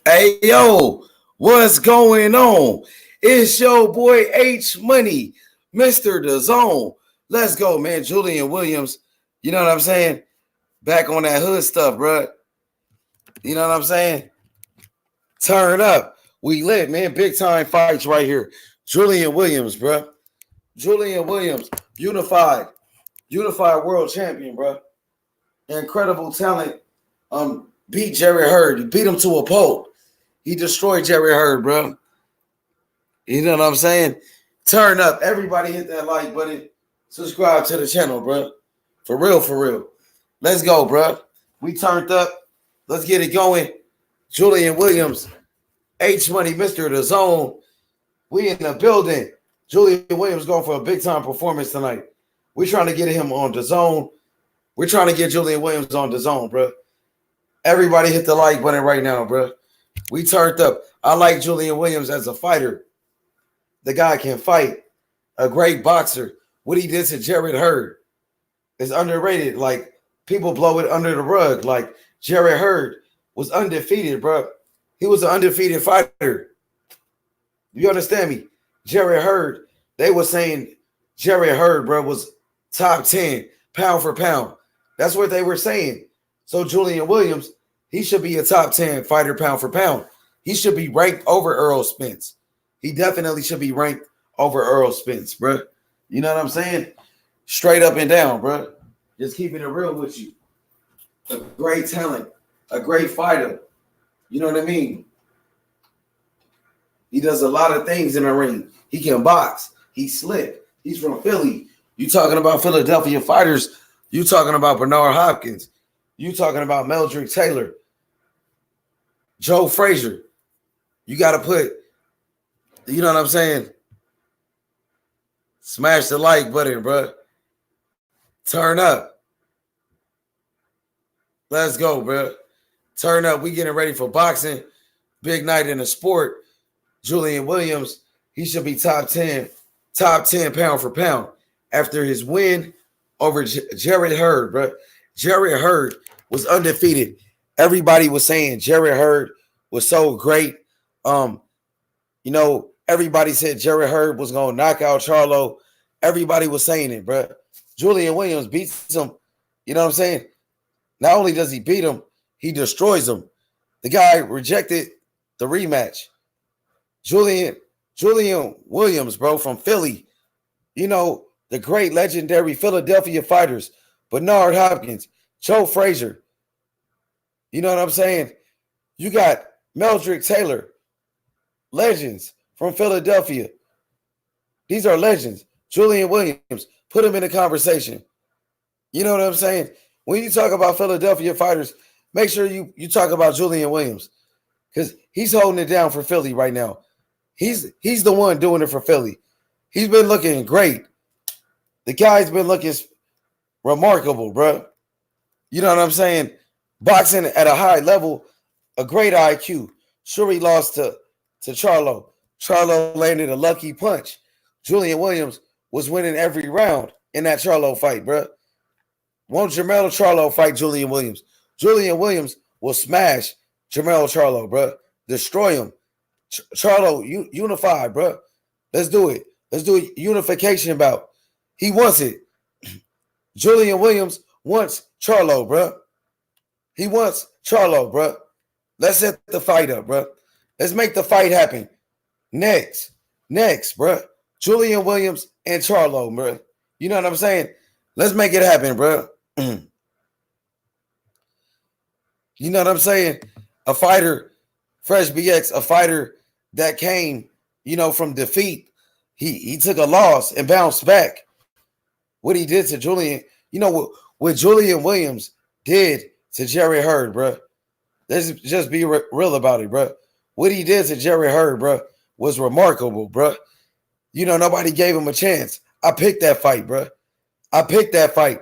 Hey yo, what's going on? It's your boy H Money, Mr. The Zone. Let's go, man. Julian Williams, you know what I'm saying? Back on that hood stuff, bro. You know what I'm saying? Turn up. We lit, man. Big time fights right here. Julian Williams, bro. Julian Williams, unified world champion, bro. Incredible talent. Beat Jerry Hurd. He beat him to a pulp. He destroyed Jerry Hurd, bro. You know what I'm saying? Turn up. Everybody hit that like button. Subscribe to the channel, bro. For real, for real. Let's go, bro. We turned up. Let's get it going. Julian Williams, H Money, Mr. The Zone. We in the building. Julian Williams going for a big time performance tonight. We're trying to get him on the zone. We're trying to get Julian Williams on the zone, bro. Everybody hit the like button right now, bro. We turned up. I like Julian Williams as a fighter. The guy can fight. A great boxer. What he did to Jared Hurd is underrated. Like, people blow it under the rug. Like, Jared Hurd was undefeated, bro. He was an undefeated fighter. You understand me? Jared Hurd, they were saying Jared Hurd, bro, was top 10, pound for pound. That's what they were saying. So Julian Williams, he should be a top 10 fighter pound for pound. He should be ranked over Earl Spence. He definitely should be ranked over Earl Spence, bro. You know what I'm saying? Straight up and down, bro. Just keeping it real with you. A great talent, a great fighter. You know what I mean? He does a lot of things in the ring. He can box. He's slick. He's from Philly. You talking about Philadelphia fighters. You talking about Bernard Hopkins. You talking about Meldrick Taylor. Joe Frazier. You got to put, you know what I'm saying? Smash the like button, bro. Turn up. Let's go, bro. Turn up. We getting ready for boxing. Big night in the sport. Julian Williams, he should be top 10 pound for pound after his win over Jared Hurd, bro. Jared Hurd was undefeated. Everybody was saying Jared Hurd was so great. Everybody said Jared Hurd was going to knock out Charlo. Everybody was saying it, bro. Julian Williams beats him. You know what I'm saying? Not only does he beat him, he destroys him. The guy rejected the rematch. Julian Williams, bro, from Philly. You know, the great legendary Philadelphia fighters. Bernard Hopkins, Joe Frazier. You know what I'm saying? You got Meldrick Taylor. Legends from Philadelphia. These are legends. Julian Williams, put him in a conversation. You know what I'm saying? When you talk about Philadelphia fighters, make sure you talk about Julian Williams because he's holding it down for Philly right now. He's the one doing it for Philly. He's been looking great. The guy's been looking remarkable, bro. You know what I'm saying? Boxing at a high level, a great IQ. Sure, he lost to Charlo. Charlo landed a lucky punch. Julian Williams was winning every round in that Charlo fight, bro. Won't Jermell Charlo fight Julian Williams? Julian Williams will smash Jermell Charlo, bro. Destroy him. Charlo, unified, bro. Let's do it. Let's do a unification bout. He wants it. Julian Williams wants Charlo, bro. He wants Charlo, bro. Let's set the fight up, bro. Let's make the fight happen. Next, bro. Julian Williams and Charlo, bro. You know what I'm saying? Let's make it happen, bro. You know what I'm saying? A fighter, Fresh BX, a fighter that came, from defeat. He took a loss and bounced back. What he did to Julian, what Julian Williams did to Jerry Hurd, bro. Let's just be real about it, bro. What he did to Jerry Hurd, bro, was remarkable, bro. Nobody gave him a chance. I picked that fight, bro. I picked that fight.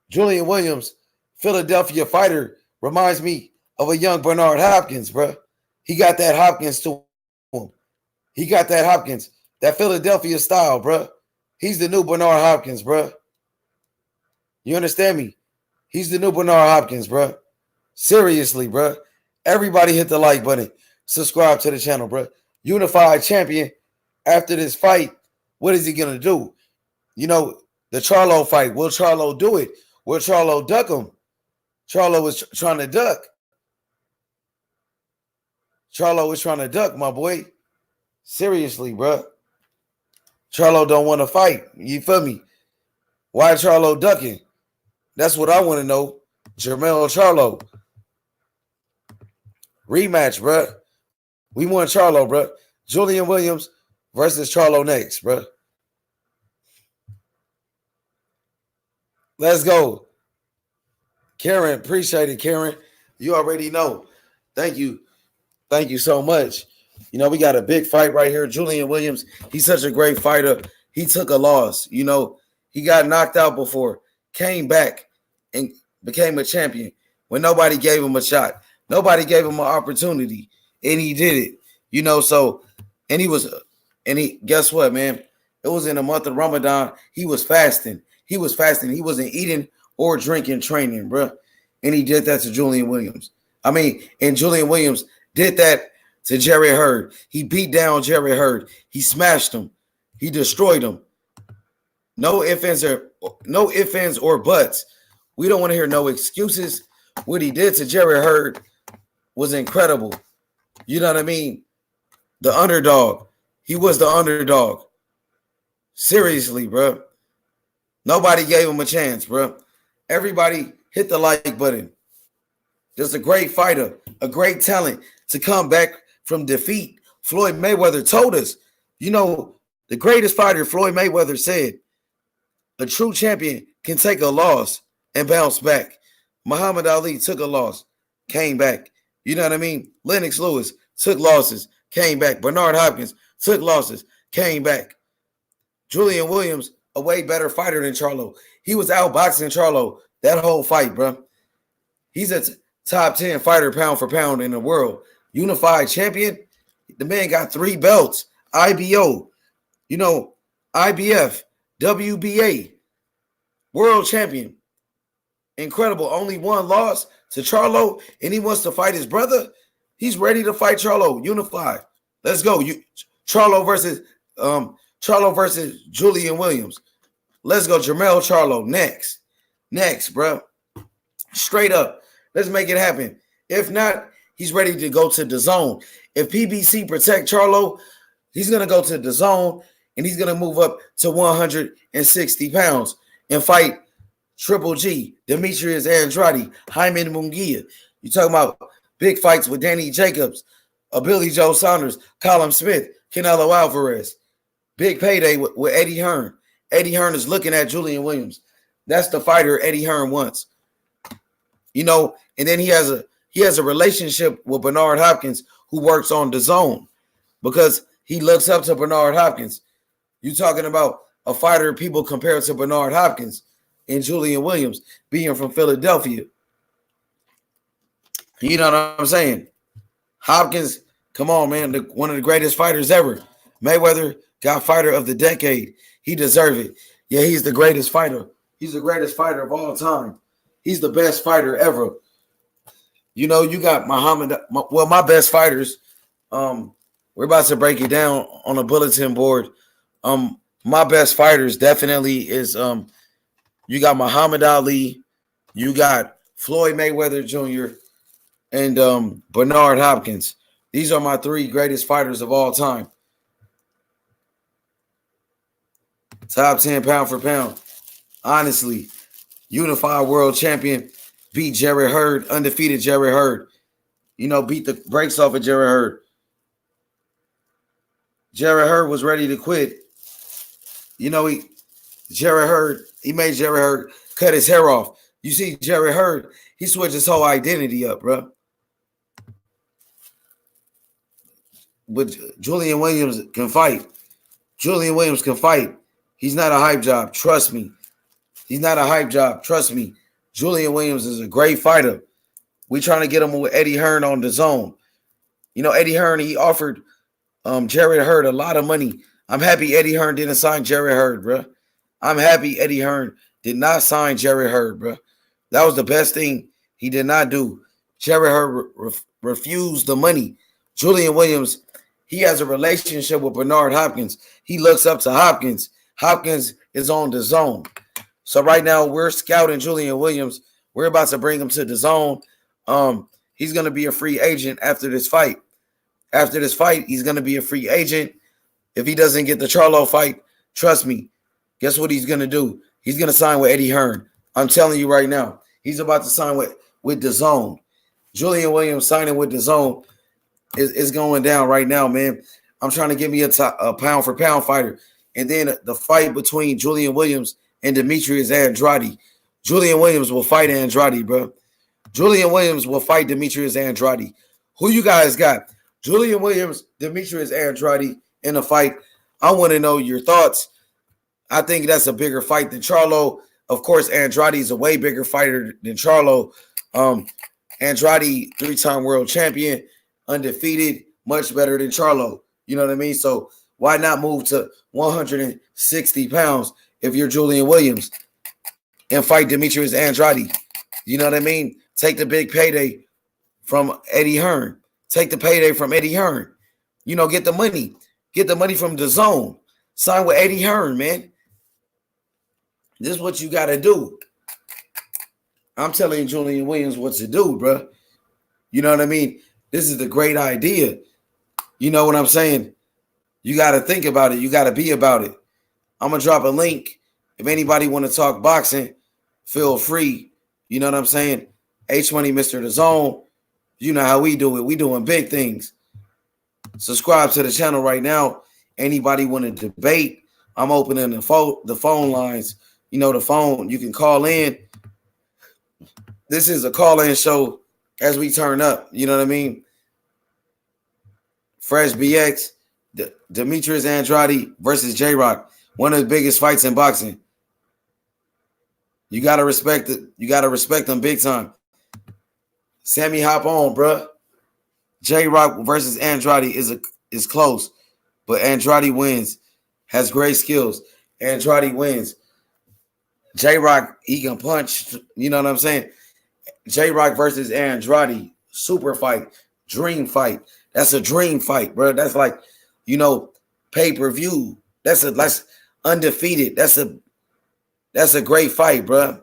Julian Williams, Philadelphia fighter, reminds me of a young Bernard Hopkins, bro. He got that Hopkins to him. He got that Hopkins, that Philadelphia style, bro. He's the new Bernard Hopkins, bro. You understand me? He's the new Bernard Hopkins, bro. Seriously, bro. Everybody hit the like button. Subscribe to the channel, bro. Unified champion. After this fight, what is he gonna do? You know, the Charlo fight. Will Charlo do it? Will Charlo duck him? Charlo was trying to duck. Charlo was trying to duck, my boy. Seriously, bro. Charlo don't want to fight. You feel me? Why Charlo ducking? That's what I want to know. Jermell Charlo. Rematch, bro. We want Charlo, bro. Julian Williams versus Charlo next, bro. Let's go. Karen, appreciate it, Karen. You already know. Thank you. Thank you so much. You know, we got a big fight right here. Julian Williams, he's such a great fighter. He took a loss. You know, he got knocked out before, came back, and became a champion when nobody gave him a shot. Nobody gave him an opportunity, and he did it. You know, so, and guess what, man? It was in the month of Ramadan. He was fasting. He wasn't eating or drinking, training, bro. And he did that to Julian Williams. And Julian Williams did that to Jerry Hurd. He beat down Jerry Hurd. He smashed him. He destroyed him. No ifs, ands, or buts. We don't want to hear no excuses. What he did to Jerry Hurd was incredible. You know what I mean? The underdog. He was the underdog. Seriously, bro. Nobody gave him a chance, bro. Everybody hit the like button. Just a great fighter, a great talent to come back from defeat. Floyd Mayweather told us, you know, the greatest fighter, Floyd Mayweather said, a true champion can take a loss and bounce back. Muhammad Ali took a loss, came back. You know what I mean? Lennox Lewis took losses, came back. Bernard Hopkins took losses, came back. Julian Williams, a way better fighter than Charlo. He was outboxing Charlo that whole fight, bro. He's a top 10 fighter pound for pound in the world. Unified champion. The man got 3 belts. IBO, you know, IBF, WBA, world champion. Incredible. Only one loss to Charlo, and he wants to fight his brother. He's ready to fight Charlo. Unified. Let's go. Charlo versus Julian Williams. Let's go. Jermell Charlo next, bro. Straight up. Let's make it happen. If not, he's ready to go to DAZN. If PBC protect Charlo, he's going to go to DAZN, and he's going to move up to 160 pounds and fight Triple G, Demetrius Andrade, Jaime Munguia. You talking about big fights with Danny Jacobs, Billy Joe Saunders, Colin Smith, Canelo Alvarez. Big payday with Eddie Hearn. Eddie Hearn is looking at Julian Williams. That's the fighter Eddie Hearn wants. You know, and then he has a relationship with Bernard Hopkins, who works on DAZN, because he looks up to Bernard Hopkins. You talking about a fighter people compare to Bernard Hopkins and Julian Williams being from Philadelphia. You know what I'm saying? Hopkins, come on, man, one of the greatest fighters ever. Mayweather got fighter of the decade. He deserves it. Yeah, he's the greatest fighter. He's the greatest fighter of all time. He's the best fighter ever. You know, you got my best fighters. We're about to break it down on a bulletin board. My best fighters definitely is you got Muhammad Ali, you got Floyd Mayweather Jr., and Bernard Hopkins. These are my 3 greatest fighters of all time. Top 10 pound for pound. Honestly, unified world champion, beat Jerry Hurd, undefeated Jerry Hurd. You know, beat the brakes off of Jerry Hurd. Jerry Hurd was ready to quit. You know, he made Jerry Hurd cut his hair off. You see, Jerry Hurd, he switched his whole identity up, bro. But Julian Williams can fight. Julian Williams can fight. He's not a hype job. Trust me. He's not a hype job. Trust me. Julian Williams is a great fighter. We trying to get him with Eddie Hearn on DAZN. You know, Eddie Hearn, he offered Jerry Hurd a lot of money. I'm happy Eddie Hearn didn't sign Jerry Hurd, bro. I'm happy Eddie Hearn did not sign Jerry Hurd, bro. That was the best thing he did not do. Jerry Hurd refused the money. Julian Williams, he has a relationship with Bernard Hopkins. He looks up to Hopkins. Hopkins is on the zone. So right now we're scouting Julian Williams. We're about to bring him to the zone. He's going to be a free agent after this fight. After this fight, he's going to be a free agent. If he doesn't get the Charlo fight, trust me, guess what he's going to do? He's going to sign with Eddie Hearn. I'm telling you right now. He's about to sign with the zone. Julian Williams signing with the zone is going down right now, man. I'm trying to give me a pound-for-pound fighter. And then the fight between Julian Williams and Demetrius Andrade. Julian Williams will fight Andrade, bro. Julian Williams will fight Demetrius Andrade. Who you guys got? Julian Williams, Demetrius Andrade in a fight. I want to know your thoughts. I think that's a bigger fight than Charlo. Of course, Andrade is a way bigger fighter than Charlo. Andrade, 3-time world champion, undefeated, much better than Charlo. You know what I mean? So why not move to 160 pounds if you're Julian Williams and fight Demetrius Andrade? You know what I mean? Take the big payday from Eddie Hearn. Take the payday from Eddie Hearn. You know, get the money. Get the money from the zone. Sign with Eddie Hearn, man. This is what you got to do. I'm telling Julian Williams what to do, bro. You know what I mean? This is the great idea. You know what I'm saying? You got to think about it. You got to be about it. I'm going to drop a link. If anybody want to talk boxing, feel free. You know what I'm saying? H-Money, Mr. The Zone. You know how we do it. We doing big things. Subscribe to the channel right now. Anybody want to debate? I'm opening the phone lines. You know, the phone. You can call in. This is a call-in show as we turn up. You know what I mean? Fresh BX, Demetrius Andrade versus J-Rock. One of the biggest fights in boxing. You got to respect it. You got to respect them big time. Sammy, hop on, bro. J-Rock versus Andrade is close, but Andrade wins. Has great skills. Andrade wins. J-Rock, he can punch. You know what I'm saying? J-Rock versus Andrade, super fight, dream fight. That's a dream fight, bro. That's like, you know, pay-per-view. That's undefeated. That's a great fight, bro.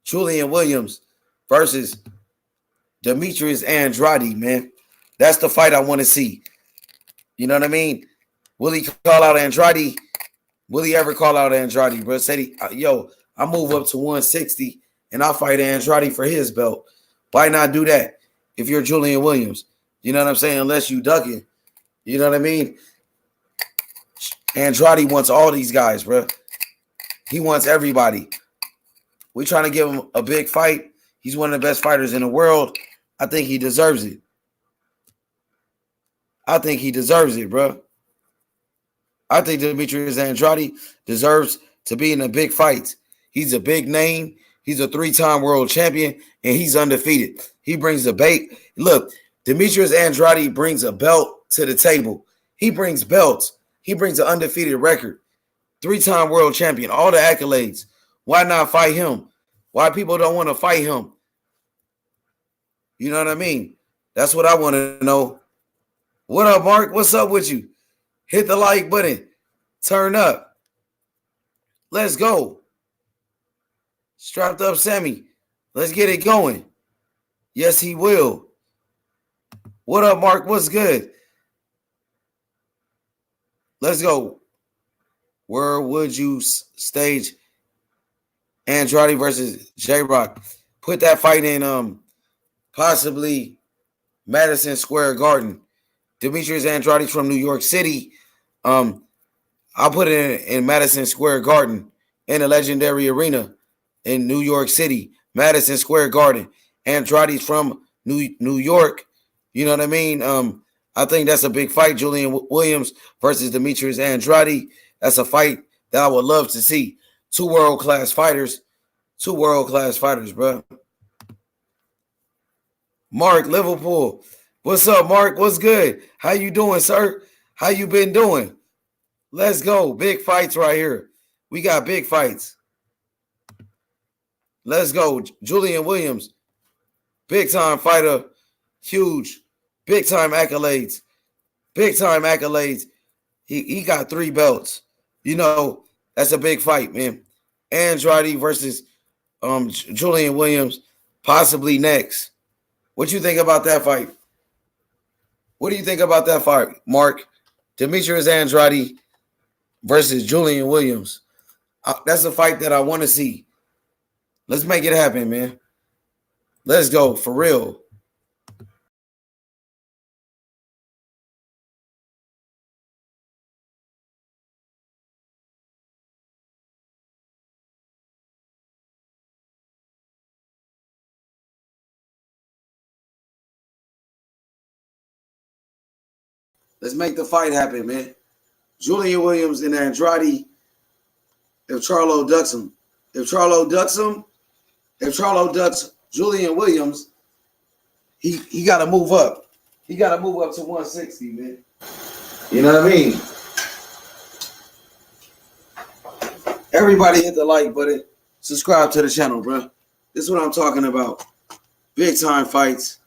Julian Williams versus Demetrius Andrade, man. That's the fight I want to see. You know what I mean? Will he call out Andrade? Will he ever call out Andrade, bro? Said he, I move up to 160 and I'll fight Andrade for his belt. Why not do that if you're Julian Williams? You know what I'm saying? Unless you ducking. You know what I mean? Andrade wants all these guys, bro. He wants everybody. We're trying to give him a big fight. He's one of the best fighters in the world. I think he deserves it. I think he deserves it, bro. I think Demetrius Andrade deserves to be in the big fights. He's a big name. He's a 3-time world champion, and he's undefeated. He brings the bait. Look, Demetrius Andrade brings a belt to the table. He brings belts. He brings an undefeated record. 3-time world champion, all the accolades. Why not fight him? Why people don't want to fight him? You know what I mean? That's what I want to know. What up, Mark? What's up with you? Hit the like button. Turn up. Let's go. Strapped up Sammy. Let's get it going. Yes, he will. What up, Mark? What's good? Let's go. Where would you stage Andrade versus J-Rock? Put that fight in possibly Madison Square Garden. Demetrius Andrade's from New York City. I'll put it in Madison Square Garden in a legendary arena in New York City. Madison Square Garden. Andrade's from New York. You know what I mean? I think that's a big fight. Julian Williams versus Demetrius Andrade. That's a fight that I would love to see. Two world-class fighters. Two world-class fighters, bro. Mark, Liverpool. What's up, Mark? What's good? How you doing, sir? How you been doing? Let's go. Big fights right here. We got big fights. Let's go. Julian Williams. big time fighter, huge, big time accolades, big time accolades. He got 3 belts. You know, that's a big fight, man. Andrade versus Julian Williams, possibly next. What you think about that fight? What do you think about that fight, Mark? Demetrius Andrade versus Julian Williams. That's a fight that I want to see. Let's make it happen, man. Let's go, for real. Let's make the fight happen, man. Julian Williams and Andrade, if Charlo ducks him. If Charlo ducks Julian Williams, he got to move up. He got to move up to 160, man. You know what I mean? Everybody hit the like button. Subscribe to the channel, bro. This is what I'm talking about. Big time fights.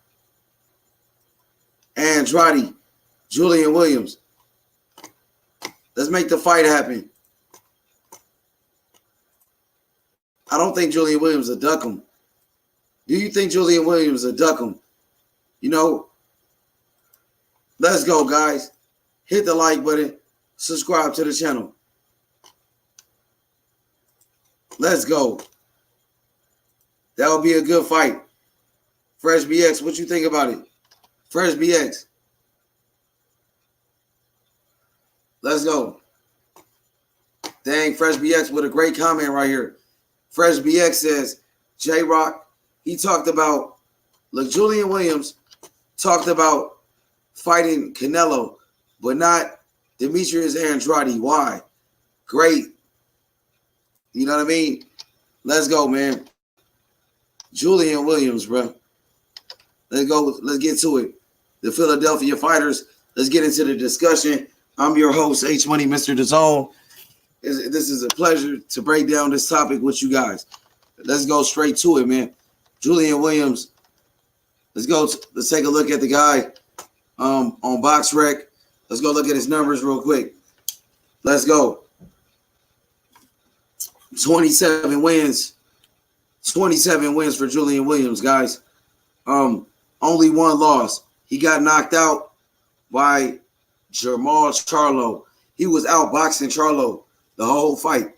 Andrade, Julian Williams. Let's make the fight happen. I don't think Julian Williams will duck him. Do you think Julian Williams will duck him? You know, let's go, guys. Hit the like button. Subscribe to the channel. Let's go. That will be a good fight. Fresh BX, what you think about it? Fresh BX. Let's go. Dang, Fresh BX with a great comment right here. Fresh BX says, J-Rock, he talked about, look, Julian Williams talked about fighting Canelo, but not Demetrius Andrade. Why? Great. You know what I mean? Let's go, man. Julian Williams, bro. Let's go. Let's get to it. The Philadelphia Fighters. Let's get into the discussion. I'm your host, H Money, Mr. DAZN. This is a pleasure to break down this topic with you guys. Let's go straight to it, man. Julian Williams. Let's go. Let's take a look at the guy on BoxRec. Let's go look at his numbers real quick. Let's go. 27 wins. 27 wins for Julian Williams, guys. Only 1 loss. He got knocked out by Jermall Charlo. He was outboxing Charlo the whole fight.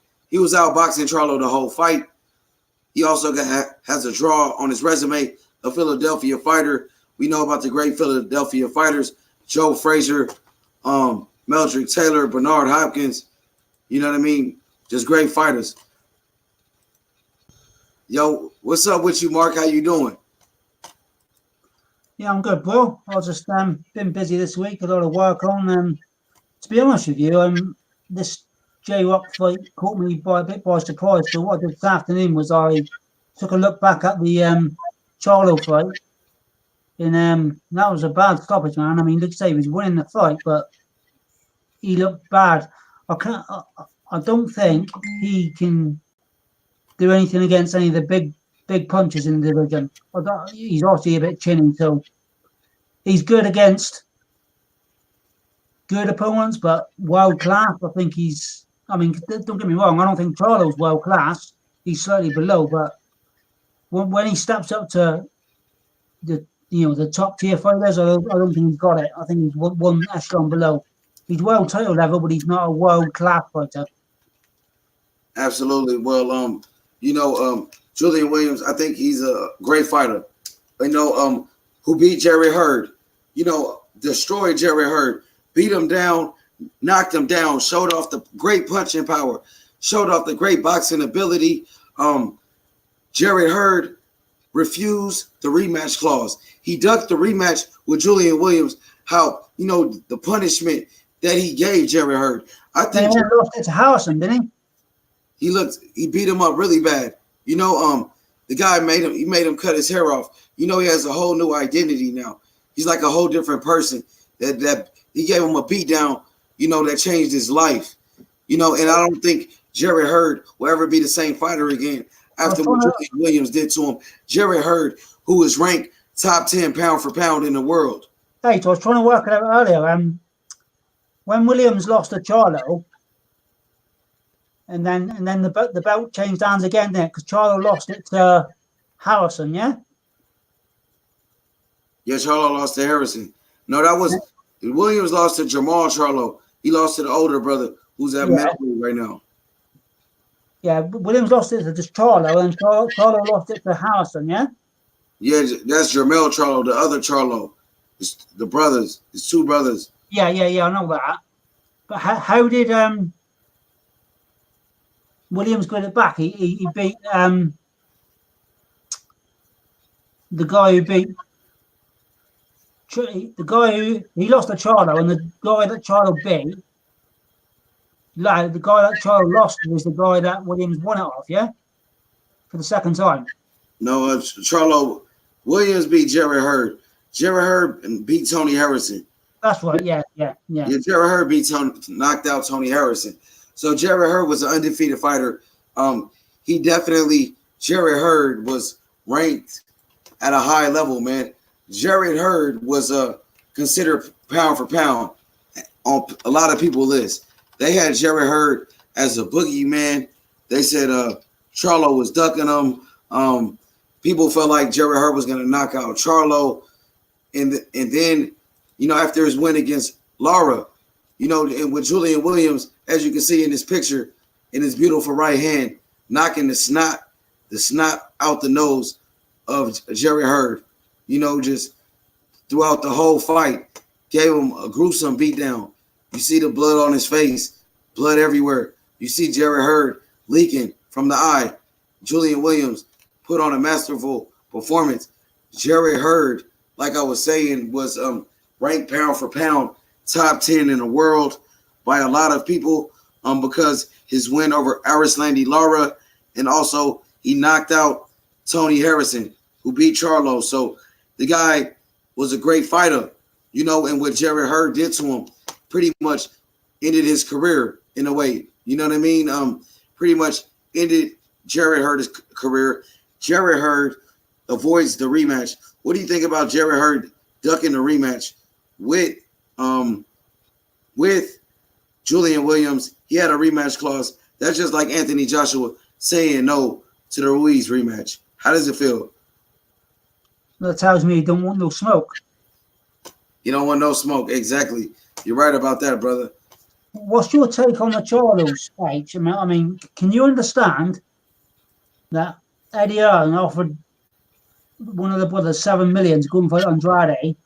He also has a draw on his resume, a Philadelphia fighter. We know about the great Philadelphia fighters, Joe Frazier, Meldrick Taylor, Bernard Hopkins. You know what I mean? Just great fighters. Yo, what's up with you, Mark? How you doing? Yeah, I'm good, bro. I just been busy this week, a lot of work on. To be honest with you, this J-Rock fight caught me a bit by surprise. So what I did this afternoon was I took a look back at the Charlo fight, and that was a bad stoppage, man. I mean, let's say he was winning the fight, but he looked bad. I don't think he can do anything against any of the big punches in the division. He's obviously a bit chinny, so he's good against good opponents, but world class. I think he's. I mean, don't get me wrong. I don't think Charlo's world class. He's slightly below, but when he steps up to the top tier fighters, I don't think he's got it. I think he's one echelon below. He's world title level, but he's not a world class fighter. Absolutely. Well, Julian Williams, I think he's a great fighter. Who beat Jerry Hurd. Destroyed Jerry Hurd. Beat him down, knocked him down, showed off the great punching power, showed off the great boxing ability. Jerry Hurd refused the rematch clause. He ducked the rematch with Julian Williams. How, the punishment that he gave Jerry Hurd. I think he lost it to Harrison, didn't he? He beat him up really bad. The guy made him cut his hair off. He has a whole new identity now. He's like a whole different person. That he gave him a beat down, that changed his life. And I don't think Jerry Hurd will ever be the same fighter again after what Julian Williams did to him. Jerry Hurd, who was ranked top 10 pound for pound in the world. Hey, so I was trying to work it out earlier. When Williams lost to Charlo, and then the belt changed hands again there because Charlo lost it to Harrison, yeah? Yeah, Charlo lost to Harrison. No, that was Williams lost to Jamal Charlo. He lost to the older brother who's at middleweight right now. Yeah, Williams lost it to just Charlo, and Charlo lost it to Harrison, yeah? Yeah, that's Jermell Charlo, the other Charlo. It's the brothers. It's two brothers. Yeah, I know that. But how did Williams get it back? He beat the guy who beat the guy who he lost to Charlo, and the guy that Charlo beat, like the guy that Charlo lost was the guy that Williams won it off, yeah, for the second time. No, Charlo Williams beat Jerry Hurd. Jerry Hurd beat Tony Harrison. That's right. Yeah. Jerry Hurd knocked out Tony Harrison. So Jerry Hurd was an undefeated fighter. Jerry Hurd was ranked at a high level, man. Jerry Hurd was considered pound for pound on a lot of people's lists. They had Jerry Hurd as a boogeyman. They said Charlo was ducking him. People felt like Jerry Hurd was going to knock out Charlo. And then, after his win against Lara, and with Julian Williams, as you can see in this picture, in his beautiful right hand, knocking the snot out the nose of Jerry Hurd, just throughout the whole fight, gave him a gruesome beatdown. You see the blood on his face, blood everywhere. You see Jerry Hurd leaking from the eye. Julian Williams put on a masterful performance. Jerry Hurd, like I was saying, was ranked pound for pound top 10 in the world by a lot of people because his win over Arislandi Lara, and also he knocked out Tony Harrison, who beat Charlo. So the guy was a great fighter, and what Jerry Hurd did to him pretty much ended his career in a way. You know what I mean? Pretty much ended Jerry Hurd's career. Jerry Hurd avoids the rematch. What do you think about Jerry Hurd ducking the rematch with Julian Williams? He had a rematch clause. That's just like Anthony Joshua saying no to the Ruiz rematch. How does it feel? That tells me you don't want no smoke. You don't want no smoke. Exactly. You're right about that, brother. What's your take on the Charlos, H? I mean, can you understand that Eddie Hearn offered one of the brothers $7 million to go and fight Andrade?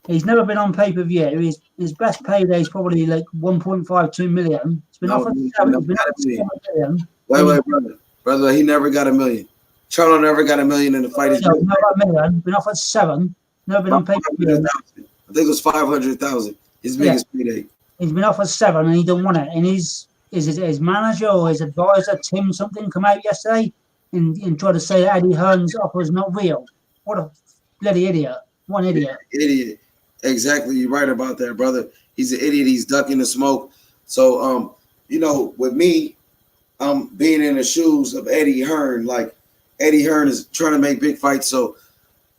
He's never been on pay-per-view. His best payday is probably like 1.52 million. It's been offered $7 million. Wait, brother. He never got $1 million. Charlo never got $1 million in the fight. No, never got $1 million. Been offered 7. Never been on pay-per-view. I think it was 500,000. His biggest payday. He's been offered 7 and he don't want it. And his manager or his advisor, Tim something, come out yesterday and try to say that Eddie Hearn's offer is not real. What a bloody idiot. One idiot. Idiot. Exactly. You're right about that, brother. He's an idiot. He's ducking the smoke. So, with me, being in the shoes of Eddie Hearn, like Eddie Hearn is trying to make big fights. So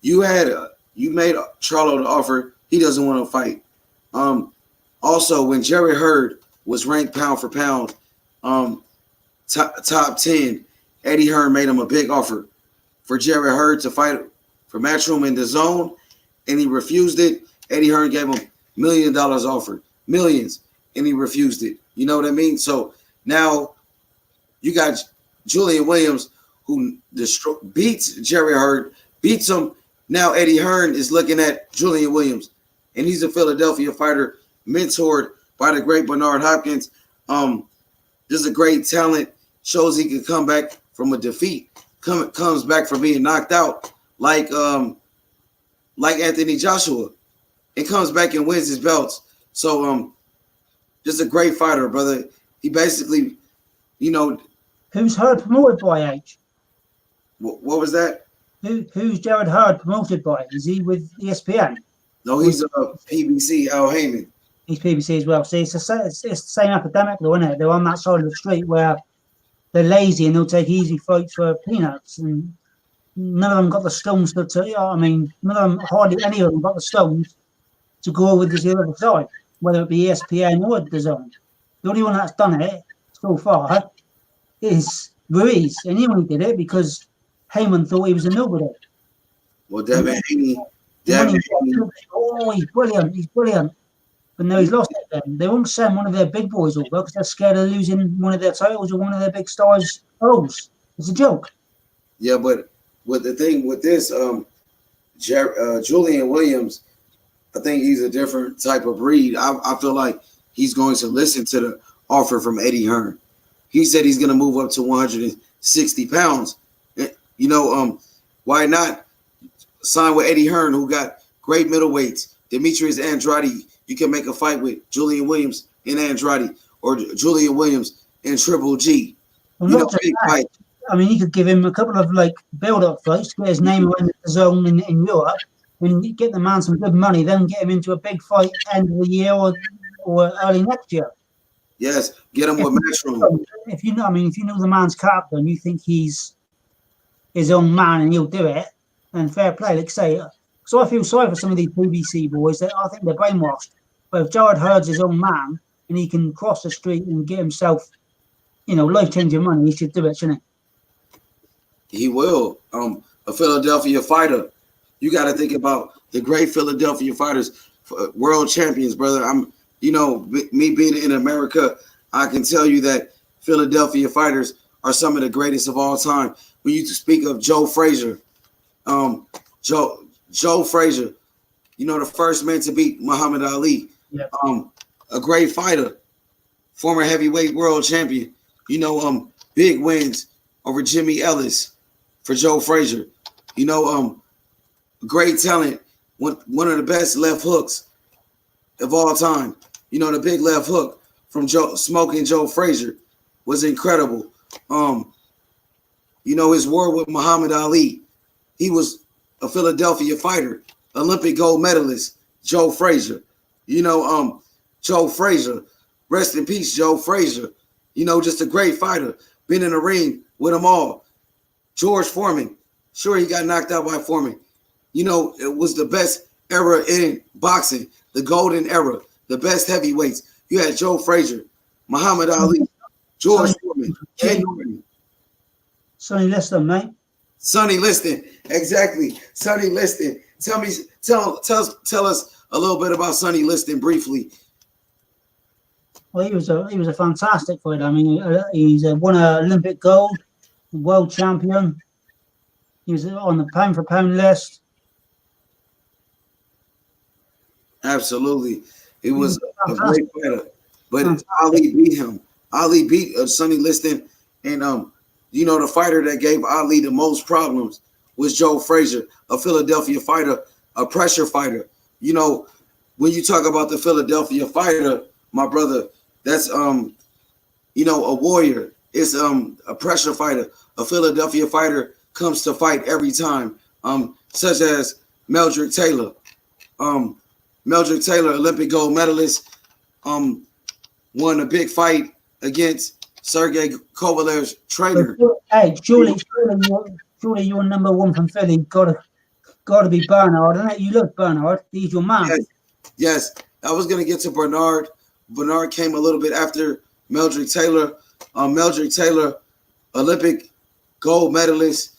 you made Charlo the offer. He doesn't want to fight. Also, when Jerry Hurd was ranked pound for pound, top 10, Eddie Hearn made him a big offer for Jerry Hurd to fight for Matchroom in the Zone, and he refused it. Eddie Hearn gave him $1 million offer, millions, and he refused it. You know what I mean? So now you got Julian Williams, who beats Jerry Hurd, beats him. Now Eddie Hearn is looking at Julian Williams, and he's a Philadelphia fighter, mentored by the great Bernard Hopkins. Just a great talent, shows he can come back from a defeat, comes back from being knocked out, like Anthony Joshua, and comes back and wins his belts. So just a great fighter, brother. He basically, Who's Hurd promoted by, H? What was that? Who's Jared Hurd promoted by? Is he with ESPN? No, he's PBC, Al Heyman. He's PBC as well. See, it's the same epidemic, though, isn't it? They're on that side of the street where they're lazy and they'll take easy fights for peanuts. And, none of them got the stones I mean, none of them, hardly any of them got the stones to go with this other side, whether it be ESPN or DAZN. The only one that's done it so far is Ruiz, and he only did it because Heyman thought he was a nobody. Well, Devin Haney, oh, he's brilliant. But no, he's lost it then. They won't send one of their big boys over because they're scared of losing one of their titles or one of their big stars' roles. It's a joke. Yeah, but with the thing with this, Julian Williams, I think he's a different type of breed. I feel like he's going to listen to the offer from Eddie Hearn. He said he's going to move up to 160 pounds. Why not sign with Eddie Hearn, who got great middleweights? Demetrius Andrade, you can make a fight with Julian Williams and Andrade, or Julian Williams and Triple G. Well, big fight. I mean, you could give him a couple of build-up fights, get his name around the zone in Europe, and get the man some good money, then get him into a big fight end of the year or early next year. Yes, get him with Matchroom. If you know the man's character and you think he's his own man and he'll do it, then fair play. Like I say, so I feel sorry for some of these BBC boys that I think they're brainwashed. But if Jared Hurd's his own man and he can cross the street and get himself, life-changing money, he should do it, shouldn't he? He will. A Philadelphia fighter. You got to think about the great Philadelphia fighters, world champions, brother. Me being in America, I can tell you that Philadelphia fighters are some of the greatest of all time. When you speak of Joe Frazier, Joe Frazier, the first man to beat Muhammad Ali, yep. A great fighter, former heavyweight world champion, big wins over Jimmy Ellis for Joe Frazier, great talent, one of the best left hooks of all time. The big left hook from Smoking Joe Frazier was incredible. His war with Muhammad Ali, he was a Philadelphia fighter, Olympic gold medalist, Joe Frazier. Joe Frazier, rest in peace, Joe Frazier. Just a great fighter, been in the ring with them all. George Foreman, sure, he got knocked out by Foreman. It was the best era in boxing, the golden era, the best heavyweights. You had Joe Frazier, Muhammad Ali, George Foreman, Ken Norton. Sonny Liston, mate. Sonny Liston, exactly. Sonny Liston. Tell us a little bit about Sonny Liston briefly. Well, he was a fantastic fighter. I mean, he's won an Olympic gold, world champion. He was on the pound for pound list. Absolutely, he was a great fighter. But Ali beat him. Ali beat Sonny Liston, and the fighter that gave Ali the most problems was Joe Frazier, a Philadelphia fighter, a pressure fighter. When you talk about the Philadelphia fighter, my brother, that's a warrior. It's a pressure fighter. A Philadelphia fighter comes to fight every time. Such as Meldrick Taylor. Meldrick Taylor, Olympic gold medalist, won a big fight against Sergey Kovalev's trainer. Hey, surely you're number one from Philly. Got to be Bernard, isn't it? You look Bernard. He's your man. Yes. I was gonna get to Bernard. Bernard came a little bit after Meldrick Taylor. Meldrick Taylor, Olympic gold medalist,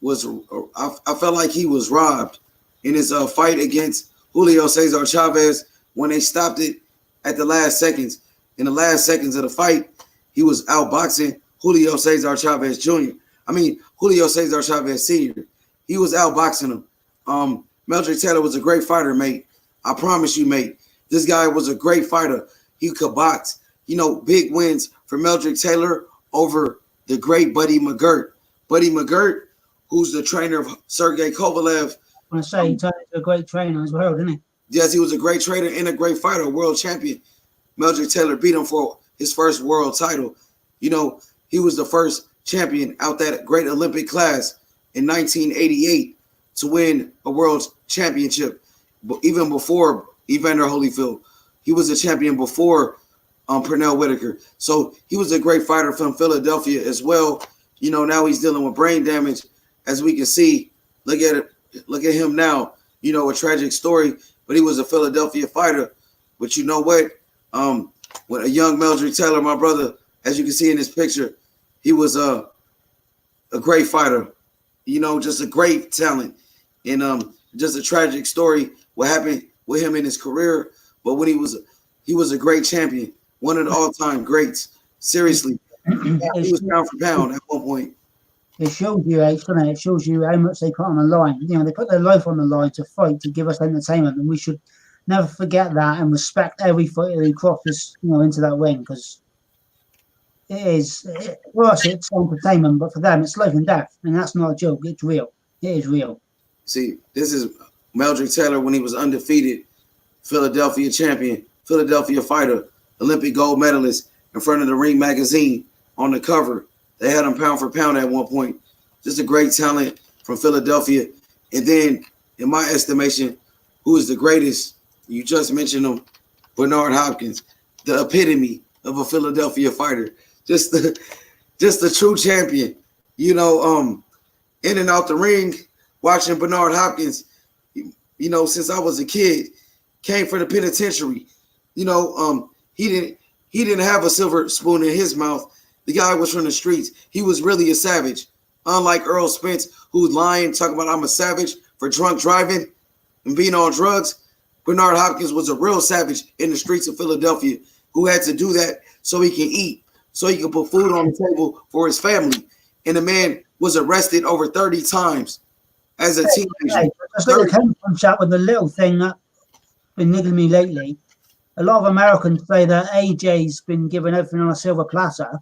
I felt like he was robbed in his fight against Julio Cesar Chavez when they stopped it at the last seconds. In the last seconds of the fight, he was outboxing Julio Cesar Chavez Jr. Julio Cesar Chavez Sr. He was outboxing him. Meldrick Taylor was a great fighter, mate. I promise you, mate. This guy was a great fighter. He could box. Big wins for Meldrick Taylor over the great Buddy McGirt. Buddy McGirt, who's the trainer of Sergey Kovalev. I want to say he's a great trainer as well, didn't he? Yes, he was a great trainer and a great fighter, a world champion. Meldrick Taylor beat him for his first world title. He was the first champion out that great Olympic class in 1988 to win a world championship. But even before Evander Holyfield, he was a champion before Pernell Whitaker. So he was a great fighter from Philadelphia as well. Now he's dealing with brain damage as we can see, look at him now. You know, a tragic story, but he was a Philadelphia fighter. But you know what? When a young Meldrick Taylor, my brother, as you can see in this picture, he was a great fighter. You know, just a great talent, and just a tragic story what happened with him in his career. But when he was a great champion, one of the all-time greats. Seriously, he was pound for pound at one point. It shows you, doesn't it? It shows you how much they put on the line. You know, they put their life on the line to fight, to give us entertainment, and we should never forget that and respect every fighter who crosses, into that ring, because it is, for us, it's entertainment, but for them, it's life and death, and that's not a joke. It's real. It is real. See, this is Meldrick Taylor when he was undefeated, Philadelphia champion, Philadelphia fighter, Olympic gold medalist, in front of the Ring magazine on the cover. They had him pound for pound at one point. Just a great talent from Philadelphia. And then, in my estimation, who is the greatest? You just mentioned him, Bernard Hopkins, the epitome of a Philadelphia fighter. Just the true champion. You know, in and out the ring, watching Bernard Hopkins, since I was a kid, came from the penitentiary. He didn't have a silver spoon in his mouth. The guy was from the streets. He was really a savage. Unlike Earl Spence, who's lying, talking about I'm a savage for drunk driving and being on drugs, Bernard Hopkins was a real savage in the streets of Philadelphia who had to do that so he can eat, so he can put food on the table for his family. And the man was arrested over 30 times as a teenager. Just like a telephone chat with the little thing that's been niggling me lately. A lot of Americans say that AJ's been given everything on a silver platter.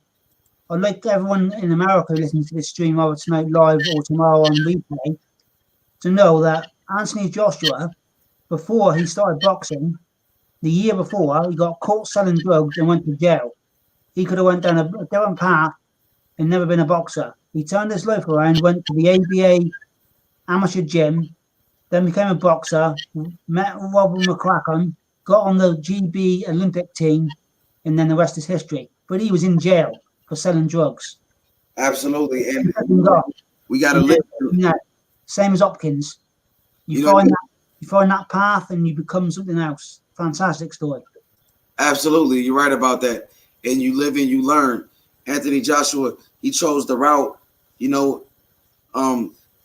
I'd like everyone in America listening to this stream either tonight live or tomorrow on replay to know that Anthony Joshua, before he started boxing, the year before, he got caught selling drugs and went to jail. He could have went down a different path and never been a boxer. He turned his life around, went to the ABA amateur gym, then became a boxer, met Robert McCracken, got on the GB Olympic team, and then the rest is history. But he was in jail for selling drugs. Absolutely. And we got to live through. Same as Hopkins. You find that path and you become something else. Fantastic story. Absolutely. You're right about that. And you live and you learn. Anthony Joshua, he chose the route,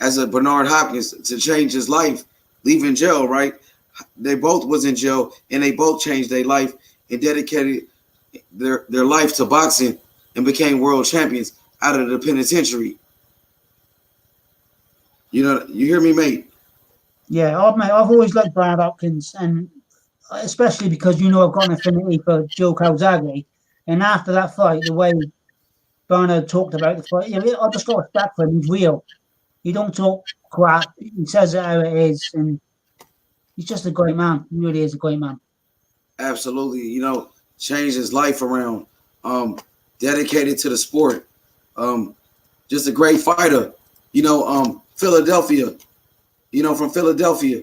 as a Bernard Hopkins to change his life, leaving jail, right? They both was in jail and they both changed their life and dedicated their life to boxing and became world champions out of the penitentiary. You hear me, mate? Yeah, I've always liked Bernard Hopkins, and especially because I've got an affinity for Joe Calzaghe. And after that fight, the way Bernard talked about the fight, I just got respect for him. He's real. He don't talk crap. He says it how it is, and he's just a great man. He really is a great man. Absolutely. Changed his life around. Dedicated to the sport. Just a great fighter. Philadelphia. From Philadelphia.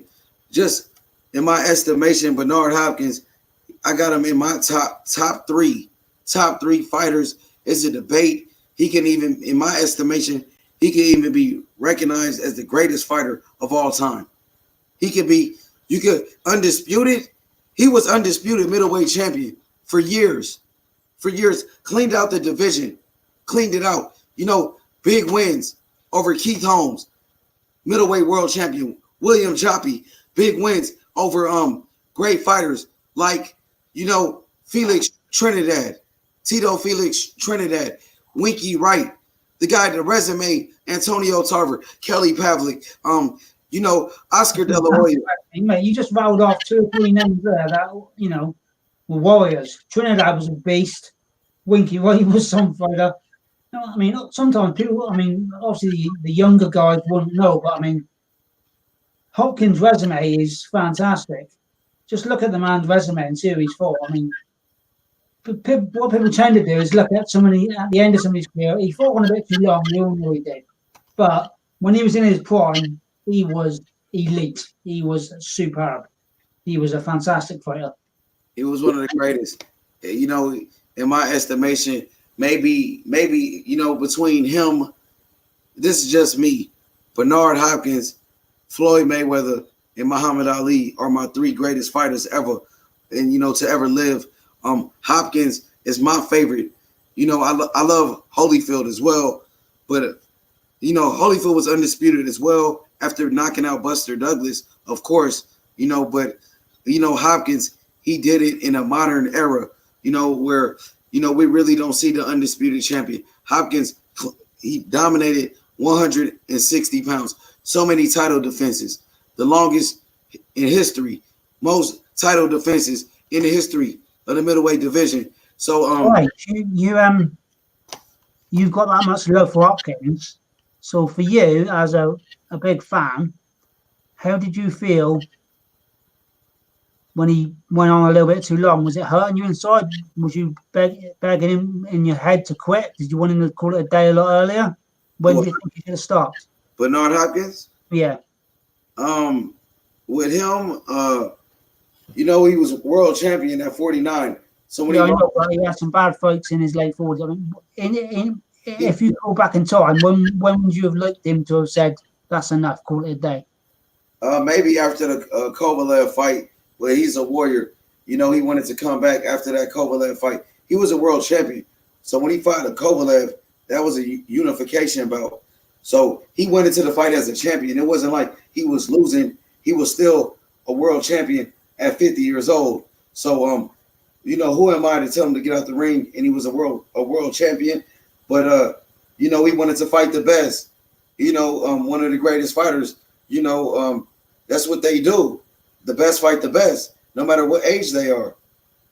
Just in my estimation, Bernard Hopkins, I got him in my top three fighters. It's a debate. He can even, in my estimation, he can even be recognized as the greatest fighter of all time. You could undisputed. He was undisputed middleweight champion for years. Cleaned out the division. Cleaned it out. Big wins over Keith Holmes, middleweight world champion. William Joppy, big wins over great fighters like, Felix Trinidad, Tito Felix Trinidad, Winky Wright, the guy, the resume, Antonio Tarver, Kelly Pavlik, Oscar De La Hoya. Mate, you just rattled off 2 or 3 names there that, were warriors. Trinidad was a beast. Winky Wright was some fighter. Sometimes people, obviously the younger guys wouldn't know, but Hopkins' resume is fantastic. Just look at the man's resume in Series 4. What people tend to do is look at somebody at the end of somebody's career. He fought one a bit too long. We all know he did. But when he was in his prime, he was elite. He was superb. He was a fantastic fighter. He was one of the greatest. In my estimation, maybe between him, this is just me, Bernard Hopkins, Floyd Mayweather, and Muhammad Ali are my 3 greatest fighters ever, and to ever live. Hopkins is my favorite. I love Holyfield as well, but Holyfield was undisputed as well after knocking out Buster Douglas, of course. But Hopkins, he did it in a modern era. Where we really don't see the undisputed champion. Hopkins, he dominated 160 pounds. So many title defenses, the longest in history, most title defenses in the history of the middleweight division. So, right, you've got that much love for Hopkins. So, for you as a big fan, how did you feel when he went on a little bit too long? Was it hurting you inside? Was you begging him in your head to quit? Did you want him to call it a day a lot earlier? When do you think he should have stopped? Bernard Hopkins? Yeah. With him, he was world champion at 49. So when he had some bad fights in his late 40s. I mean, if you go back in time, when would you have liked him to have said, that's enough, call it a day? Maybe after the Kovalev fight, where he's a warrior. He wanted to come back after that Kovalev fight. He was a world champion. So when he fought a Kovalev, that was a unification bout. So he went into the fight as a champion. It wasn't like he was losing. He was still a world champion at 50 years old. So, who am I to tell him to get out the ring? And he was a world champion. But, he wanted to fight the best. One of the greatest fighters. That's what they do. The best fight the best, no matter what age they are.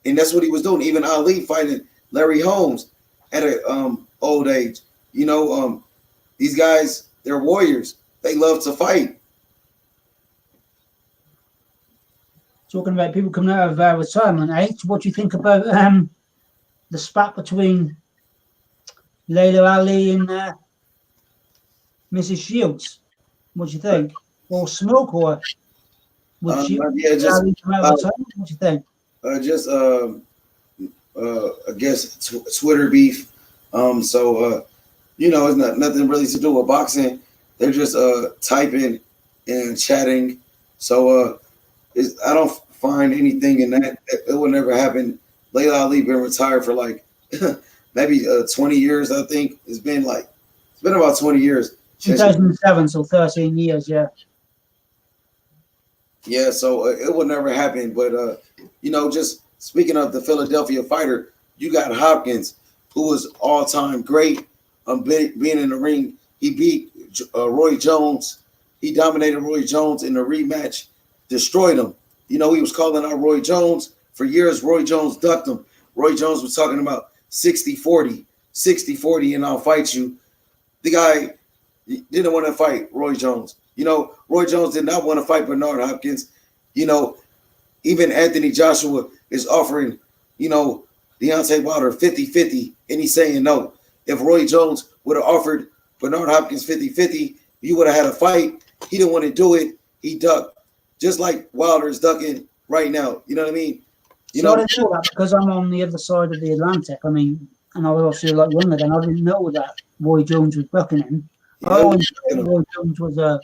And that's what he was doing. Even Ali fighting Larry Holmes at an old age. These guys, they're warriors. They love to fight. Talking about people coming out of retirement age, what do you think about the spat between Layla Ali and Mrs. Shields? What do you think? Or smoke, or would she Ali come out of retirement? What do you think? I guess Twitter beef. It's nothing really to do with boxing. They're just typing and chatting. So I don't find anything in that. It will never happen. Layla Ali been retired for like maybe 20 years. I think it's been about 20 years. 2007, so 13 years, yeah. Yeah, so it will never happen. But just speaking of the Philadelphia fighter, you got Hopkins, who was all-time great. Being in the ring, he beat Roy Jones. He dominated Roy Jones in the rematch, destroyed him. He was calling out Roy Jones for years. Roy Jones ducked him. Roy Jones was talking about 60-40, 60-40, and I'll fight you. The guy didn't want to fight Roy Jones. Roy Jones did not want to fight Bernard Hopkins. Even Anthony Joshua is offering, Deontay Wilder 50-50, and he's saying no. If Roy Jones would have offered Bernard Hopkins 50-50, you would have had a fight. He didn't want to do it. He ducked, just like Wilder is ducking right now. You know what I mean? I didn't know that because I'm on the other side of the Atlantic. I mean, and I was also like one of them. I didn't know that Roy Jones was ducking him. Yeah, I always thought Roy Jones was a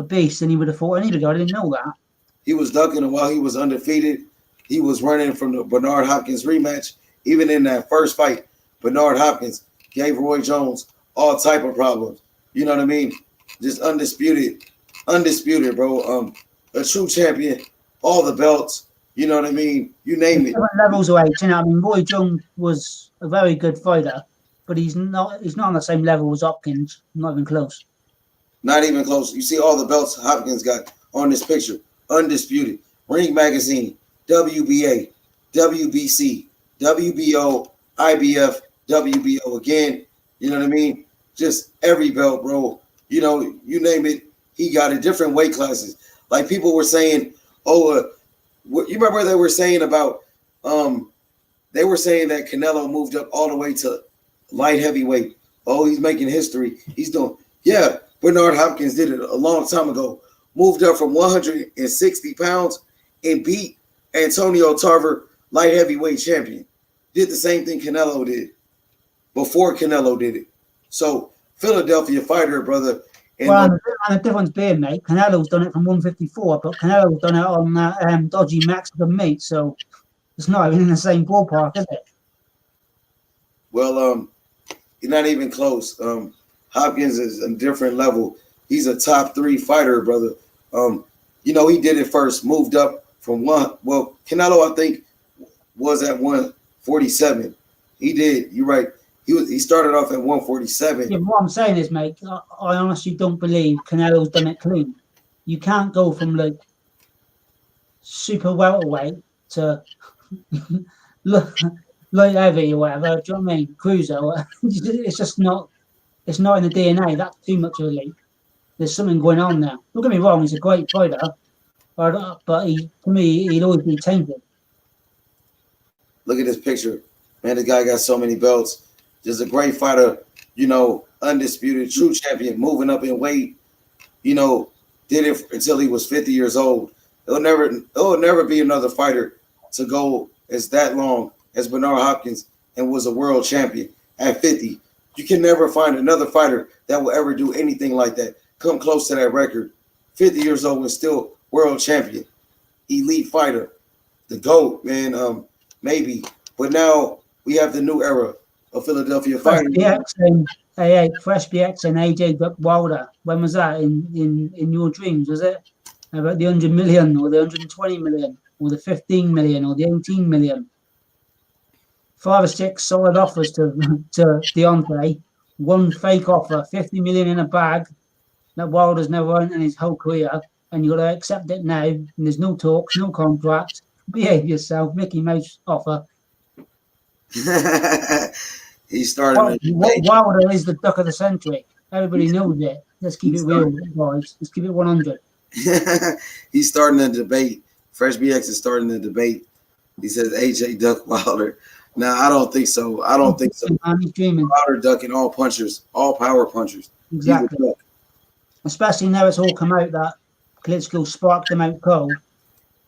beast and he would have fought anybody. I didn't know that. He was ducking him while he was undefeated. He was running from the Bernard Hopkins rematch. Even in that first fight, Bernard Hopkins gave Roy Jones all type of problems. You know what I mean? Just undisputed, bro. A true champion, all the belts. You know what I mean? You name it. Different levels of age. I mean, Roy Jones was a very good fighter, but he's not on the same level as Hopkins. Not even close. Not even close. You see all the belts Hopkins got on this picture. Undisputed. Ring Magazine, WBA, WBC, WBO, IBF, WBO again. You know what I mean? Just every belt, bro. You name it, he got it. Different weight classes. Like people were saying, you remember they were saying about, they were saying that Canelo moved up all the way to light heavyweight. Oh, he's making history. He's doing, yeah, Bernard Hopkins did it a long time ago. Moved up from 160 pounds and beat Antonio Tarver, light heavyweight champion. Did the same thing Canelo did before Canelo did it. So Philadelphia fighter, brother, And Well, and the difference being, mate, Canelo's done it from 154, but Canelo's done it on that dodgy Mexican meat, so it's not even in the same ballpark, is it? well, you're not even close. Hopkins is a different level. He's a top 3 fighter, brother. He did it first, moved up from one. Well, Canelo, I think, was at 147. He did. You're right. He started off at 147. Yeah, what I'm saying is, mate, I honestly don't believe Canelo's done it clean. You can't go from like super welterweight to light heavy or whatever. Do you know what I mean? Cruiser. It's just not. It's not in the DNA. That's too much of a leap. There's something going on there. Don't get me wrong. He's a great fighter, but to me, he'd always be tainted. Look at this picture, man. The guy got so many belts. Just a great fighter. Undisputed, true champion, moving up in weight. Did it until he was 50 years old. There'll never be another fighter to go as that long as Bernard Hopkins and was a world champion at 50. You can never find another fighter that will ever do anything like that. Come close to that record. 50 years old and still world champion, elite fighter, the GOAT, man. Maybe, but now we have the new era of Philadelphia fighters. Fresh BX and AJ Wilder. When was that? In your dreams, was it? About the 100 million or the 120 million or the 15 million or the 18 million? 5 or 6 solid offers to Deontay. One fake offer, 50 million in a bag that Wilder's never earned in his whole career, and you've got to accept it now. And there's no talks, no contract. Behave yourself, Mickey Mouse offer. He started. Wilder is the duck of the century. Everybody knows it. Let's keep it real, guys. Let's keep it 100. He's starting a debate. Fresh BX is starting a debate. He says AJ Duck Wilder. Now I don't think so. He's dreaming. Wilder ducking all punchers, all power punchers. Exactly. Especially now it's all come out that Klitschko sparked him out cold.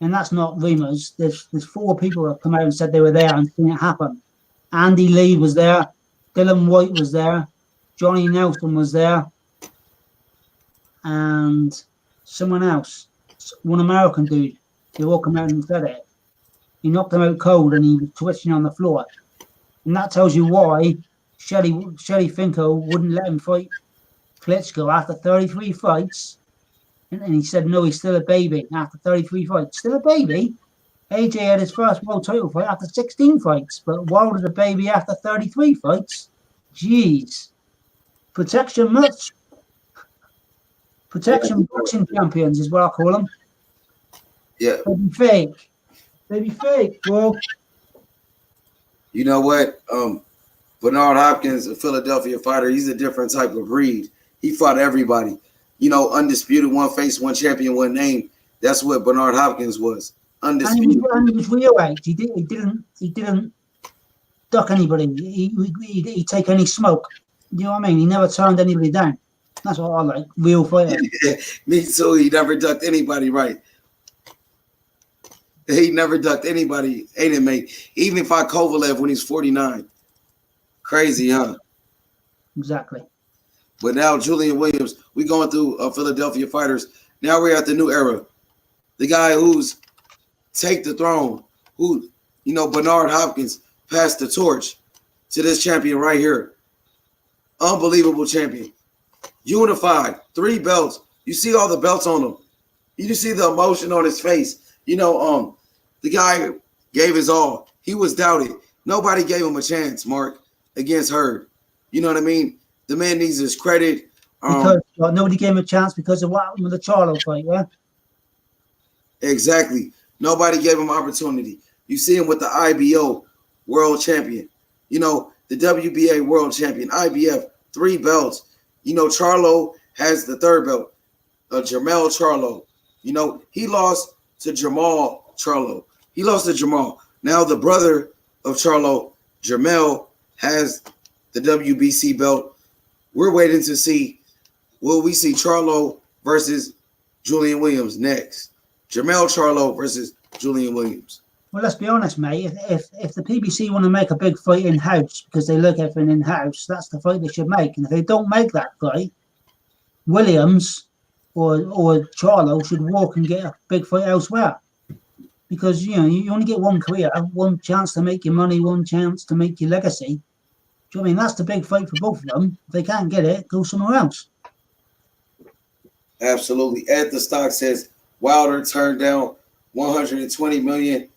And that's not rumors. There's 4 people that have come out and said they were there and seen it happen. Andy Lee was there. Dylan White was there. Johnny Nelson was there. And someone else. One American dude. They all come out and said it. He knocked him out cold and he was twitching on the floor. And that tells you why Shelly Finko wouldn't let him fight Klitschko after 33 fights. And he said, no, he's still a baby after 33 fights. Still a baby? AJ had his first world title fight after 16 fights, but Wilder's a baby after 33 fights. Jeez. Protection much? Protection boxing champions is what I call them. Yeah. Baby fake, bro. You know what? Bernard Hopkins, a Philadelphia fighter, he's a different type of breed. He fought everybody. Undisputed, one face, one champion, one name. That's what Bernard Hopkins was. Undisputed. And he was real age. He didn't duck anybody. He'd take any smoke. You know what I mean? He never turned anybody down. That's what I like. Real fighter. Me too. He never ducked anybody, right? He never ducked anybody, ain't it, mate? Even fought Kovalev when he's 49. Crazy, huh? Exactly. But now Julian Williams, we going through Philadelphia fighters. Now we're at the new era. The guy who's take the throne, who, Bernard Hopkins passed the torch to this champion right here. Unbelievable champion. Unified, 3 belts. You see all the belts on him. You see the emotion on his face. The guy gave his all. He was doubted. Nobody gave him a chance, Mark, against Hurd. You know what I mean? The man needs his credit. Because nobody gave him a chance because of what happened with the Charlo fight, yeah? Exactly. Nobody gave him opportunity. You see him with the IBO world champion. The WBA world champion. IBF, 3 belts. Charlo has the 3rd belt. Jermell Charlo. He lost to Jamal Charlo. He lost to Jamal. Now the brother of Charlo, Jermell, has the WBC belt. We're waiting to see, will we see Charlo versus Julian Williams next? Jermell Charlo versus Julian Williams. Well, let's be honest, mate. If the PBC want to make a big fight in-house because they look everything in-house, that's the fight they should make. And if they don't make that fight, Williams or Charlo should walk and get a big fight elsewhere. Because, you only get one career, one chance to make your money, one chance to make your legacy. Do you know what I mean? That's the big fight for both of them. If they can't get it, go somewhere else. Absolutely. Ed the Stock says Wilder turned down 120 million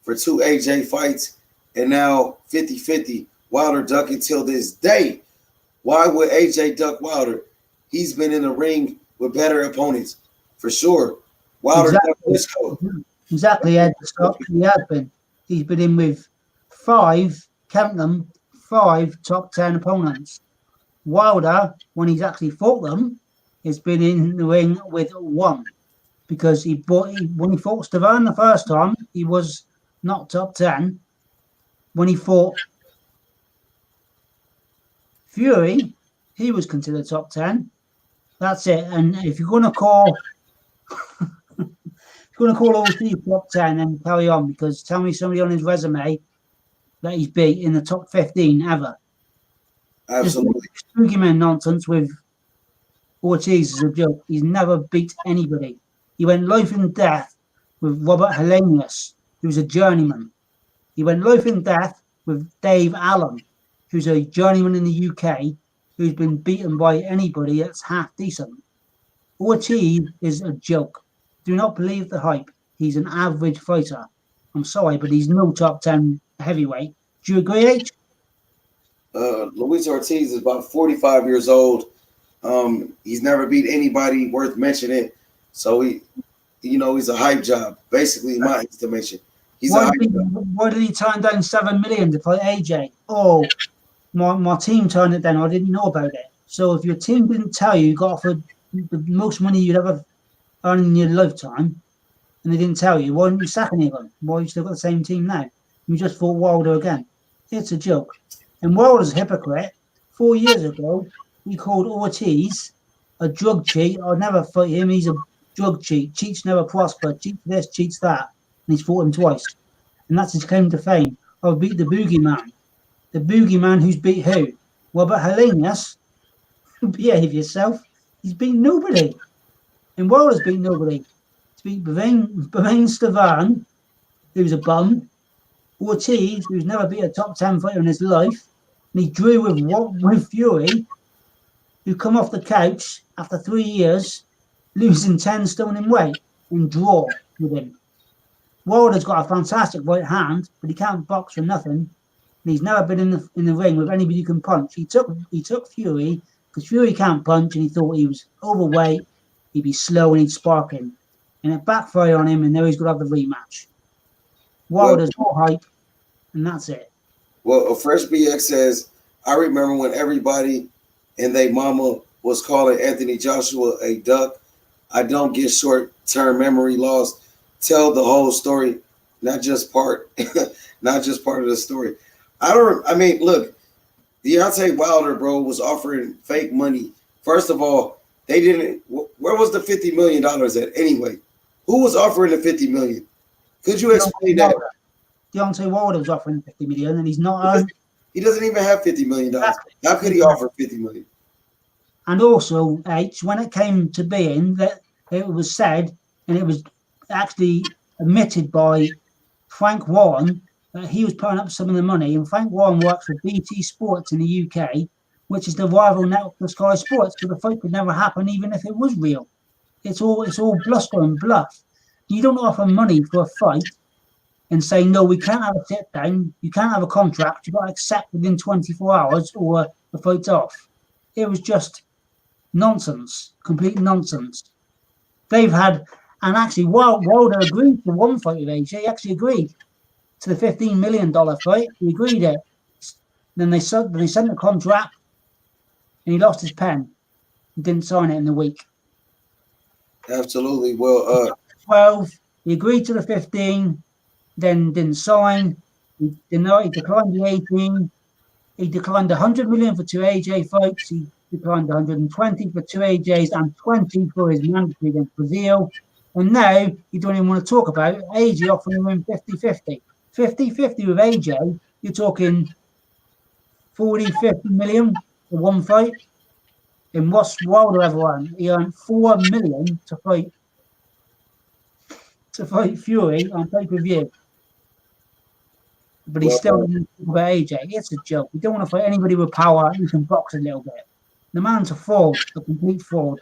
for 2 AJ fights, and now 50-50. Wilder ducking till this day. Why would AJ duck Wilder? He's been in the ring with better opponents, for sure. Wilder Exactly, Ed the Stock. He has been. He's been in with 5, count them, 5 top 10 opponents. Wilder, when he's actually fought them, has been in the ring with 1. Because when he fought Stavern the first time, he was not top 10. When he fought Fury, he was considered top 10. That's it. And if you're going to call all 3 top 10, then carry on, because tell me somebody on his resume that he's beat in the top 15 ever. Absolutely. Just boogeyman nonsense with Ortiz is a joke. He's never beat anybody. He went life and death with Robert Helenius, who's a journeyman. He went life and death with Dave Allen, who's a journeyman in the UK, who's been beaten by anybody that's half decent. Ortiz is a joke. Do not believe the hype. He's an average fighter. I'm sorry, but he's no top 10 heavyweight. Do you agree, H? Luis Ortiz is about 45 years old. He's never beat anybody worth mentioning. So he's a hype job, basically, in my estimation. Why did he turn down 7 million to fight AJ? Oh, my team turned it down. I didn't know about it. So if your team didn't tell you got offered the most money you'd ever earn in your lifetime, and they didn't tell you, why didn't you sack any of them? Why you still got the same team now? You just fought Wilder again. It's a joke. And Wilder's a hypocrite. 4 years ago, he called Ortiz a drug cheat. I'd never fight him. He's a drug cheat. Cheats never prosper. Cheats this, cheats that. And he's fought him twice. And that's his claim to fame. I've beat the boogeyman. The boogeyman who's beat who? Robert Helenius. Behave yourself. He's beat nobody. And Wilder's beat nobody. He's beat Bavain Stavern, who's a bum. Ortiz, who's never beat a top 10 fighter in his life. And he drew with Fury, who come off the couch after 3 years, losing 10 stone in weight, and draw with him. Wilder's got a fantastic right hand, but he can't box for nothing. And he's never been in the ring with anybody who can punch. He took Fury because Fury can't punch, and he thought he was overweight, he'd be slow, and he'd spark him. And it backfired on him, and now he's got to have the rematch. Wilder's more hype, and that's it. Well, Fresh BX says, I remember when everybody and they mama was calling Anthony Joshua a duck. I don't get short-term memory loss. Tell the whole story, not just part of the story. Look, Deontay Wilder, bro, was offering fake money. First of all, they didn't. Where was the $50 million at anyway? Who was offering the $50 million? Could you explain that? Deontay Wilder was offering $50 million, and he's not. He doesn't even have $50 million. How could he offer $50 million? And also, H, when it came to being that it was said, and it was actually admitted by Frank Warren, that he was putting up some of the money. And Frank Warren works for BT Sports in the UK, which is the rival network for Sky Sports. So the fight could never happen, even if it was real. It's all bluster and bluff. You don't offer money for a fight and say, no, we can't have a sit down, you can't have a contract, you've got to accept within 24 hours or the fight's off. It was just nonsense, complete nonsense. They've had, and actually, Wilder agreed to one fight with AJ. He actually agreed to the $15 million fight. He agreed it. Then they sent the contract, and he lost his pen. He didn't sign it in the week. Absolutely. Well, 12. He agreed to the 15, then didn't sign. He declined the 18. He declined 100 million for 2 AJ fights. He declined 120 for 2 AJs and 20 for his mandatory against Brazil. And now you don't even want to talk about AJ offering him 50-50. 50-50 with AJ, you're talking 40, 50 million for one fight. And what's Wilder ever won? He earned $4 million to fight Fury on pay-per-view. But he still doesn't talk about AJ. It's a joke. We don't want to fight anybody with power who can box a little bit. The man's a fraud, a complete fraud.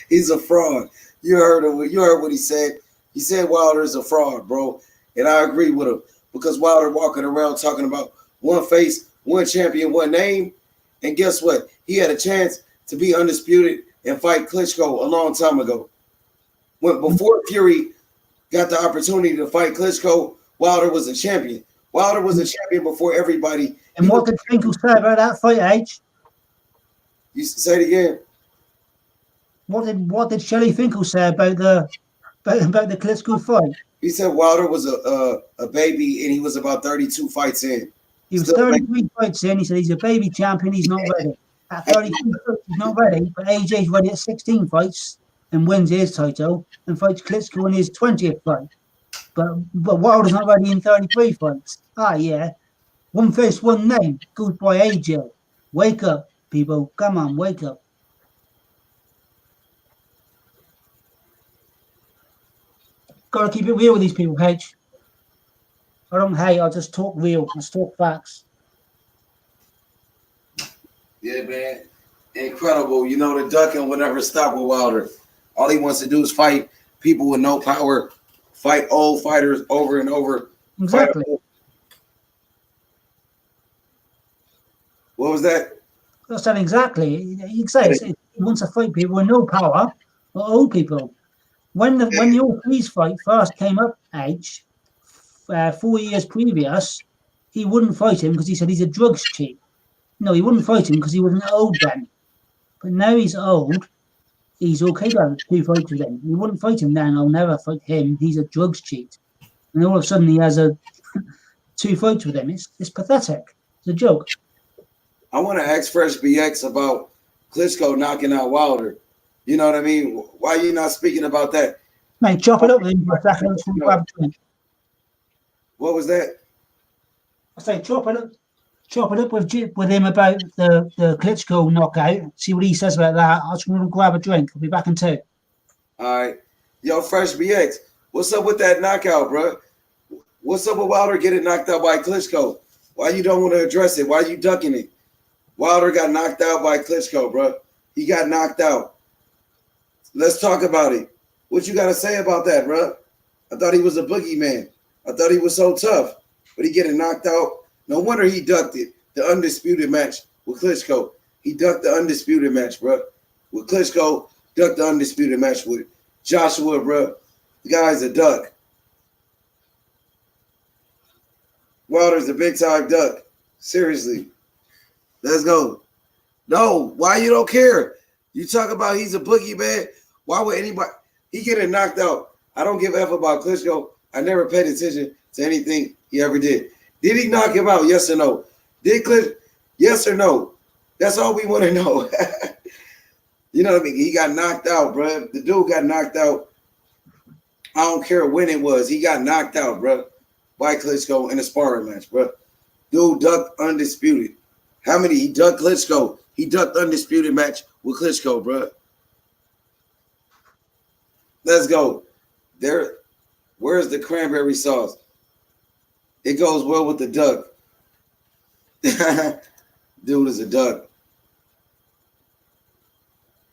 He's a fraud. You heard what he said. He said Wilder's a fraud, bro. And I agree with him. Because Wilder walking around talking about one face, one champion, one name. And guess what? He had a chance to be undisputed and fight Klitschko a long time ago. Before Fury got the opportunity to fight Klitschko, Wilder was a champion. Wilder was a champion before everybody. And what did Finkel say about that fight, H? You say it again. What did Shelley Finkel say about the Klitschko fight? He said Wilder was a baby and he was about 32 fights in. He was 33 fights in. He said he's a baby champion. He's not ready. At 32 fights, he's not ready. But AJ's ready at 16 fights and wins his title and fights Klitschko in his 20th fight. But Wilder's not ready in 33 fights. Ah, yeah. One face, one name. Goes by AJ. Wake up, people. Come on, wake up. Got to keep it real with these people, H. I don't hate. I just talk real. I just talk facts. Yeah, man. Incredible. You know, the ducking will never stop with Wilder. All he wants to do is fight people with no power, fight old fighters over and over. Exactly. What was that? I said exactly. He says he wants to fight people with no power, or old people. When the Ortiz fight first came up, H, 4 years previous, he wouldn't fight him because he said he's a drugs cheat. No, he wouldn't fight him because he wasn't old then. But now he's old. He's okay to have 2 fights with him. He wouldn't fight him then. I'll never fight him. He's a drugs cheat. And all of a sudden he has 2 fights with him. It's pathetic. It's a joke. I want to ask Fresh BX about Klitschko knocking out Wilder. You know what I mean? Why are you not speaking about that? Mate, chop it up with him for a second. What was that? I say chop it up with him about the Klitschko knockout. See what he says about that. I just want to grab a drink. I'll be back in 2. All right. Yo, Fresh BX, what's up with that knockout, bro? What's up with Wilder getting knocked out by Klitschko? Why you don't want to address it? Why you ducking it? Wilder got knocked out by Klitschko, bro. He got knocked out. Let's talk about it. What you got to say about that, bro? I thought he was a boogeyman. I thought he was so tough, but he getting knocked out. No wonder he ducked it. The undisputed match with Klitschko. He ducked the undisputed match, bro. With Klitschko, ducked the undisputed match with Joshua, bro. The guy's a duck. Wilder's a big-time duck. Seriously. Let's go. No, why you don't care? You talk about he's a boogeyman. Why would anybody? He getting knocked out. I don't give a F about Klitschko. I never paid attention to anything he ever did. Did he knock him out? Yes or no? Did Klitschko? Yes or no? That's all we want to know. You know what I mean? He got knocked out, bro. The dude got knocked out. I don't care when it was. He got knocked out, bro, by Klitschko in a sparring match, bro. Dude ducked undisputed. How many? He ducked Klitschko. He ducked undisputed match with Klitschko, bro. Let's go. There. Where's the cranberry sauce? It goes well with the duck. Dude is a duck.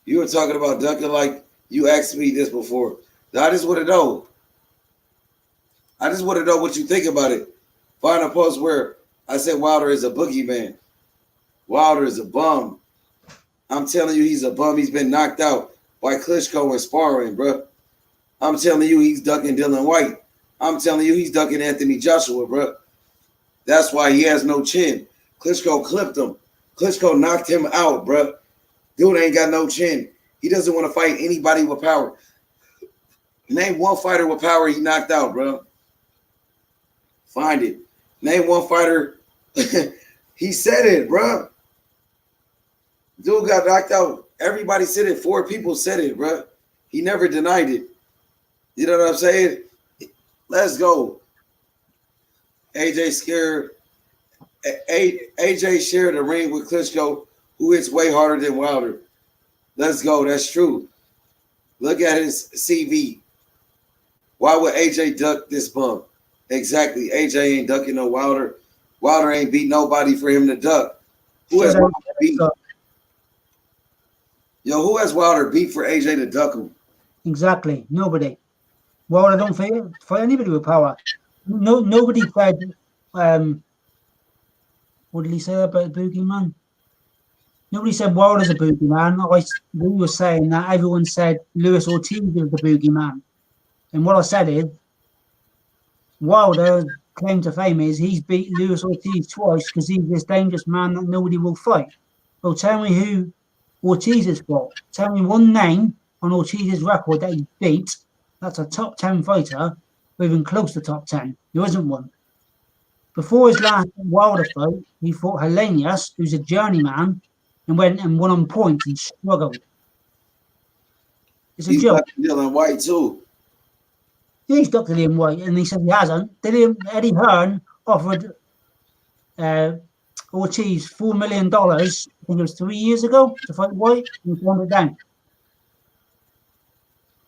You were talking about ducking like you asked me this before. I just want to know. I just want to know what you think about it. Find a post where I said Wilder is a boogeyman. Wilder is a bum. I'm telling you, he's a bum. He's been knocked out by Klitschko in sparring, bro. I'm telling you, he's ducking Dylan White. I'm telling you, he's ducking Anthony Joshua, bro. That's why he has no chin. Klitschko clipped him. Klitschko knocked him out, bro. Dude ain't got no chin. He doesn't want to fight anybody with power. Name one fighter with power he knocked out, bro. Find it. Name one fighter. He said it, bro. Dude got knocked out. Everybody said it. 4 people said it, bro. He never denied it. You know what I'm saying? Let's go. AJ shared a ring with Klitschko who hits way harder than Wilder. Let's go. That's true. Look at his CV. Why would AJ duck this bump? Exactly. AJ ain't ducking no Wilder. Wilder ain't beat nobody for him to duck. Who has Wilder beat? Yo, who has Wilder beat for AJ to duck him? Exactly. Nobody. Wilder don't fight anybody with power. Nobody said. What did he say about the boogeyman? Nobody said Wilder's a boogeyman. We were saying that everyone said Luis Ortiz is the boogeyman. And what I said is, Wilder's claim to fame is he's beat Luis Ortiz twice because he's this dangerous man that nobody will fight. Well, tell me who Ortiz has fought. Tell me one name on Ortiz's record that he beat. That's a top 10 fighter, or even close to top 10. There isn't one. Before his last Wilder fight, he fought Helenius, who's a journeyman, and went and won on points and struggled. It's a joke. Dylan White too. Yeah, he's Dr. Liam White, and he said he hasn't. Eddie Hearn offered Ortiz $4 million, I think it was 3 years ago, to fight White, and he turned it down.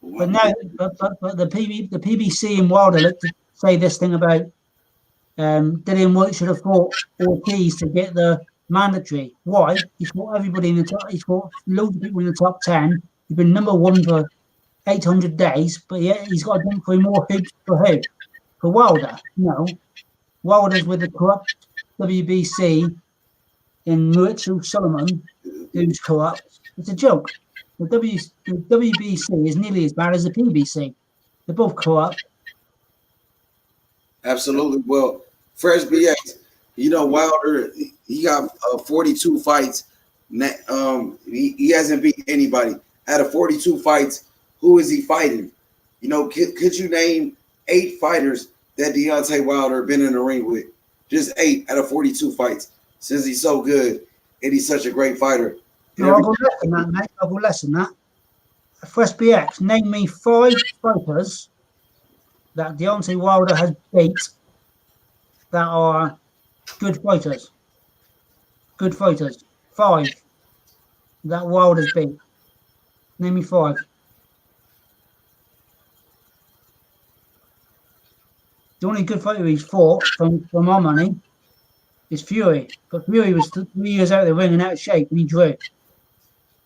But now, but the PBC and Wilder look to say this thing about Dillian White should have fought Ortiz to get the mandatory. Why? He's fought everybody in the top. He's fought loads of people in the top 10. He's been number one for 800 days, but yeah, he's got to jump through more hoops for who? For Wilder. No. Wilder's with the corrupt WBC in Muitsu Solomon, who's corrupt. It's a joke. The WBC is nearly as bad as the PBC. They're both corrupt. Absolutely. Well, Fresh BX, Wilder, he got 42 fights. He hasn't beat anybody. Out of 42 fights, who is he fighting? Could you name 8 fighters that Deontay Wilder been in the ring with? Just 8 out of 42 fights. Since he's so good and he's such a great fighter. No, I'll go less than that, mate. I'll go less than that. Fresh BX, name me 5 fighters that Deontay Wilder has beat that are good fighters. Good fighters. 5 that Wilder's beat. Name me 5. The only good fighter he's fought, from our money, is Fury. But Fury was 3 years out of the ring and out of shape, and he drew.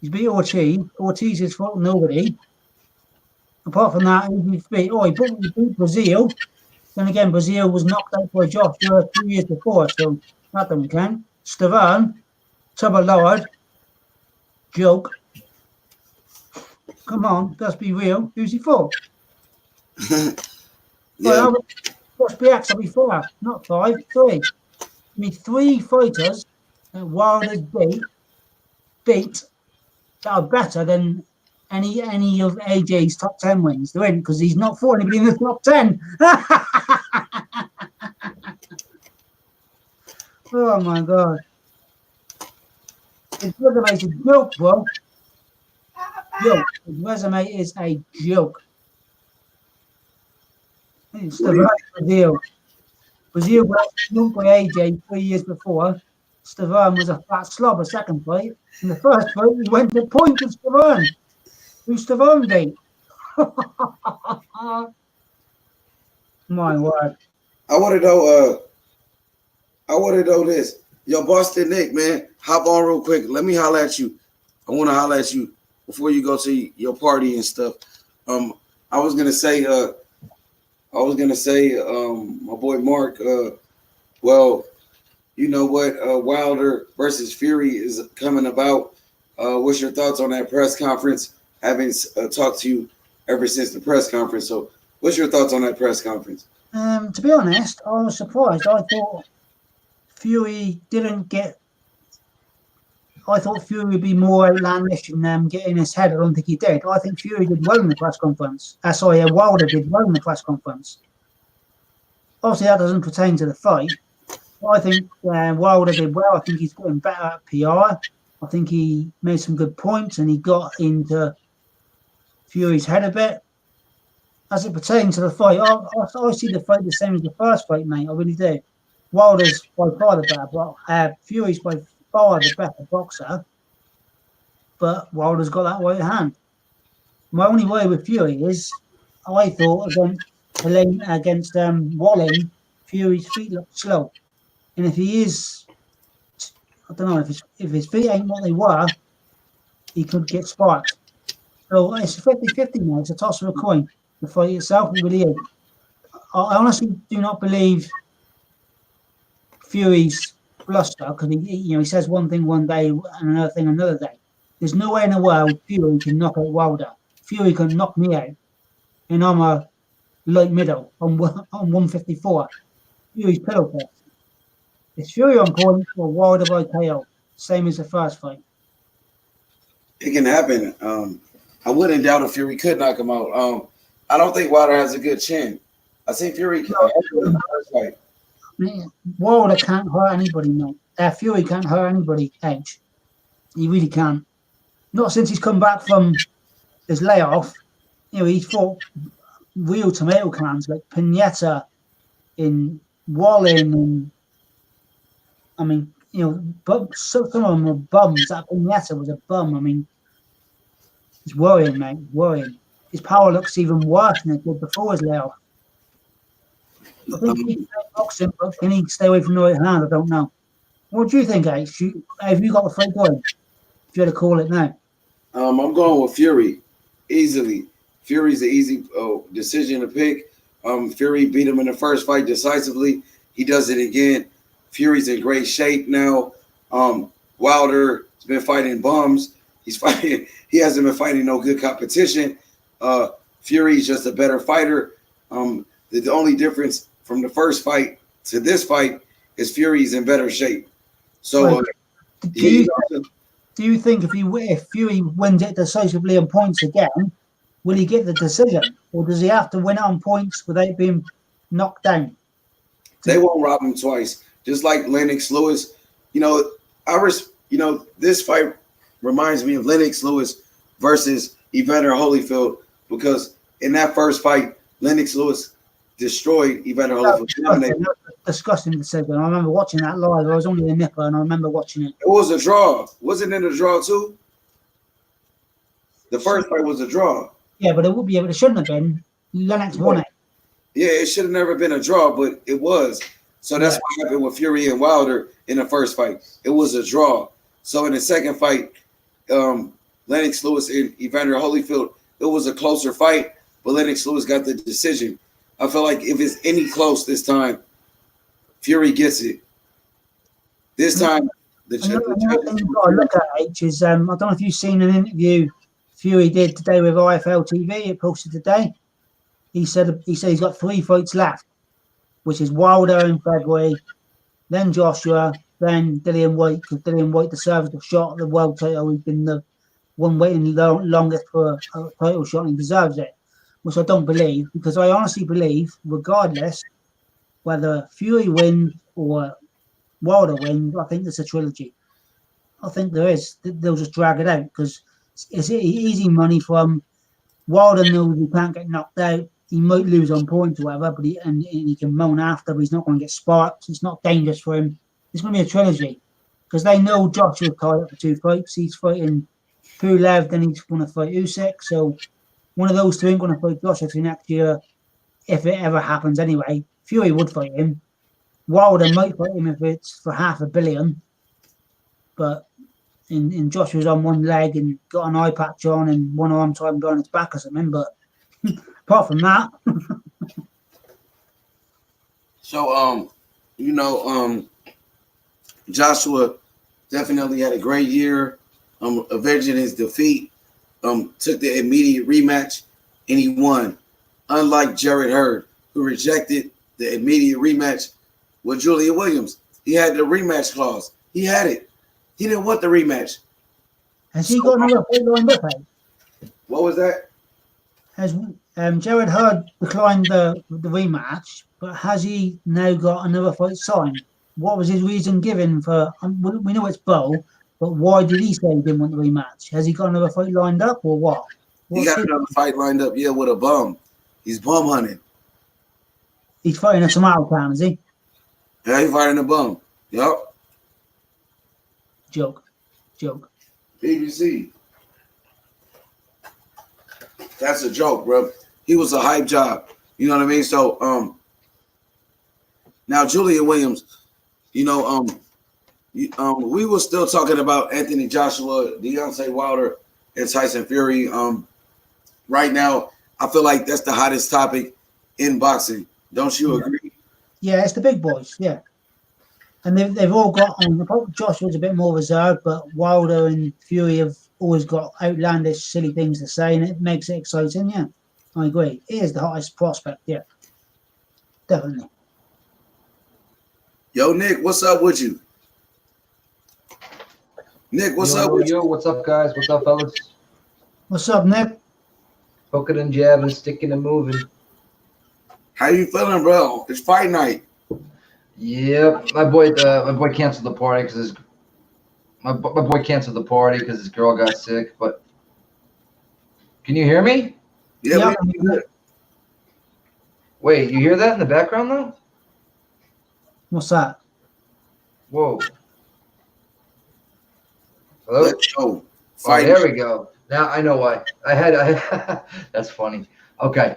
He's beat Ortiz. Ortiz has fought nobody. Apart from that, he's beat. He beat Brazil. Then again, Brazil was knocked out by Josh 2 years before, so that doesn't count. Stavern, Tubber Lord, joke. Come on, let's be real. Who's he for? Yeah. What's BX? I'll be 4, not 5, 3. I mean, 3 fighters that Wilder's beat that are better than any of AJ's top 10 wins. There ain't, because he's not fought anybody in the top 10. Oh my God. His resume is a joke, bro. Joke. His resume is a joke. It's the right Brazil. Brazil got snubbed by AJ 3 years before. Stavern was a fat slobber second fight. In the first fight, he went to point to Stavern. Who's Stavern beat? My word. I want to know this. Yo, Boston Nick, man, hop on real quick. Let me holler at you. I want to holler at you before you go to your party and stuff. I was gonna say, my boy Mark. Well, you know what? Wilder versus Fury is coming about. What's your thoughts on that press conference? Having talked to you ever since the press conference. So, what's your thoughts on that press conference? To be honest, I was surprised. I thought Fury would be more outlandish and get in his head. I don't think he did. I think Fury did well in the press conference. Wilder did well in the press conference. Obviously, that doesn't pertain to the fight. I think Wilder did well. I think he's getting better at PR. I think he made some good points and he got into Fury's head a bit. As it pertains to the fight, I see the fight the same as the first fight, mate. I really do. Wilder's by far the better, but Fury's by far the better boxer. but Wilder's got that right hand. My only worry with Fury is, I thought against Walling, Fury's feet look slow, and if he is, I don't know if his feet ain't what they were, he could get sparked. So it's 50-50 now. It's a toss of a coin. The fight itself, it really is. I honestly do not believe Fury's bluster because he says one thing one day and another thing another day. There's no way in the world Fury can knock out Wilder. Fury can knock me out, and I'm a light middle on 154. Fury's pillow fight. Is Fury on point or Wilder by KO? Same as the first fight. It can happen. I wouldn't doubt if Fury could knock him out. I don't think Wilder has a good chin. I think Fury can in the first fight. Wilder can't hurt anybody, mate. Fury can't hurt anybody, Edge. He really can't. Not since he's come back from his layoff. He's fought real tomato cans like Pinetta in Walling and but some of them were bums. That Pinetta was a bum. It's worrying, mate. Worrying. His power looks even worse than it did before his layoff. I think he can boxing, but can he stay away from the right hand? I don't know. What do you think, Ace? Have you got the fight going? If you had to call it now. I'm going with Fury easily. Fury's an easy decision to pick. Fury beat him in the first fight decisively. He does it again. Fury's in great shape now. Wilder's been fighting bums. He hasn't been fighting no good competition. Fury's just a better fighter. The only difference from the first fight to this fight is Fury's in better shape. So, do you think if Fury wins it decisively on points again, will he get the decision, or does he have to win it on points without being knocked down? They won't rob him twice, just like Lennox Lewis. This fight reminds me of Lennox Lewis versus Evander Holyfield, because in that first fight, Lennox Lewis destroyed Evander Holyfield. Disgusting decision. I remember watching that live. I was only a nipper, and I remember watching it. It was a draw. Wasn't it a draw too? The first fight was a draw. Yeah, but it shouldn't have been. Lennox won it. Yeah, it should have never been a draw, but it was. So that's what happened with Fury and Wilder in the first fight. It was a draw. So in the second fight, Lennox Lewis and Evander Holyfield, it was a closer fight, but Lennox Lewis got the decision. I feel like if it's any close this time, Fury gets it. This time, the judge you've got to look at H is I don't know if you've seen an interview Fury did today with IFL TV. It posted today. He said he's got 3 fights left, which is Wilder in February, then Joshua, then Dillian White, because Dillian White deserves a shot at the world title. He's been the one waiting longest for a title shot, and he deserves it, which I don't believe, because I honestly believe, regardless whether Fury wins or Wilder wins, I think there's a trilogy. I think there is. They'll just drag it out because it's easy money from Wilder. Knows he can't get knocked out. He might lose on points or whatever, but he can moan after, but he's not going to get sparked. It's not dangerous for him. It's going to be a trilogy because they know Joshua's tied up for 2 fights. He's fighting Pulev, then he's going to fight Usyk. So one of those 2 ain't going to fight Joshua till next year, if it ever happens anyway. Fury would fight him. Wilder might fight him if it's for $500 million. But in Joshua's on one leg and got an eye patch on and one arm tied behind his back or something. But apart from that. So, Joshua definitely had a great year. Avenging his defeat. Took the immediate rematch and he won. Unlike Jarrett Hurd, who rejected the immediate rematch with Julian Williams. He had the rematch clause. He had it. He didn't want the rematch. Has he got another fight lined up? What was that? Has Jarrett Hurd declined the rematch, but has he now got another fight signed? What was his reason given for? We know it's Bo, but why did he say he didn't want the rematch? Has he got another fight lined up or what? He got another fight lined up, with a bum. He's bum hunting. He's fighting a Somali town, is he? Yeah, he's fighting a bum. Yup. Joke. BBC. That's a joke, bro. He was a hype job. You know what I mean? So now Julian Williams, you know, we were still talking about Anthony Joshua, Deontay Wilder, and Tyson Fury. Right now, I feel like that's the hottest topic in boxing. Don't you agree? Yeah, it's the big boys. Yeah, and they've all got. Joshua's a bit more reserved, but Wilder and Fury have always got outlandish, silly things to say, and it makes it exciting. Yeah, I agree. He is the hottest prospect. Yeah, definitely. Yo, Nick, what's up with you? Nick, what's up with you? Yo, what's up, guys? What's up, fellas? What's up, Nick? Poking and jabbing, sticking and moving. How you feeling, bro? It's fight night. Yep, my boy canceled the party because his girl got sick. But can you hear me? Yeah. Wait, you hear that in the background though? What's that? Whoa. Hello? Let's go. Oh, there we go. Now I know why. I that's funny. Okay.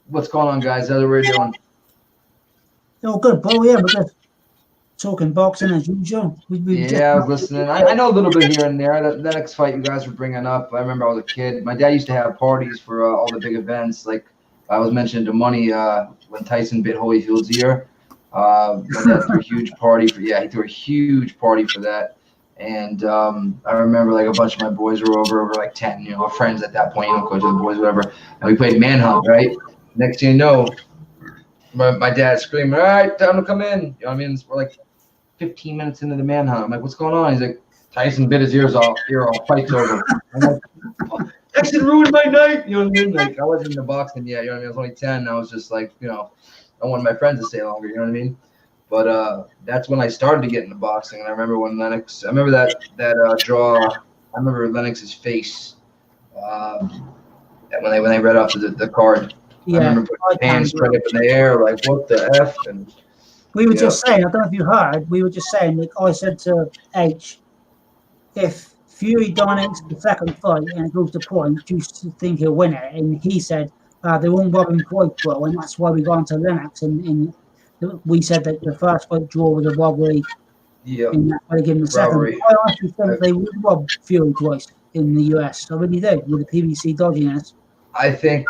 What's going on, guys? How's everybody doing? Oh, good, bro. Yeah, we're just talking boxing as usual. I was listening. I know a little bit here and there. That next fight you guys were bringing up, I remember I was a kid. My dad used to have parties for all the big events. Like I was mentioning to Money when Tyson bit Holyfield's ear. My dad threw a huge party he threw a huge party for that. And I remember like a bunch of my boys were over like 10, you know, friends at that point, you know, coach of the boys, whatever. And we played Manhunt, right? Next thing you know, my dad's screaming, all right, time to come in. You know what I mean? We're like 15 minutes into the Manhunt. I'm like, what's going on? He's like, Tyson bit his ear off, fight's over. I'm like, that should ruin my night. You know what I mean? Like, I wasn't into boxing yet, you know what I mean? I was only 10. I was just like, you know, I wanted my friends to stay longer, you know what I mean? But that's when I started to get into boxing. And I remember when Lennox, that draw, I remember Lennox's face when they read off the card. Yeah, I remember putting hands straight up in the air, like, what the F? And we were just saying, I don't know if you heard, we were just saying, like I said to H, if Fury dominates the second fight and it goes to point, do you think he'll win it? And he said, they won't rob him quite, bro, and that's why we got into Lennox. And we said that the first fight draw was a robbery. Yeah. And that's why they give him the second. I actually think they would rob Fury twice in the US. I really did, with the PBC dodginess. I think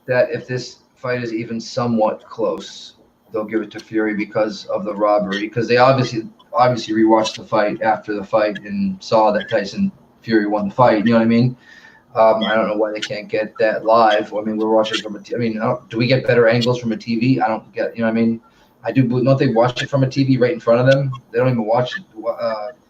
that if this fight is even somewhat close, they'll give it to Fury because of the robbery. Because they obviously rewatched the fight after the fight and saw that Tyson Fury won the fight. You know what I mean? I don't know why they can't get that live. I mean, we're watching from do we get better angles from a TV? I don't get. You know what I mean? I do. Don't they watch it from a TV right in front of them? They don't even watch it.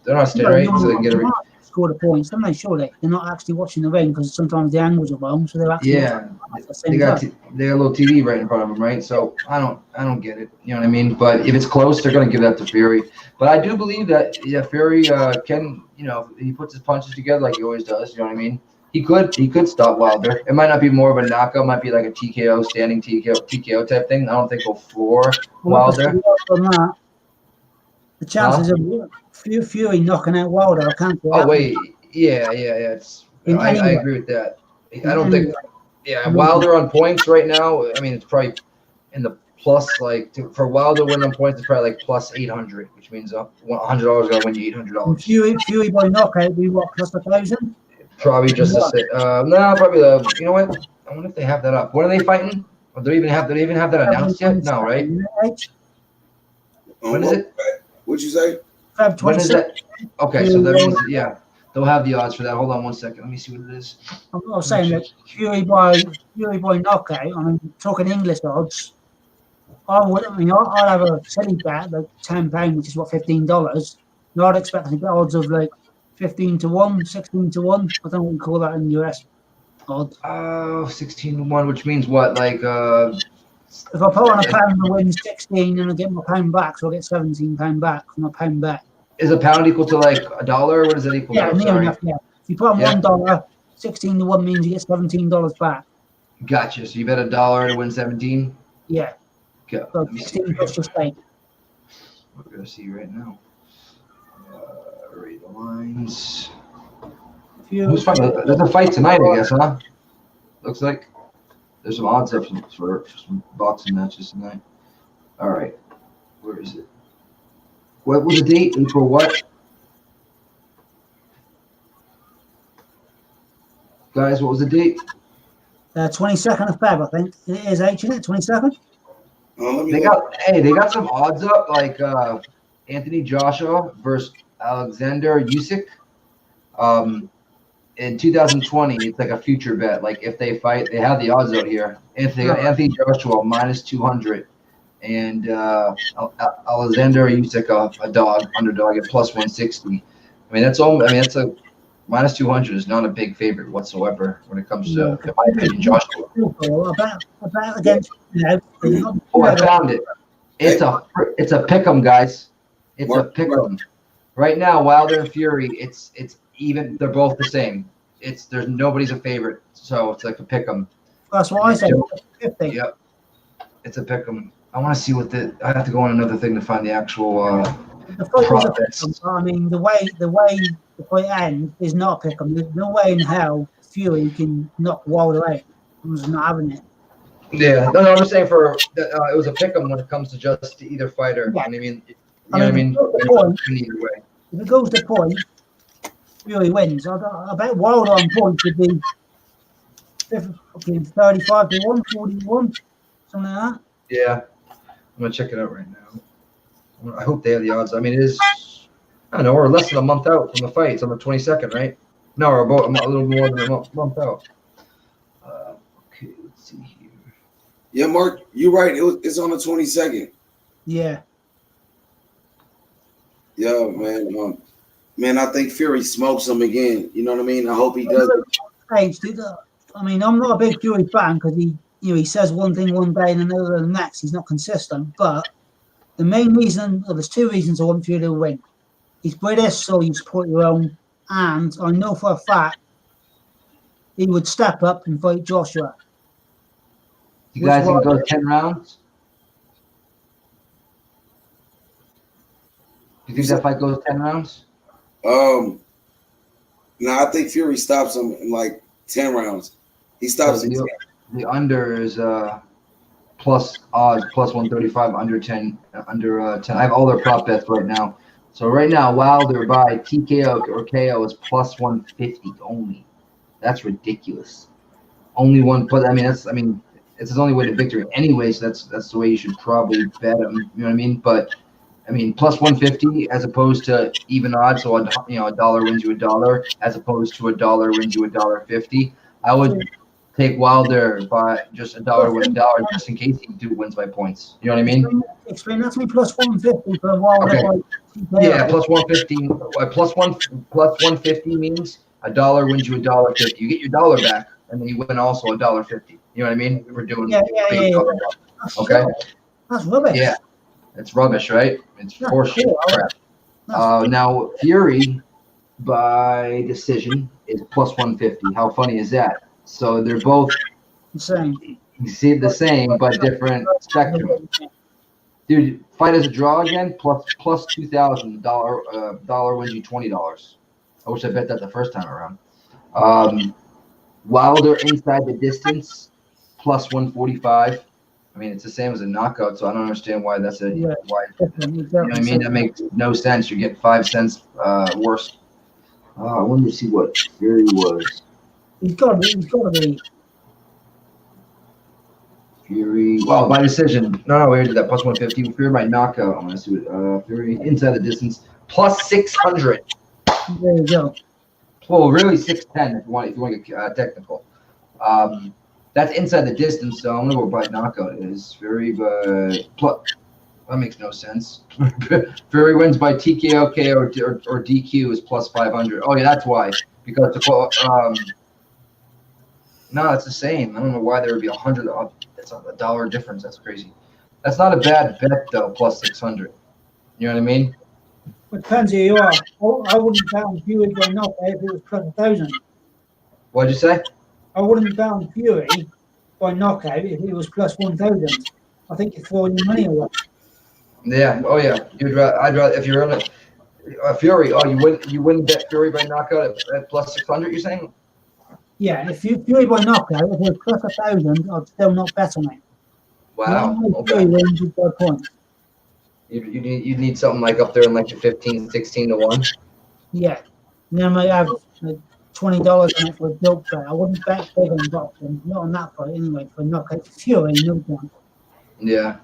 They're not staring, so they can get it. Score the points, don't they? Surely they're not actually watching the ring because sometimes the angles are wrong, so they're actually they got a little TV right in front of them, right? So I don't get it. You know what I mean? But if it's close, they're going to give that to Fury. But I do believe that Fury can, you know, he puts his punches together like he always does. You know what I mean? He could stop Wilder. It might not be more of a knockout. It might be like a TKO, standing TKO type thing. I don't think he'll floor Wilder. The chances of Fury knocking out Wilder, I can't. Oh wait, yeah. I agree with that. I don't think. Yeah, Wilder on points right now. I mean, it's probably in the plus. Like for Wilder win on points, it's probably like plus 800, which means $100 gonna win you $800. Fury by knockout, we what plus 1,000? Probably just probably the. You know what? I wonder if they have that up. When are they fighting? Or do they even have that announced yet? No, right? When is it? What'd you say? When is that? Okay, so that means they'll have the odds for that. Hold on one second. Let me see what it is. I was saying that Fury by knockout. I mean, talking English odds. I'll have a silly bet, like £10, which is what $15. And I'd expect to get odds of like 15 to 1, 16 to 1. I don't know what you call that in the US odds. 16 to 1, which means what? Like if I put on a pound and win 16 and I get my pound back, so I get £17 back from my pound bet. Is a pound equal to like $1? What does that equal to? Near enough, yeah. If you put on $1, 16 to 1 means you get $17 back. Gotcha. So you bet $1 to win 17? Yeah. Okay. So 16 plus your stake. We're going to see right now. Read the lines. Who's fighting? There's a fight tonight, I guess, huh? looks like. There's some odds up for some boxing matches tonight. All right. Where is it? What was the date? April what? Guys, what was the date? 22nd of Feb, I think. It is H, isn't it? 22nd? They got some odds up, like Anthony Joshua versus Alexander Usyk. In 2020, it's like a future bet. Like if they fight, they have the odds out here. Anthony Joshua -200, and Alexander Usyk a dog underdog at +160. I mean that's that's a -200 is not a big favorite whatsoever when it comes to, in my opinion, Joshua. About against, Oh, I found it. It's a pick'em, guys. It's a pick'em. Right now, Wilder and Fury, it's even. They're both the same. There's nobody's a favorite, so it's like a pick'em. That's what I said. Yep, it's a pick'em. I want to see I have to go on another thing to find the actual profits. I mean, the way the fight ends is not a pick'em. There's no way in hell Fury can knock Wilder out. I'm just not having it. Yeah, no, I'm just saying it was a pick'em when it comes to just either fighter. Yeah. And I mean, either way. If it goes to point, Fury wins. I bet Wilder on points would be 35 to 1, 40 to 1, something like that. Yeah, I'm gonna check it out right now. I hope they have the odds. I mean, it is. I don't know, we're less than a month out from the fight. It's on the 22nd, right? No, we're about a little more than a month out. Okay, let's see here. Yeah, Mark, you're right. It's on the 22nd. Yeah. Yeah, man. Man, I think Fury smokes him again. You know what I mean? I hope he does. I mean, I'm not a big Fury fan because he says one thing one day and another the next. He's not consistent. But the main reason, there's two reasons I want Fury to win. He's British, so you support your own. And I know for a fact he would step up and fight Joshua. You guys think it goes 10 rounds? Do you think that fight goes 10 rounds? No, I think Fury stops him in like 10 rounds. He stops him. The under is plus odds, +135, under 10, under 10. I have all their prop bets right now. So right now, Wilder by TKO or KO is +150 only. That's ridiculous. Only one, but it's his only way to victory anyway. So that's the way you should probably bet him. You know what I mean? But +150 as opposed to even odds. So a dollar wins you $1, as opposed to $1 wins you $1.50. I would take Wilder by just $1 win $1 just in case he wins by points. You know what I mean? Explain that to me. +150 for Wilder. Okay. Yeah, +150. +150 means $1 wins you $1.50. You get your dollar back, and then you win also $1.50. You know what I mean? We're doing Okay. That's rubbish. Yeah, it's rubbish, right? It's horseshit crap. Now Fury by decision is +150. How funny is that? So they're both the same. You see the same, but different spectrum. Dude, fight as a draw again, plus $2,000. Dollar wins you $20. I wish I bet that the first time around. Wilder inside the distance, +145. I mean, it's the same as a knockout, so I don't understand why that's why. You know what I mean? That makes no sense. You're getting 5 cents worse. I wanted to see what Fury was. He's got to be. Fury. Well, by decision. No, we already did that. +150. Fury by knockout. I'm gonna see what Fury inside the distance. +600. There you go. Well, really 610 if you want to get technical. That's inside the distance, so I'm gonna go by knockout. Is Fury by that makes no sense. Fury wins by TKO, KO, or DQ is +500. Oh yeah, that's why. Because no, it's the same. I don't know why there would be 100. It's a $1 difference. That's crazy. That's not a bad bet though. +600. You know what I mean? It depends who you are. I wouldn't bet on Fury by knockout if it was +1,000. What'd you say? I wouldn't bet on Fury by knockout if it was +1,000. I think you're throwing your money away. Yeah. Oh yeah. I'd rather if you're in a Fury. Oh, you wouldn't bet Fury by knockout at +600. You're saying? Yeah, if Fury by knockout, if it was plus 1,000, I'd still not bet on it. Wow. Fury Okay. wins by points. You need something like up there in like the 15, 16 to 1. Yeah. And then I might have like $20 on it for a joke bet. I wouldn't bet big on boxing, not on that fight anyway. For knockout Fury, no chance. Yeah.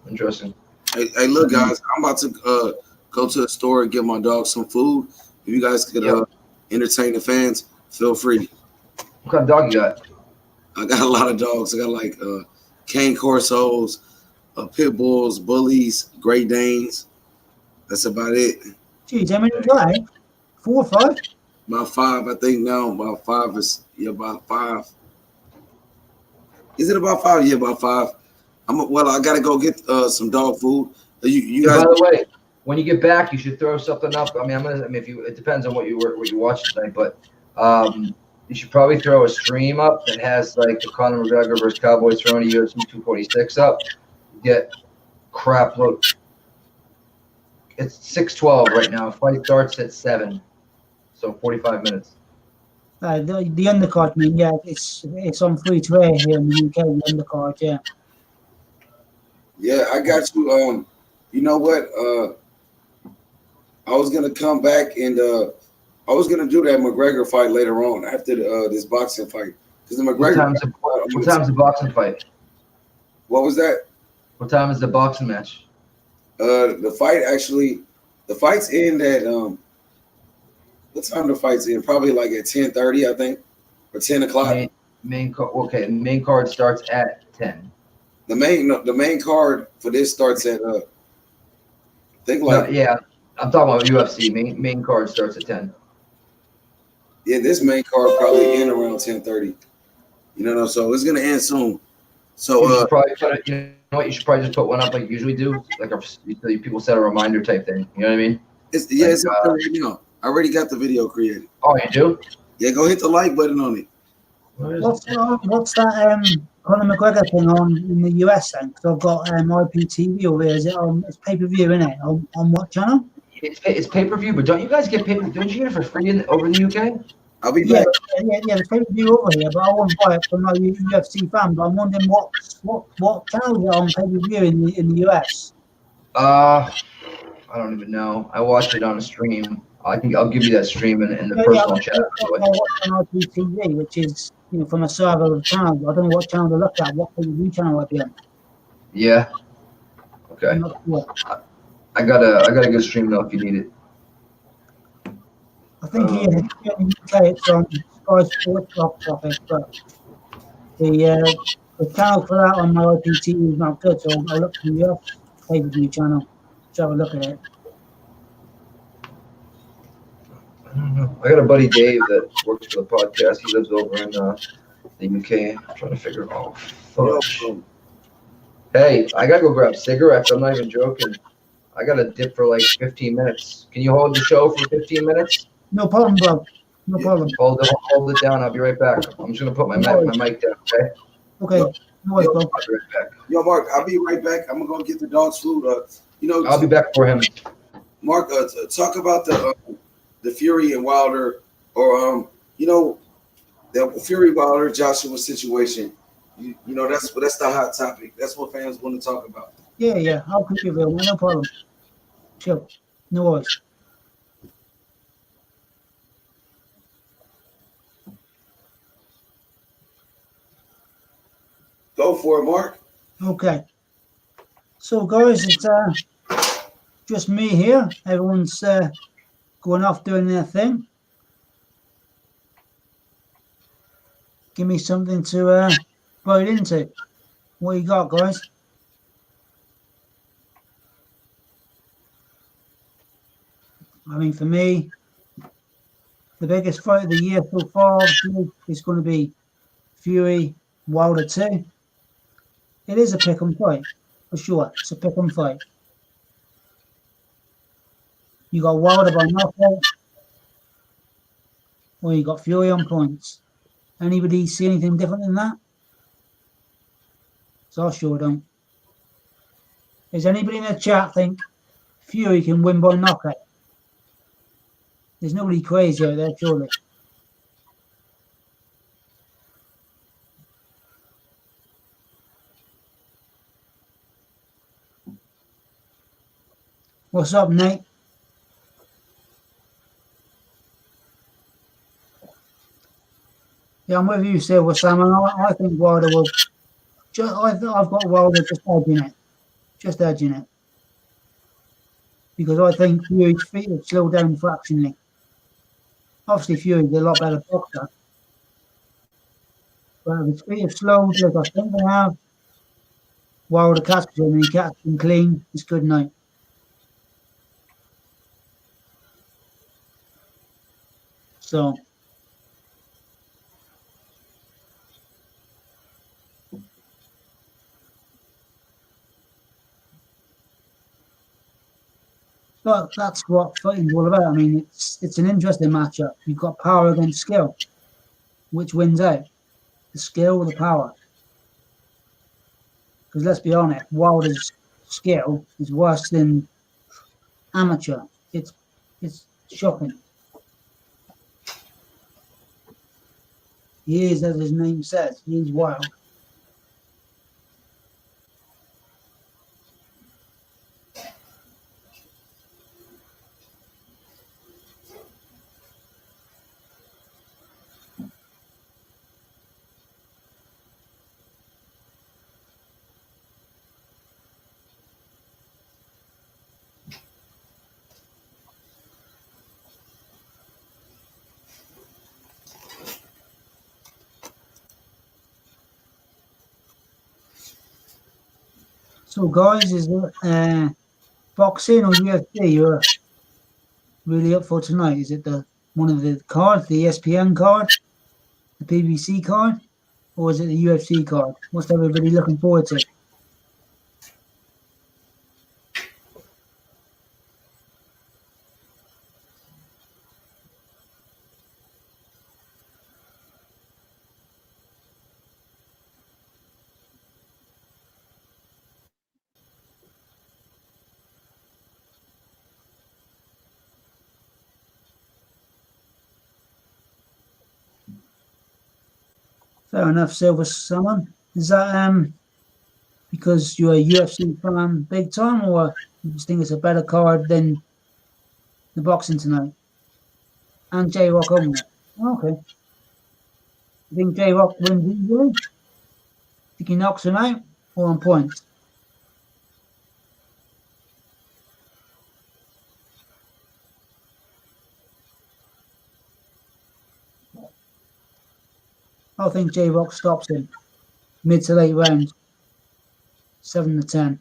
Interesting. Hey, look, guys, I'm about to go to the store and get my dog some food. If you guys could entertain the fans, feel free. What kind of dog you got? I got a lot of dogs. I got like cane corsos, pit bulls, bullies, Great Danes. That's about it. Geez, how many you got, eh? 4 or 5? About 5, I think now. About 5 is about 5. Is it about 5? Yeah, about 5. I gotta go get some dog food. You guys. By the way, when you get back, you should throw something up. I mean, it depends on what you watch tonight, but you should probably throw a stream up that has like the Conor McGregor versus Cowboys throwing a UFC 246 up. Get crap load. It's 6:12 right now. Fight starts at 7, so 45 minutes. The undercard, I mean, yeah, it's on free to air here in the UK. The undercard, yeah. Yeah, I got you. You know what? I was gonna come back and I was gonna do that McGregor fight later on after this boxing fight because the McGregor. What time's the boxing fight? What was that? What time is the boxing match? The fight's in at what time the fight's in? Probably like at 10:30, I think, or 10 o'clock. Main card starts at 10. The main card for this starts at I'm talking about UFC. Main card starts at 10. Yeah, this main card probably end around 10:30. So it's gonna end soon. So you should probably you should probably just put one up like you usually do, like people set a reminder type thing. You know what I mean? It's up there right now. I already got the video created. Oh, you do? Yeah, go hit the like button on it. What's that Conor McGregor thing on in the US then? Because I've got IPTV over here. Is it on? It's pay-per-view, isn't it? On what channel? It's pay-per-view, but don't you guys get pay-per-view? Don't you get it for free over in the UK? I'll be back. Yeah, the pay-per-view over here, but I won't buy it from my UFC fan. But I'm wondering what channel is it on pay-per-view in the US? I don't even know. I watched it on a stream. I'll give you that stream in the personal chat. I watch on IPTV, which is from a server of channels. I don't know what channel to look at. What pay-per-view channel I'd be on. Yeah. Okay. I got a good stream though if you need it. I think here in the UK it's on Sky Sports box office, but the channel for that on my IPTV is not good, so I'll look for the pay-per-view channel to have a look at it. I got a buddy Dave that works for the podcast. He lives over in the UK. I'm trying to figure it out. Hey, I gotta go grab cigarettes. I'm not even joking. I got to dip for like 15 minutes. Can you hold the show for 15 minutes? No problem, bro. No problem. Hold it down. I'll be right back. I'm just gonna put my mic down. Okay. Okay. No worries, bro. I'll be right back. Yo, Mark, I'll be right back. I'm gonna go get the dog's food. I'll be back for him. Mark, talk about the Fury and Wilder, or the Fury Wilder Joshua situation. That's the hot topic. That's what fans want to talk about. Yeah. I'll keep you available. No problem. Sure. No worries. Go for it, Mark. Okay. So, guys, it's just me here. Everyone's going off doing their thing. Give me something to bite into. What you got, guys? I mean, for me, the biggest fight of the year so far is going to be Fury Wilder 2. It is a pick-em fight, for sure. It's a pick-em fight. You got Wilder by knockout, or you got Fury on points. Anybody see anything different than that? So I sure don't. Does anybody in the chat think Fury can win by knockout? There's nobody crazy out there, surely. What's up, Nate? Yeah, I'm with you, Silver Sam. And I think Wilder will. I've got Wilder just edging it, because I think Fury's feet have slowed down fractionally. Obviously, Fury's a lot better boxer, but if his feet have slowed, like I think they have, Wilder catches him and he catches him clean, it's good night. So. But that's what fighting's all about. I mean, it's an interesting matchup. You've got power against skill. Which wins out? The skill or the power? Because let's be honest, Wilder's skill is worse than amateur. It's shocking. He is, as his name says, he's wild. So, guys, is it boxing or UFC you're really up for tonight? Is it one of the cards, the ESPN card, the PBC card, or is it the UFC card? What's everybody looking forward to? Fair enough, Silver Salmon. Is that because you're a UFC fan big time, or you just think it's a better card than the boxing tonight? And J Rock only. Okay. You think J Rock wins easily? Think he knocks him out or on points? I think J Rock stops him mid to late rounds, 7-10.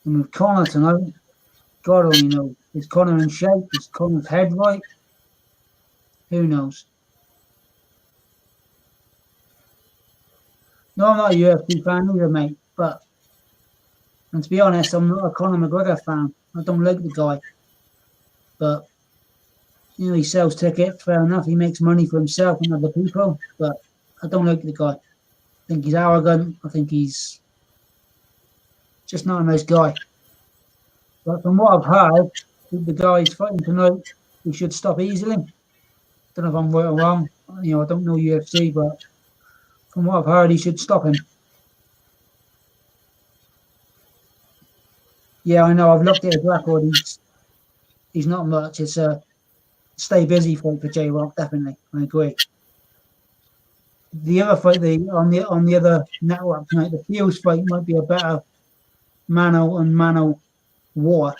And with Conor tonight, God only knows. Is Conor in shape? Is Conor's head right? Who knows? No, I'm not a UFC fan either, mate. And to be honest, I'm not a Conor McGregor fan. I don't like the guy. But, he sells tickets, fair enough. He makes money for himself and other people. But I don't like the guy. I think he's arrogant. I think he's just not a nice guy. But from what I've heard, the guy he's fighting tonight, he should stop easily. Don't know if I'm right or wrong. I don't know UFC, but from what I've heard, he should stop him. Yeah, I know. I've looked at his record. He's not much. It's a stay busy fight for J Rock. Definitely, I agree. The other fight, on the other network tonight, the Fields fight might be a better mano and mano war.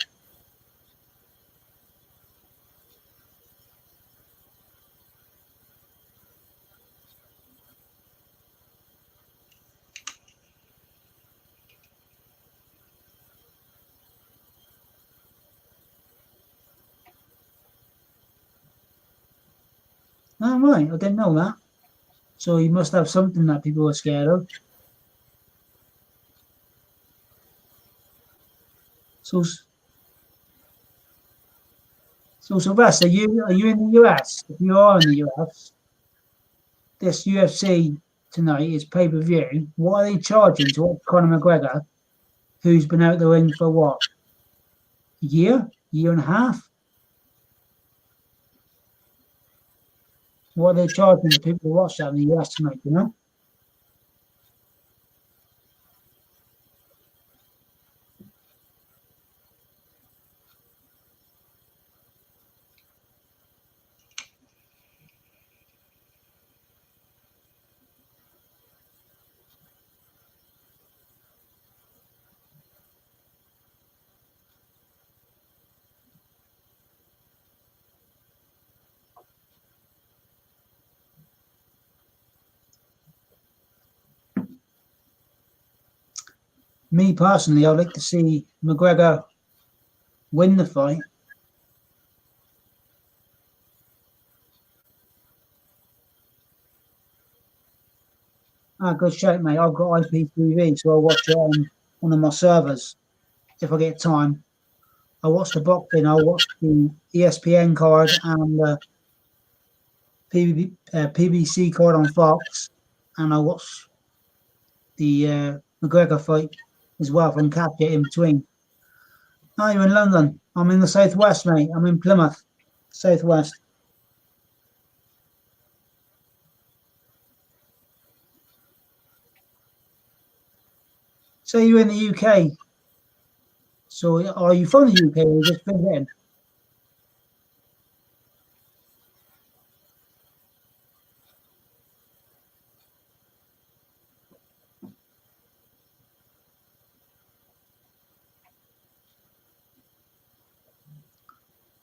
Oh, right, I didn't know that. So he must have something that people are scared of. So Sylvester, are you in the US? If you are in the US, this UFC tonight is pay-per-view. What are they charging to watch Conor McGregor, who's been out the ring for what? A year and a half? What are they charging the people to watch that in the US tonight, Me personally, I'd like to see McGregor win the fight. Good shout, mate. I've got IPTV, so I'll watch it on one of my servers if I get time. I'll watch the boxing. I'll watch the ESPN card and the PBC card on Fox, and I'll watch the McGregor fight as well if I can catch it in between. Oh, you're in London. I'm in the southwest, mate. I'm in Plymouth, southwest. So you're in the UK. So are you from the UK or you just visiting?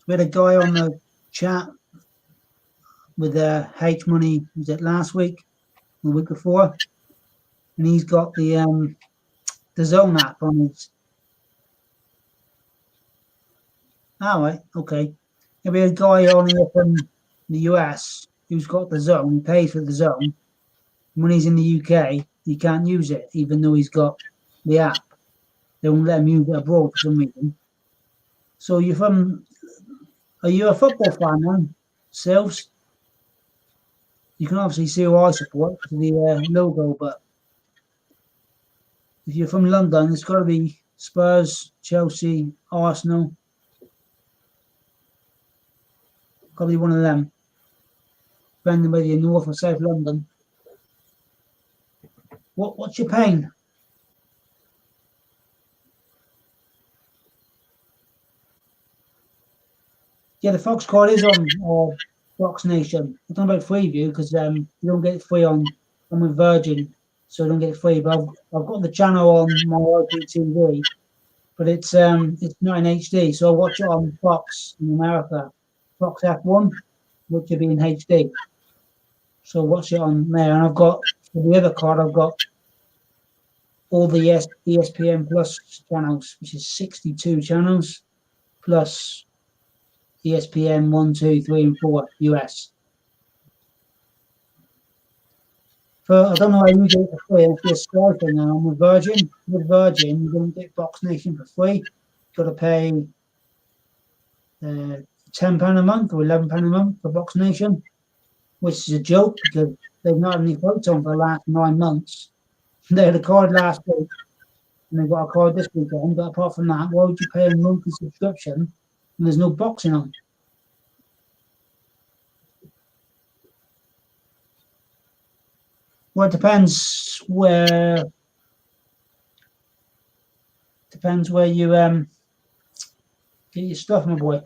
We had a guy on the chat with H Money. Was it last week, the week before? And he's got the Zone app on his. Oh, right, okay. There'll be a guy on here from the US who's got the Zone. He pays for the Zone. When he's in the UK, he can't use it, even though he's got the app. They won't let him use it abroad for some reason. So are you a football fan then, Silves? You can obviously see who I support for the logo, but if you're from London, it's got to be Spurs, Chelsea, Arsenal. Got to be one of them. Depending whether you're North or South London. What's your pain? Yeah, the Fox card is on Fox Nation. I'm talking about Freeview because you don't get it free I'm with Virgin, so I don't get it free. But I've got the channel on my IPTV, but it's not in HD, so I watch it on Fox in America, Fox F1, which would be in HD. So I watch it on there, and I've got for the other card, I've got all the ESPN Plus channels, which is 62 channels plus ESPN 1, 2, 3, and 4 US. I don't know how you get it for free. If you're Sky thing now, I'm with Virgin. With Virgin, you don't get Fox Nation for free. You've got to pay £10 a month or £11 a month for Fox Nation, which is a joke because they've not had any votes on for the last 9 months. They had a card last week and they've got a card this weekend. But apart from that, why would you pay a monthly subscription and there's no boxing on? Well, it depends where you get your stuff, my boy.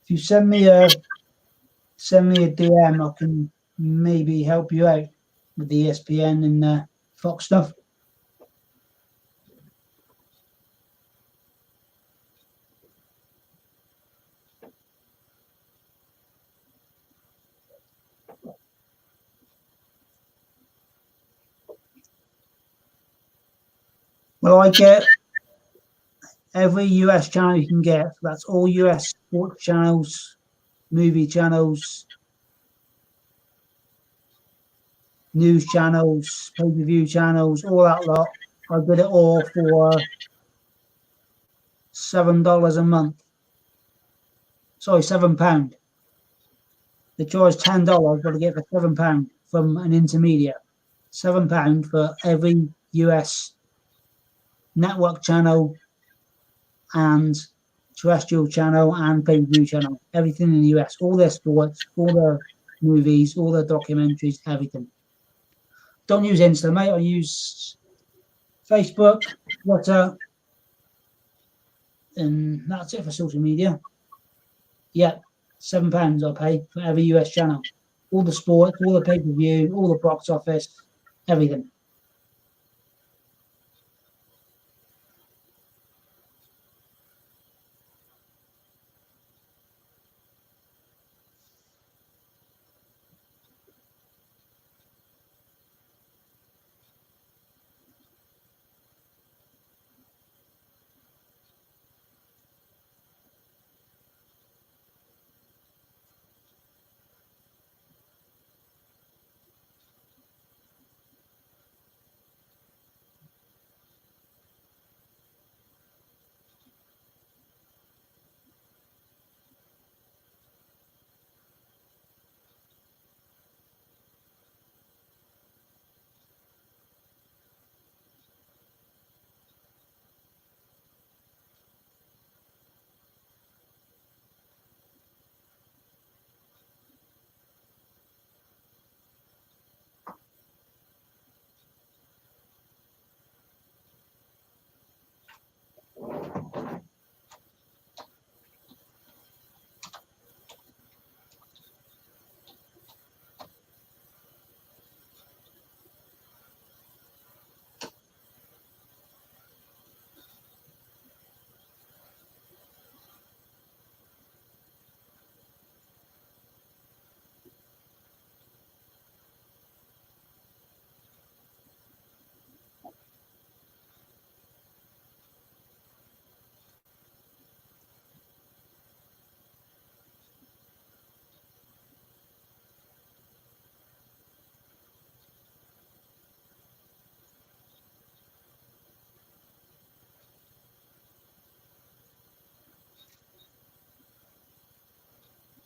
If you send me a DM, I can maybe help you out with the ESPN and Fox stuff. Well, I get every US channel you can get. That's all US sports channels, movie channels, news channels, pay-per-view channels, all that lot. I get it all for $7 a month. Sorry, £7. They charge $10, but I get for £7 from an intermediate. £7 for every US network channel and terrestrial channel and pay-per-view channel. Everything in the US, all their sports, all their movies, all their documentaries, everything. Don't use Insta, mate. I use Facebook, Twitter, and that's it for social media. Yeah, £7 I pay for every US channel. All the sports, all the pay-per-view, all the box office, everything.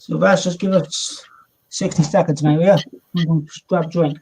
So Vash, just give us 60 seconds, mate, yeah? I'm going to grab a drink.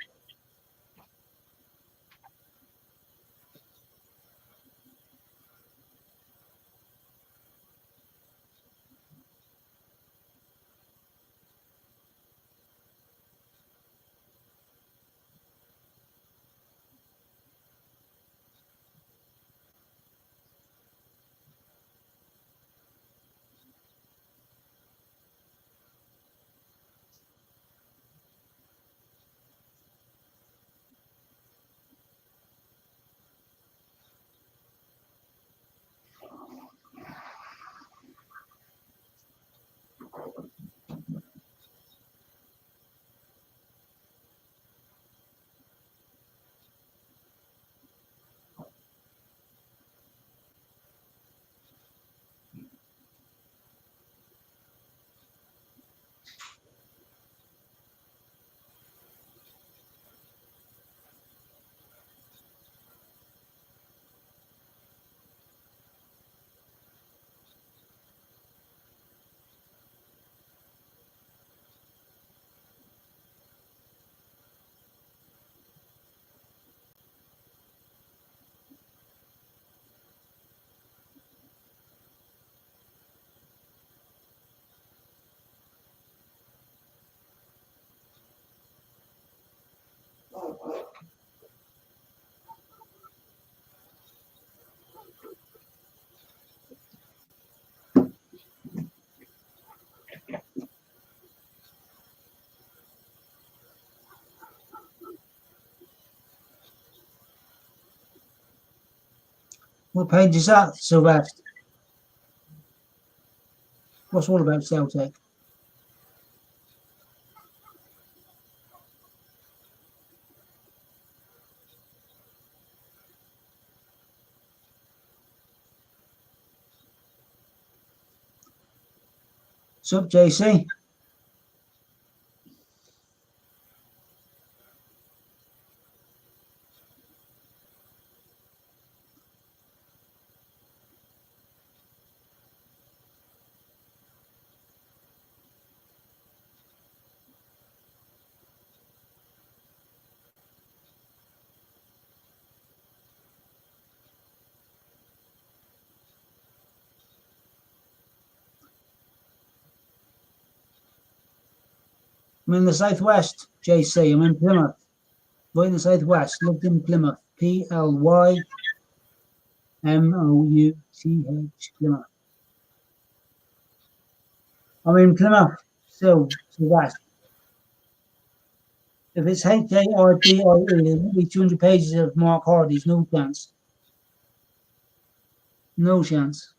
What page is that, Sylvester? What's all about Celtic? What's up, JC? I'm in the southwest, JC. I'm in Plymouth. Right in the southwest. Lived in Plymouth. Plymouth. Plymouth. I'm in Plymouth. So west. If it's Hardie, it will be 200 pages of Mark Hardy's. No chance. No chance.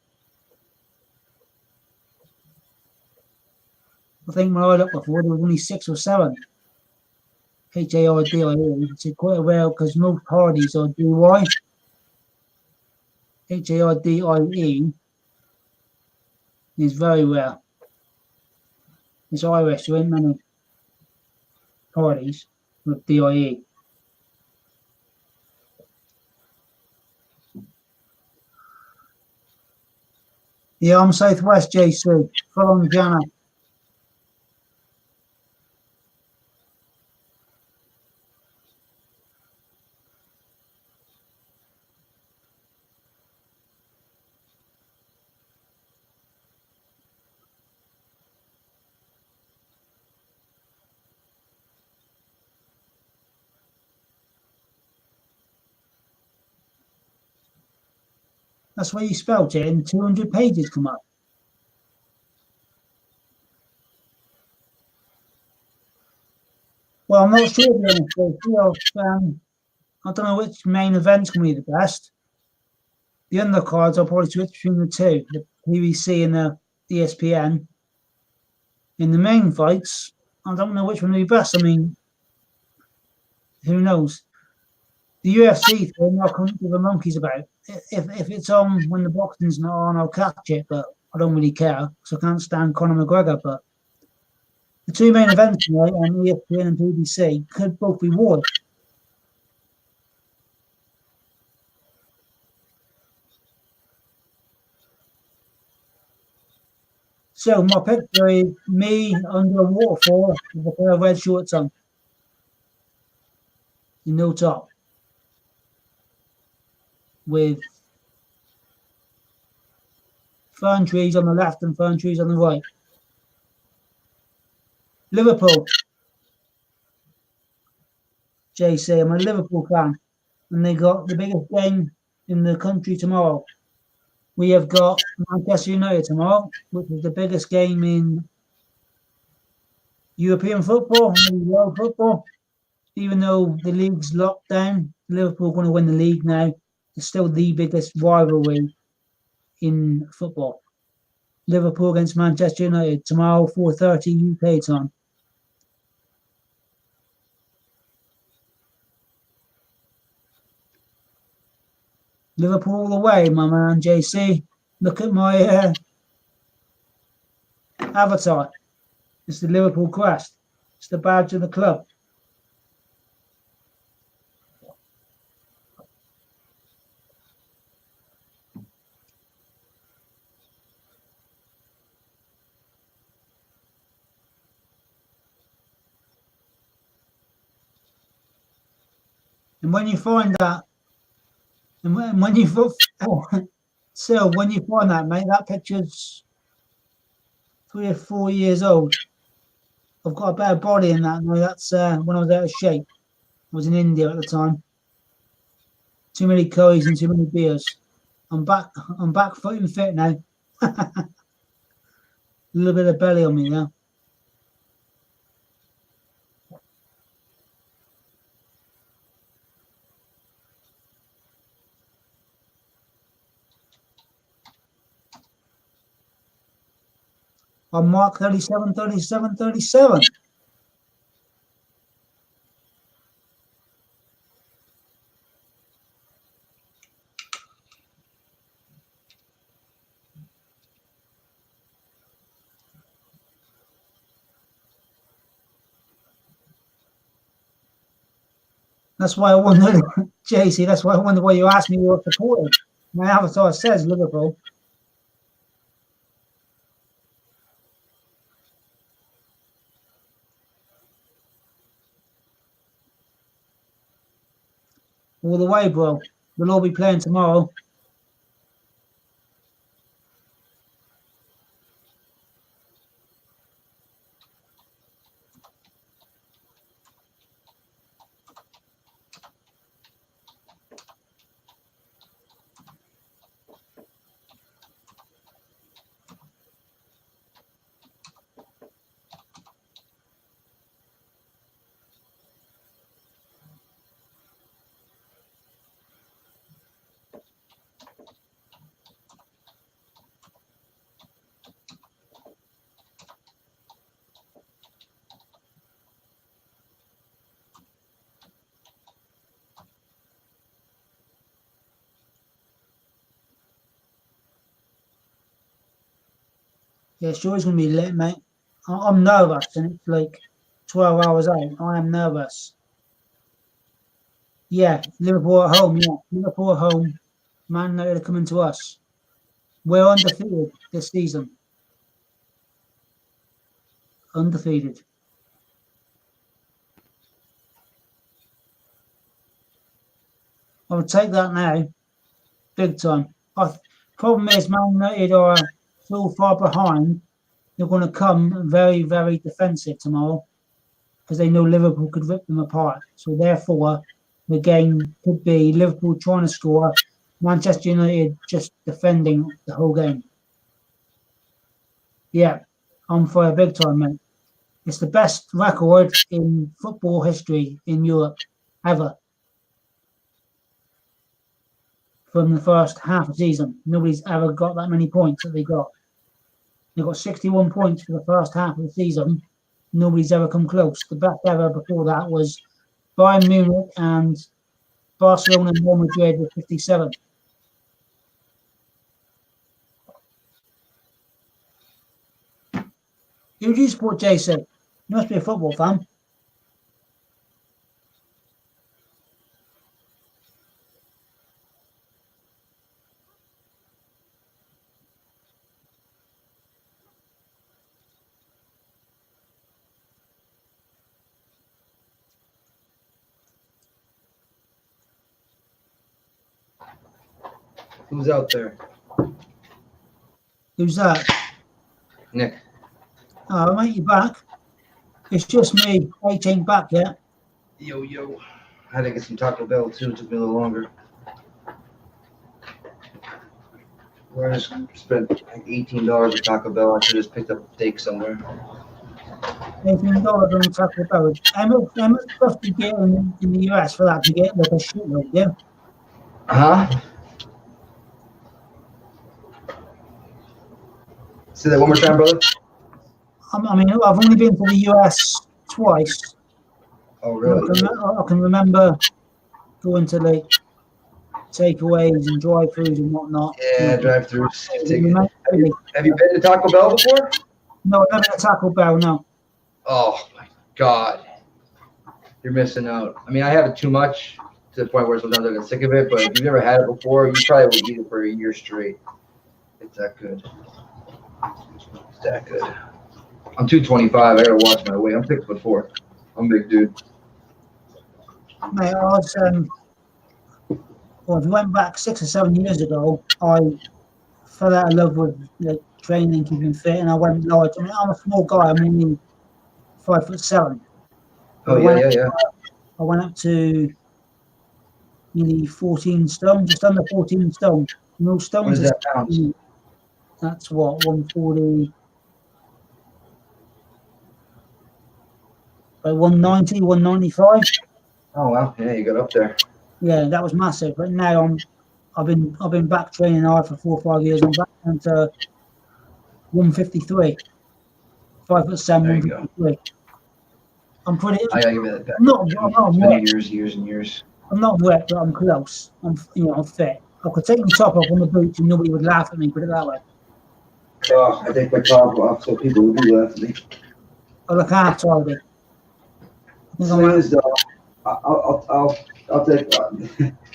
I think when I looked before, there was only 6 or 7. Hardie. It's quite a rare because most Hardys are DY. Hardie is very rare. It's Irish, there ain't many Hardys with DIE. Yeah, I'm Southwest, JC. From Jana. That's where you spelt it, and 200 pages come up. Well, I'm not sure, I don't know which main event's going to be the best. The undercards, I'll probably switch between the two, the PVC and the ESPN. In the main fights, I don't know which one will be best. I mean, who knows? The UFC thing, I couldn't give a monkey's about. If it's on when the boxing's not on, I'll catch it, but I don't really care because I can't stand Conor McGregor. But the two main events tonight on ESPN and BBC could both be wars. So my picture is me under a waterfall with a pair of red shorts on. In no top. With fern trees on the left and fern trees on the right. Liverpool. JC, I'm a Liverpool fan. And they got the biggest game in the country tomorrow. We have got Manchester United tomorrow, which is the biggest game in European football, maybe world football. Even though the league's locked down, Liverpool are going to win the league now. It's still the biggest rivalry in football. Liverpool against Manchester United tomorrow, 4:30 UK time. Liverpool all the way, my man, JC. Look at my avatar. It's the Liverpool crest. It's the badge of the club. And when you find that, and when you so when you find that, mate, that picture's 3 or 4 years old. I've got a better body in that now. That's when I was out of shape. I was in India at the time. Too many curries and too many beers. I'm back fit and fit now. A little bit of belly on me now. On mark 37, 37, 37. That's why I wondered, JC, that's why I wondered why you asked me what supported. My avatar says Liverpool. All the way, bro. We'll all be playing tomorrow. Yeah, sure it's going to be lit, mate. I'm nervous, and it's like 12 hours out. I am nervous. Yeah, Liverpool at home. Yeah, Liverpool at home. Man United are coming to us. We're undefeated this season. Undefeated. I would take that now, big time. Problem is, Man United are so far behind. They're going to come very, very defensive tomorrow because they know Liverpool could rip them apart. So therefore, the game could be Liverpool trying to score, Manchester United just defending the whole game. Yeah, I'm for a big time, mate. It's the best record in football history in Europe ever. From the first half of the season, nobody's ever got that many points that they got. They got 61 points for the first half of the season. Nobody's ever come close. The best ever before that was Bayern Munich and Barcelona and Real Madrid with 57. Who do you support, Jason? You must be a football fan. Who's out there? Who's that? Nick. Oh, mate, you back? It's just me. 18 back yet. Yo. I had to get some Taco Bell too. It took me a little longer. I just spent like $18 at Taco Bell. I should have just picked up a steak somewhere. $18 on Taco Bell. How much stuff do you get in the US for that to get like a shitload, yeah? Huh? Say that one more time, brother. I mean, I've only been to the US twice. Oh, really? I can remember going to like takeaways and drive-thrus and whatnot. Yeah, drive-thrus. Have you been to Taco Bell before? No, I've never been to Taco Bell, no. Oh, my God. You're missing out. I mean, I have it too much to the point where sometimes I get sick of it, but if you've never had it before, you probably would eat it for a year straight. It's that good. It's that good. I'm 225. I gotta watch my weight. I'm 6'4". I'm a big dude. Mate, I was, well, if you went back 6 or 7 years ago, I fell out of love with like training, keeping fit, and I went large. I mean, I'm a small guy. I'm only 5'7". Oh, yeah. I went up to nearly 14 stone, just under 14 stone. No stones. What is that pounds? That's what, 140, like 190, 195. Oh wow, yeah, you got up there. Yeah, that was massive. But now I've been back training hard for 4 or 5 years. I'm back down to 153. 5'7", 153. I'm pretty. I gotta give it that back. I'm not wet. Years and years. I'm not wet, but I'm close. I'm fit. I could take my top off on the boots and nobody would laugh at me. Put it that way. Oh, I take my top off so people will do laugh at me. I look half tidy. Thing is, though, I'll take.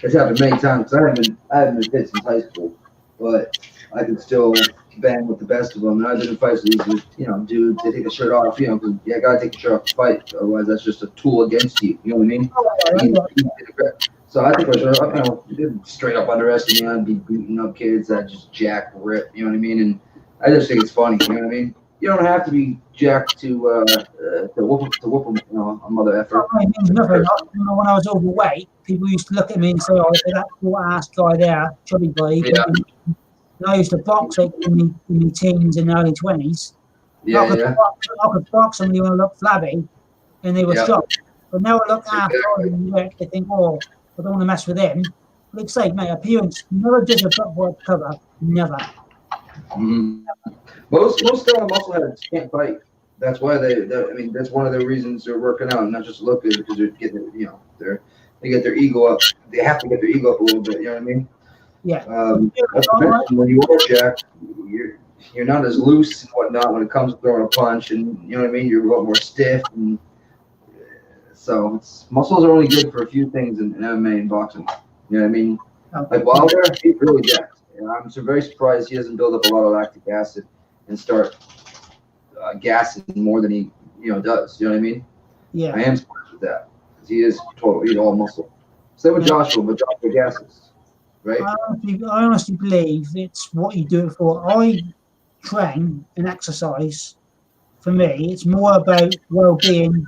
It's happened many times. I haven't been fit since high school, but I can still bang with the best of them. And I've been in fights with these, dudes. They take a shirt off, because you gotta take your shirt off to fight. Otherwise, that's just a tool against you. You know what I mean? So I think my shirt off. You didn't straight up underestimate me. I'd be beating up kids that just jack rip. You know what I mean? And I just think it's funny. You know what I mean? You don't have to be jacked to whoop a mother effer. Nothing. When I was overweight, people used to look at me and say, "Oh, that poor ass guy there, chubby boy." Yeah. And I used to box like in my teens and early 20s. I could box somebody when I looked flabby, and they were shocked. But now I look half and they think, "Oh, I don't want to mess with him." Like say, mate, appearance never judge a book by its cover. Never. Mm-hmm. Most muscleheads can't fight. That's why that's one of the reasons they're working out, not just look good, because they're getting, they get their ego up. They have to get their ego up a little bit. You know what I mean? Yeah. When you are jacked, you're not as loose and whatnot when it comes to throwing a punch, and you know what I mean. You're a lot more stiff, and so muscles are only good for a few things in MMA and boxing. You know what I mean? Like Wilder, he's really jacked. And I'm very surprised he doesn't build up a lot of lactic acid and start gassing more than he does. You know what I mean? Yeah. I am surprised with that because he is totally all muscle. Same with Joshua, but Joshua gasses, right? I honestly believe it's what you do it for. I train and exercise. For me, it's more about well-being,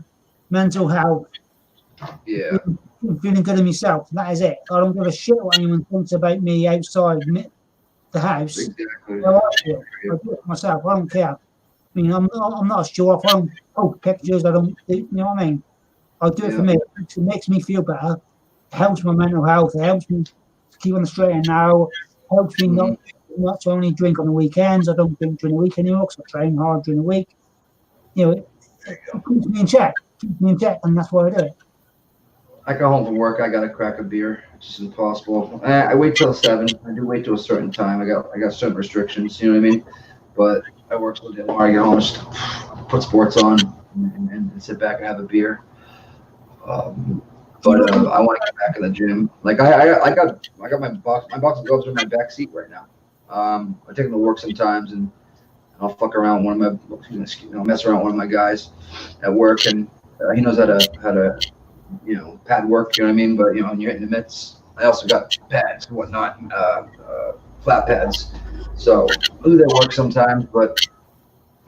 mental health. Yeah. Feeling good in myself. That is it. I don't give a shit what anyone thinks about me outside the house. Exactly. I do it myself. I don't care. I mean, I'm not a show off. I don't post pictures. I don't. You know what I mean? I do it for me. It makes me feel better. It helps my mental health. It helps me keep on the straight and narrow. It helps me not to only drink on the weekends. I don't drink during the week anymore because I train hard during the week. It keeps me in check. And that's why I do it. I go home from work. I gotta crack a beer. It's just impossible. I wait till 7. I do wait till a certain time. I got certain restrictions. You know what I mean? But I work so damn hard. I get home, just put sports on, and sit back and have a beer. But I want to get back in the gym. Like I got my boxing gloves in my back seat right now. I take them to work sometimes, and I'll fuck around with one of my mess around with one of my guys at work, and he knows how to pad work, you know what I mean? But when you're hitting the mitts, I also got pads and whatnot, flat pads. So I do that work sometimes, but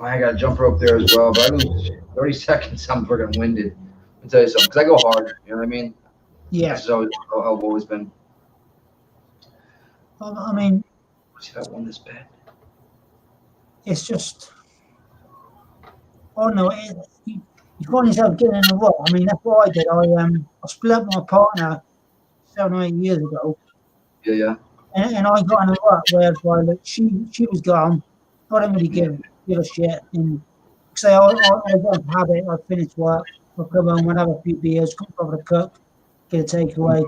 I got a jump rope there as well. But I lose 30 seconds. I'm freaking winded. I'll tell you something, because I go hard. You know what I mean? Yeah. That's always how I've always been. I mean, Let's see if I won this bet. it's just, I don't know. You find yourself getting in a rut. I mean, that's what I did. I split up with my partner 7 or 8 years ago, Yeah. and I got in a rut whereby like she was gone. I don't really give a shit. And say I got a habit. I finish work. I come home, I'd have a few beers, cook over the cook, get a takeaway.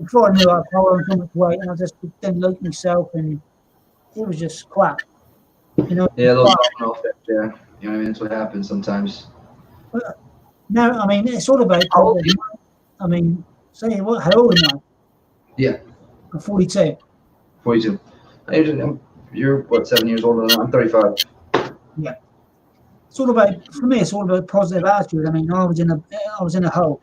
Before I knew it, I put on so much weight, and I just didn't like myself, and it was just crap. You know. Yeah, those domino effect. Yeah. You know what I mean? That's what happens sometimes. No, I mean it's all about. How old are you? I mean, say what? How old am I? Yeah. I'm 42. 42. You're what, 7 years older than I'm 35. Yeah. It's all about, for me, it's all about positive attitude. I mean, I was in a hole.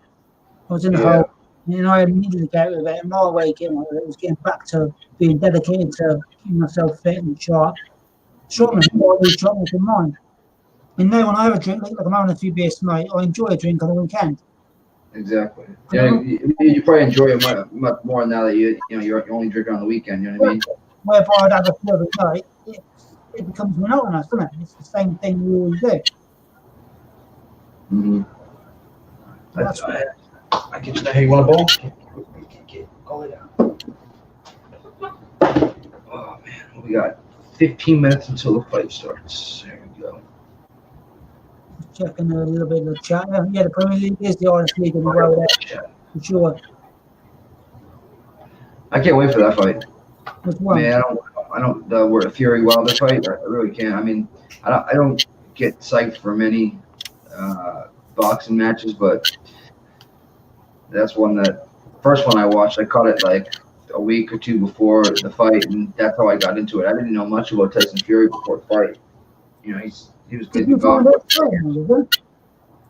I was in a hole, and I needed to get out of it. And my way of getting out of it was getting back to being dedicated to keeping myself fit and sharp. Sharpness, body, sharpness in mind. And now when I have a drink, like I'm having a few beers tonight, I enjoy a drink on the weekend. Exactly. Yeah, you probably enjoy it much more now that you're only drinking on the weekend. You know what I mean? Whereby I'd have a few every night, it becomes monotonous, doesn't it? It's the same thing you always do. Mm-hmm. That's I get you there. Hey, you want a bowl? Get all it out. Oh man, we got 15 minutes until the fight starts. There we go. checking a little bit of the chat. Yeah, the Premier League is the hardest league in the world, for sure. I can't wait for that fight. Which one? Man, I don't the Fury Wilder fight. I really can't. I mean, I don't get psyched for many boxing matches, but that's first one I watched. I caught it like a week or two before the fight, and that's how I got into it. I didn't know much about Tyson Fury before the fight. You know, he was good Did to you go. find that fight?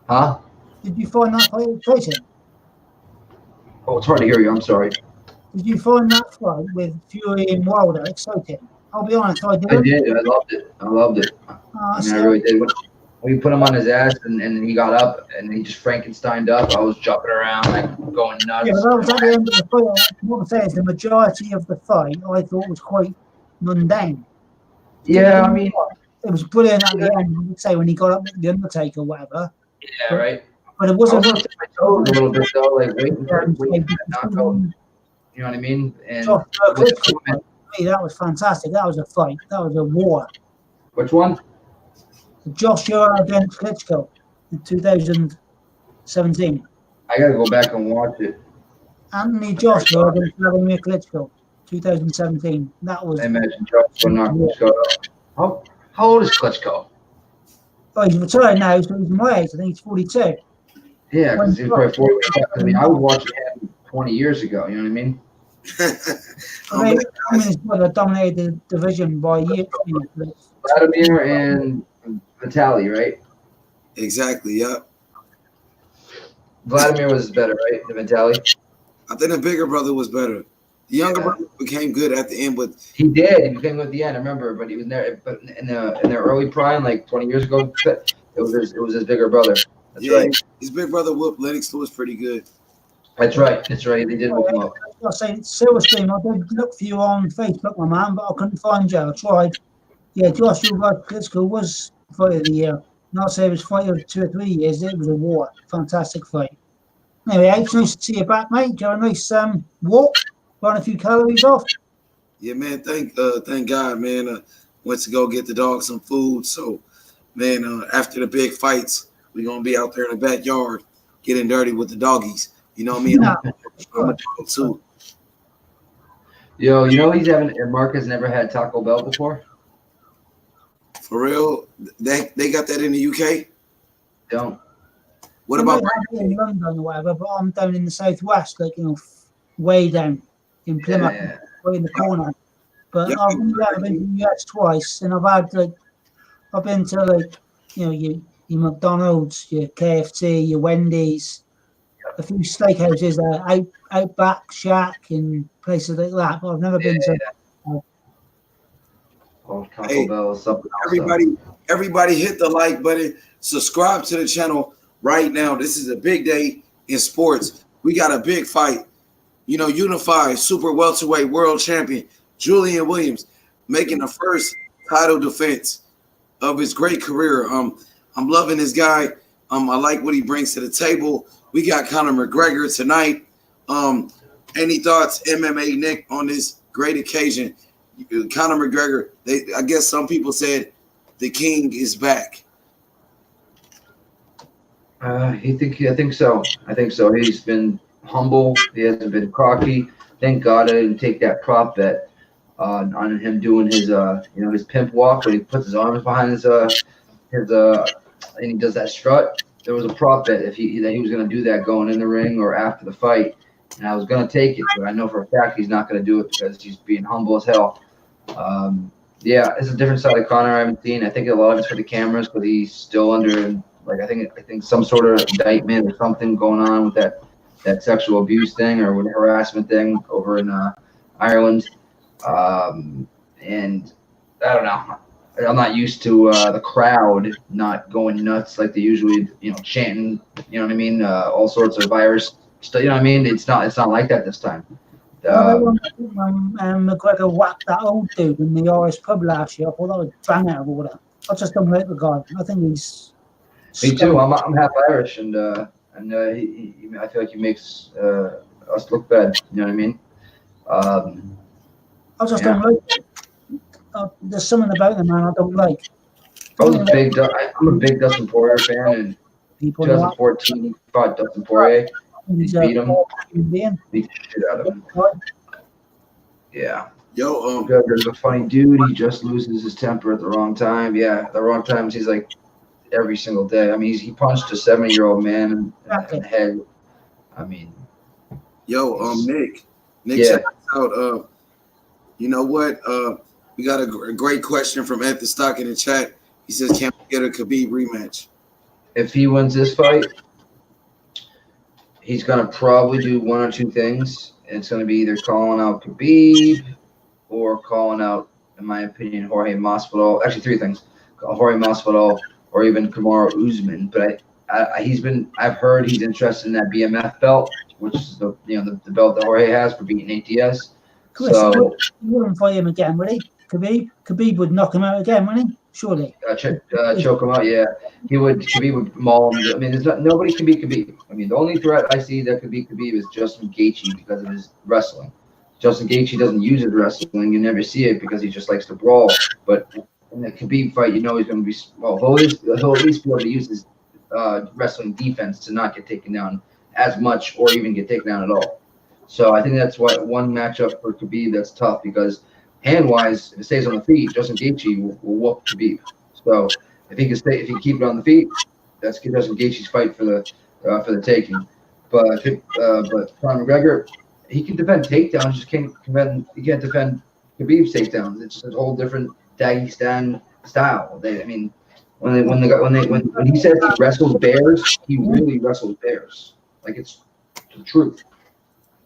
Huh? Did you find that fight exciting? Oh, it's hard to hear you. I'm sorry. Did you find that fight with Fury and Wilder exciting? I'll be honest, I didn't. I did. I loved it. I mean, I really did. When you put him on his ass and he got up and he just Frankensteined up, I was jumping around, like going nuts. Yeah, but that was at the end of the fight. What I'm saying is the majority of the fight I thought was quite mundane. Yeah, I mean, it was brilliant at the end, say when he got up with the Undertaker or whatever. Yeah, right. But it wasn't. I was on my toes a little bit though, like waiting for that knockout. You know what I mean? And that was fantastic. That was a fight. That was a war. Which one? Joshua against Klitschko in 2017. I gotta go back and watch it. Anthony Joshua against Vladimir Klitschko, 2017. That was. I imagine Joshua knocked Klitschko out. How old is Klitschko? Oh, he's retired now, so he's my age. I think he's 42. Yeah, because he's probably 40. I mean, I was watching him 20 years ago. You know what I mean? I mean, his brother dominated the division by years. Vladimir and Vitaly, right? Exactly. Yep. Vladimir was better, right, than Vitaly? I think the bigger brother was better. The younger brother became good at the end, but he did. He became good at the end. I remember, but he was there. But in the early prime, like 20 years ago, it was his bigger brother. That's right. His big brother whooped Lennox Lewis pretty good. That's right. That's right. They did whoop him up. I say, Silverstein, I did look for you on Facebook, my man, but I couldn't find you. I tried. Yeah, Joshua Klitschko was fight of the year. Not say it was fight of 2 or 3 years. It was a war. Fantastic fight. Anyway, it's nice to see you back, mate. Got a nice walk. Run a few calories off. Yeah, man. Thank God, man. Went to go get the dog some food. So, man, after the big fights, we're gonna be out there in the backyard getting dirty with the doggies. You know what I mean? Yeah. I'm a dog too. Yo, Mark has never had Taco Bell before. For real? They got that in the UK? Don't. What about in London or whatever? But I'm down in the southwest, like way down in Plymouth, right in the corner. But I've been to the US twice, and I've been to your McDonald's, your KFC, your Wendy's, a few steakhouses, Outback Shack and places like that, but I've never been to. Taco Bell, something else. Everybody hit the like button. Subscribe to the channel right now. This is a big day in sports. We got a big fight. Unified super welterweight world champion Julian Williams making the first title defense of his great career. I'm loving this guy. I like what he brings to the table. We got Conor McGregor tonight. Any thoughts, MMA Nick, on this great occasion? Conor McGregor. I guess some people said the king is back. I think so. He's been humble. He hasn't been cocky. Thank God I didn't take that prop bet on him doing his his pimp walk when he puts his arms behind his and he does that strut. There was a prop bet that he was going to do that going in the ring or after the fight, and I was going to take it, but I know for a fact he's not going to do it because he's being humble as hell. It's a different side of Conor I haven't seen. I think a lot of it's for the cameras, but he's still under I think some sort of indictment or something going on with that sexual abuse thing or with the harassment thing over in Ireland. And I don't know. I'm not used to the crowd not going nuts like they usually, chanting. You know what I mean? All sorts of virus stuff. You know what I mean? It's not like that this time. McGregor whacked that old dude in the Irish pub last year. I thought that was bang out of order. I just don't like the guy. I think he's. Me too. I'm half Irish, and I feel like he makes us look bad. You know what I mean? I just don't like it. There's something about the man I don't like. I'm a big Dustin Poirier fan, and 2014 he fought Dustin Poirier. He beat him. Beat the shit out of him. Yeah. Yo, McGregor's a funny dude. He just loses his temper at the wrong time. Yeah, the wrong times. He's like every single day. I mean, he punched a 70-year-old man in the head. I mean, Nick, yeah. Check us out. You know what? We got a great question from Anthony Stock in the chat. He says, "Can we get a Khabib rematch?" If he wins this fight, he's gonna probably do one or two things. It's gonna be either calling out Khabib or calling out, in my opinion, Jorge Masvidal. Actually, three things: Jorge Masvidal or even Kamaru Usman. But I've heard he's interested in that BMF belt, which is the belt that Jorge has for beating ATS. Chris, so he wouldn't fight him again, would he? Khabib would knock him out again, wouldn't he? Surely. Choke him out, yeah. He would. Khabib would maul him. I mean, nobody can beat Khabib. I mean, the only threat I see that could beat Khabib is Justin Gaethje because of his wrestling. Justin Gaethje doesn't use his wrestling. You never see it because he just likes to brawl. But in the Khabib fight, he's going to be he'll at least be able to use his wrestling defense to not get taken down as much or even get taken down at all. So I think that's one matchup for Khabib that's tough because hand-wise, if it stays on the feet, Justin Gaethje will whoop Khabib. So if he can keep it on the feet, that's Justin Gaethje's fight for the taking. But Conor McGregor, he can defend takedowns, he can't defend Khabib's takedowns. It's a whole different Dagestan style. When he says he wrestles bears, he really wrestles bears. Like it's the truth.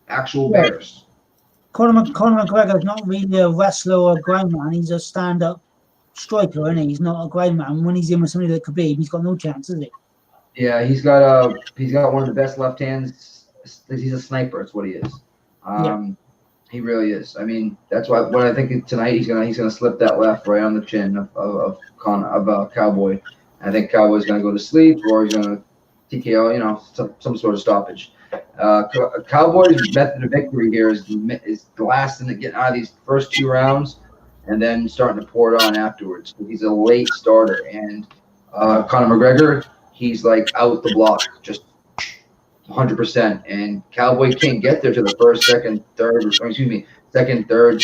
Actual bears. Conor McGregor's not really a wrestler or a ground man. He's a stand-up striker, isn't he? He's not a ground man. When he's in with somebody like Khabib, he's got no chance, is he? Yeah, he's got one of the best left hands. He's a sniper. That's what he is. He really is. I mean, that's what I think tonight he's gonna slip that left right on the chin of Cowboy. I think Cowboy's gonna go to sleep or he's gonna TKO. Some sort of stoppage. Cowboy's method of victory here is blasting it, getting out of these first two rounds, and then starting to pour it on afterwards. He's a late starter, and Conor McGregor, he's like out the block, just 100%. And Cowboy can't get there to the first, second, third,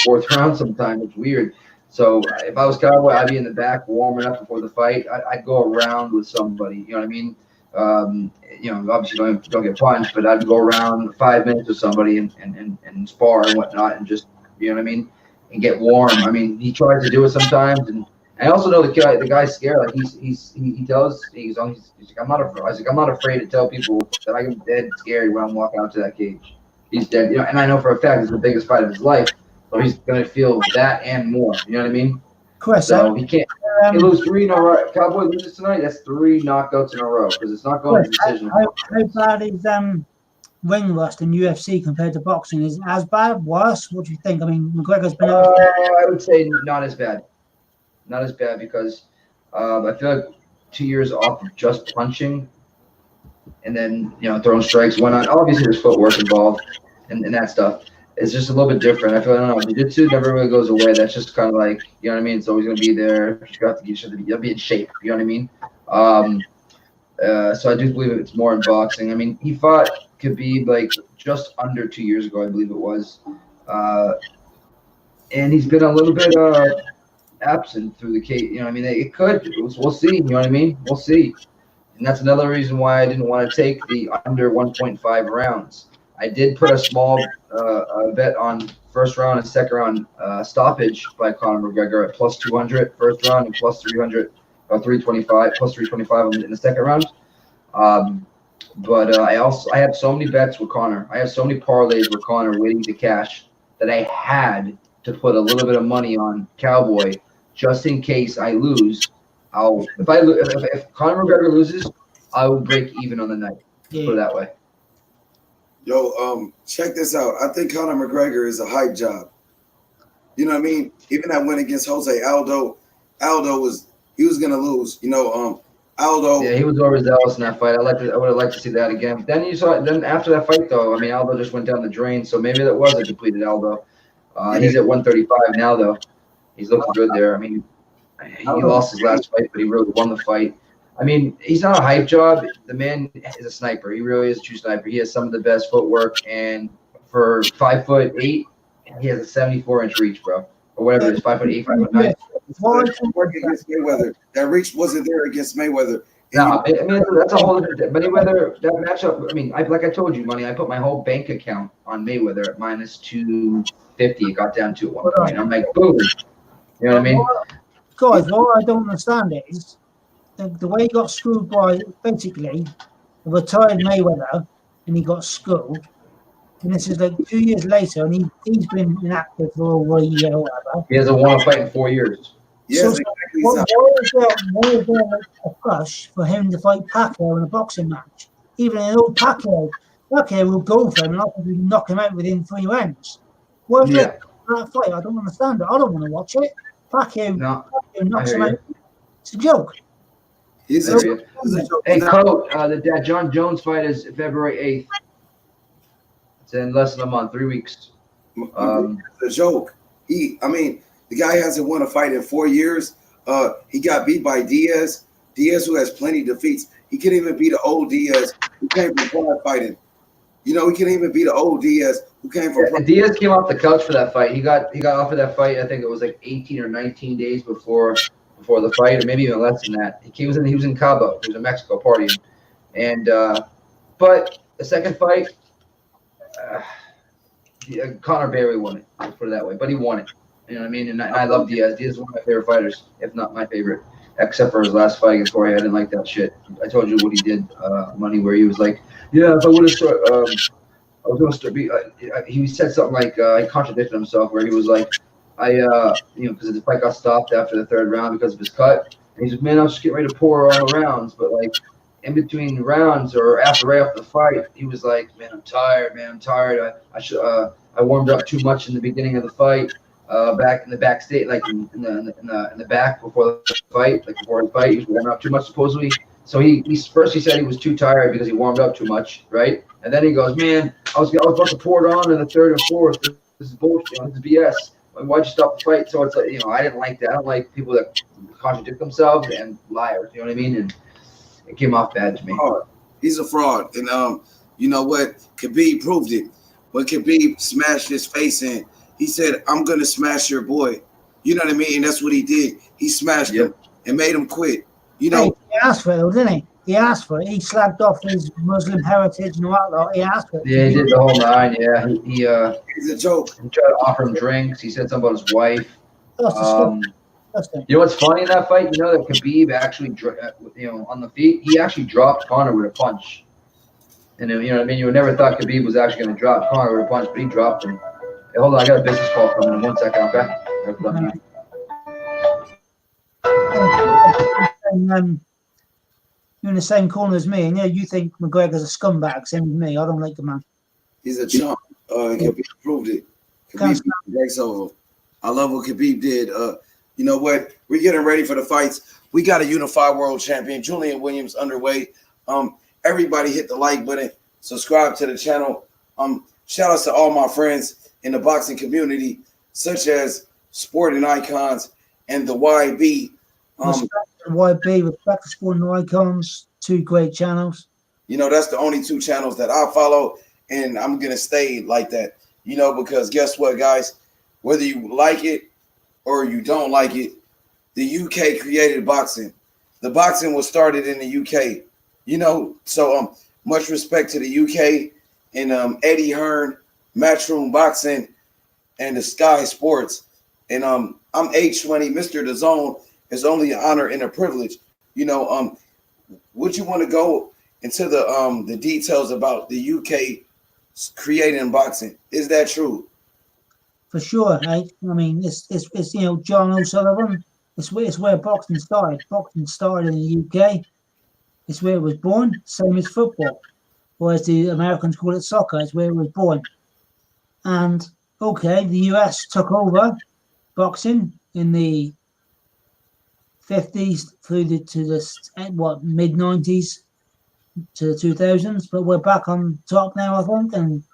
fourth round. Sometimes it's weird. So if I was Cowboy, I'd be in the back warming up before the fight. I'd go around with somebody. You know what I mean? Obviously don't get punched, but I'd go around 5 minutes with somebody and spar and whatnot, and just, you know what I mean, and get warm. I mean, he tries to do it sometimes, and I also know the guy's scared. Like he tells he's like, I'm not afraid. I was like, I'm not afraid to tell people that I am dead scary when I'm walking out to that cage. He's dead, and I know for a fact it's the biggest fight of his life. So he's gonna feel that and more. You know what I mean? Chris, So he can't. He lose 3 in a row. Cowboy loses tonight. That's 3 knockouts in a row because it's not going to decision. How bad is ring rust in UFC compared to boxing? Is it as bad? Worse? What do you think? I mean, McGregor's been out. I would say not as bad. Not as bad because I feel like 2 years off of just punching and then, throwing strikes, went on. Obviously, there's footwork involved and that stuff. It's just a little bit different. I feel like, I don't know, jiu-jitsu never really goes away. That's just kind of like, you know what I mean? It's always going to be there. You have to be in shape. You know what I mean? So I do believe it's more in boxing. I mean, he fought Khabib like just under 2 years ago, I believe it was. And he's been a little bit absent through the cage. You know what I mean? It could. We'll see. You know what I mean? We'll see. And that's another reason why I didn't want to take the under 1.5 rounds. I did put a small bet on first round and second round stoppage by Conor McGregor at plus 200 first round and plus 300 or 325 plus 325 in the second round. But I have so many bets with Conor. I have so many parlays with Conor waiting to cash that I had to put a little bit of money on Cowboy just in case I lose. If Conor McGregor loses, I will break even on the night. Put it that way. Yo, check this out. I think Conor McGregor is a hype job. You know what I mean? Even that win against Jose Aldo was gonna lose. Aldo. Yeah, he was overzealous in that fight. I would have liked to see that again. Then after that fight though, I mean Aldo just went down the drain. So maybe that was a depleted Aldo. He's at 135 now though. He's looking good there. I mean, he lost his last fight, but he really won the fight. I mean, he's not a hype job. The man is a sniper. He really is a true sniper. He has some of the best footwork, and for 5'8", he has a 74-inch reach, bro, or whatever it is, 5'8", 5'9". Work against Mayweather. That reach wasn't there against Mayweather. No, I mean that's a whole different. Mayweather, that matchup. I mean, like I told you, Money. I put my whole bank account on Mayweather at minus 250. It got down to at one point. I'm like, boom. You know what I mean? Guys, what I don't understand is the way he got screwed by basically a retired Mayweather, and he got schooled. And this is like 2 years later, and he's been inactive for over a year or whatever. He hasn't won a fight in 4 years. Yes, So, exactly. why is there a push for him to fight Pacquiao in a boxing match? Even in old Pacquiao will go for him and probably knock him out within 3 rounds. Why is that fight? I don't understand it. I don't want to watch it. Pacquiao knocks him out. It's a joke. He's a joke. Hey, Coach, that John Jones fight is February 8th. It's in less than a month, 3 weeks. It's a joke. The guy hasn't won a fight in 4 years. He got beat by Diaz. Diaz, who has plenty of defeats. He can't even beat the old Diaz who came from pride fighting. He can't even beat the old Diaz who came from pride. Diaz came off the couch for that fight. He got off of that fight, I think it was like 18 or 19 days before the fight, or maybe even less than that. He was in Cabo. He was in Mexico partying. And but the second fight, Conor barely won it. Let's put it that way. But he won it. You know what I mean? And I love Diaz. Diaz is one of my favorite fighters, if not my favorite, except for his last fight against Jorge. I didn't like that shit. I told you what he did, Money, where he was like, yeah, if I would have started, I was going to start. He said something like, he contradicted himself, where he was like, because the fight got stopped after the third round because of his cut. And he's like, man, I was just getting ready to pour all the rounds. But like in between rounds or right after the fight, he was like, man, I'm tired. I warmed up too much in the beginning of the fight. Back in the backstage, like in the back before the fight, like before the fight, he was warming up too much supposedly. So he said he was too tired because he warmed up too much, right? And then he goes, man, I was about to pour it on in the third and fourth. This is bullshit. This is BS. Why'd you stop the fight? So it's like, I didn't like that. I don't like people that contradict themselves and liars. You know what I mean? And it came off bad to me. He's a fraud, and you know what? Khabib proved it. When Khabib smashed his face in, he said, I'm going to smash your boy. You know what I mean? And that's what he did. He smashed him and made him quit. He asked for it, though, didn't he? He asked for it. He slagged off his Muslim heritage and all that. He asked for it. Yeah, he did the whole nine. Yeah, he's a joke. He tried to offer him drinks. He said something about his wife. Disgusting. You know what's funny in that fight? You know that Khabib actually, on the feet, he actually dropped Conor with a punch. And you know what I mean? You would never thought Khabib was actually going to drop Conor with a punch, but he dropped him. Hey, hold on, I got a business call coming in. 1 second, okay? You're in the same corner as me, and yeah, you think McGregor's a scumbag. Same with me. I don't like the man. He's a chump. And Khabib proved it. Khabib breaks over. I love what Khabib did. You know what? We're getting ready for the fights. We got a unified world champion, Julian Williams, underway. Everybody hit the like button. Subscribe to the channel. Shout out to all my friends in the boxing community, such as Sporting Icons and the YB. Respect to YB, respect to Sporting Icons, 2 great channels. You know, that's the only 2 channels that I follow, and I'm going to stay like that, you know, because guess what, guys? Whether you like it or you don't like it, the UK created boxing. The boxing was started in the UK, you know, so much respect to the UK and Eddie Hearn, Matchroom Boxing, and the Sky Sports. And I'm H20, Mr. DAZN. It's only an honor and a privilege. You know, would you want to go into the details about the UK creating boxing? Is that true? For sure, mate. I mean, it's you know, John O'Sullivan. It's where boxing started. Boxing started in the UK. It's where it was born. Same as football, or as the Americans call it, soccer. It's where it was born. And okay, the US took over boxing in the 50s through to the mid 90s to the 2000s, but we're back on top now, I think. And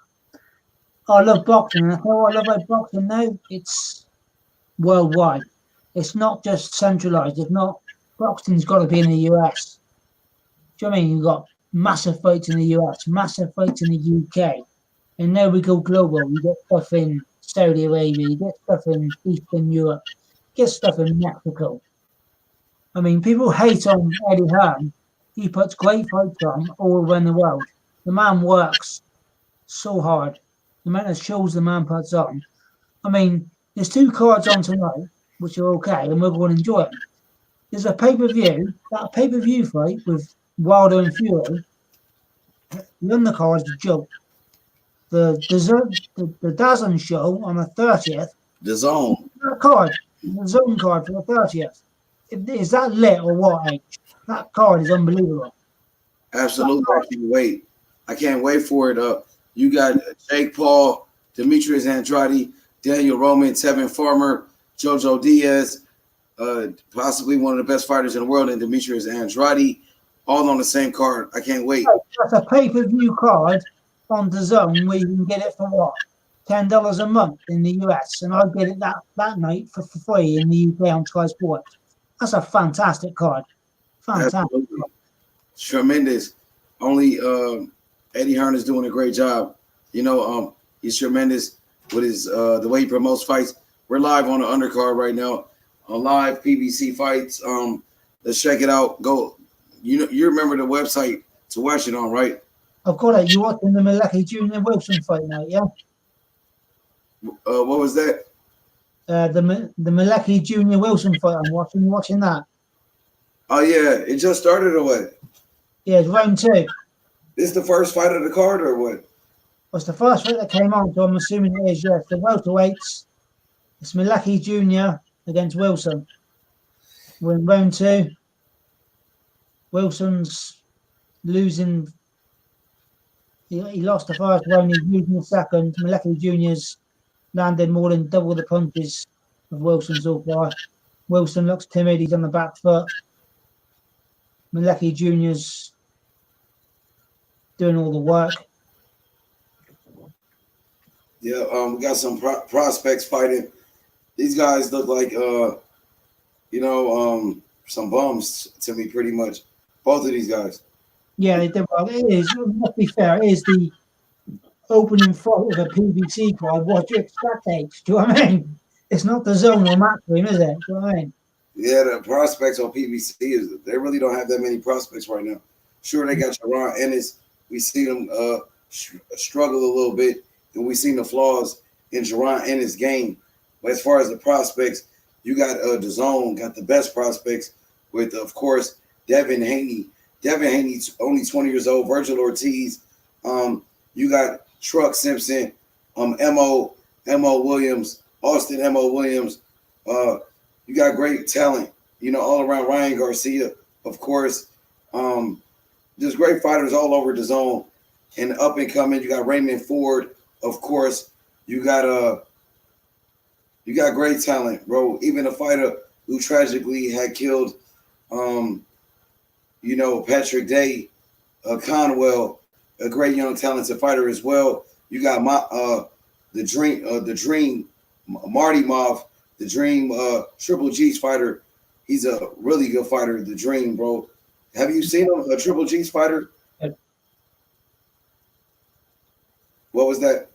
I love boxing, and I love about boxing now. It's worldwide. It's not just centralized. It's not. Boxing's got to be in the US. Do you know what I mean? You've got massive fights in the US, massive fights in the UK, and now we go global. You get stuff in Saudi Arabia, you get stuff in Eastern Europe, you get stuff in Mexico. I mean, people hate on Eddie Hearn. He puts great fights on all around the world. The man works so hard. The amount of shows the man puts on. I mean, there's 2 cards on tonight, which are okay, and we're going to enjoy it. There's a pay-per-view. That pay-per-view fight with Wilder and Fury, the undercard is a joke. The DAZN show on the 30th. The Zone. That card, the Zone card for the 30th. Is that lit or what, H? That card is unbelievable. Absolutely. I can't wait. I can't wait for it. You got Jake Paul, Demetrius Andrade, Daniel Roman, Tevin Farmer, Jojo Diaz, possibly one of the best fighters in the world, and Demetrius Andrade, all on the same card. I can't wait. That's a pay-per-view card on the Zone where you can get it for what? $10 a month in the US, and I get it that night for free in the UK on Sky Sports. That's a fantastic card. Fantastic. Absolutely. Tremendous. Only Eddie Hearn is doing a great job. You know, he's tremendous with his the way he promotes fights. We're live on the undercard right now, on live PBC fights. Let's check it out. Go. You remember the website to watch it on, right? Of course, you watching the Malecki Junior Wilson fight now, yeah? What was that? The Malecki Junior Wilson fight. I'm watching that. Oh yeah, it just started or what? Yeah, it's round 2. This the first fight of the card or what? It's the first fight that came on, so I'm assuming it is, yes. The welterweights, it's Malecki Jr. against Wilson. We're in round 2. Wilson's losing. He lost the first round, he's losing the second. Malecki Jr.'s landed more than double the punches of Wilson so far. Wilson looks timid, he's on the back foot. Malecki Jr.'s doing all the work. Yeah, we got some prospects fighting. These guys look like, some bums to me, pretty much. Both of these guys. Yeah, they did well. It is. Let's be fair. It is the opening fight of a PBC card. What do you expect, H? Do you know what I mean? It's not the Zone or Matchroom, is it? Do you know what I mean? Yeah, the prospects on PBC they really don't have that many prospects right now. Sure, they got Jaron Ennis. We see them struggle a little bit, and we seen the flaws in Jaron Ennis' game. But as far as the prospects, You got the zone, got the best prospects with, of course, Devin Haney. Devin Haney's only 20 years old. Virgil Ortiz. You got Truck Simpson, Mo Williams, Austin Mo Williams. You got great talent, all around. Ryan Garcia, of course. There's great fighters all over the zone. And up and coming, you got Raymond Ford, of course. You got great talent, bro. Even a fighter who tragically had killed Patrick Day, Conwell, a great young talented fighter as well. You got the Dream, Marty Moth, the Dream, Triple G's fighter. He's a really good fighter, the Dream, bro. Have you seen him, a Triple G's fighter? What was that?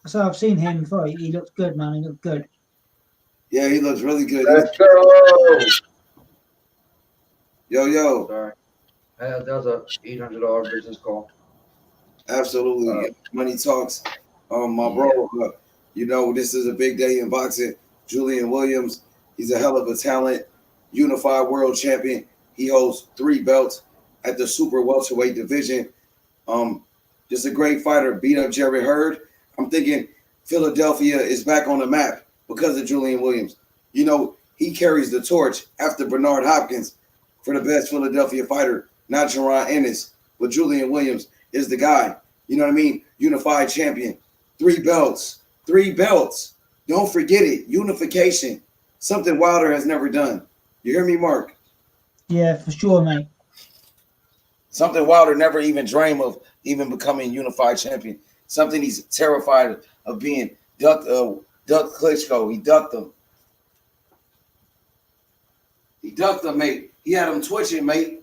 So I've seen him fight. He looks good, man. He looks good. Yeah, he looks really good. Let's go. Yo. Sorry. That was a $800 business call. Absolutely. Money talks. My bro, this is a big day in boxing. Julian Williams, he's a hell of a talent. Unified world champion. He holds 3 belts at the super welterweight division. Just a great fighter. Beat up Jerry Hurd. I'm thinking Philadelphia is back on the map because of Julian Williams. He carries the torch after Bernard Hopkins for the best Philadelphia fighter, not Jerron Ennis, but Julian Williams is the guy. You know what I mean? Unified champion. 3 belts. 3 belts. Don't forget it. Unification. Something Wilder has never done. You hear me, Mark? Yeah, for sure, mate. Something Wilder never even dreamed of even becoming unified champion. Something he's terrified of being. Ducked Klitschko. He ducked him. He ducked him, mate. He had him twitching, mate.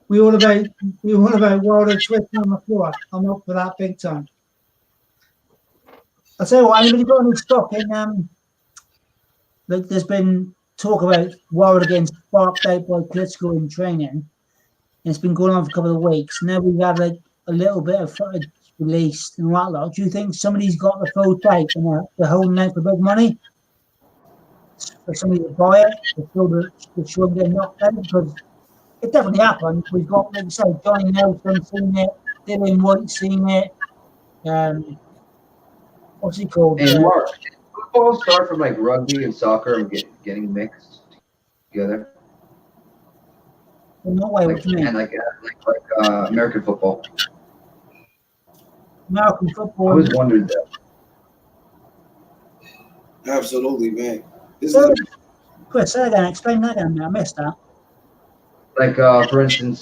we all about Wilder twisting on the floor. I'm up for that big time. I'll tell you what, anybody got any stock in there's been talk about Wilder getting sparked out by Klitschko in training. And it's been going on for a couple of weeks. Now we've had a little bit of footage released and whatnot. Do you think somebody's got the full tape and they're holding out for big money? For somebody to buy it, to show them getting knocked out? Because it definitely happened. We've got, like you say, Johnny Nelson seen it, Dylan White seen it. What's he called? Hey, Mark, did football start from like rugby and soccer and getting mixed together? In what way? What do you mean? And like American football. American football. I always wondered that. Absolutely, man. Chris, say again. Explain that again. I missed that. Like, for instance,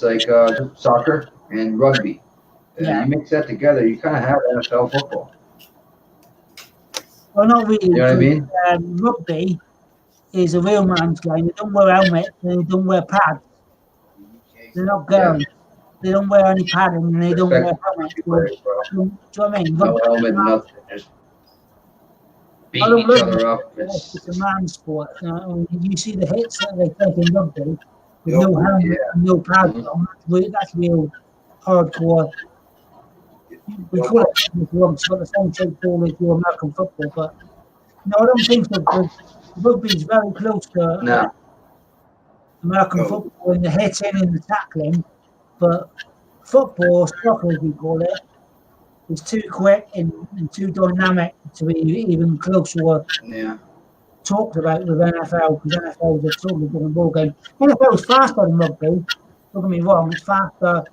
soccer and rugby. Yeah. You mix that together, you kind of have NFL football. Well, not really. You know what I mean? Rugby is a real man's game. They don't wear helmets and they don't wear pads. They're not girls. Yeah. They don't wear any padding and they don't wear helmets. Do you know what I mean? No helmet, nothing. Just beating each other up. It's a man's sport. You see the hits that they take in rugby with no helmet, no pads on. That's real hardcore. We call it rugby, it's got the same shape ball as your American football, but no, I don't think so. Because rugby is very close to American football in the hitting and the tackling, but football, soccer as we call it, is too quick and too dynamic to be even close to what talked about with NFL, because NFL is a totally different ball game. NFL is faster than rugby, don't get me wrong, it's faster,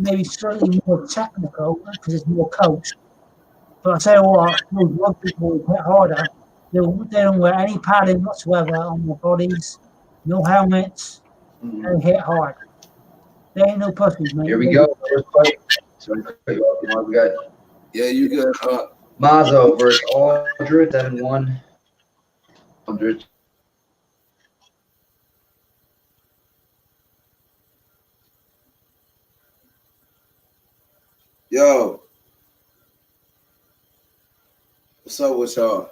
maybe slightly more technical because it's more coached. But I tell you what, those rugby boys hit harder. They don't wear any padding whatsoever on their bodies, no helmets, they hit hard. There ain't no pussies, mate. Here we go. First fight. So we got you good. Mazzo versus Aldridge, 7-1. Aldridge. Yo. What's up with y'all?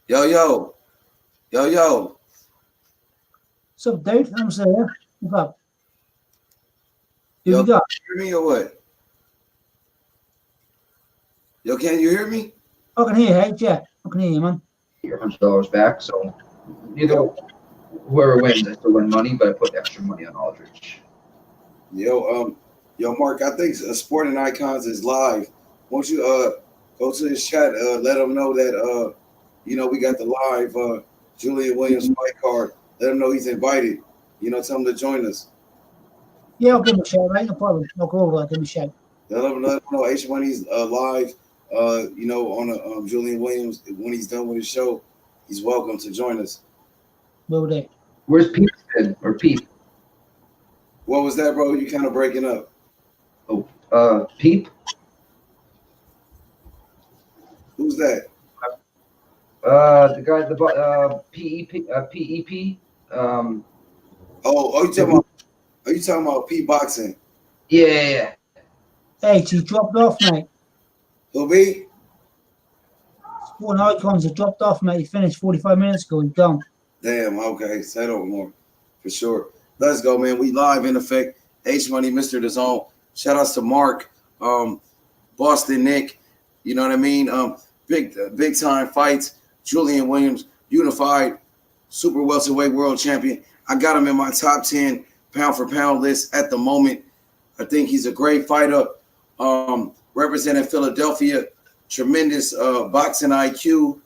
Yo. What's up, dude? I'm still here. What's up? Who Yo, you got? hear me or what? Yo, can you hear me? I can hear you, H. Yeah, I can hear you, man. Your $100 back. So either Yo, whoever wins, I still win money, but I put extra money on Aldrich. yo, yo, Mark. I think Sporting Icons is live. Won't you go to his chat? Let him know that we got the live Julian Williams fight card. Let him know he's invited. Tell him to join us. Yeah, I'll give him a shout, mate. No problem. I'll go over. I'll give him a shout. Let him know H Money's live. On Julian Williams when he's done with his show, he's welcome to join us. Will do. Where's Peep or Peep? What was that, bro? You kind of breaking up. Oh, Peep. Who's that? The guy, the PEP. Oh, are you talking about P boxing? Yeah. Hey, he dropped off, mate. Who be? Sporting Icons have dropped off, mate. He finished 45 minutes ago. He's gone. Damn. Okay, say no more. For sure. Let's go, man. We live in effect. H Money, Mr. DAZN. Shout outs to Mark, Boston Nick. You know what I mean? Big time fights. Julian Williams, unified super welterweight world champion. I got him in my top 10 pound for pound list at the moment. I think he's a great fighter. Representing Philadelphia, tremendous boxing IQ.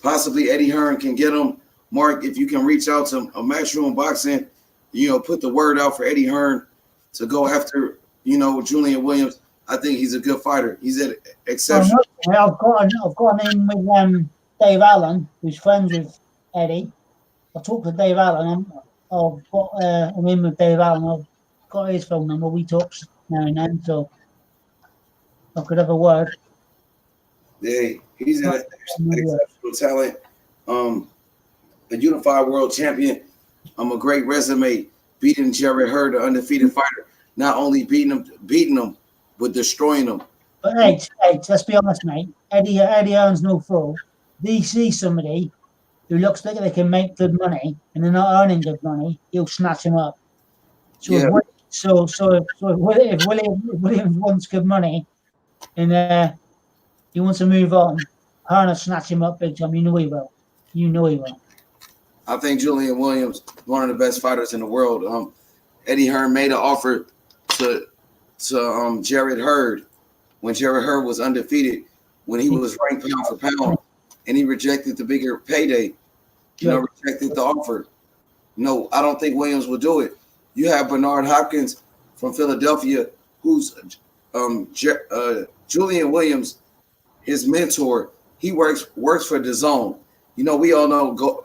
Possibly Eddie Hearn can get him. Mark, if you can reach out to a Matchroom Boxing, put the word out for Eddie Hearn to go after, Julian Williams. I think he's a good fighter. He's an exception. I've got a name with Dave Allen, who's friends with Eddie. I talked to Dave Allen. I've got a name with Dave Allen. I've got his phone number. We talk now and then, so I could have a word. Yeah, he's an exceptional talent. A unified world champion. A great resume. Beating Jared Hurd, the undefeated fighter. Not only beating him, but destroying him. But hey, let's be honest, mate. Eddie earns no fool. If he sees somebody who looks like they can make good money and they're not earning good money, he'll snatch him up. So Yeah. If Williams wants good money and he wants to move on, Hearn will snatch him up big time. You know he will. I think Julian Williams, one of the best fighters in the world. Eddie Hearn made an offer to Jared Hurd when Jared Hurd was undefeated, when he was ranked pound for pound, and he rejected the bigger payday. Rejected the offer. No, I don't think Williams will do it. You have Bernard Hopkins from Philadelphia, who's Julian Williams, his mentor. He works for DAZN. We all know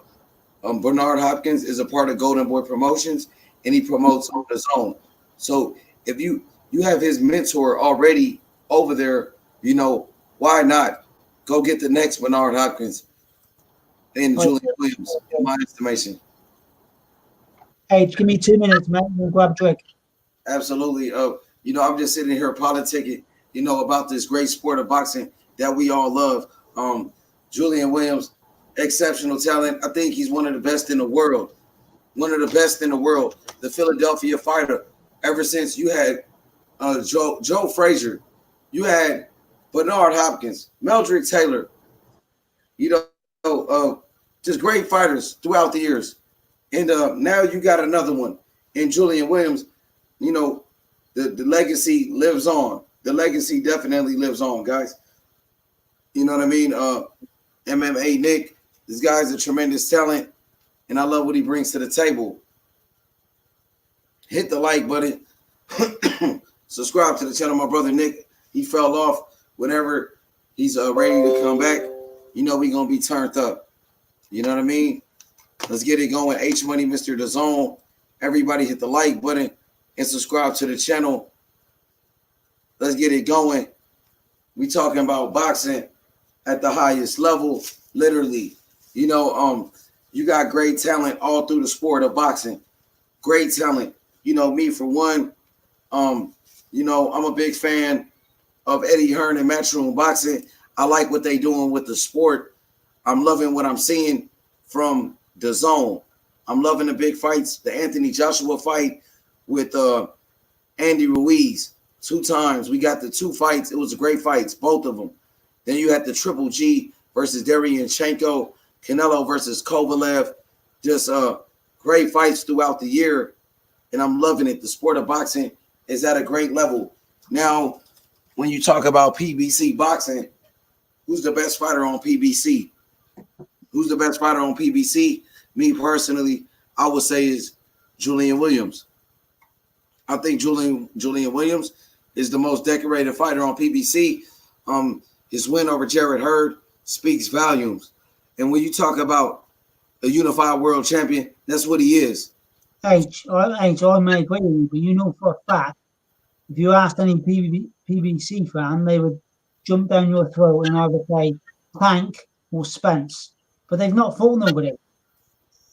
Bernard Hopkins is a part of Golden Boy Promotions, and he promotes on DAZN. So if you have his mentor already over there, why not go get the next Bernard Hopkins and Julian Williams, in my estimation. Hey, give me 2 minutes, mate. We'll grab a drink. Absolutely. I'm just sitting here politicking, about this great sport of boxing that we all love. Julian Williams, exceptional talent. I think he's one of the best in the world. One of the best in the world. The Philadelphia fighter. Ever since you had Joe Frazier, you had Bernard Hopkins, Meldrick Taylor, just great fighters throughout the years. And now you got another one in Julian Williams. The legacy lives on. The legacy definitely lives on, guys. You know what I mean? MMA Nick, this guy's a tremendous talent, and I love what he brings to the table. Hit the like button. Subscribe to the channel. My brother Nick, he fell off. Whenever he's ready to come back, we're going to be turned up. You know what I mean? Let's get it going. H Money, Mr. DAZN. Everybody hit the like button and subscribe to the channel. Let's get it going. We talking about boxing at the highest level, literally. You got great talent all through the sport of boxing. Great talent. Me for one, I'm a big fan of Eddie Hearn and Matchroom Boxing. I like what they doing with the sport. I'm loving what I'm seeing from DAZN. I'm loving the big fights, the Anthony Joshua fight with Andy Ruiz. 2 times. We got the 2 fights. It was great fights, both of them. Then you had the Triple G versus Derevyanchenko, Canelo versus Kovalev. Just great fights throughout the year, and I'm loving it. The sport of boxing is at a great level. Now, when you talk about PBC boxing, who's the best fighter on PBC? Who's the best fighter on PBC? Me personally, I would say is Julian Williams. I think Julian Williams is the most decorated fighter on PBC. His win over Jarrett Hurd speaks volumes. And when you talk about a unified world champion, that's what he is. H, I may agree with you, but you know for a fact, if you asked any PBC fan, they would jump down your throat and either say Tank or Spence. But they've not fought nobody.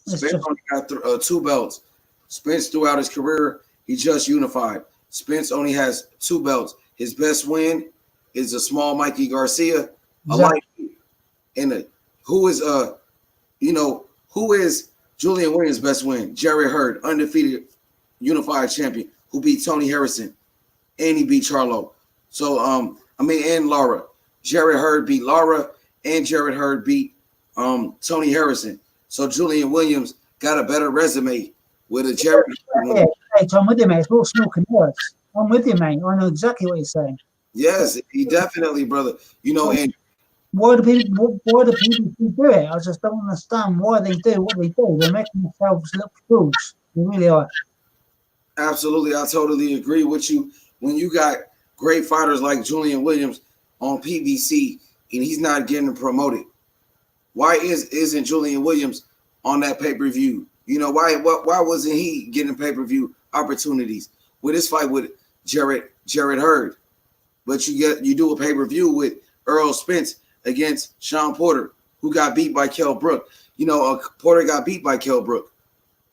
Spence only got 2 belts. Spence, throughout his career, he just unified. Spence only has 2 belts. His best win is a small Mikey Garcia. Exactly. Who is Julian Williams' best win? Jarrett Hurd, undefeated unified champion, who beat Tony Harrison, and he beat Charlo. So, and Lara. Jarrett Hurd beat Lara, and Jarrett Hurd beat Tony Harrison. So Julian Williams got a better resume with a Jarrett. Yeah, I'm with you, mate. It's all smoke and mirrors. I'm with you, mate. I know exactly what you're saying. Yes, he definitely, brother. And why do people do it? I just don't understand why they do what they do. They're making themselves look fools. They really are. Absolutely, I totally agree with you. When you got great fighters like Julian Williams on PBC and he's not getting promoted, why isn't Julian Williams on that pay-per-view? Why wasn't he getting pay-per-view opportunities with his fight with Jarrett Hurd? But you do a pay-per-view with Earl Spence against Sean Porter, who got beat by Kell Brook. Porter got beat by Kell Brook.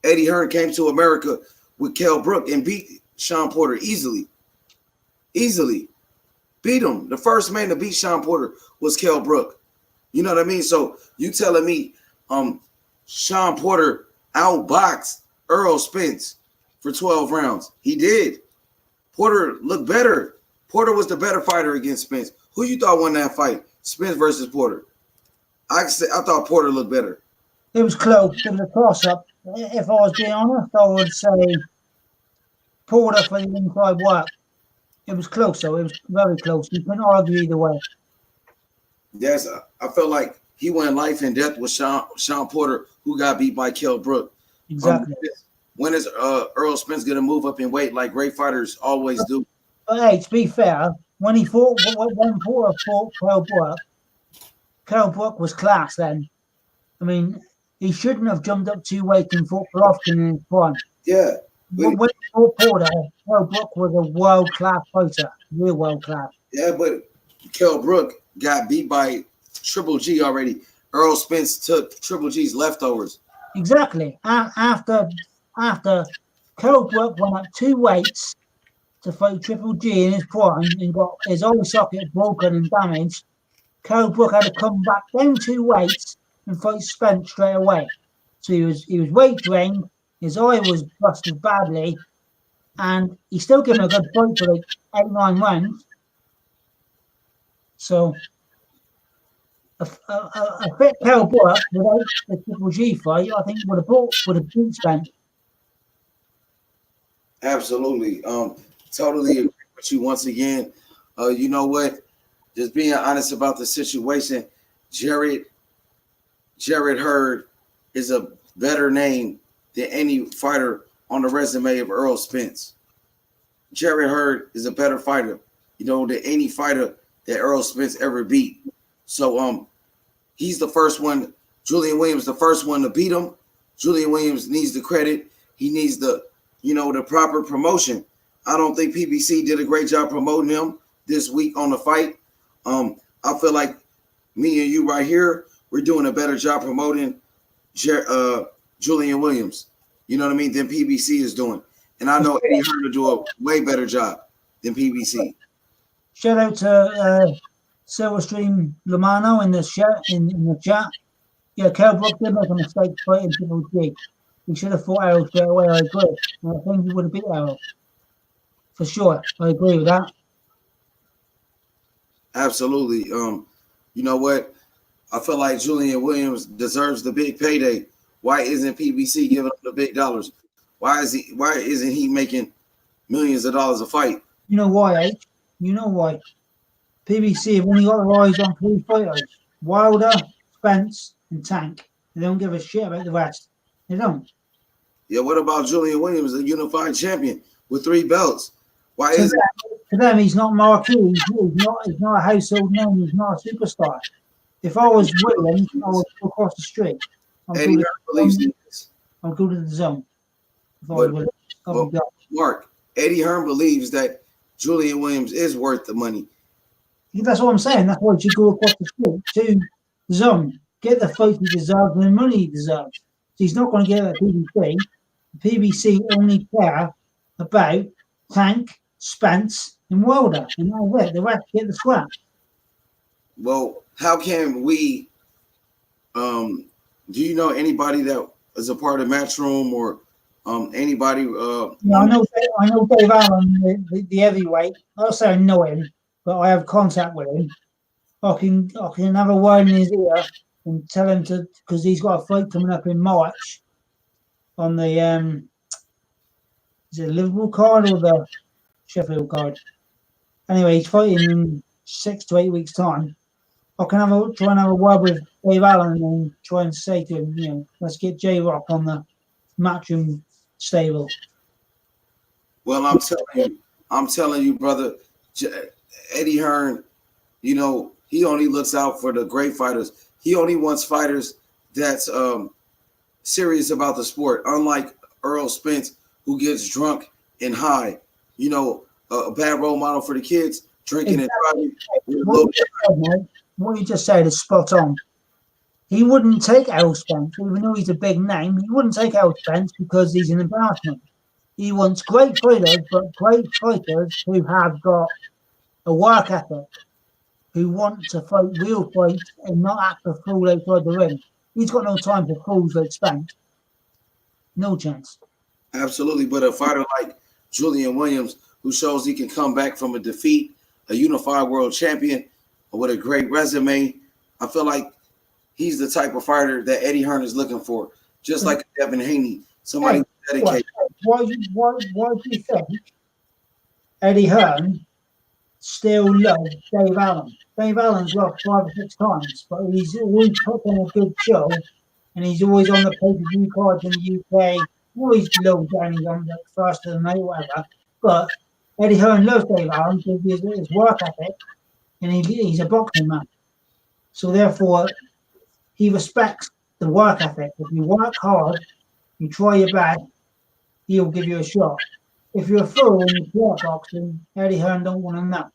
Eddie Hearn came to America with Kell Brook and beat Sean Porter easily. Beat him. The first man to beat Sean Porter was Kell Brook. You know what I mean? So you telling me Sean Porter outboxed Earl Spence for 12 rounds. He did. Porter looked better. Porter was the better fighter against Spence. Who you thought won that fight? Spence versus Porter. I thought Porter looked better. It was close. It was a toss-up. If I was being honest, I would say Porter for the inside work. It was close, though. It was very close. You couldn't argue either way. Yes, I felt like he went life and death with Sean Porter, who got beat by Kell Brook. Exactly. When is Earl Spence going to move up in weight like great fighters always do? But hey, to be fair, when Porter fought Kell Brook was class then. I mean, he shouldn't have jumped up 2 weights and fought Golovkin in his prime. Yeah. When he fought Porter, Kell Brook was a world-class fighter. Real world-class. Yeah, but Kell Brook got beat by Triple G already. Earl Spence took Triple G's leftovers. Exactly. After Kell Brook went up 2 weights to fight Triple G in his prime and got his eye socket broken and damaged, Kell Brook had to come back down 2 weights and fight Spence straight away. So he was weight drained, his eye was busted badly, and he's still giving a good fight for like 8-9 rounds. So a fit Kell Brook without the Triple G fight, I think would have beat Spence. Absolutely. Totally agree with you once again. You know what? Just being honest about the situation, Jarrett Hurd is a better name than any fighter on the resume of Earl Spence. Jarrett Hurd is a better fighter, than any fighter that Earl Spence ever beat. So he's the first one. Julian Williams, the first one to beat him. Julian Williams needs the credit. He needs the proper promotion. I don't think PBC did a great job promoting him this week on the fight. I feel like me and you right here, we're doing a better job promoting Julian Williams, than PBC is doing. And I know Eddie Hearn will do a way better job than PBC. Shout out to Silverstream Lamano in the chat. Yeah, Kell Brook did make a mistake fighting Triple G. He should have fought Arrow straight away, I agree. I think he would have beat Arrow. for sure. I agree with that. Absolutely. You know what? I feel like Julian Williams deserves the big payday. Why isn't PBC giving him the big dollars? Why isn't he making millions of dollars a fight? You know why, H? You know why? PBC have only got their eyes on 3 fighters: Wilder, Spence, and Tank. They don't give a shit about the rest. They don't. Yeah, what about Julian Williams, a unified champion with 3 belts? Why is To them, he's not marquee. He's not a household name. He's not a superstar. If I was Williams, I would go across the street. Eddie Hearn believes in this? I'll go to the zone. If I But, was Williams. but Mark, Eddie Hearn believes that Julian Williams is worth the money. That's what I'm saying. That's why you should go across the street to the zone. Get the fight he deserves and the money he deserves. So he's not going to get it at PBC. The PBC only care about Tank, Spence, and Wilder. And that's it. The rest get the scrap. Well, how can we do you know anybody that is a part of Matchroom or anybody Yeah, I know Dave Allen, the heavyweight. I'll say I know him, but I have contact with him. I can have a word in his ear and tell him to, because he's got a fight coming up in March on the is it the Liverpool card or the Sheffield card? Anyway, he's fighting in 6 to 8 weeks' time. I can try and have a word with Dave Allen and try and say to him, you know, let's get J-Rock on the Matchroom stable. Well, I'm telling you, brother, Eddie Hearn, you know, he only looks out for the great fighters. He only wants fighters that's serious about the sport, unlike Earl Spence, who gets drunk and high. You know, a bad role model for the kids, drinking and driving. What you just said is spot on. He wouldn't take Earl Spence, even though he's a big name. He wouldn't take Earl Spence because he's an embarrassment. He wants great fighters, but great fighters who have got a work ethic, who want to fight real fights and not act a fool outside the ring. He's got no time for fools like Spence. No chance. Absolutely, but a fighter like Julian Williams, who shows he can come back from a defeat, a unified world champion with a great resume, I feel like he's the type of fighter that Eddie Hearn is looking for, just like Devin Haney, somebody dedicated. Why do you think Eddie Hearn still loves Dave Allen? Dave Allen's lost 5 or 6 times, but he's always put on a good show, and he's always on the pay-per-view cards in the UK. Always low down, he's on the first of the night, whatever. But Eddie Hearn loves Dave Allen because of his work ethic, and he's a boxing man. So therefore, he respects the work ethic. If you work hard, you try your best, he'll give you a shot. If you're a fool and you play boxing, Eddie Hearn don't want to know.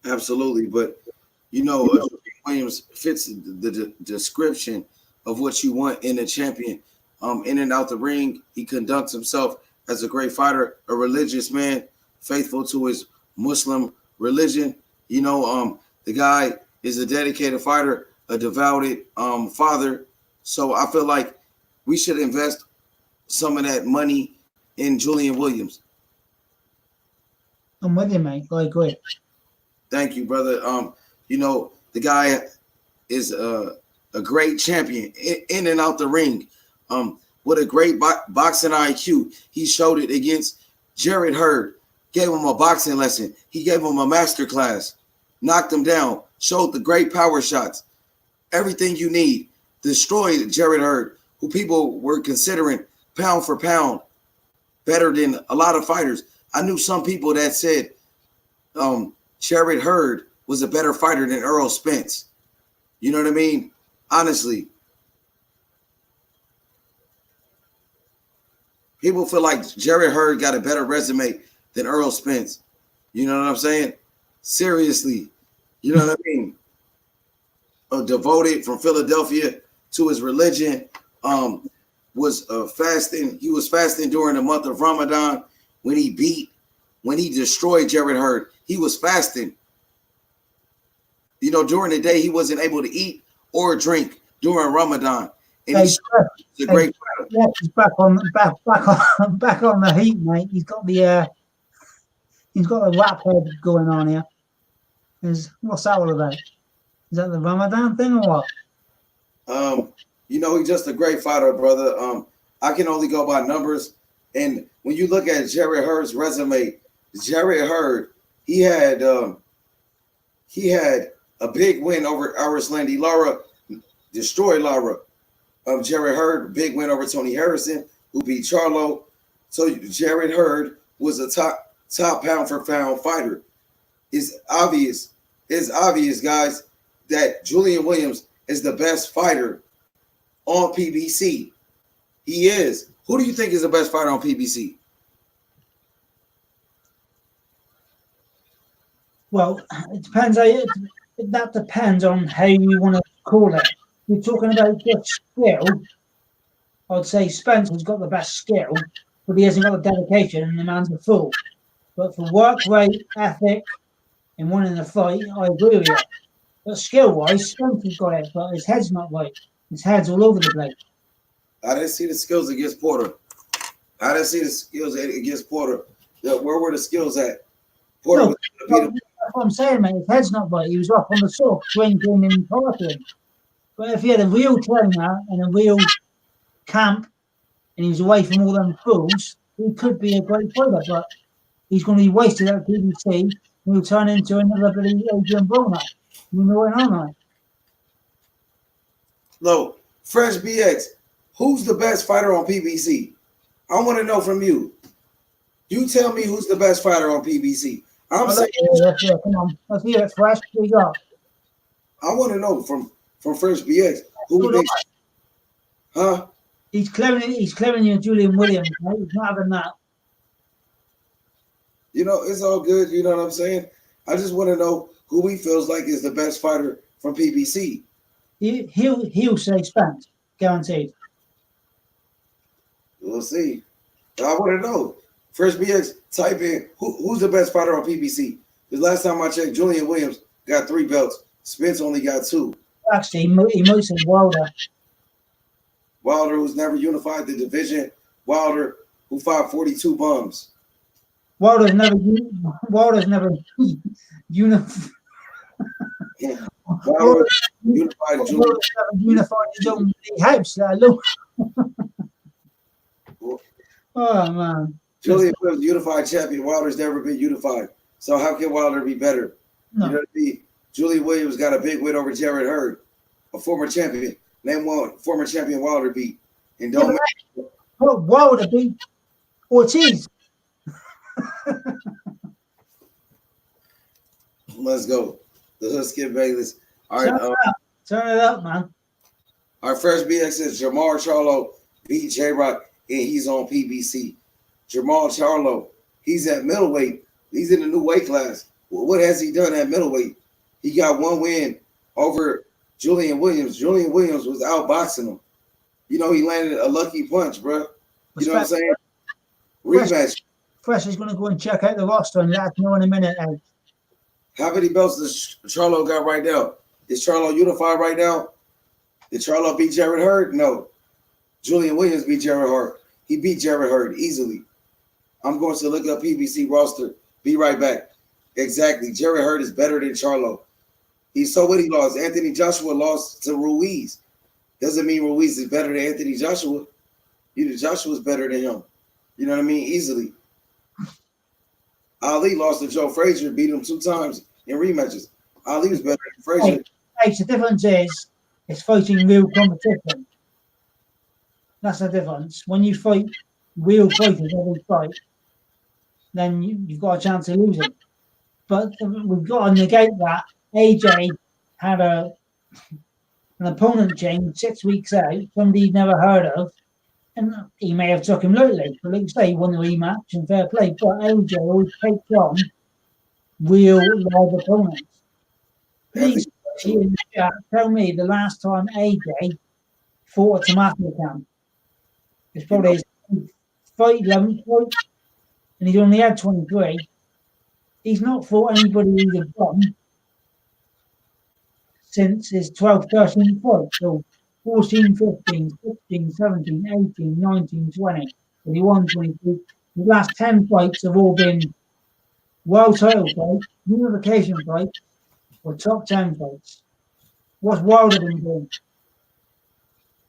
Absolutely, but you know, Williams fits the description of what you want in a champion. In and out the ring, he conducts himself as a great fighter, a religious man, faithful to his Muslim religion. You know, the guy is a dedicated fighter, a devoted father. So I feel like we should invest some of that money in Julian Williams. I'm with you, mate. I agree. Thank you, brother. You know, the guy is a great champion in and out the ring. With a great boxing IQ. He showed it against Jared Hurd, gave him a boxing lesson. He gave him a master class, knocked him down, showed the great power shots, everything you need, destroyed Jared Hurd, who people were considering pound for pound better than a lot of fighters. I knew some people that said Jared Hurd was a better fighter than Earl Spence. You know what I mean? Honestly. People feel like Jared Hurd got a better resume than Earl Spence. You know what I'm saying? Seriously. You know what I mean? Devoted from Philadelphia to his religion. Was fasting. He was fasting during the month of Ramadan when he destroyed Jared Hurd. He was fasting. You know, during the day, he wasn't able to eat or drink during Ramadan. and he's a great fighter. Yeah, he's back on the heat, mate. He's got the rap head going on here. What's that all about? Is that the Ramadan thing or what? He's just a great fighter, brother. I can only go by numbers. And when you look at Jarrett Hurd's resume, Jarrett Hurd, he had a big win over Arislandi Lara, destroyed Lara. Jarrett Hurd, big win over Tony Harrison, who beat Charlo. So Jarrett Hurd was a top pound for pound fighter. It's obvious, guys, that Julian Williams is the best fighter on PBC. He is. Who do you think is the best fighter on PBC? Well, it depends. That depends on how you want to call it. You're talking about just skill. I'd say Spencer's got the best skill, but he hasn't got the dedication, and the man's a fool. But for work rate, ethic, and winning the fight, I agree with you. But skill-wise, Spencer's got it, but his head's not right. His head's all over the place. I didn't see the skills against Porter. Yeah, where were the skills at? Porter was going to beat him. That's what I'm saying, mate. His head's not right. He was up on the soft, drinking and partying. But if he had a real trainer and a real camp and he was away from all them fools, he could be a great fighter. But he's going to be wasted at PBC and he'll turn into another bloody Adrian Broner. You know what I'm on? No, Fresh BX, who's the best fighter on PBC? I want to know from you. You tell me who's the best fighter on PBC. I'm saying. Yeah, come on. Let's hear it, Fresh. What you got? I want to know from Fresh BX. Who thinks? Huh? He's clearing you, Julian Williams, mate. He's not having that. It's all good. You know what I'm saying? I just want to know who he feels like is the best fighter from PBC. He'll say Spence, guaranteed. We'll see. I want to know. Fresh BX, type in who's the best fighter on PBC. Because last time I checked, Julian Williams got 3 belts. Spence only got 2. Actually, he might say Wilder. Wilder, who's never unified the division. Wilder, who fought 42 bums. Wilder's never unified. Wilder unified Julian. Unified his own house. Look. Oh man. Julian Williams, unified champion. Wilder's never been unified. So how can Wilder be better? No. You know what I mean? Julian Williams got a big win over Jarrett Hurd, a former champion. Name one former champion Wilder beat. And don't Wilder beat Ortiz. Let's go. Let's get back to this. All right. Turn it up, man. Our first BX says Jamar Charlo beat J-Rock, and he's on PBC. Jamal Charlo, he's at middleweight. He's in the new weight class. Well, what has he done at middleweight? He got 1 win over Julian Williams. Julian Williams was outboxing him. He landed a lucky punch, bro. You know what I'm saying? Rematch. Fresh is going to go and check out the roster and let us know in a minute. How many belts does Charlo got right now? Is Charlo unified right now? Did Charlo beat Jarrett Hurd? No. Julian Williams beat Jarrett Hurd. He beat Jarrett Hurd easily. I'm going to look up PBC roster. Be right back. Exactly. Jarrett Hurd is better than Charlo. He lost. Anthony Joshua lost to Ruiz. Doesn't mean Ruiz is better than Anthony Joshua. Joshua's better than him. You know what I mean? Easily. Ali lost to Joe Frazier, beat him 2 times in rematches. Ali was better than Frazier. Hey, the difference is it's fighting real competition. That's the difference. When you fight real fighters every fight, then you've got a chance of losing. But we've got to negate that. AJ had an opponent change 6 weeks out, somebody he'd never heard of, and he may have took him lightly. But like you say, he won the rematch and fair play. But AJ always takes on real live opponents. Please tell me the last time AJ fought a tomato can. It's probably his 11th fight, and he's only had 23. He's not fought anybody he's done since his 12th, 13th fight. So 14, 15, 16, 17, 18, 19, 20, 21, 22. The last 10 fights have all been world title fights, unification fights, or top 10 fights. What's Wilder been doing?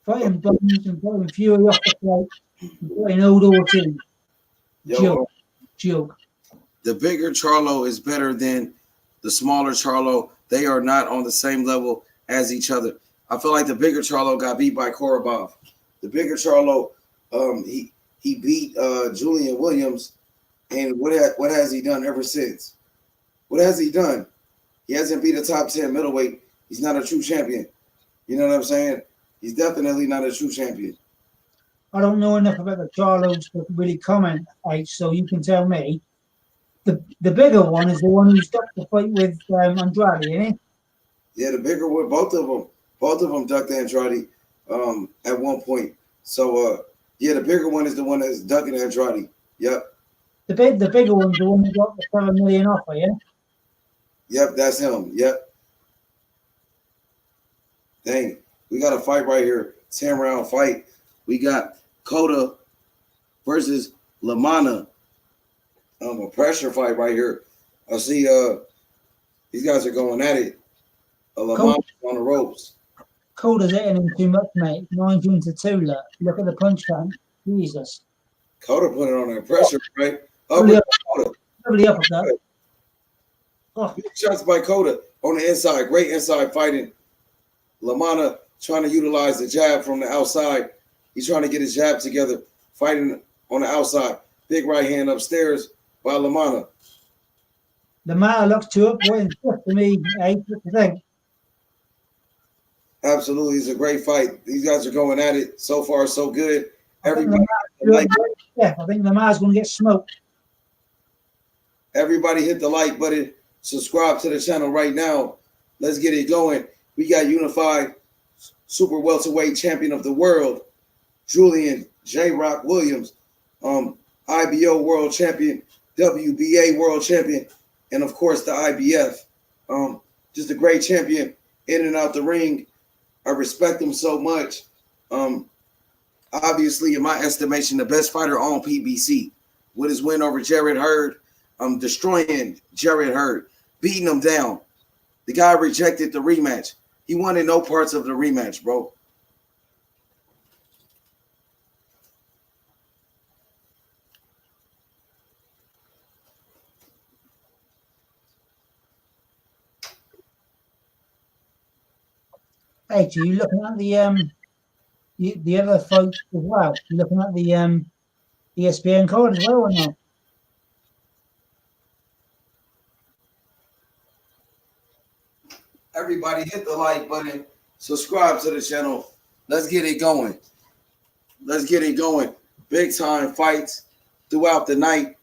Fighting Bones and putting Fury off the plate and putting Odor too. Yo, Joke. the bigger Charlo is better than the smaller Charlo. They are not on the same level as each other. I feel like the bigger Charlo got beat by Korobov. The bigger Charlo, he beat Julian Williams, and what has he done ever since? What has he done? He hasn't beat a top 10 middleweight. He's not a true champion. You know what I'm saying? He's definitely not a true champion. I don't know enough about the Charlos to really comment, H, so you can tell me. The bigger one is the one who stopped the fight with Andrade, isn't it? Yeah, the bigger one, both of them ducked Andrade at one point. So yeah, the bigger one is the one that's ducking Andrade. Yep. The bigger one's the one who got the $7 million offer, yeah? Yep, that's him. Yep. Dang, we got a fight right here. 10-round fight. We got Cota versus Lamana. A pressure fight right here. I see these guys are going at it. Lamana's on the ropes. Coda's hitting him too much, mate. 19-2, look at the punch count. Jesus. Cota put it on there. Pressure, right? Lovely Cota. uppercut. Oh. Shots by Cota on the inside. Great inside fighting. Lamana trying to utilize the jab from the outside. He's trying to get his jab together, fighting on the outside. Big right hand upstairs by Lamana. Lamana looks too up. What to me, H? What do you think? Absolutely, it's a great fight. These guys are going at it. So far, so good. Everybody, I think Lamana's going to get smoked. Everybody hit the like button. Subscribe to the channel right now. Let's get it going. We got unified super welterweight champion of the world, Julian J. Rock Williams, IBO world champion, WBA world champion, and of course the IBF. Just a great champion in and out the ring. I respect him so much. Obviously, in my estimation, the best fighter on PBC with his win over Jarrett Hurd, destroying Jarrett Hurd, beating him down. The guy rejected the rematch. He wanted no parts of the rematch, bro. Hey, are you looking at the other folks as well? You looking at the ESPN card as well or no? Everybody hit the like button. Subscribe to the channel. Let's get it going. Let's get it going. Big time fights throughout the night.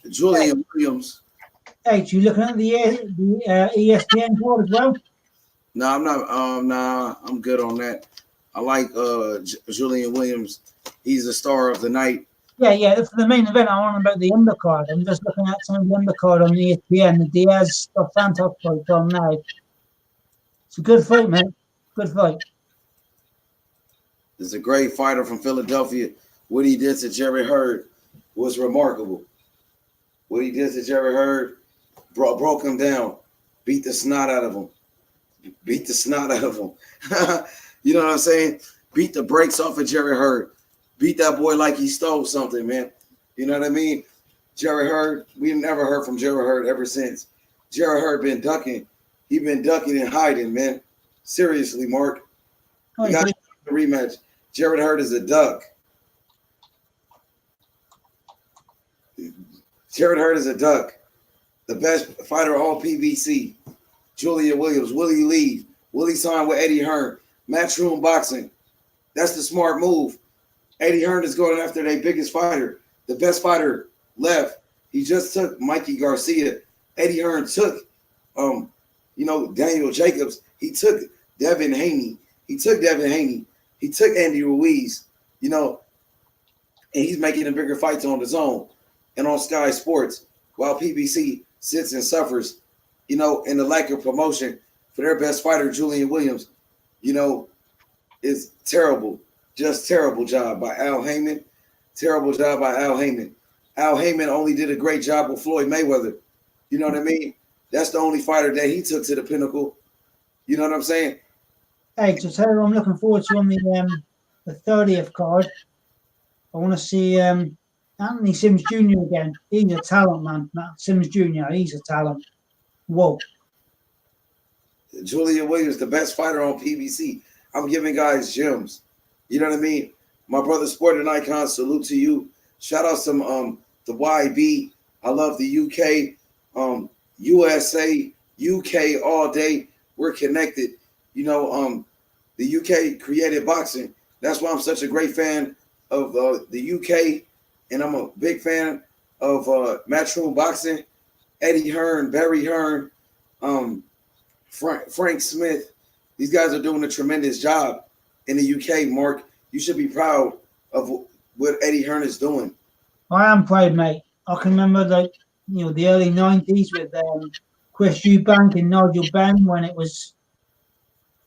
Julian Williams. Hey, you looking at the ESPN card as well? No, I'm not. Nah, I'm good on that. I like Julian Williams. He's the star of the night. Yeah. For the main event, I want about the undercard. I'm just looking at some of the undercard on ESPN. The Diaz of Fantos fight on now. It's a good fight, man. Good fight. It's a great fighter from Philadelphia. What he did to Jarrett Hurd was remarkable. What he did to Jarrett Hurd broke him down, beat the snot out of him. Beat the snot out of him. You know what I'm saying? Beat the brakes off of Jarrett Hurd. Beat that boy like he stole something, man. You know what I mean? Jarrett Hurd, we never heard from Jarrett Hurd ever since. Jarrett Hurd been ducking. He been ducking and hiding, man. Seriously, Mark. You got the rematch. Jarrett Hurd is a duck. Jarrett Hurd is a duck. The best fighter on PBC. Julian Williams. Will he leave? Will he sign with Eddie Hearn? Matchroom boxing. That's the smart move. Eddie Hearn is going after their biggest fighter. The best fighter left. He just took Mikey Garcia. Eddie Hearn took, Daniel Jacobs. He took Devin Haney. He took Andy Ruiz, and he's making the bigger fights on his own and on Sky Sports while PBC sits and suffers, in the lack of promotion for their best fighter, Julian Williams. is terrible. Just terrible job by Al Heyman. Terrible job by Al Heyman. Al Heyman only did a great job with Floyd Mayweather. You know what I mean? That's the only fighter that he took to the pinnacle. You know what I'm saying? Hey, to tell you, I'm looking forward to on the 30th card. I want to see Anthony Sims Jr. again. He's a talent, man. Matt Sims Jr. He's a talent. Whoa. Julian Williams, the best fighter on PBC. I'm giving guys gems. You know what I mean? My brother, Sporting Icon, salute to you. Shout out some the YB. I love the UK, USA, UK all day. We're connected. You know, the UK created boxing. That's why I'm such a great fan of the UK, and I'm a big fan of Matchroom Boxing. Eddie Hearn, Barry Hearn, Frank Smith. These guys are doing a tremendous job in the UK, Mark. You should be proud of what Eddie Hearn is doing. I am proud, mate. I can remember the early 90s with Chris Eubank and Nigel Benn when it was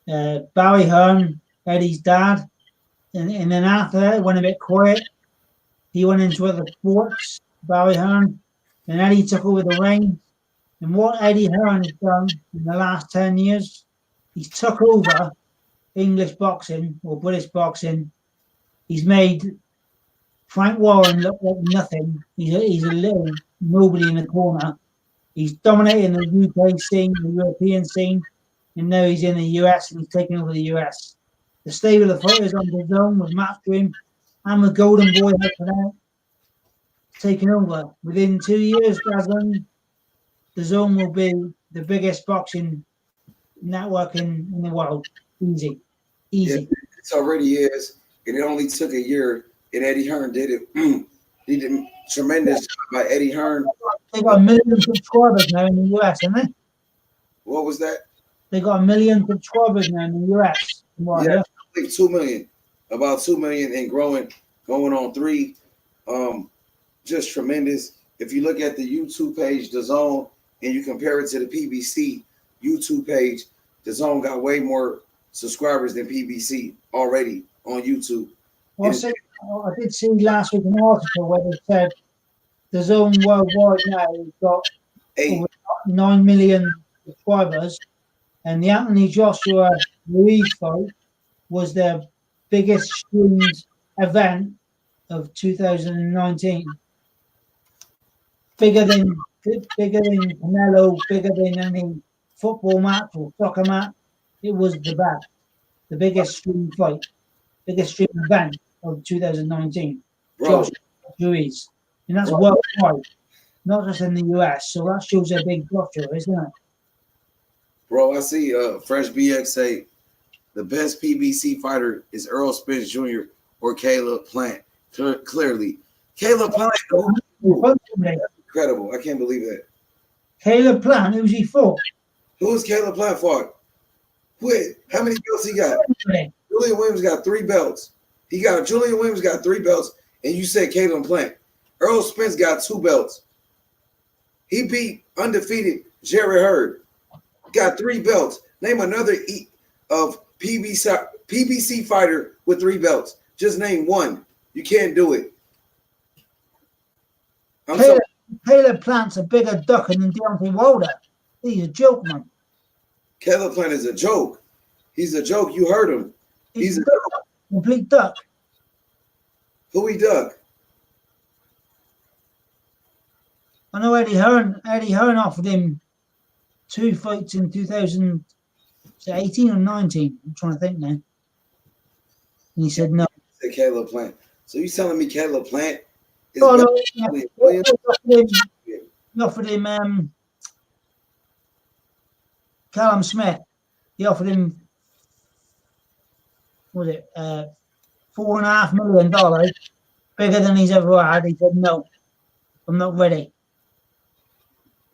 Barry Hearn, Eddie's dad. And then after that, it went a bit quiet. He went into other sports, Barry Hearn. And Eddie took over the reins. And what Eddie Hearn has done in the last 10 years, he's took over English boxing or British boxing. He's made Frank Warren look like nothing. He's a little nobody in the corner. He's dominating the UK scene, the European scene, and now he's in the US and he's taking over the US. The stable of fighters on the zone with Matchroom and the Golden Boy taking over. Within 2 years, Gazan, the zone will be the biggest boxing network in the world. Easy. Yeah, it already is. And it only took a year, and Eddie Hearn did it. He did a tremendous job by Eddie Hearn. They got 1 million subscribers now in the US, haven't they? What was that? They got 1 million subscribers now in the US. Yeah, I think 2 million. About 2 million and growing, going on 3. Just tremendous. If you look at the YouTube page, The Zone, and you compare it to the PBC YouTube page, The Zone got way more subscribers than PBC already on YouTube. Well, I did see last week an article where they said The Zone worldwide now has got over 9 million subscribers, and the Anthony Joshua Ruiz fight was their biggest streamed event of 2019. Bigger than Canelo, bigger than any football match or soccer match. It was the biggest stream fight, biggest stream event of 2019. Joshua Ruiz, and that's worldwide, not just in the US. So that shows a big Joshua, isn't it? Bro, I see Fresh BX say the best PBC fighter is Earl Spence Jr. or Caleb Plant. Clearly, Caleb Plant. Incredible. I can't believe that. Caleb Plant, who's he for? Who's Caleb Plant for? Wait, how many belts he got? Julian Williams got 3 belts. Julian Williams got 3 belts, and you said Caleb Plant. Earl Spence got 2 belts. He beat undefeated Jerry Hurd. Got 3 belts. Name another of PBC fighter with 3 belts. Just name one. You can't do it. Caleb Plant's a bigger ducker than Deontay Wilder. He's a joke, man. Caleb Plant is a joke. He's a joke. You heard him. He's a joke. Complete duck. Who he duck? I know Eddie Hearn offered him 2 fights in 2018 or 19. I'm trying to think now. And he said no. Said Caleb Plant. So you telling me Caleb Plant is he offered him Callum Smith. He offered him $4.5 million, bigger than he's ever had. He said no, I'm not ready.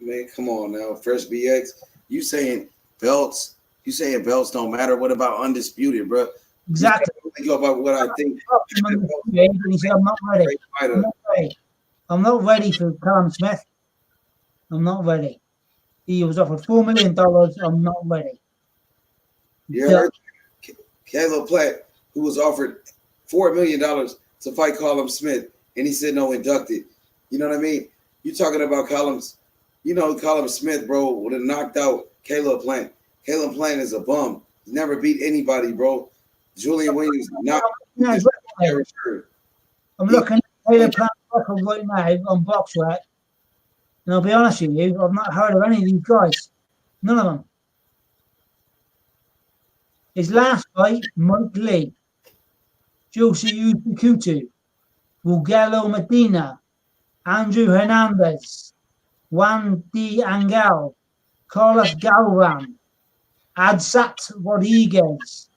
Man, come on now, Fresh BX. You saying belts don't matter. What about undisputed, bro? Exactly. Think about what I think. He said, I'm not ready. I'm not ready for Callum Smith. I'm not ready. He was offered $4 million. I'm not ready. Yeah, Caleb Plant. who was offered $4 million to fight Callum Smith, and he said no, inducted. You know what I mean? You talking about Callum's, Callum Smith, bro, would have knocked out Caleb Plant. Caleb Plant is a bum. He never beat anybody, bro. Julian Williams not. I'm looking at Caleb Plant's record right now on BoxRec, and I'll be honest with you, I've not heard of any of these guys. None of them. His last fight, Mike Lee, Jose Utukutu, Rugelo Medina, Andrew Hernandez, Juan D. Angel, Carlos Galvan, Adsat Rodriguez,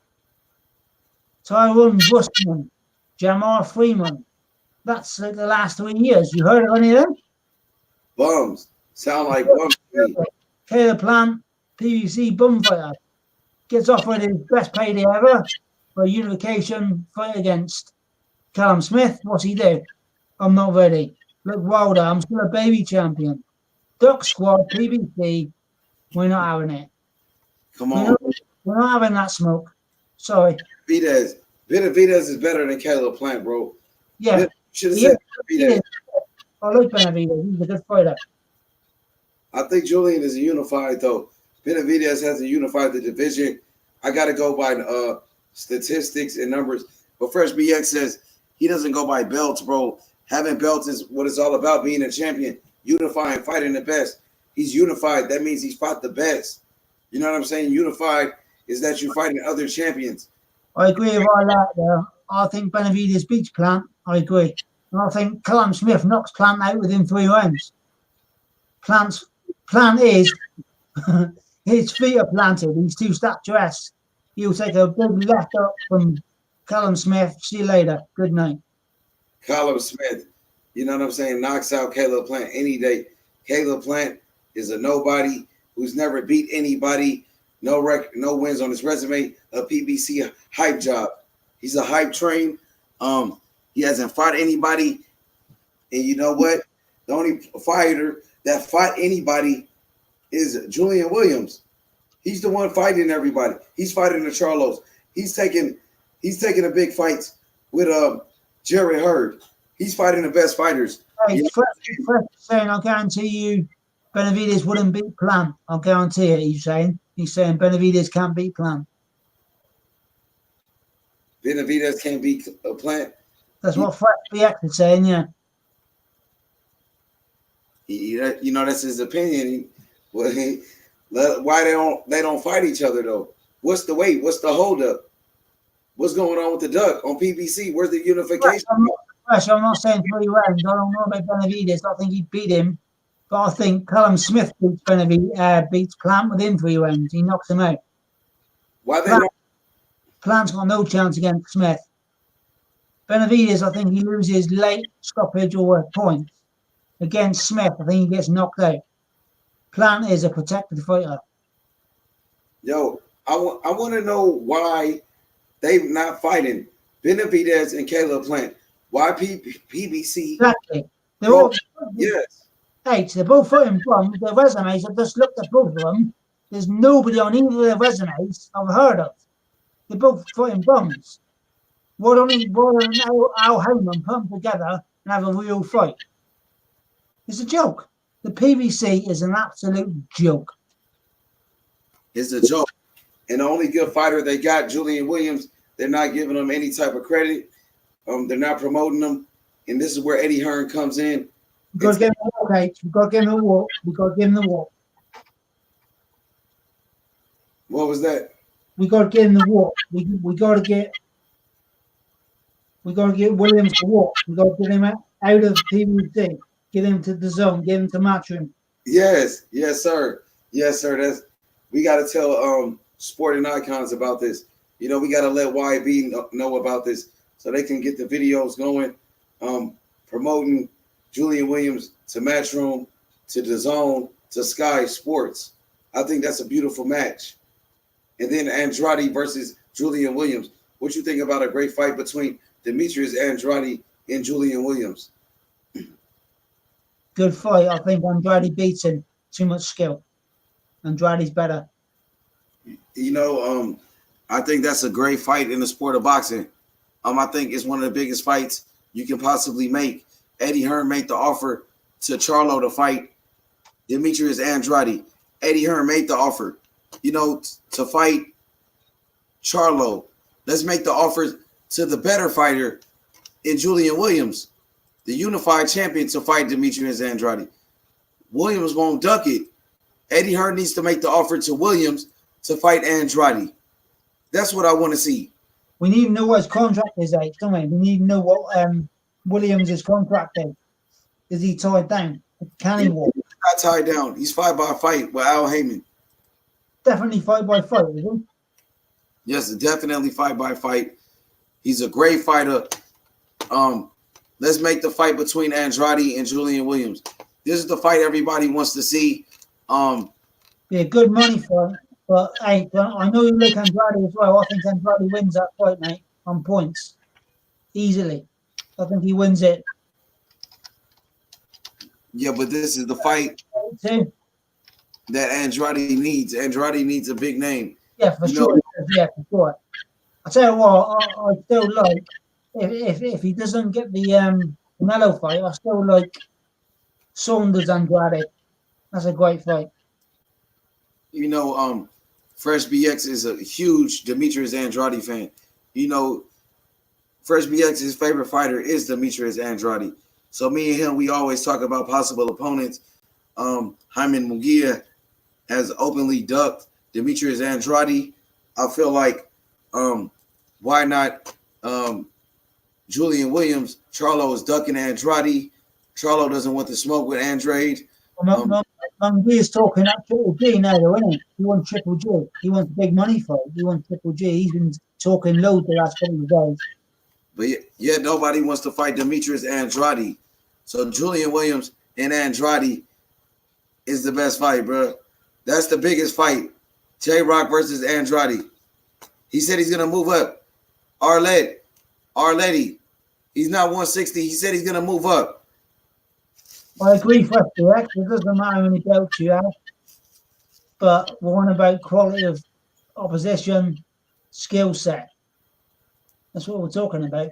Tyrone Busman, Jamar Freeman. That's like the last 3 years. You heard of any of them? Bums. Sound like bums to me. Caleb Plant, PBC bum fighter, gets offered his best payday ever for a unification fight against Callum Smith. What's he do? I'm not ready. Look, Wilder, I'm still a baby champion. Duck Squad, PBC, we're not having it. Come on. We're not having that smoke. Sorry. Benavidez is better than Caleb Plant, bro. Yeah. Should have said Benavidez. I like Benavidez. He's a good fighter. I think Julian is unified, though. Benavidez hasn't unified the division. I got to go by statistics and numbers. But Fresh BX says he doesn't go by belts, bro. Having belts is what it's all about, being a champion, unifying, fighting the best. He's unified. That means he's fought the best. You know what I'm saying? Unified is that you're fighting other champions. I agree with all that, though. I think Benavidez beats Plant. I agree. And I think Callum Smith knocks Plant out within 3 rounds. Plant is, his feet are planted. He's too statuesque. He'll take a big left up from Callum Smith. See you later. Good night. Callum Smith, you know what I'm saying, knocks out Caleb Plant any day. Caleb Plant is a nobody who's never beat anybody. No wins on his resume. A PBC hype job. He's a hype train. He hasn't fought anybody. And you know what? The only fighter that fought anybody is Julian Williams. He's the one fighting everybody. He's fighting the Charlos. He's taking the big fights with Jerry Hurd. He's fighting the best fighters. Hey, Fresh saying, I guarantee you Benavidez wouldn't beat Plant. I'll guarantee it, he's saying. He's saying Benavidez can't beat Plant. Benavidez can't beat Plant. That's what Fresh BX is saying, yeah. That's his opinion. Why they don't fight each other though? What's the wait? What's the holdup? What's going on with the Duck on PBC? Where's the unification? I'm not saying 3 rounds. I don't know about Benavidez. I think he'd beat him. But I think Callum Smith beats Plant within 3 rounds. He knocks him out. Plant's got no chance against Smith. Benavidez, I think he loses late stoppage or points. Against Smith, I think he gets knocked out. Plant is a protected fighter. Yo, I want to know why they're not fighting Benavidez and Caleb Plant. Why PBC? Exactly. They're all yes. Hey, they're both fighting bums. Their resumes, I've just looked at both of them. There's nobody on either of their resumes I've heard of. They're both fighting bums. Why don't Al Heyman put them together and have a real fight? It's a joke. The PBC is an absolute joke. It's a joke. And the only good fighter they got, Julian Williams, they're not giving him any type of credit. They're not promoting him. And this is where Eddie Hearn comes in. We've got to give him a walk, H. We've got to give him a walk. We've got to give him the walk. What was that? We've got to give him the walk. We got to get Williams to walk. We've got to get him out of PBC. Get him to the zone. Get him to Matchroom. Yes, sir. We got to tell sporting icons about this. We got to let YB know about this so they can get the videos going, promoting Julian Williams to Matchroom, to the Zone, to Sky Sports. I think that's a beautiful match. And then Andrade versus Julian Williams. What you think about a great fight between Demetrius Andrade and Julian Williams? Good fight. I think Andrade beats him. Too much skill. Andrade's better. I I think that's a great fight in the sport of boxing. I think it's one of the biggest fights you can possibly make. Eddie Hearn made the offer to Charlo to fight Demetrius Andrade. Eddie Hearn made the offer, to fight Charlo. Let's make the offer to the better fighter in Julian Williams, the unified champion, to fight Demetrius Andrade. Williams won't duck it. Eddie Hearn needs to make the offer to Williams to fight Andrade. That's what I want to see. We need to know what his contract is, don't we? We need to know what Williams is contracted. Is he tied down? Can he walk? He's not tied down. He's fight by fight with Al Heyman. Definitely fight by fight, is he? Yes, definitely fight by fight. He's a great fighter. Let's make the fight between Andrade and Julian Williams. This is the fight everybody wants to see. Be a good money fight. But hey, I know you like Andrade as well. I think Andrade wins that fight, mate, on points. Easily. I think he wins it. Yeah, but this is the fight that Andrade needs. Andrade needs a big name. Yeah, for sure. Yeah, for sure. I tell you what, I still like if he doesn't get the Canelo fight, I still like Saunders Andrade. That's a great fight. Fresh BX is a huge Demetrius Andrade fan. Fresh BX's favorite fighter is Demetrius Andrade. So me and him, we always talk about possible opponents. Jaime Munguia has openly ducked Demetrius Andrade. I feel like why not Julian Williams? Charlo is ducking Andrade. Charlo doesn't want to smoke with Andrade. Munguia is talking up Triple G now, though, isn't he? He wants Triple G. He wants big money for it. He wants Triple G. He's been talking loads the last couple of days. But yeah, nobody wants to fight Demetrius Andrade. So Julian Williams and Andrade is the best fight, bro. That's the biggest fight. J-Rock versus Andrade. He said he's going to move up. Arletty. He's not 160. He said he's going to move up. I agree, Fresh Direct. It doesn't matter how many belts you have. But we're on about quality of opposition, skill set. That's what we're talking about.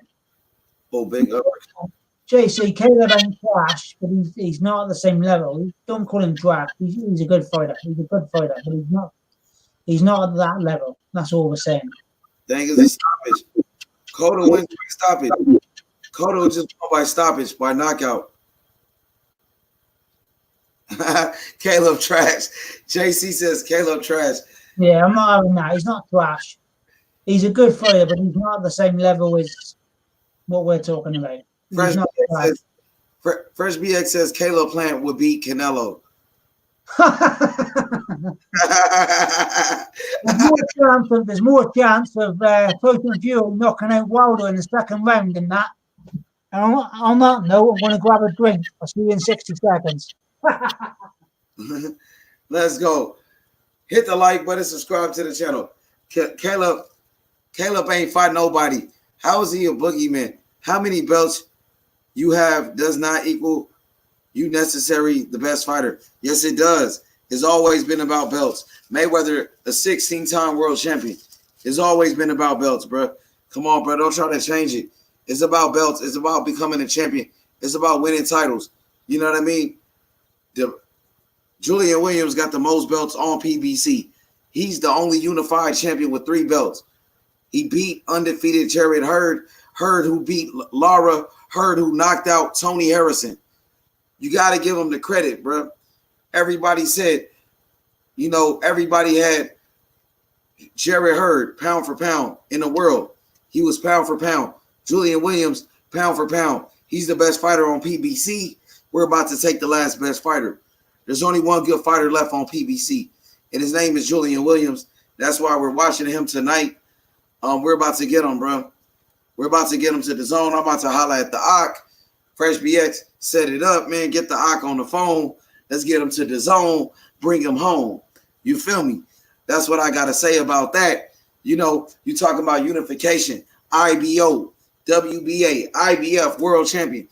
Oh, big up. JC, Caleb ain't trash, but he's not at the same level. Don't call him trash. He's a good fighter. He's a good fighter, but he's not at that level. That's all we're saying. Dang, is a stoppage. Cotto wins by stoppage. Cotto just won by stoppage, by knockout. Caleb trash. JC says Caleb trash. Yeah, I'm not having that. He's not trash. He's a good fighter, but he's not at the same level as what we're talking about. Fresh BX says Caleb Plant would beat Canelo. There's more chance of Tyson Fury knocking out Wilder in the second round than that. And on that note, I'm going to grab a drink. I'll see you in 60 seconds. Let's go. Hit the like button, subscribe to the channel. Caleb ain't fight nobody. How is he a boogeyman? How many belts you have does not equal you necessarily the best fighter. Yes, it does. It's always been about belts. Mayweather, a 16-time world champion. It's always been about belts, bro. Come on, bro. Don't try to change it. It's about belts. It's about becoming a champion. It's about winning titles. You know what I mean? Julian Williams got the most belts on PBC. He's the only unified champion with 3 belts. He beat undefeated Jared Hurd, who beat Lara, Hurd, who knocked out Tony Harrison. You got to give him the credit, bro. Everybody said, everybody had Jared Hurd, pound for pound, in the world. He was pound for pound. Julian Williams, pound for pound. He's the best fighter on PBC. We're about to take the last best fighter. There's only one good fighter left on PBC, and his name is Julian Williams. That's why we're watching him tonight. We're about to get him, bro. We're about to get him to the zone. I'm about to holler at the OC. Fresh BX, set it up, man. Get the OC on the phone. Let's get him to the zone. Bring him home. You feel me? That's what I got to say about that. You talking about unification, IBO, WBA, IBF, world champion.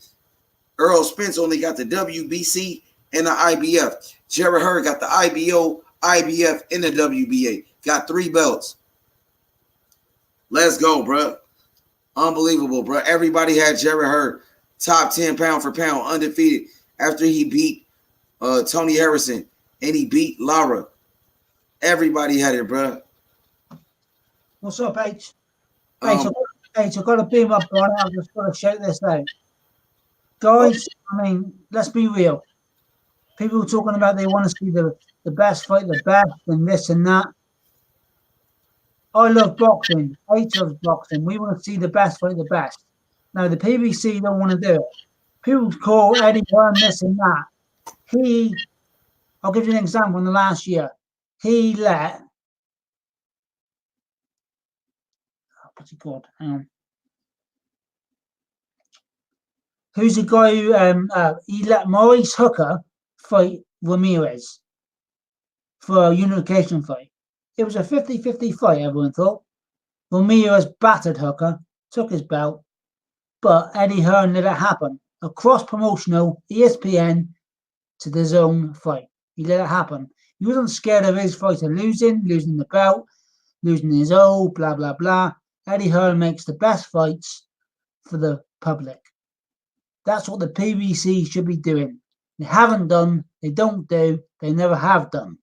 Earl Spence only got the WBC and the IBF. Jared Hurd got the IBO, IBF, and the WBA. Got 3 belts. Let's go, bro. Unbelievable, bro. Everybody had Jarrett Hurd top 10 pound for pound, undefeated after he beat Tony Harrison and he beat Lara. Everybody had it, bro. What's up, H? H, I've got to beam up on it. I've just got to shout this out. Guys, I mean, let's be real. People talking about they want to see the best fight the best and this and that. I love boxing. H loves boxing. We want to see the best fight the best. Now, the PBC don't want to do it. People call Eddie Hearn this and that. I'll give you an example in the last year. He let, what's it called? Hang on. Who's the guy who he let Maurice Hooker fight Ramirez for a unification fight? It was a 50-50 fight, everyone thought. Ramirez battered Hooker, took his belt, but Eddie Hearn let it happen. A cross-promotional ESPN to the zone fight. He let it happen. He wasn't scared of his fighter losing the belt, losing his own, blah, blah, blah. Eddie Hearn makes the best fights for the public. That's what the PBC should be doing. They haven't done, they don't do, they never have done.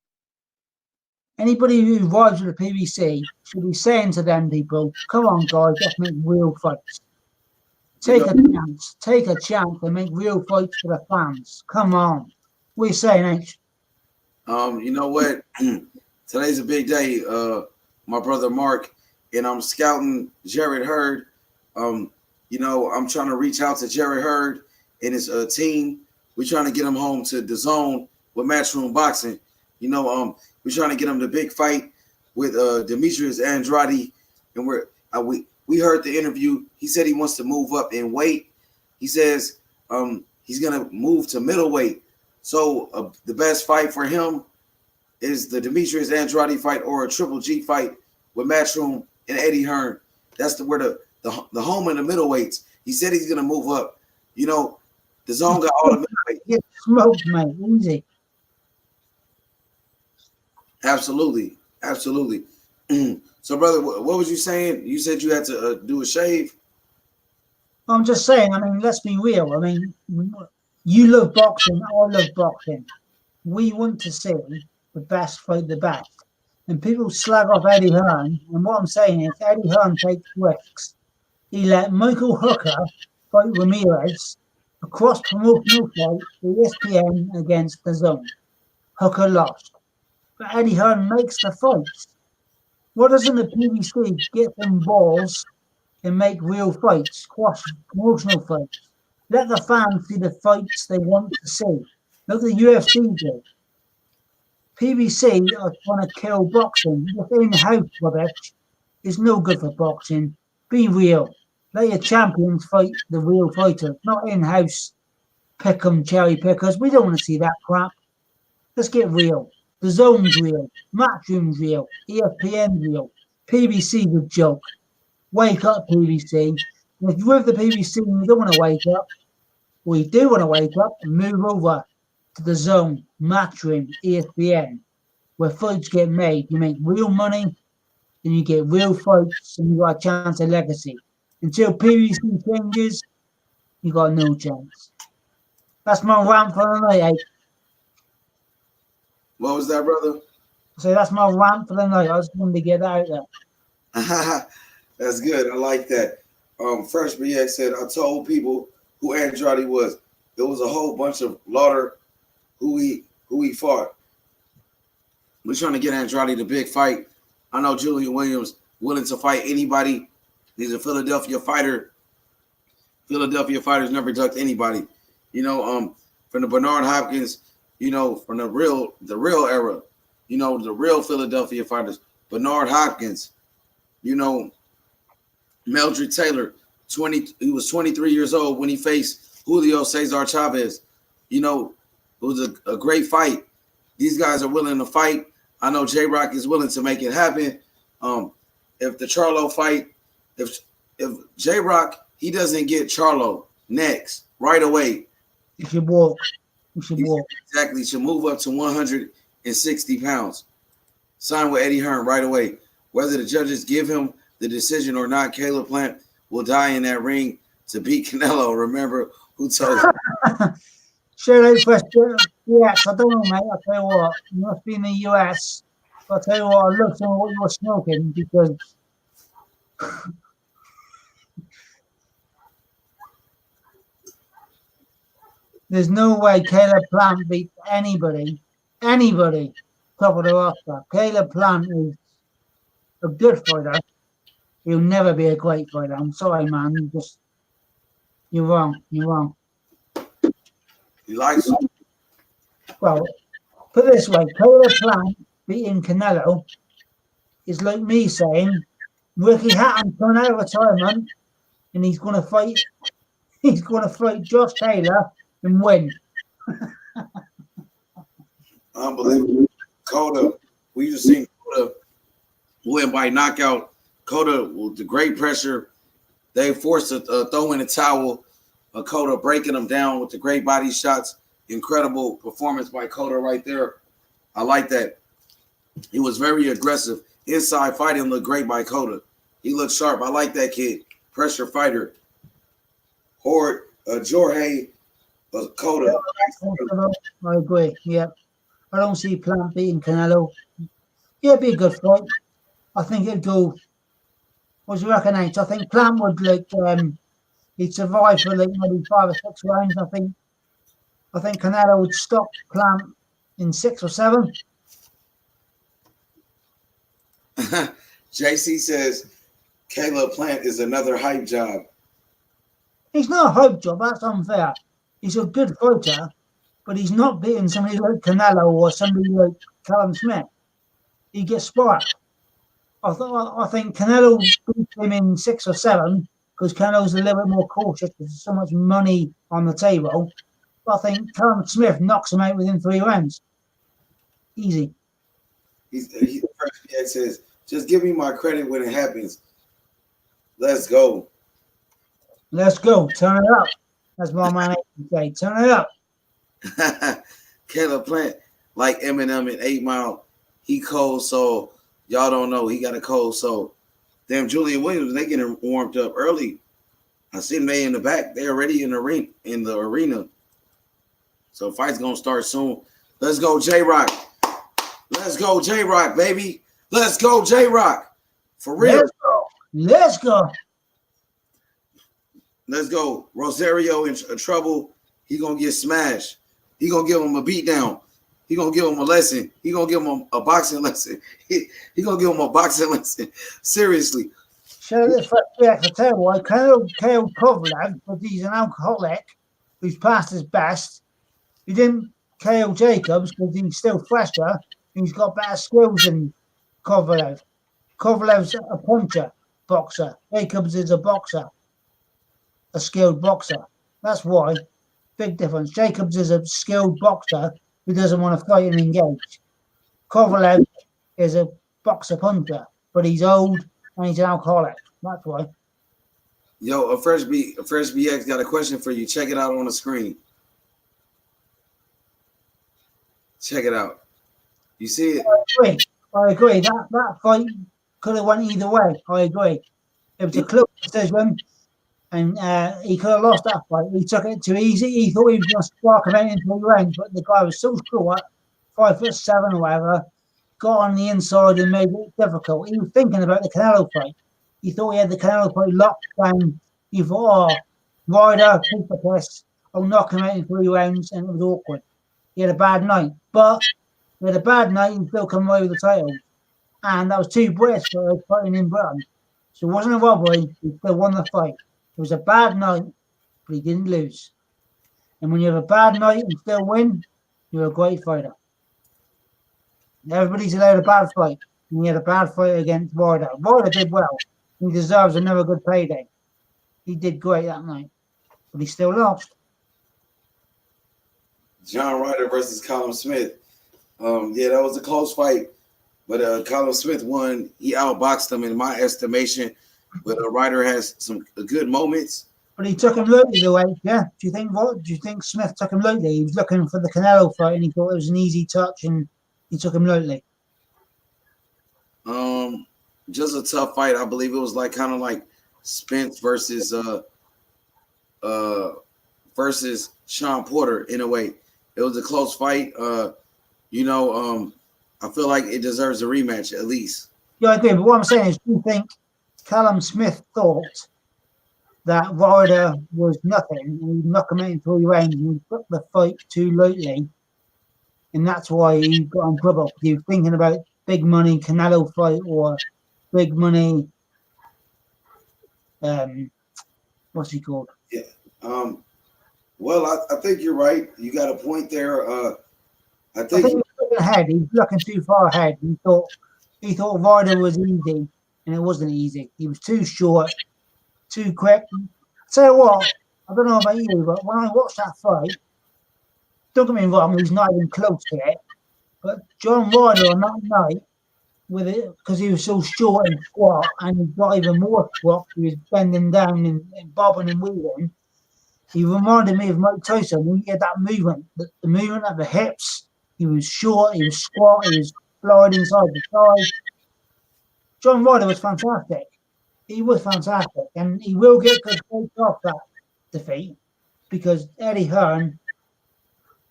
Anybody who rides with the PBC should be saying to them people, come on guys, let's make real fights. Take a chance and make real fights for the fans. Come on. What are you saying, H? You know what? Today's a big day. My brother Mark, and I'm scouting Jarrett Hurd. You know, I'm trying to reach out to Jarrett Hurd and his team. We're trying to get him home to the zone with Matchroom Boxing. You know, we're trying to get him the big fight with Demetrius Andrade, and we heard the interview. He said he wants to move up in weight. He says he's gonna move to middleweight. So the best fight for him is the Demetrius Andrade fight or a Triple G fight with Matchroom and Eddie Hearn. That's where the home in the middleweights. He said he's gonna move up. You know, the zone got all the middleweight. Get smoked, mate. Easy. Absolutely. So, brother, what was you saying? You said you had to do a shave. I'm just saying. I mean, let's be real. I mean, you love boxing. I love boxing. We want to see the best fight the best. And people slag off Eddie Hearn. And what I'm saying is, Eddie Hearn takes risks. He let Michael Hooker fight Ramirez, a cross-promotional fight for ESPN against the zone. Hooker lost. But Eddie Hearn makes the fights. What doesn't the PBC get them balls and make real fights, cross-promotional fights? Let the fans see the fights they want to see. Look at the UFC do. PBC are trying to kill boxing. This in-house rubbish is no good for boxing. Be real. Let your champions fight the real fighters, not in-house pick-em cherry pickers. We don't want to see that crap. Let's get real. The zone's real. Matchroom's real. ESPN's real. PBC's a joke. Wake up, PBC. And if you're with the PBC and you don't want to wake up, or you do want to wake up, move over to the zone, Matchroom, ESPN, where fights get made. You make real money, and you get real fights, and you got a chance of legacy. Until PBC changes, you got no chance. That's my rant for the night, eh? What was that, brother? So that's my rant for the night. I just wanted to get that out there. That's good. I like that. Fresh BX said, I told people who Andrade was. It was a whole bunch of lauder who he fought. We're trying to get Andrade the big fight. I know Julian Williams willing to fight anybody. He's a Philadelphia fighter. Philadelphia fighters never ducked anybody. You know, from the Bernard Hopkins, you know, from the real era, you know, the real Philadelphia fighters, Bernard Hopkins, you know, Meldrick Taylor, he was 23 years old when he faced Julio Cesar Chavez. You know, it was a great fight. These guys are willing to fight. I know J-Rock is willing to make it happen. If the Charlo fight, if J-Rock, he doesn't get Charlo next, right away. You should walk. Exactly. Should move up to 160 pounds. Sign with Eddie Hearn right away. Whether the judges give him the decision or not, Caleb Plant will die in that ring to beat Canelo. Remember who told you? Shout out for yes, I don't know, mate. I'll tell you what, you must be in the US. I'll tell you what, I looked at what you were smoking because there's no way Caleb Plant beats anybody, top of the roster. Caleb Plant is a good fighter. He'll never be a great fighter. I'm sorry, man. You're wrong. You're wrong. He likes him. Well, put it this way, Caleb Plant beating Canelo is like me saying Ricky Hatton's coming out of retirement and he's going to fight Josh Taylor and win. Unbelievable. Cotto, we just seen Cotto win by knockout. Cotto with the great pressure. They forced a throw in the towel. Cotto breaking them down with the great body shots. Incredible performance by Cotto right there. I like that. He was very aggressive. Inside fighting looked great by Cotto. He looked sharp. I like that kid. Pressure fighter. Jorge Cotto. I agree. Yeah. I don't see Plant beating Canelo. Yeah, it'd be a good fight. I think it'd go. What do you reckon, H? I think Plant would he'd survive for like maybe 5 or 6 rounds. I think Canelo would stop Plant in 6 or 7. JC says Caleb Plant is another hype job. He's not a hype job. That's unfair. He's a good fighter, but he's not beating somebody like Canelo or somebody like Callum Smith. He gets sparked. I think Canelo beats him in 6 or 7 because Canelo's a little bit more cautious because there's so much money on the table. But I think Callum Smith knocks him out within 3 rounds. Easy. He says, just give me my credit when it happens. Let's go. Let's go. Turn it up. That's my man say. Turn it up. Caleb Plant, like Eminem in 8 Mile, he cold soul. Y'all don't know. He got a cold soul. Damn, Julian Williams, they getting warmed up early. I see them in the back. They're already in the arena. So fight's gonna start soon. Let's go, J-Rock. Let's go, J-Rock, baby. Let's go, J-Rock. For real. Let's go. Let's go. Let's go. Rosario in trouble. He gonna get smashed. He gonna give him a beat down. He gonna give him a lesson. He gonna give him a boxing lesson. He gonna give him a boxing lesson. Seriously. Show this for I tell you why. KO Kovalev, because he's an alcoholic who's past his best. He didn't KO Jacobs because he's still fresher. He's got better skills than Kovalev. Kovalev's a puncher, boxer. Jacobs is a boxer, a skilled boxer. That's why. Big difference. Jacobs is a skilled boxer who doesn't want to fight and engage. Kovalev is a boxer puncher, but he's old and he's an alcoholic. That's why. Yo, a Fresh BX got a question for you. Check it out on the screen. Check it out. You see it? I agree. That fight could have went either way. I agree. It was a close decision, and he could have lost that fight. He took it too easy. He thought he was going to spark him out into the range, but the guy was so short, 5'7" or whatever, got on the inside and made it difficult. He was thinking about the Canelo fight. He thought he had the Canelo fight locked down. He thought, Ryder, keep the piss. I'll knock him out in 3 rounds, and it was awkward. He had a bad night, but he had a bad night and still come away with the title. And that was 2 British fighters fighting in Britain. So it wasn't a robbery. He still won the fight. It was a bad night, but he didn't lose. And when you have a bad night and still win, you're a great fighter. Everybody's allowed a bad fight. And he had a bad fight against Ryder. Ryder did well. He deserves another good payday. He did great that night. But he still lost. John Ryder versus Callum Smith. Yeah, that was a close fight. But Callum Smith won. He outboxed him in my estimation. But Ryder has some good moments. But he took him lightly the way, yeah. Do you think Smith took him lightly? He was looking for the Canelo fight and he thought it was an easy touch and he took him lightly. just a tough fight. I believe it was like kind of like Spence versus Sean Porter in a way. It was a close fight. I feel like it deserves a rematch at least. Yeah, I agree. But what I'm saying is, do you think Callum Smith thought that Ryder was nothing and he'd knock him out in 3 rounds and he took the fight too lightly? And that's why he got in trouble. He was thinking about big money Canelo fight or big money, what's he called? Yeah. Well, I think you're right. You got a point there. I think he was looking ahead. He was looking too far ahead. He thought Ryder was easy, and it wasn't easy. He was too short, too quick. Tell you what, I don't know about you, but when I watched that fight, don't get me wrong, he's not even close to it. But John Ryder on that night, with it, because he was so short and squat, and he got even more squat, he was bending down and bobbing and weaving. He reminded me of Mike Tyson when he had that movement, the movement of the hips. He was short, he was squat, he was sliding side to side. John Ryder was fantastic. He was fantastic, and he will get good fights off that defeat because Eddie Hearn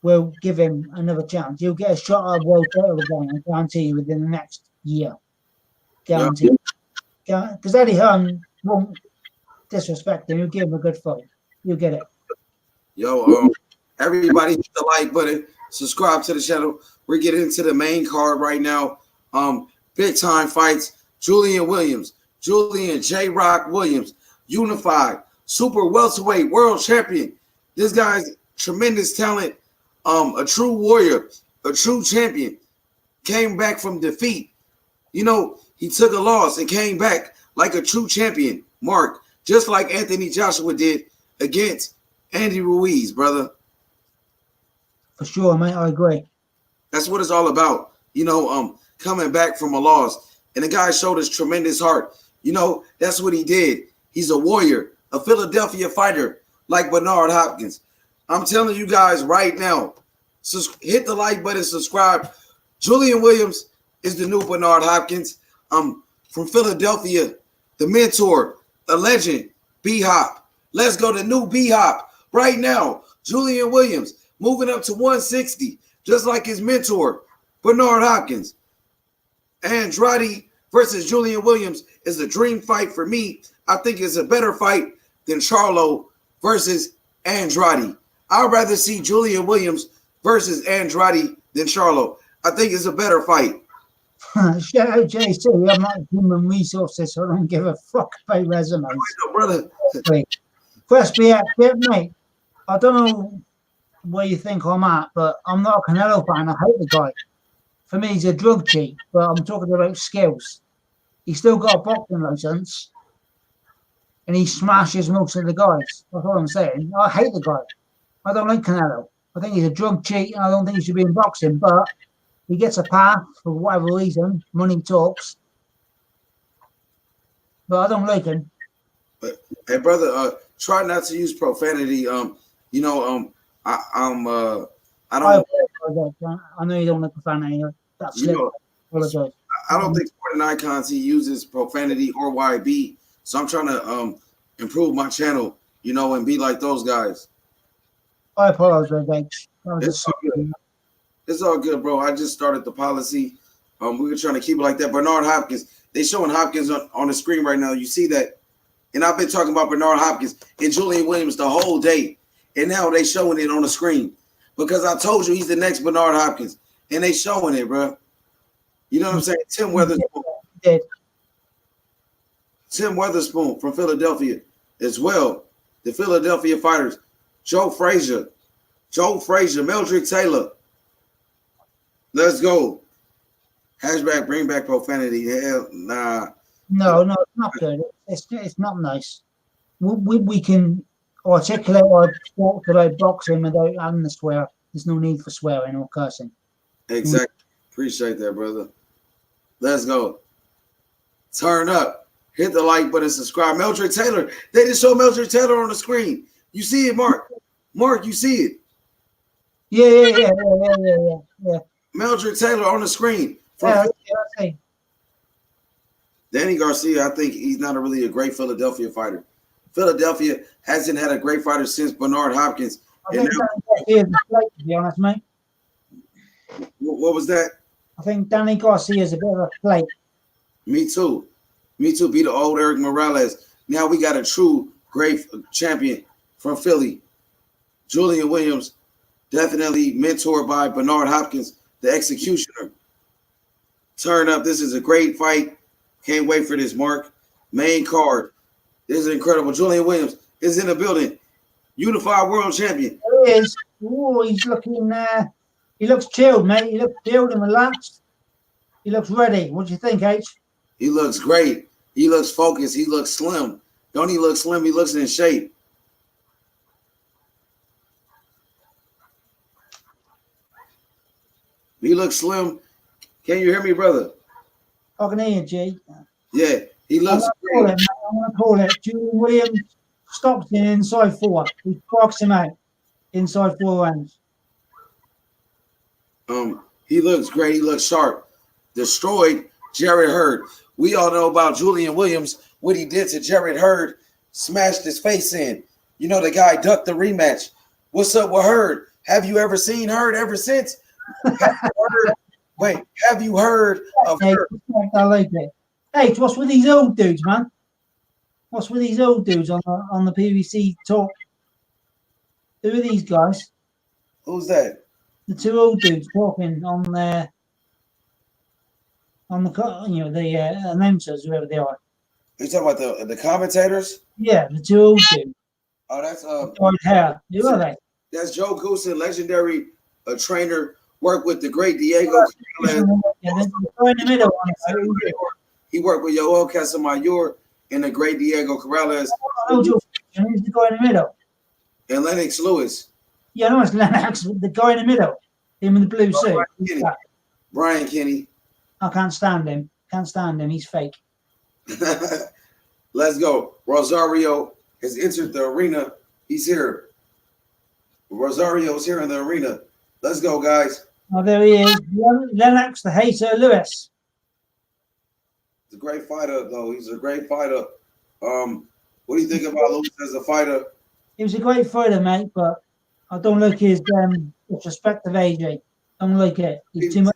will give him another chance. He'll get a shot at a world title again, I guarantee you, within the next year. Guarantee. Because Eddie Hearn won't disrespect him. He'll give him a good fight. You'll get it. Yo, everybody hit the like button, subscribe to the channel. We're getting into the main card right now. Big time fights. Julian J. Rock Williams, unified, super welterweight world champion. This guy's tremendous talent, a true warrior, a true champion. Came back from defeat. He took a loss and came back like a true champion, Mark, just like Anthony Joshua did against Andy Ruiz, brother. For sure, mate, I agree. That's what it's all about. Coming back from a loss. And the guy showed his tremendous heart. That's what he did. He's a warrior, a Philadelphia fighter like Bernard Hopkins. I'm telling you guys right now, hit the like button, subscribe. Julian Williams is the new Bernard Hopkins. From Philadelphia, the mentor, the legend, B-Hop. Let's go to new B-Hop right now. Julian Williams moving up to 160, just like his mentor, Bernard Hopkins. Andrade versus Julian Williams is a dream fight for me. I think it's a better fight than Charlo versus Andrade. I'd rather see Julian Williams versus Andrade than Charlo. I think it's a better fight. Shout out Jeison. I'm not human resources, so I don't give a fuck about resumes. Brother. First, yeah, mate. I don't know where you think I'm at, but I'm not a Canelo fan. I hate the guy. For me, he's a drug cheat, but I'm talking about skills. He's still got a boxing license, and he smashes most of the guys. That's all I'm saying. I hate the guy. I don't like Canelo. I think he's a drug cheat, and I don't think he should be in boxing, but he gets a pass for whatever reason. Money talks. But I don't like him. But, hey, brother, try not to use profanity. I don't. I know you don't like profanity. That's it. Apologize. I don't think Sport and Icons he uses profanity or YB. So I'm trying to improve my channel, and be like those guys. I apologize, It's all good, bro. I just started the policy. We were trying to keep it like that. Bernard Hopkins. They showing Hopkins on the screen right now. You see that? And I've been talking about Bernard Hopkins and Julian Williams the whole day. And now they showing it on the screen. Because I told you he's the next Bernard Hopkins. And they showing it, bro. You know what I'm saying? Tim Weatherspoon from Philadelphia as well. The Philadelphia fighters. Joe Frazier, Meldrick Taylor. Let's go. Hashtag bring back profanity. Hell, nah. No, it's not good. It's not nice. We can articulate our thoughts about boxing without having to swear. There's no need for swearing or cursing. Exactly. Appreciate that, brother. Let's go. Turn up. Hit the like button, subscribe. Meldrick Taylor. They just showed Meldrick Taylor on the screen. You see it, Mark? Mark, you see it? Yeah. Meldrick Taylor on the screen. Yeah, Danny Garcia, I think he's not really a great Philadelphia fighter. Philadelphia hasn't had a great fighter since Bernard Hopkins. I think Danny Garcia is a flake, to be honest, mate. What was that? I think Danny Garcia is a bit of a flake. Me too. Me too. Be the old Eric Morales. Now we got a true great champion from Philly. Julian Williams, definitely mentored by Bernard Hopkins, the executioner. Turn up. This is a great fight. Can't wait for this, Mark. Main card. This is incredible. Julian Williams is in the building. Unified world champion. He is. Oh, he's looking he looks chilled, mate. He looks chilled and relaxed. He looks ready. What do you think, H? He looks great. He looks focused. He looks slim. Don't he look slim? He looks in shape. He looks slim. Can you hear me, brother? I can hear you, G. Yeah, he looks I'm going to call it. Julian Williams stops in inside 4. He strikes him out inside 4 rounds. He looks great. He looks sharp. Destroyed Jared Hurd. We all know about Julian Williams, what he did to Jared Hurd, smashed his face in. You know, the guy ducked the rematch. What's up with Hurd? Have you ever seen Hurd ever since? Have you heard of Hurd? I like it. Hey, what's with these old dudes, man? What's with these old dudes on the PVC talk? Who are these guys? Who's that? The 2 old dudes talking on the the announcers, whoever they are. You talking about the commentators? Yeah, the 2 old dudes. Oh, that's White hair. Who are they? That's Joe Goosen, legendary trainer, worked with the great Diego. The guy in the middle. He worked with Yoel Casamayor and the great Diego Corrales. Who's the guy in the middle? And Lennox Lewis. Yeah, no, it's Lennox, the guy in the middle. Him in the blue suit. Brian Kenny. I can't stand him. Can't stand him. He's fake. Let's go. Rosario has entered the arena. He's here. Rosario's here in the arena. Let's go, guys. Oh, there he is. Lennox, the hater, Lewis. He's a great fighter, though. He's a great fighter. What do you think about Lewis as a fighter? He was a great fighter, mate, but I don't like his disrespect of AJ. I don't like it. He's too much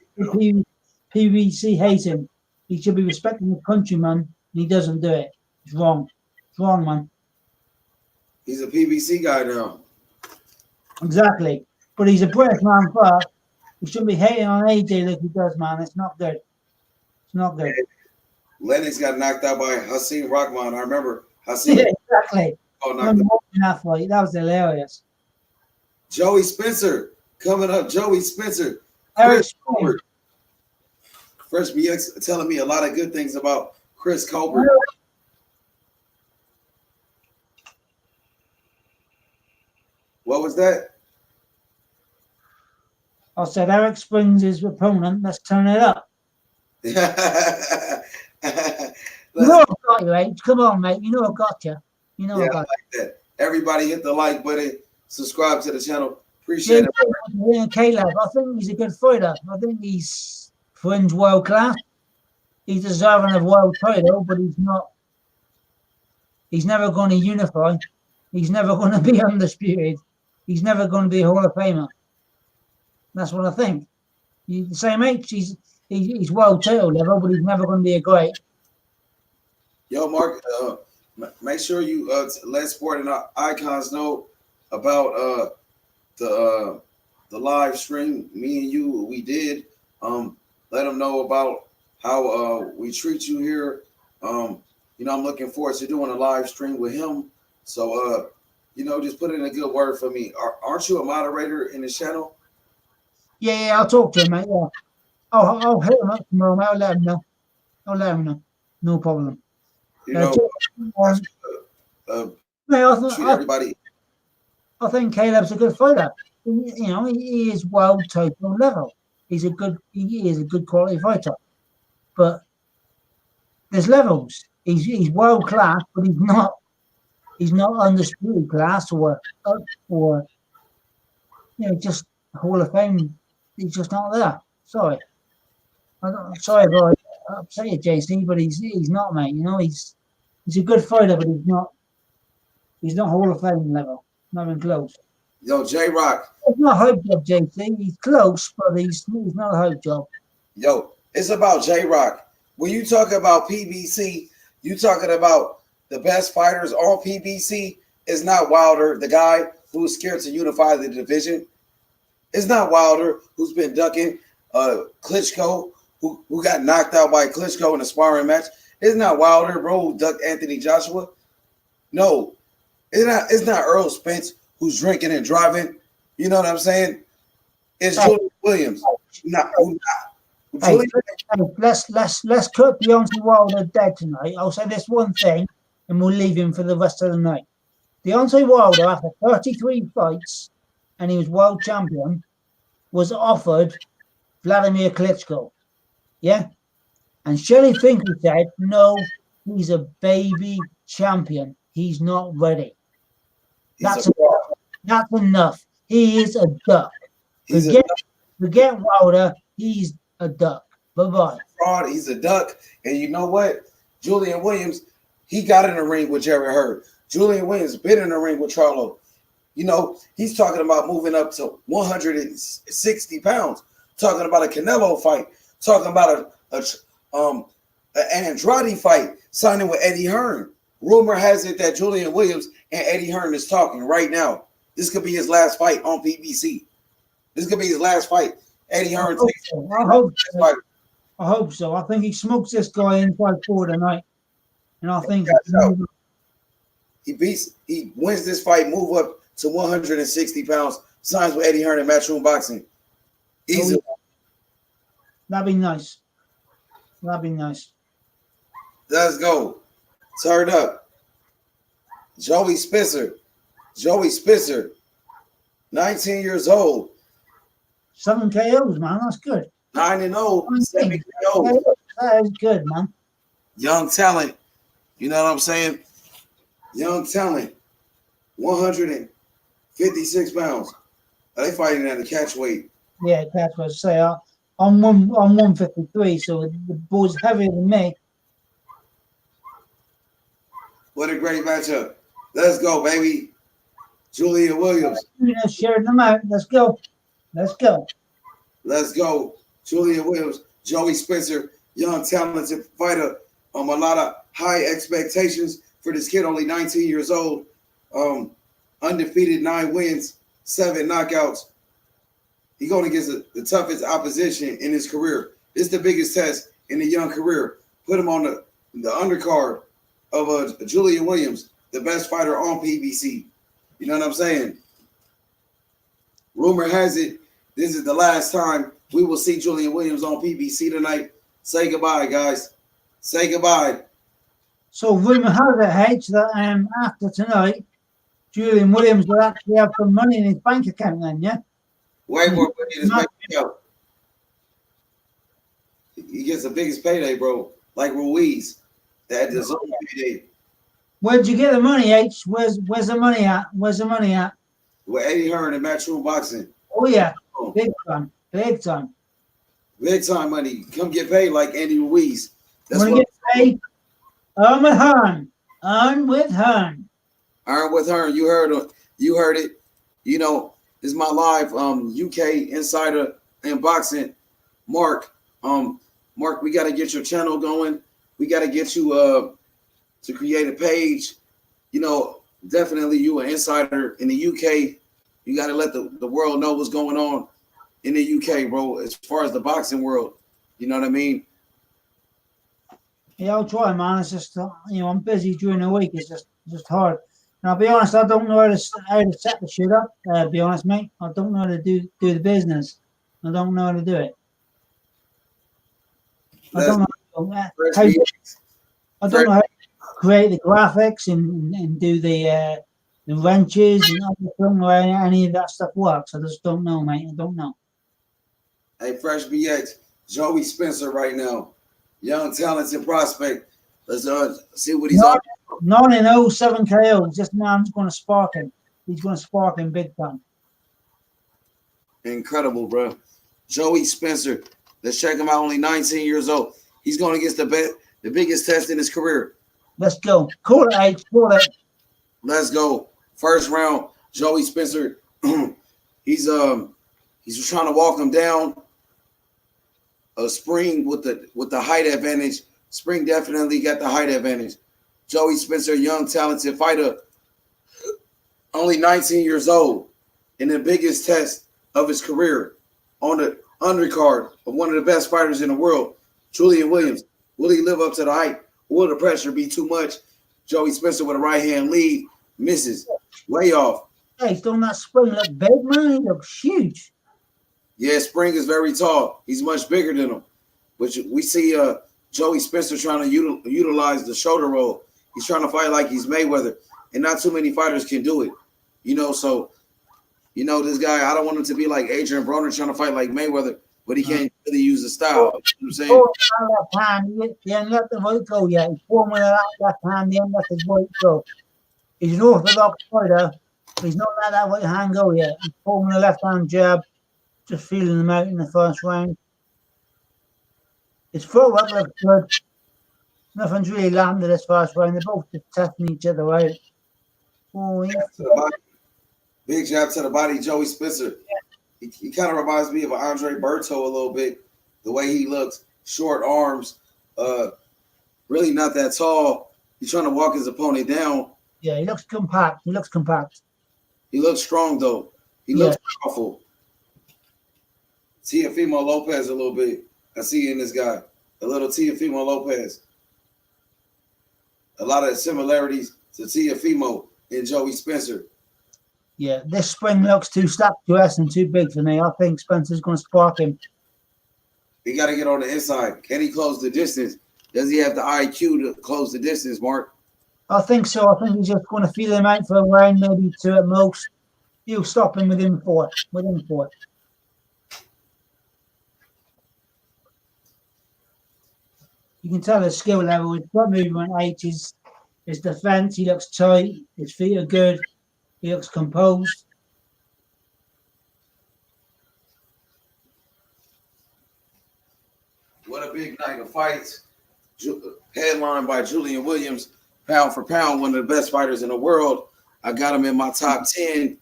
PVC hating. He should be respecting the countryman, and he doesn't do it. It's wrong. It's wrong, man. He's a PVC guy now. Exactly. But he's a British man first. He shouldn't be hating on AJ like he does, man. It's not good. It's not good. Lennox got knocked out by Hasim Rahman. I remember Hasim. Yeah, exactly. Knocked out. That fight. That was hilarious. Joey Spencer coming up. Joey Spencer. Eric Fresh BX telling me a lot of good things about Chris Colbert. What was that? I said Eric Springs is opponent. Let's turn it up. You know I've got you, mate. Come on, mate. You know I've got you. You know I got you. That. Everybody hit the like button. Subscribe to the channel. Appreciate it. Caleb, I think he's a good fighter. I think he's fringe world class. He's deserving of world title, but he's not. He's never going to unify. He's never going to be undisputed. He's never going to be a Hall of Famer. That's what I think. The same age, he's world title level, but he's never going to be a great. Yo, Mark, make sure you let Sport and Icons know about the live stream. Me and you, we did. Let them know about how we treat you here. I'm looking forward to doing a live stream with him. So, just put in a good word for me. Aren't you a moderator in the channel? Yeah, I'll talk to him, mate. Yeah. I'll hit him up tomorrow, mate. I'll let him know. No problem. Everybody. I think Caleb's a good fighter. He is world title level. He is a good quality fighter. But there's levels. He's world class, but he's not undisputed class or just Hall of Fame. He's just not there. Sorry. Sorry, boy. upset you, JC, but he's not, mate. You know, he's a good fighter, but he's not Hall of Fame level. Not even close. Yo, J-Rock. It's not a hype job, JC. He's close, but he's not a hype job. Yo, it's about J-Rock. When you talk about PBC, you talking about the best fighters on PBC. It's not Wilder, the guy who's scared to unify the division. It's not Wilder, who's been ducking Klitschko, who got knocked out by Klitschko in a sparring match. It's not Wilder, bro, who ducked Anthony Joshua. No, it's not Earl Spence, who's drinking and driving. You know what I'm saying? It's Julian Williams. Hey, let's cut Deontay Wilder dead tonight. I'll say this one thing, and we'll leave him for the rest of the night. Deontay Wilder, after 33 fights, and he was world champion, was offered Vladimir Klitschko. Yeah? And Shelley Finkley said, no, he's a baby champion. He's not ready. That's enough. He is a duck. Forget Wilder. He's a duck. Bye-bye. Fraud. He's a duck. And you know what? Julian Williams, he got in the ring with Jerry Hurd. Julian Williams been in the ring with Charlo. You know, he's talking about moving up to 160 pounds. Talking about a Canelo fight. Talking about an Andrade fight. Signing with Eddie Hearn. Rumor has it that Julian Williams and Eddie Hearn is talking right now. This could be his last fight on PBC. This could be his last fight. Eddie Hearn takes I hope so. I think he smokes this guy inside 4 tonight. And I think he wins this fight, move up to 160 pounds, signs with Eddie Hearn in Matchroom Boxing. Easy. That'd be nice. That'd be nice. Let's go. Turn up. Joey Spencer, 19 years old. 7 KOs, man. That's good. 9-0, 7 KOs. That is good, man. Young talent. You know what I'm saying? Young talent. 156 pounds. They fighting at the catch weight. Yeah, catch weight. Say, I'm 153, so the boy's heavier than me. What a great matchup. Let's go, baby. Julian Williams. Sharing them out. Let's go. Let's go. Let's go. Julian Williams, Joey Spencer, young, talented fighter. A lot of high expectations for this kid, only 19 years old. Undefeated, 9 wins, 7 knockouts. He's going against the toughest opposition in his career. This is the biggest test in a young career. Put him on the undercard of Julian Williams, the best fighter on PBC. You know what I'm saying? Rumor has it, this is the last time we will see Julian Williams on PBC tonight. Say goodbye, guys. Say goodbye. So rumor has it, H, that after tonight, Julian Williams will actually have some money in his bank account then, yeah? Way more money in his bank account. He gets the biggest payday, bro. Like Ruiz. That is payday. Where'd you get the money, H? Where's the money at? Where's the money at? With Eddie Hearn and Matchroom Boxing. Oh, yeah. Big time. Big time. Big time money. Come get paid like Andy Ruiz. That's what get paid. I'm with Hearn. I'm with Hearn. Iron with Hearn. You heard it. You know, this is my live UK insider in boxing. Mark, we got to get your channel going. We got to get you to create a page. You know, definitely you an insider in the UK. You got to let the world know what's going on in the UK, bro, as far as the boxing world. You know what I mean? Yeah, I'll try, man. It's just, I'm busy during the week. It's just hard. And I'll be honest, I don't know how to set the shit up. Be honest, mate. I don't know how to do the business. I don't know how to do it. I don't know how to create the graphics and do the wrenches, and I just don't know how any of that stuff works. I just don't know, mate. I don't know. Hey, Fresh BX, Joey Spencer right now. Young, talented prospect. Let's see what he's on. 9-0, 7 KOs. This man's going to spark him. He's going to spark him big time. Incredible, bro. Joey Spencer. Let's check him out. Only 19 years old. He's going against the biggest test in his career. Let's go. Call it, H. Call it. Let's go. First round, Joey Spencer. he's trying to walk him down. Spring with the height advantage. Spring definitely got the height advantage. Joey Spencer, young, talented fighter, only 19 years old, in the biggest test of his career, on the undercard of one of the best fighters in the world, Julian Williams. Will he live up to the hype? Will the pressure be too much? Joey Spencer with a right hand lead, misses, way off. Hey, he's doing that Spring look big, man. He looks huge. Yeah, Spring is very tall. He's much bigger than him. But we see Joey Spencer trying to utilize the shoulder roll. He's trying to fight like he's Mayweather, and not too many fighters can do it. So, this guy, I don't want him to be like Adrian Broner trying to fight like Mayweather, but he can't really use the style. You know what I'm saying? Left hand, he ain't let the right go yet. He's forming that left hand, he ain't let his right go. He's an orthodox fighter, but he's not let that right hand go yet. He's forming a left hand jab, just feeling them out in the first round. His footwork looks good. Nothing's really landed this first round. They're both just testing each other out. Oh, big jab to the body, Joey Spencer. Yeah. He kind of reminds me of Andre Berto a little bit. The way he looks, short arms, really not that tall. He's trying to walk his opponent down. Yeah, he looks compact. He looks strong, though. He looks powerful. Teofimo Lopez a little bit. I see in this guy. A little Teofimo Lopez. A lot of similarities to Teofimo and Joey Spencer. Yeah, this Spring looks too statuesque and too big for me. I think Spencer's going to spark him. He got to get on the inside. Can he close the distance? Does he have the IQ to close the distance, Mark? I think so. I think he's just going to feel him out for a round, maybe two at most. He'll stop him within four. You can tell his skill level. His foot movement, his defense. He looks tight. His feet are good. He looks composed. What a big night of fights. Headlined by Julian Williams, pound for pound, one of the best fighters in the world. I got him in my top 10.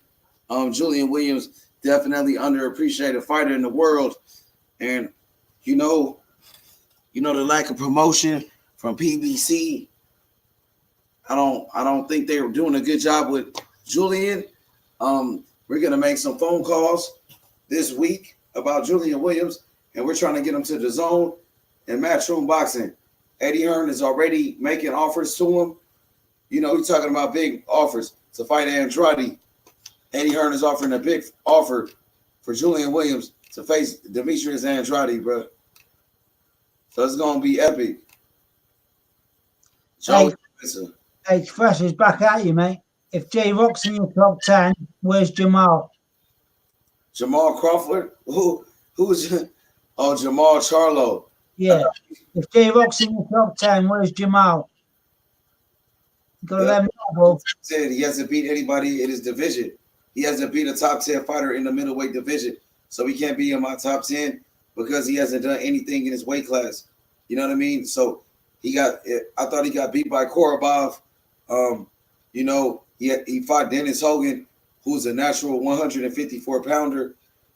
Julian Williams, definitely underappreciated fighter in the world. And, the lack of promotion from PBC. I don't think they were doing a good job with Julian. We're gonna make some phone calls this week about Julian Williams, and we're trying to get him to the zone and Matchroom Boxing. Eddie Hearn is already making offers to him. He's talking about big offers to fight Andrade. Eddie Hearn is offering a big offer for Julian Williams to face Demetrius Andrade, bro. So it's gonna be epic. Hey, Fresh is back at you, mate. If J-Rock's in your top 10, where's Jamal? Jamal Crawford? Who's Jamal Charlo. Yeah. If J-Rock's in your top 10, where's Jamal? You gotta let me know. He hasn't beat anybody in his division. He hasn't beat a top 10 fighter in the middleweight division. So he can't be in my top 10 because he hasn't done anything in his weight class. You know what I mean? So I thought he got beat by Korobov. He fought Dennis Hogan, who's a natural 154 pounder,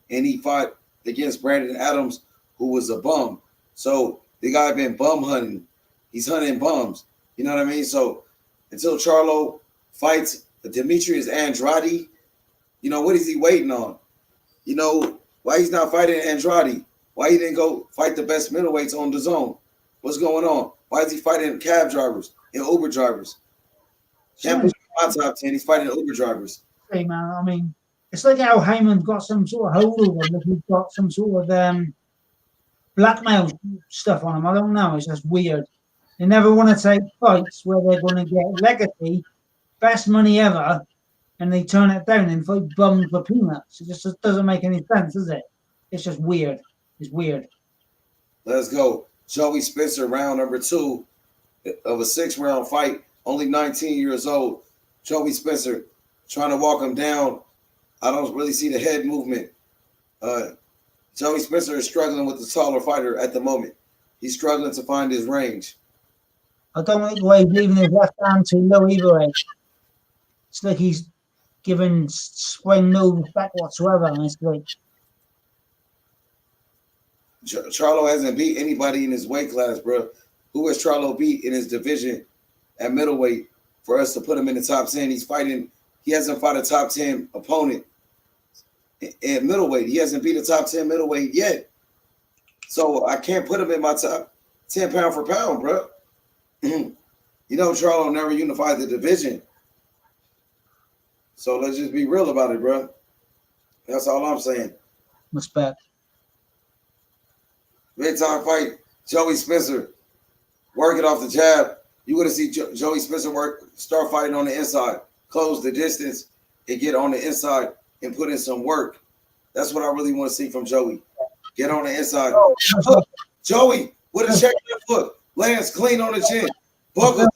and he fought against Brandon Adams, who was a bum. So the guy been bum hunting. He's hunting bums. You know what I mean? So until Charlo fights Demetrius Andrade, what is he waiting on? Why he's not fighting Andrade? Why he didn't go fight the best middleweights on the zone? What's going on? Why is he fighting cab drivers and Uber drivers? Can't put my top 10. He's fighting Uber drivers. Hey, man, I mean, it's like how Heyman's got some sort of hold over him. He's got some sort of blackmail stuff on him. I don't know. It's just weird. They never want to take fights where they're going to get legacy, best money ever, and they turn it down and fight bums for peanuts. It just doesn't make any sense, does it? It's just weird. It's weird. Let's go. Joey Spencer, round number 2 of a 6-round fight, only 19 years old. Joey Spencer trying to walk him down. I don't really see the head movement. Joey Spencer is struggling with the taller fighter at the moment. He's struggling to find his range. I don't like the way he's leaving his left hand too low either. It's like he's giving spring no respect whatsoever. And it's like Charlo hasn't beat anybody in his weight class, bro. Who has Charlo beat in his division at middleweight for us to put him in the top 10? He's fighting. He hasn't fought a top 10 opponent at middleweight. He hasn't beat a top 10 middleweight yet. So I can't put him in my top 10 pound for pound, bro. You know, Charlo never unified the division. So let's just be real about it, bro. That's all I'm saying. respect. Big time fight. Joey Spencer working off the jab. You want to see Joey Spencer start fighting on the inside, close the distance, and get on the inside and put in some work. That's what I really want to see from Joey. Get on the inside. Hook. Joey with a check left foot. Lands clean on the chin. Buckle.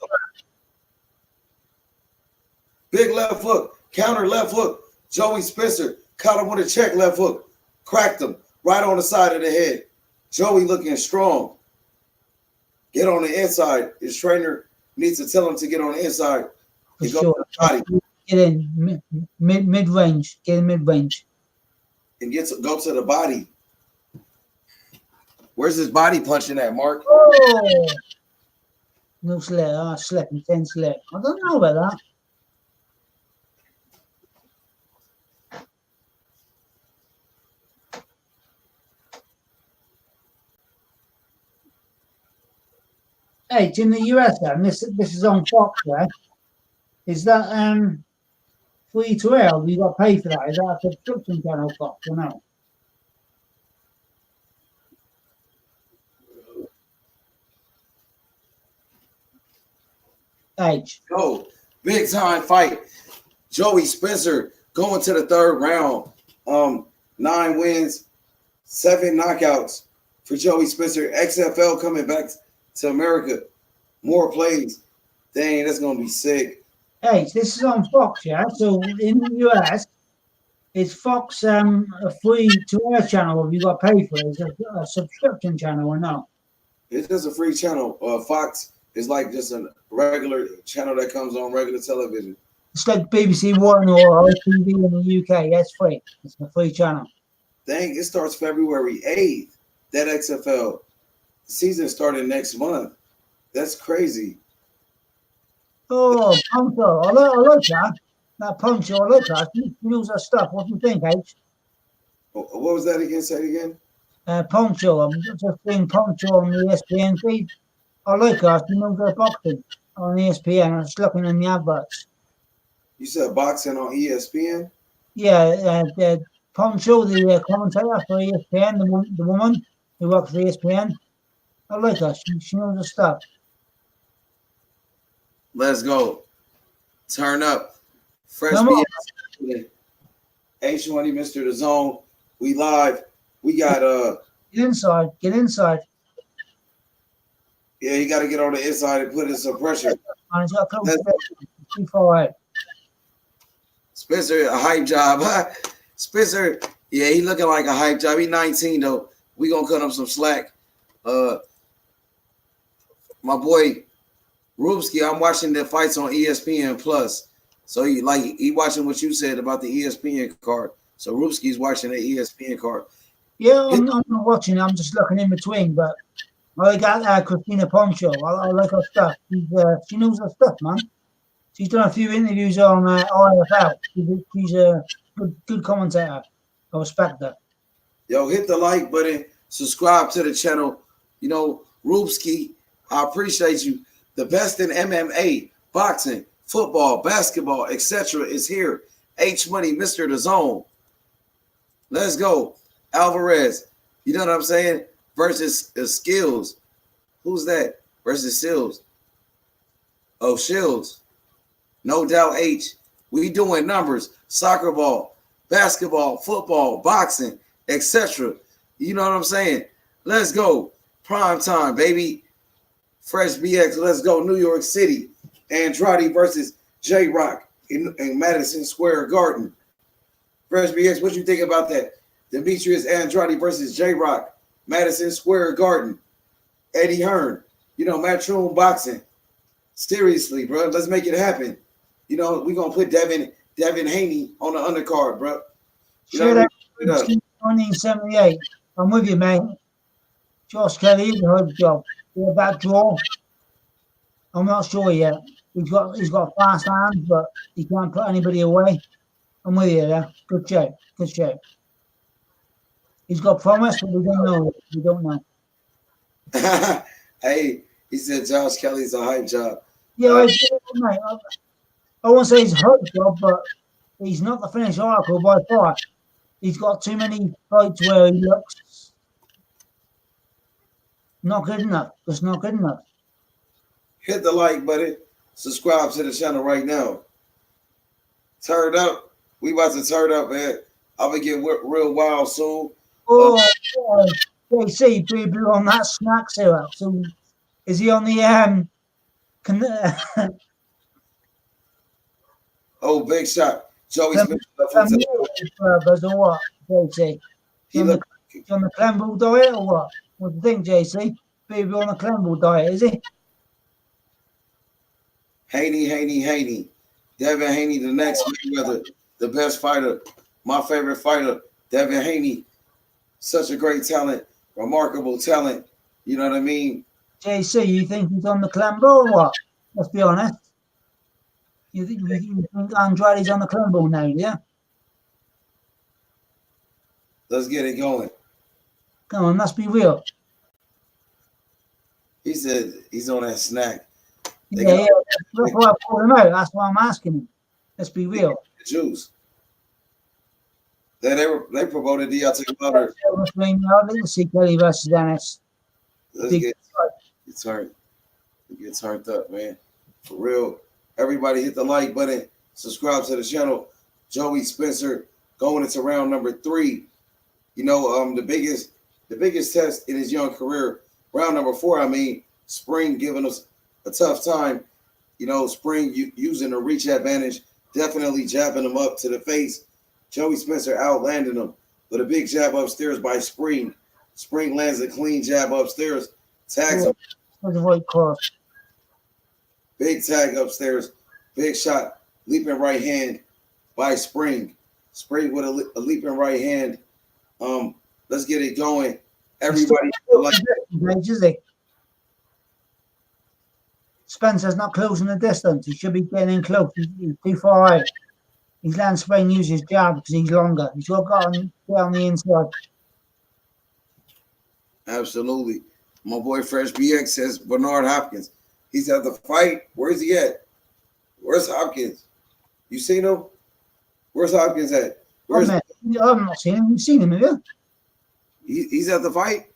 Big left hook. Counter left hook. Joey Spencer caught him with a check left hook. Cracked him right on the side of the head. Joey looking strong. Get on the inside. His trainer needs to tell him to get on the inside. And go to the body. Get in mid range. Get in mid range. And go to the body. Where's his body punching at, Mark? Oh. No slip. Slip. Intense slip. I don't know about that. Hey, it's in the US then. This is on Fox, yeah? Is that free to air? Have you got to pay for that? Is that a subscription channel, Fox, or no? Edge. Go. Big time fight. Joey Spencer going to the third round. 9 wins, 7 knockouts for Joey Spencer. XFL coming back to America. More plays. Dang, that's going to be sick. Hey, this is on Fox, yeah? So in the US, is Fox a free to air channel? Have you got to pay for it? Is it a subscription channel or no? It's just a free channel. Fox is like just a regular channel that comes on regular television. It's like BBC One or ITV in the UK. That's free. It's a free channel. Dang, it starts February 8th. That XFL season started next month. That's crazy. Oh, Poncho. I like that. That Poncho, I like that. He knows that stuff. What do you think, H? What was that again? Say it again. Poncho. I'm just seeing Poncho on the ESPN feed. I like that. He knows that boxing on ESPN. I'm just looking in the adverts. You said boxing on ESPN? Yeah, Poncho, the commentator for ESPN, the woman who works for ESPN. I like her. She knows her stuff. Let's go. Turn up. Fresh BS. H1, Mr. The Zone. We live. We got Get inside. Get inside. Yeah, you got to get on the inside and put in some pressure. He's got to come too far out. Spencer, a hype job. Spencer, yeah, he looking like a hype job. He 19 though. We gonna cut him some slack. My boy Rubsky, I'm watching the fights on ESPN Plus. So he watching what you said about the ESPN card. So Rubsky's watching the ESPN card. Yeah, I'm not watching. I'm just looking in between. But I got Christina Poncho. I like her stuff. She knows her stuff, man. She's done a few interviews on IFL. She's a good commentator. I respect her. Yo, hit the like button. Subscribe to the channel. You know, Rubsky, I appreciate you. The best in MMA, boxing, football, basketball, etc. is here. H Money, Mr. The Zone. Let's go. Alvarez, you know what I'm saying? Versus Skills. Who's that? Versus Sills. Oh, Shields. No doubt, H. We doing numbers. Soccer ball, basketball, football, boxing, etc. You know what I'm saying? Let's go. Prime time, baby. Fresh BX, let's go. New York City. Andrade versus J-Rock in Madison Square Garden. Fresh BX, what you think about that? Demetrius Andrade versus J-Rock, Madison Square Garden. Eddie Hearn, Matchroom Boxing. Seriously, bro, let's make it happen. We're gonna put Devin Haney on the undercard, bro. Sure, that 1978. I'm with you, mate. Josh Kelly is a hard job. Yeah, that draw. I'm not sure yet. He's got fast hands, but he can't put anybody away. I'm with you there. Good check. Good check. He's got promise, but we don't know. We don't know. Hey, he said Josh Kelly's a hype job. Yeah, mate. I won't say he's a hurt job, but he's not the finished article by far. He's got too many fights where he looks not good enough. Just not good enough. Hit the like button. Subscribe to the channel right now. Turn up. We about to turn up, man. I'm gonna get real wild soon. Oh, JC, Boo on that snack syrup. So, is he on the Oh, big shot. Joey Smith. or what, JC? On the Clembull diet or what? What do you think, JC? Boo on the Clembull diet, is he? Haney. Devin Haney, the next Mayweather, the best fighter. My favorite fighter, Devin Haney. Such a great talent, remarkable talent. You know what I mean? JC, you think he's on the Clembull or what? Let's be honest. You think Andrade's on the Clembull now, yeah? Let's get it going. Come on, let's be real. He said he's on that snack. Yeah. That's why I pulled him out. That's why I'm asking him. Let's be real. Juice. They promoted Deontay Wilder. Let's see Kelly versus Dennis. Let's get turned. It gets turned up, man. For real. Everybody hit the like button. Subscribe to the channel. Joey Spencer going into round number 3. The biggest test in his young career. Round number 4, Spring giving us a tough time. Spring using the reach advantage, definitely jabbing him up to the face. Joey Spencer outlanding him with a big jab upstairs by Spring. Spring lands a clean jab upstairs, tags him. Big tag upstairs, big shot, leaping right hand by Spring. Spring with a leaping right hand. Let's get it going. Everybody. Spencer's not closing the distance. He should be getting in close. He's too far out. He's letting Spring use his jab because he's longer. He's got to get on the inside. Absolutely. My boy Fresh BX says Bernard Hopkins. He's at the fight. Where's he at? Where's Hopkins? You seen him? Where's Hopkins at? I've not seen him. You've seen him, have you? He's at the fight?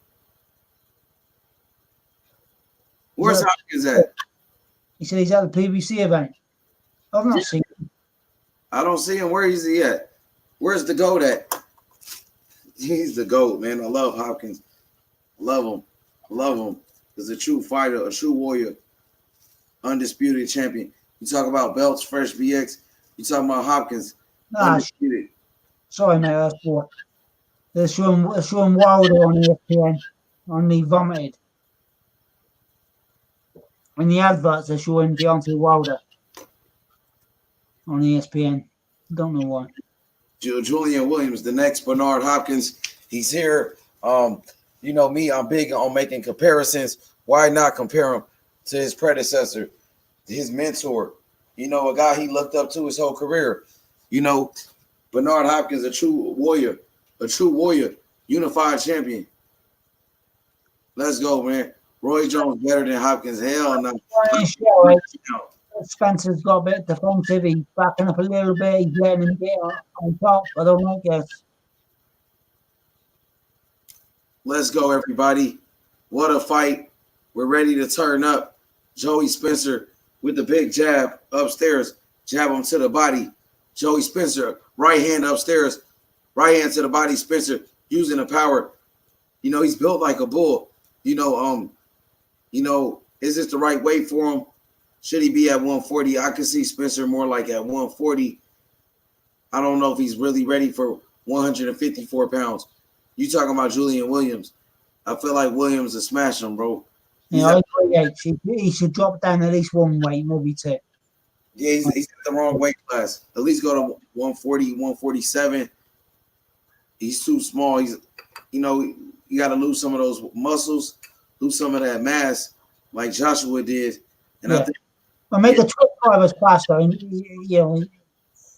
Where's Hopkins at? He said he's at the PBC event. I've not seen him. I don't see him. Where is he at? Where's the GOAT at? He's the GOAT, man. I love Hopkins. Love him. He's a true fighter, a true warrior, undisputed champion. You talk about belts, Fresh BX. You talking about Hopkins, undisputed. Sorry, mate. That's what. They're showing Wilder on ESPN, on the vomited. In the adverts, they're showing Deontay Wilder on ESPN. Don't know why. Julian Williams, the next Bernard Hopkins. He's here. You know me, I'm big on making comparisons. Why not compare him to his predecessor, his mentor? A guy he looked up to his whole career. Bernard Hopkins, a true warrior, unified champion. Let's go, man. Roy Jones better than Hopkins. Hell no. Spencer's got a bit defensive. He's backing up a little bit. He's letting him get on top. I don't know, guess. Let's go, everybody. What a fight. We're ready to turn up. Joey Spencer with the big jab upstairs. Jab him to the body. Joey Spencer, right hand upstairs. Right hand to the body. Spencer using the power. He's built like a bull. Is this the right weight for him? Should he be at 140? I could see Spencer more like at 140. I don't know if he's really ready for 154 pounds. You talking about Julian Williams. I feel like Williams will smash him, bro. You know, I agree, H. He should drop down at least one weight, maybe two. Yeah, he's at the wrong weight class. At least go to 140, 147. He's too small. He's, you got to lose some of those muscles, lose some of that mass, like Joshua did. And I think, well, make the truck drivers faster. And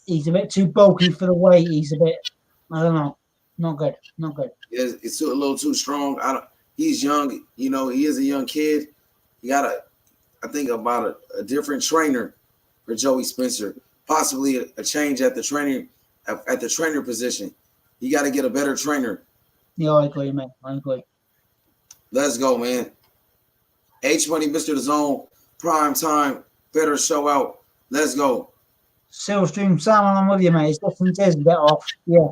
he's a bit too bulky for the weight. He's a bit, I don't know, not good. it's a little too strong. He's young. He is a young kid. You gotta, I think, about a different trainer for Joey Spencer. Possibly a change at the trainer position. You got to get a better trainer. Yeah, I agree, man. I agree. Let's go, man. H Money, Mr. The Zone, prime time, better show out. Let's go. Silverstream Salmon, I'm with you, mate. His distance is a bit off. Yeah.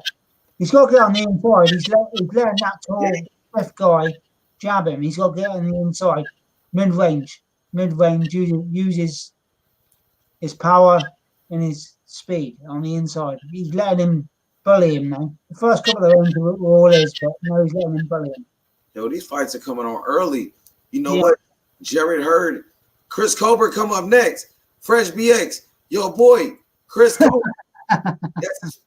He's got to get on the inside. He's letting that tall, left guy jab him. He's got to get on the inside. Mid-range. Uses his power and his speed on the inside. He's letting him bully him now. The first couple of rounds were all his, but now he's letting him bully him. Yo, these fights are coming on early. You know what? Jared Hurd, Chris Colbert come up next. Fresh BX, yo boy, Chris Colbert.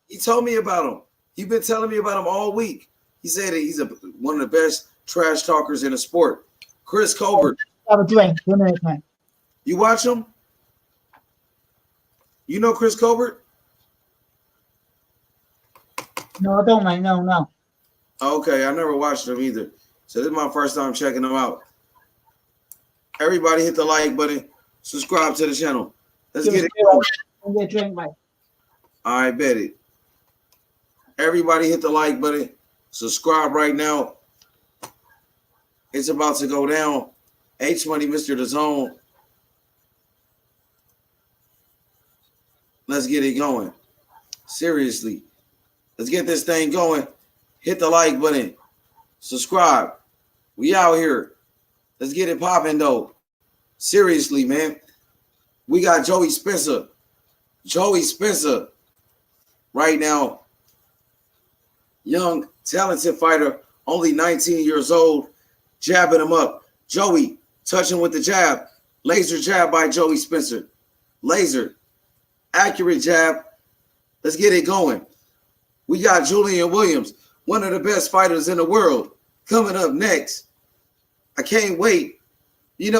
He told me about him. He's been telling me about him all week. He said that he's one of the best trash talkers in the sport. Chris Colbert. Have a drink. 2 minutes, man. You watch him? You know Chris Colbert? No, I don't, mate. No. Okay, I never watched him either. So this is my first time checking him out. Everybody hit the like button. Subscribe to the channel. Let's get it going. Get a drink, mate. I bet it. Everybody hit the like button. Subscribe right now. It's about to go down. H Money, Mr. The Zone. Let's get it going. Seriously. Let's get this thing going. Hit the like button. Subscribe. We out here. Let's get it popping, though. Seriously, man. We got Joey Spencer. Joey Spencer right now. Young, talented fighter, only 19 years old, jabbing him up. Joey touching with the jab. Laser jab by Joey Spencer. Laser. Accurate jab. Let's get it going. We got Julian Williams, one of the best fighters in the world, coming up next. I can't wait. In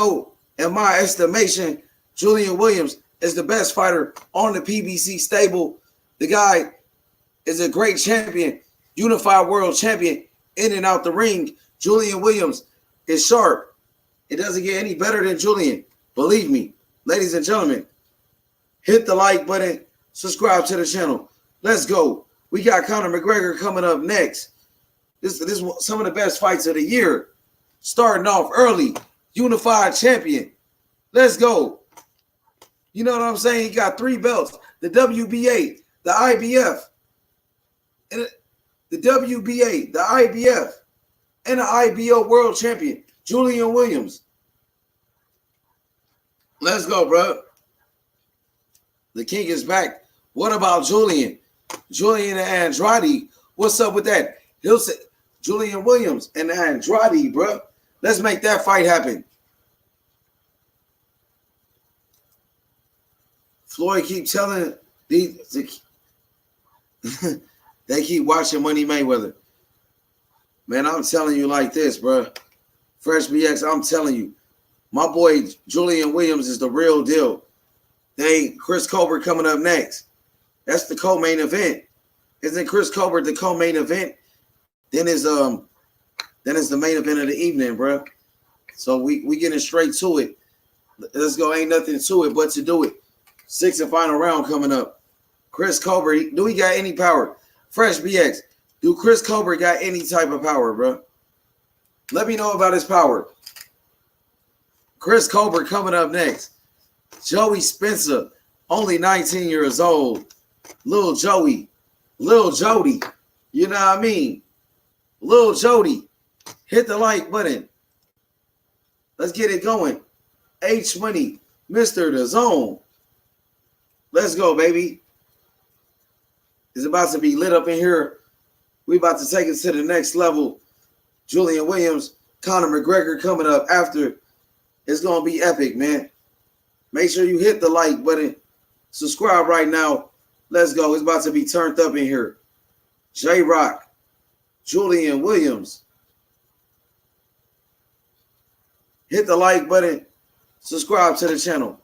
my estimation, Julian Williams is the best fighter on the PBC stable. The guy is a great champion, unified world champion, in and out the ring. Julian Williams is sharp. It doesn't get any better than Julian. Believe me, ladies and gentlemen, hit the like button, subscribe to the channel. Let's go. We got Conor McGregor coming up next. This is some of the best fights of the year. Starting off early, unified champion. Let's go. You know what I'm saying? He got 3 belts. The WBA, the IBF, and the WBA, the IBF, and the IBO world champion, Julian Williams. Let's go, bro. The king is back. What about Julian? Julian and Andrade. What's up with that? He'll say Julian Williams and Andrade, bro. Let's make that fight happen. Floyd keep telling these they keep watching Money Mayweather. Man, I'm telling you like this, bro. Fresh BX, I'm telling you. My boy Julian Williams is the real deal. Chris Colbert coming up next. That's the co-main event. Isn't Chris Colbert the co-main event? Then is the main event of the evening, bro. So we getting straight to it. Let's go. Ain't nothing to it but to do it. 6th and final round coming up. Chris Colbert, do he got any power? Fresh BX, do Chris Colbert got any type of power, bro? Let me know about his power. Chris Colbert coming up next. Joey Spencer, only 19 years old. Lil Jody. You know what I mean? Lil Jody. Hit the like button. Let's get it going. H Money, Mr. The Zone. Let's go, baby. It's about to be lit up in here. We about to take it to the next level. Julian Williams, Conor McGregor coming up after It's going to be epic, man. Make sure you hit the like button. Subscribe right now. Let's go. It's about to be turned up in here. J-Rock, Julian Williams. Hit the like button. Subscribe to the channel.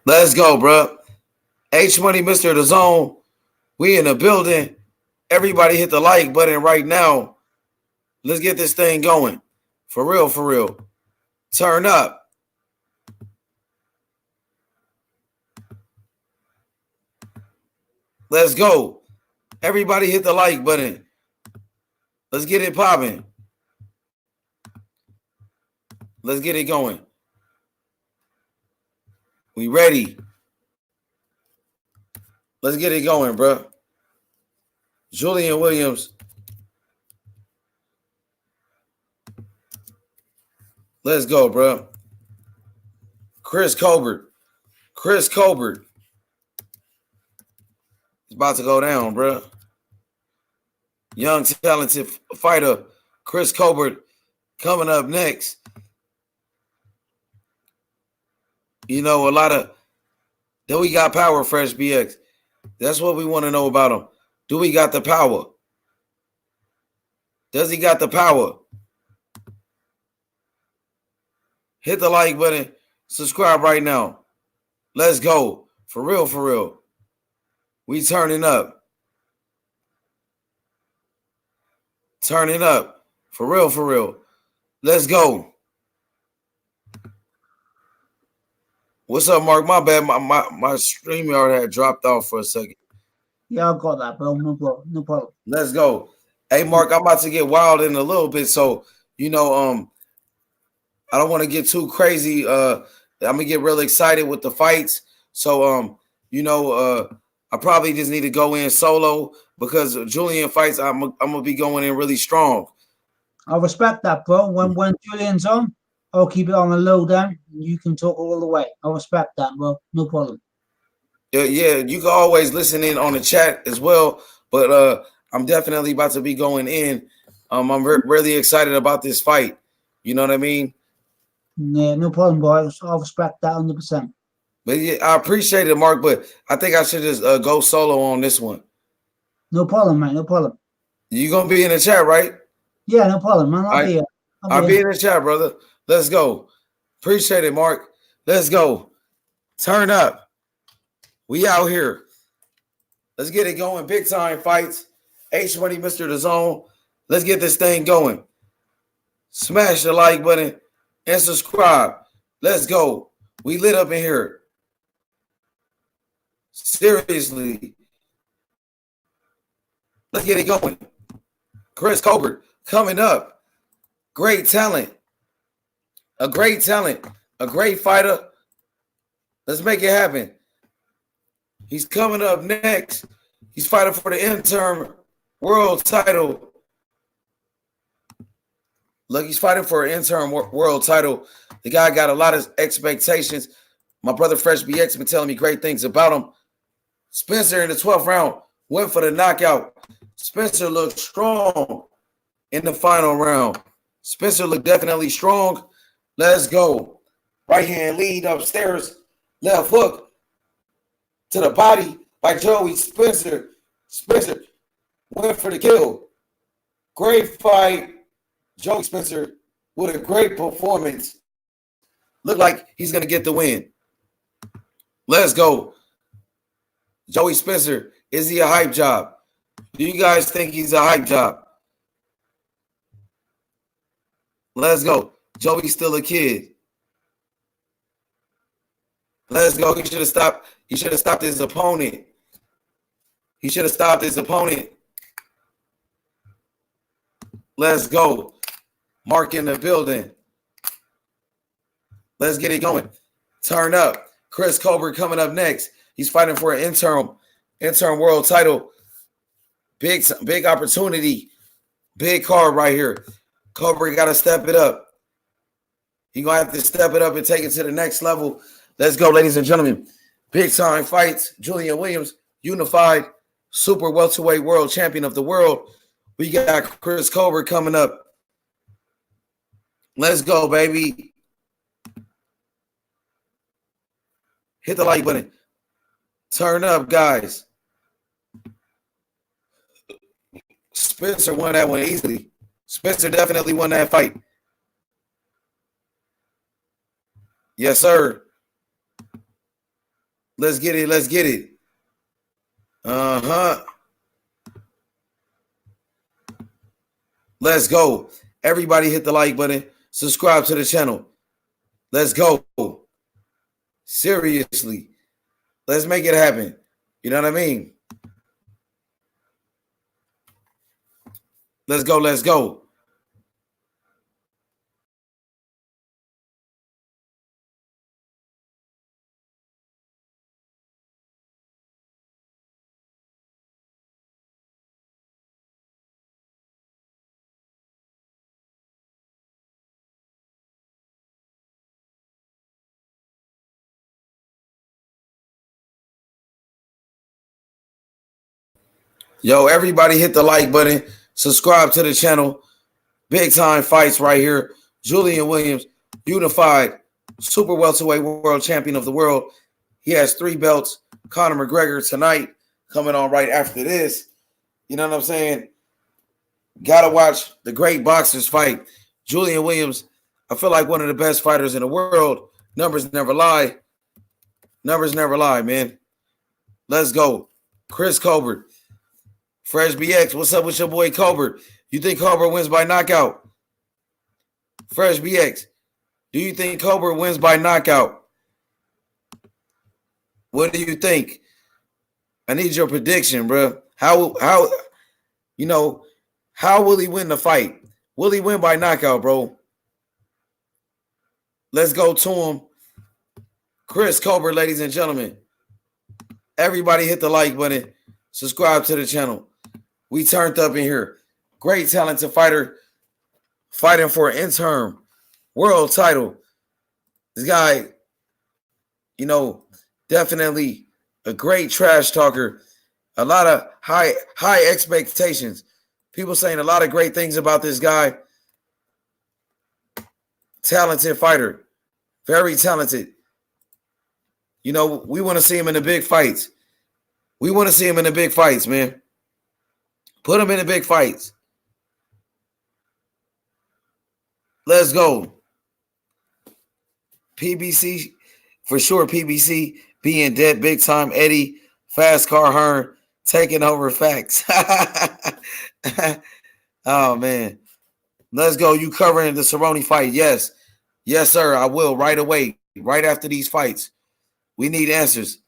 Let's go, bro. H Money, Mr. The Zone. We in the building. Everybody hit the like button right now. Let's get this thing going. For real, for real. Turn up. Let's go. Everybody hit the like button. Let's get it popping. Let's get it going. We ready. Let's get it going, bro. Julian Williams. Let's go, bro. Chris Colbert. Chris Colbert. It's about to go down, bro. Young, talented fighter. Chris Colbert coming up next. You know, a lot of... Then we got power, Fresh BX. That's what we want to know about him. Do we got the power? Does he got the power? Hit the like button. Subscribe right now. Let's go. For real, for real. We turning up. Turning up. For real, for real. Let's go. What's up, Mark? My bad. My StreamYard had dropped off for a second. Yeah, I got that, bro. No problem. No problem. Let's go. Hey, Mark, I'm about to get wild in a little bit. So, you know, I don't want to get too crazy. I'm gonna get real excited with the fights. So, you know, I probably just need to go in solo because Julian fights. I'm gonna be going in really strong. I respect that, bro. When Julian's on, I'll keep it on the low down. You can talk all the way. I respect that, bro. No problem. Yeah, you can always listen in on the chat as well. But I'm definitely about to be going in. I'm really excited about this fight. You know what I mean? Yeah, no problem, boy. I respect that 100%. But yeah, I appreciate it, Mark. But I think I should just go solo on this one. No problem, mate. No problem. You gonna be in the chat, right? Yeah, no problem, man. I'll be here. I'll be in the chat, brother. Let's go. Appreciate it, Mark. Let's go. Turn up. We out here. Let's get it going. Big time fights. H Money, Mr. The Zone. Let's get this thing going. Smash the like button and subscribe. Let's go. We lit up in here. Seriously. Let's get it going. Chris Colbert coming up. Great talent. A great talent. A great fighter. Let's make it happen. He's coming up next. He's fighting for the interim world title. Look, he's fighting for an interim world title. The guy got a lot of expectations. My brother Fresh BX been telling me great things about him. Spencer in the 12th round went for the knockout. Spencer looked strong in the final round. Spencer looked definitely strong. Let's go. Right hand lead upstairs. Left hook to the body by Joey Spencer. Spencer went for the kill. Great fight. Joey Spencer with a great performance. Look like he's going to get the win. Let's go. Joey Spencer, is he a hype job? Do you guys think he's a hype job? Let's go. Joey's still a kid. Let's go. He should have stopped. He should have stopped his opponent. He should have stopped his opponent. Let's go. Mark in the building. Let's get it going. Turn up. Chris Colbert coming up next. He's fighting for an interim world title. Big opportunity. Big card right here. Colbert got to step it up. He's going to have to step it up and take it to the next level. Let's go, ladies and gentlemen. Big time fights. Julian Williams, unified super welterweight world champion of the world. We got Chris Colbert coming up. Let's go, baby. Hit the like button. Turn up, guys. Spencer won that one easily. Spencer definitely won that fight. Yes, sir. Let's get it. Let's get it. Uh-huh. Let's go. Everybody hit the like button. Subscribe to the channel. Let's go. Seriously. Let's make it happen. You know what I mean? Let's go. Let's go. Yo, everybody hit the like button. Subscribe to the channel. Big time fights right here. Julian Williams, unified super welterweight world champion of the world. He has 3 belts. Conor McGregor tonight coming on right after this. You know what I'm saying? Gotta watch the great boxers fight. Julian Williams, I feel like one of the best fighters in the world. Numbers never lie. Numbers never lie, man. Let's go. Chris Colbert. Fresh BX, what's up with your boy Colbert? You think Colbert wins by knockout? Fresh BX, do you think Colbert wins by knockout? What do you think? I need your prediction, bro. How will he win the fight? Will he win by knockout, bro? Let's go to him. Chris Colbert, ladies and gentlemen. Everybody hit the like button. Subscribe to the channel. We turned up in here. Great talented fighter fighting for an interim world title. This guy, definitely a great trash talker. A lot of high expectations. People saying a lot of great things about this guy. Talented fighter. Very talented. We want to see him in the big fights. We want to see him in the big fights, man. Put him in the big fights. Let's go. PBC, for sure, PBC being dead big time. Eddie, Fast Car Hearn, taking over facts. Oh, man. Let's go. You covering the Cerrone fight? Yes. Yes, sir. I will right away, right after these fights. We need answers.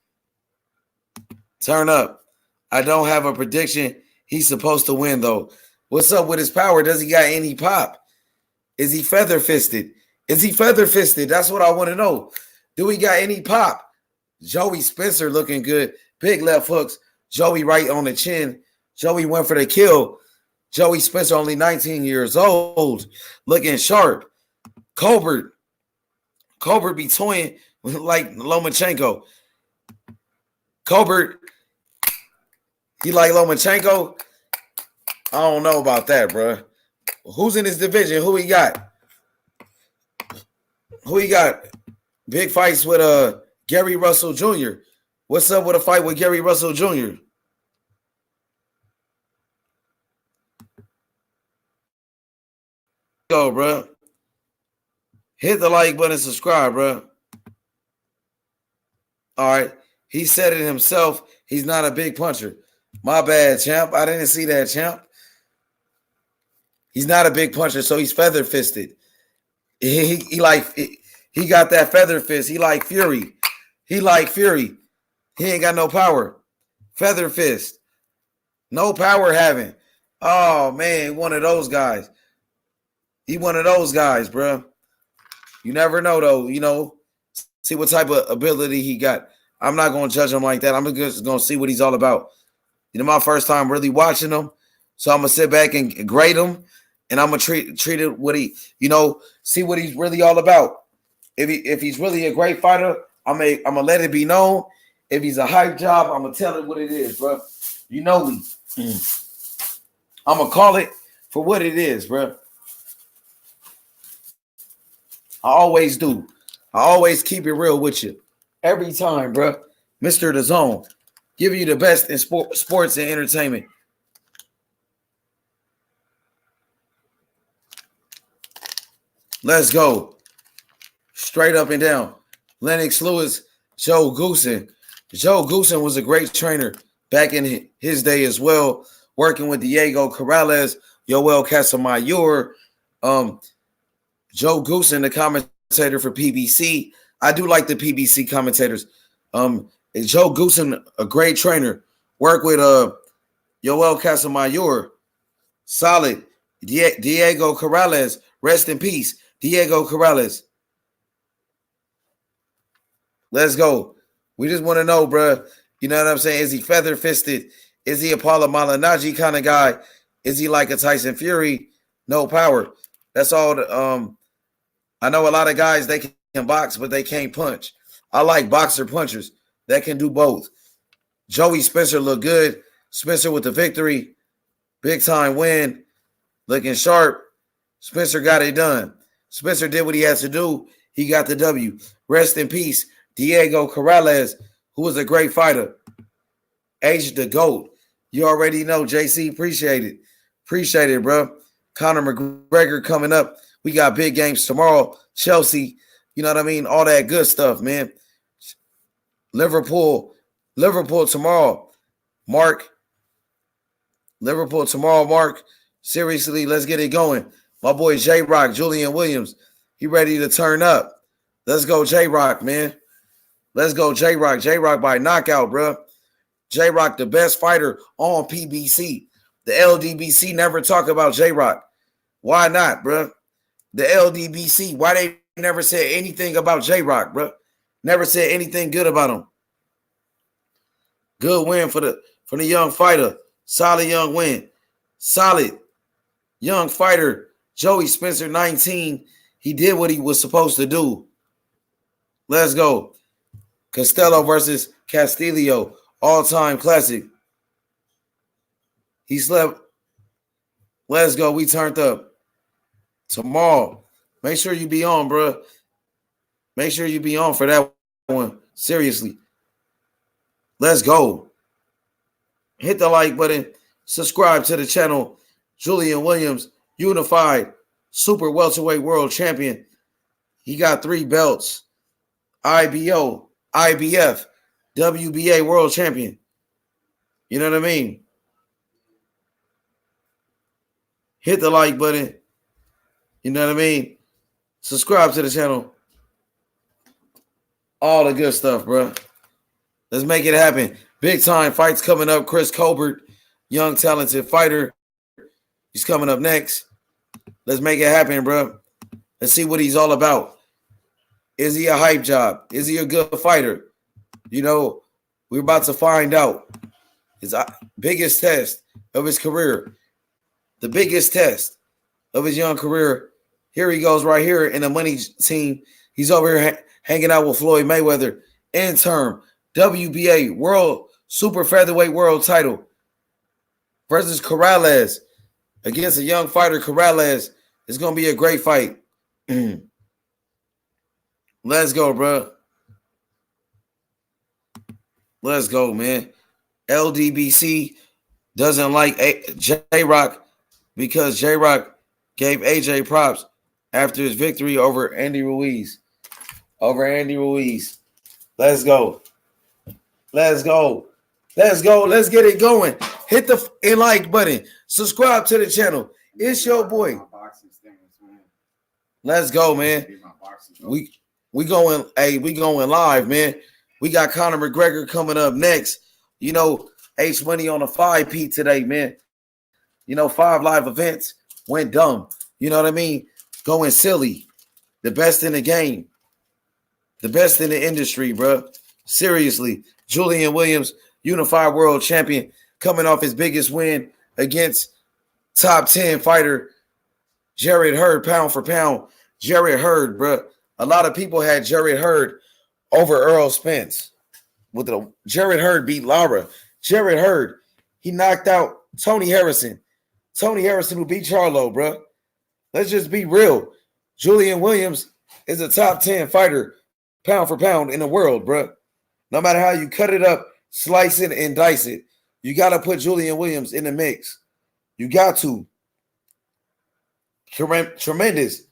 Turn up. I don't have a prediction. He's supposed to win, though. What's up with his power? Does he got any pop? Is he feather-fisted? Is he feather-fisted? That's what I want to know. Do he got any pop? Joey Spencer looking good. Big left hooks. Joey right on the chin. Joey went for the kill. Joey Spencer only 19 years old. Looking sharp. Colbert be toying like Lomachenko. Colbert, he like Lomachenko? I don't know about that, bro. Who's in his division? Who he got? Who he got? Big fights with Gary Russell Jr. What's up with a fight with Gary Russell Jr.? Go, bro. Hit the like button, subscribe, bro. All right. He said it himself. He's not a big puncher. My bad, champ. I didn't see that, champ. He's not a big puncher, so he's feather-fisted. He got that feather fist. He like Fury. He like Fury. He ain't got no power. Feather fist. No power having. Oh, man, one of those guys. He one of those guys, bro. You never know, though. See what type of ability he got. I'm not going to judge him like that. I'm just going to see what he's all about. My first time really watching him. So I'm going to sit back and grade him. And I'm going to treat it what see what he's really all about. If he's really a great fighter, I'm going to let it be known. If he's a hype job, I'm going to tell it what it is, bro. You know me. I'm going to call it for what it is, bro. I always do. I always keep it real with you. Every time, bro. Mr. The Zone. Give you the best in sports and entertainment. Let's go. Straight up and down. Lennox Lewis, Joe Goosen. Joe Goosen was a great trainer back in his day as well, working with Diego Corrales, Yoel Casamayor, Joe Goosen, the commentator for PBC. I do like the PBC commentators. Joe Goosen, a great trainer, work with Yoel Casamayor, solid. Diego Corrales, rest in peace. Diego Corrales. Let's go. We just want to know, bro. You know what I'm saying? Is he feather-fisted? Is he a Paulo Malignaggi kind of guy? Is he like a Tyson Fury? No power. That's all. I know a lot of guys, they can box, but they can't punch. I like boxer punchers that can do both. Joey Spencer looked good. Spencer with the victory. Big time win. Looking sharp. Spencer got it done. Spencer did what he had to do. He got the W. Rest in peace, Diego Corrales, who was a great fighter. Age the GOAT. You already know, JC. Appreciate it. Appreciate it, bro. Conor McGregor coming up. We got big games tomorrow. Chelsea, you know what I mean? All that good stuff, man. Liverpool tomorrow. Mark. Liverpool tomorrow, Mark. Seriously, let's get it going. My boy J-Rock, Julian Williams, he ready to turn up. Let's go J-Rock, man. Let's go J-Rock. J-Rock by knockout, bro. J-Rock, the best fighter on PBC. The LDBC never talk about J-Rock. Why not, bro? The LDBC, why they never said anything about J-Rock, bro? Never said anything good about him. Good win for the young fighter. Solid young win. Solid young fighter. Joey Spencer, 19. He did what he was supposed to do. Let's go. Costello versus Castillo. All-time classic. He slept. Let's go. We turned up. Tomorrow. Make sure you be on, bro. Make sure you be on for that one. Seriously. Let's go. Hit the like button. Subscribe to the channel. Julian Williams, unified super welterweight world champion. He got 3 belts. IBO, IBF, WBA world champion. You know what I mean? Hit the like button. You know what I mean? Subscribe to the channel. All the good stuff, bro. Let's make it happen. Big time fights coming up. Chris Colbert, young talented fighter. He's coming up next. Let's make it happen, bro. Let's see what he's all about. Is he a hype job? Is he a good fighter? You know, we're about to find out. His biggest test of his career. The biggest test of his young career. Here he goes right here in the money team. He's over here hanging out with Floyd Mayweather. Interim WBA World Super Featherweight World title versus Corrales. Against a young fighter, Corrales. It's going to be a great fight. Let's go, bro. Let's go, man. LDBC doesn't like J-Rock because J-Rock gave AJ props after his victory over Andy Ruiz. Let's go. Let's go. Let's go. Let's get it going. Hit the like button. Subscribe to the channel. It's your boy. Let's go, man. We going live, man. We got Conor McGregor coming up next. You know, H Money on a 5P today, man. You know, 5 live events went dumb. You know what I mean? Going silly. the best in the game, the best in the industry, bro. Seriously, Julian Williams, unified world champion, coming off his biggest win against top 10 fighter Jarrett Hurd, pound for pound. Jarrett Hurd, bro. A lot of people had Jarrett Hurd over Earl Spence. Jarrett Hurd beat Lara. Jarrett Hurd, he knocked out Tony Harrison. Tony Harrison who beat Charlo, bro. Let's just be real. Julian Williams is a top 10 fighter, pound for pound in the world, bro. No matter how you cut it up, slice it, and dice it, you got to put Julian Williams in the mix. You got to. Tremendous.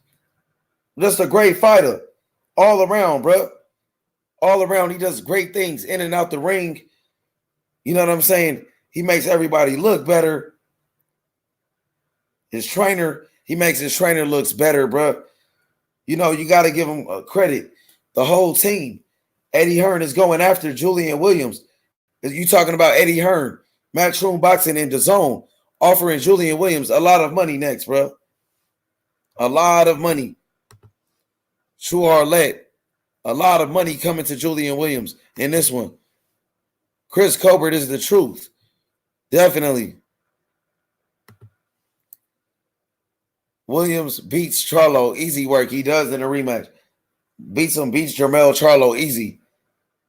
Just a great fighter all around, bro. All around, he does great things in and out the ring. You know what I'm saying? He makes everybody look better. His trainer, he makes his trainer looks better, bro. You know, you got to give him credit. The whole team. Eddie Hearn is going after Julian Williams. You talking about Eddie Hearn, Matchroom Boxing in DAZN, offering Julian Williams a lot of money next, bro. A lot of money. True Arlette. A lot of money coming to Julian Williams in this one. Chris Colbert is the truth. Definitely. Williams beats Charlo. Easy work. He does in a rematch. Beats Jermell Charlo easy.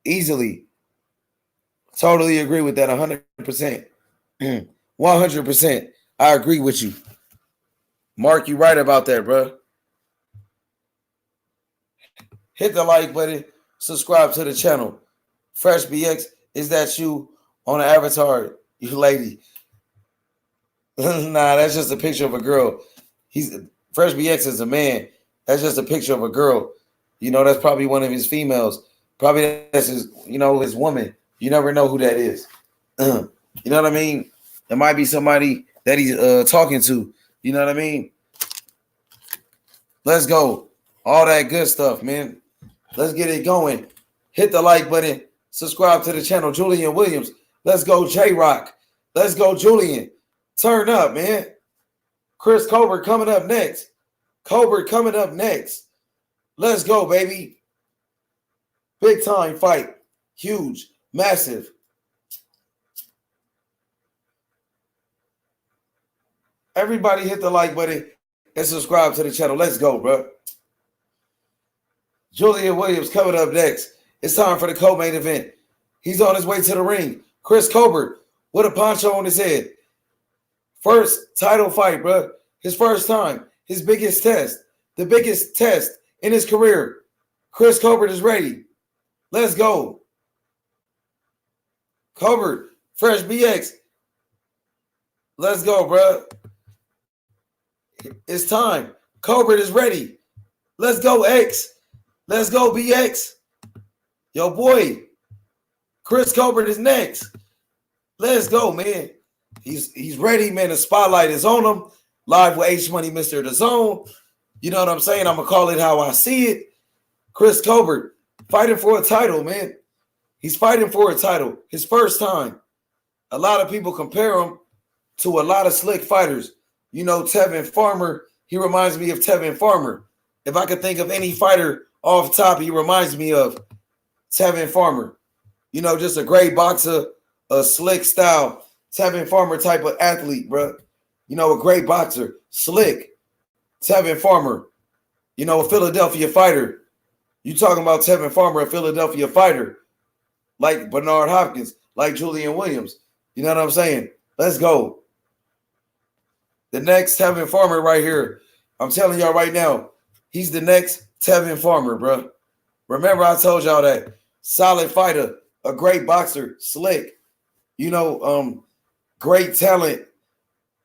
Easily. Totally agree with that 100%. 100%. I agree with you. Mark, you right about that, bro. Hit the like button. Subscribe to the channel. Fresh BX, is that you on the avatar, you lady? Nah, that's just a picture of a girl. Fresh BX is a man. That's just a picture of a girl. You know, that's probably one of his females. Probably that's his, his woman. You never know who that is. You know what I mean? It might be somebody that he's talking to. You know what I mean? Let's go. All that good stuff, man. Let's get it going. Hit the like button. Subscribe to the channel. Julian Williams. Let's go, J-Rock. Let's go, Julian. Turn up, man. Chris Colbert coming up next. Colbert coming up next. Let's go, baby. Big time fight. Huge. Massive. Everybody hit the like button and subscribe to the channel. Let's go, bro. Julian Williams coming up next. It's time for the co-main event. He's on his way to the ring. Chris Colbert with a poncho on his head. First title fight, bro. His first time. His biggest test. The biggest test in his career. Chris Colbert is ready. Let's go. Colbert, Fresh BX. Let's go, bro. It's time. Colbert is ready. Let's go, X. Let's go, BX. Yo, boy. Chris Colbert is next. Let's go, man. He's ready, man. The spotlight is on him. Live with H Money, Mr. DAZN. You know what I'm saying? I'm going to call it how I see it. Chris Colbert fighting for a title, man. He's fighting for a title. His first time. A lot of people compare him to a lot of slick fighters. You know, Tevin Farmer, he reminds me of Tevin Farmer. If I could think of any fighter off top, he reminds me of Tevin Farmer. You know, just a great boxer, a slick style, Tevin Farmer type of athlete, bro. You know, a great boxer, slick. Tevin Farmer, you know, a Philadelphia fighter. You talking about Tevin Farmer, a Philadelphia fighter, like Bernard Hopkins, like Julian Williams. You know what I'm saying? Let's go. The next Tevin Farmer right here. I'm telling y'all right now, he's the next Tevin Farmer, bro. Remember I told y'all that. Solid fighter, a great boxer, slick. You know, great talent,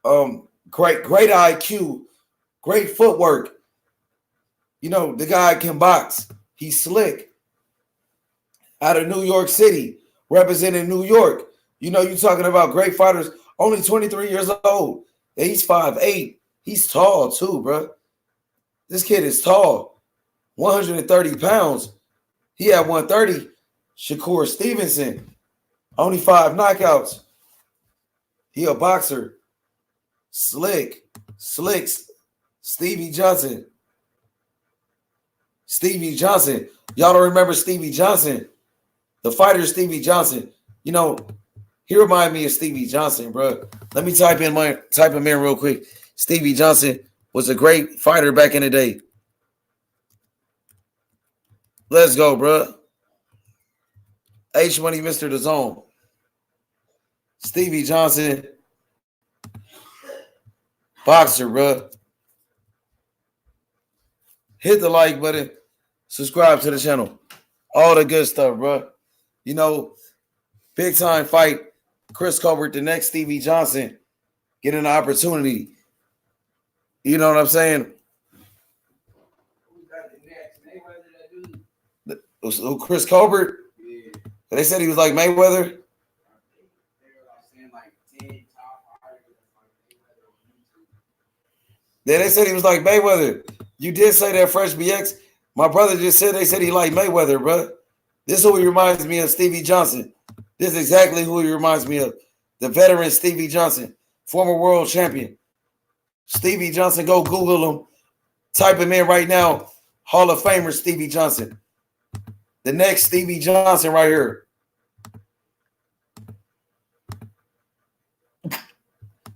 great IQ, great footwork. You know, the guy can box. He's slick. Out of New York City, representing New York. You know, you're talking about great fighters, only 23 years old. He's 5'8". He's tall too, bro. This kid is tall. 130 pounds. He had 130. Shakur Stevenson. Only 5 knockouts. He a boxer. Slicks. Stevie Johnson. Stevie Johnson. Y'all don't remember Stevie Johnson? The fighter Stevie Johnson. You know, he reminded me of Stevie Johnson, bro. Let me type him in real quick. Stevie Johnson was a great fighter back in the day. Let's go, bro. H Money, Mr. The Zone. Stevie Johnson, boxer, bro. Hit the like button. Subscribe to the channel. All the good stuff, bro. You know, big time fight. Chris Colbert, the next Stevie Johnson, getting an opportunity. You know what I'm saying? Who, Chris Colbert? Yeah. They said he was like Mayweather. Yeah, they said he was like Mayweather. You did say that, Fresh BX. My brother just said they said he like Mayweather, bro. This is who he reminds me of, Stevie Johnson. This is exactly who he reminds me of. The veteran Stevie Johnson, former world champion. Stevie Johnson, go Google him. Type him in right now. Hall of Famer Stevie Johnson. The next Stevie Johnson right here.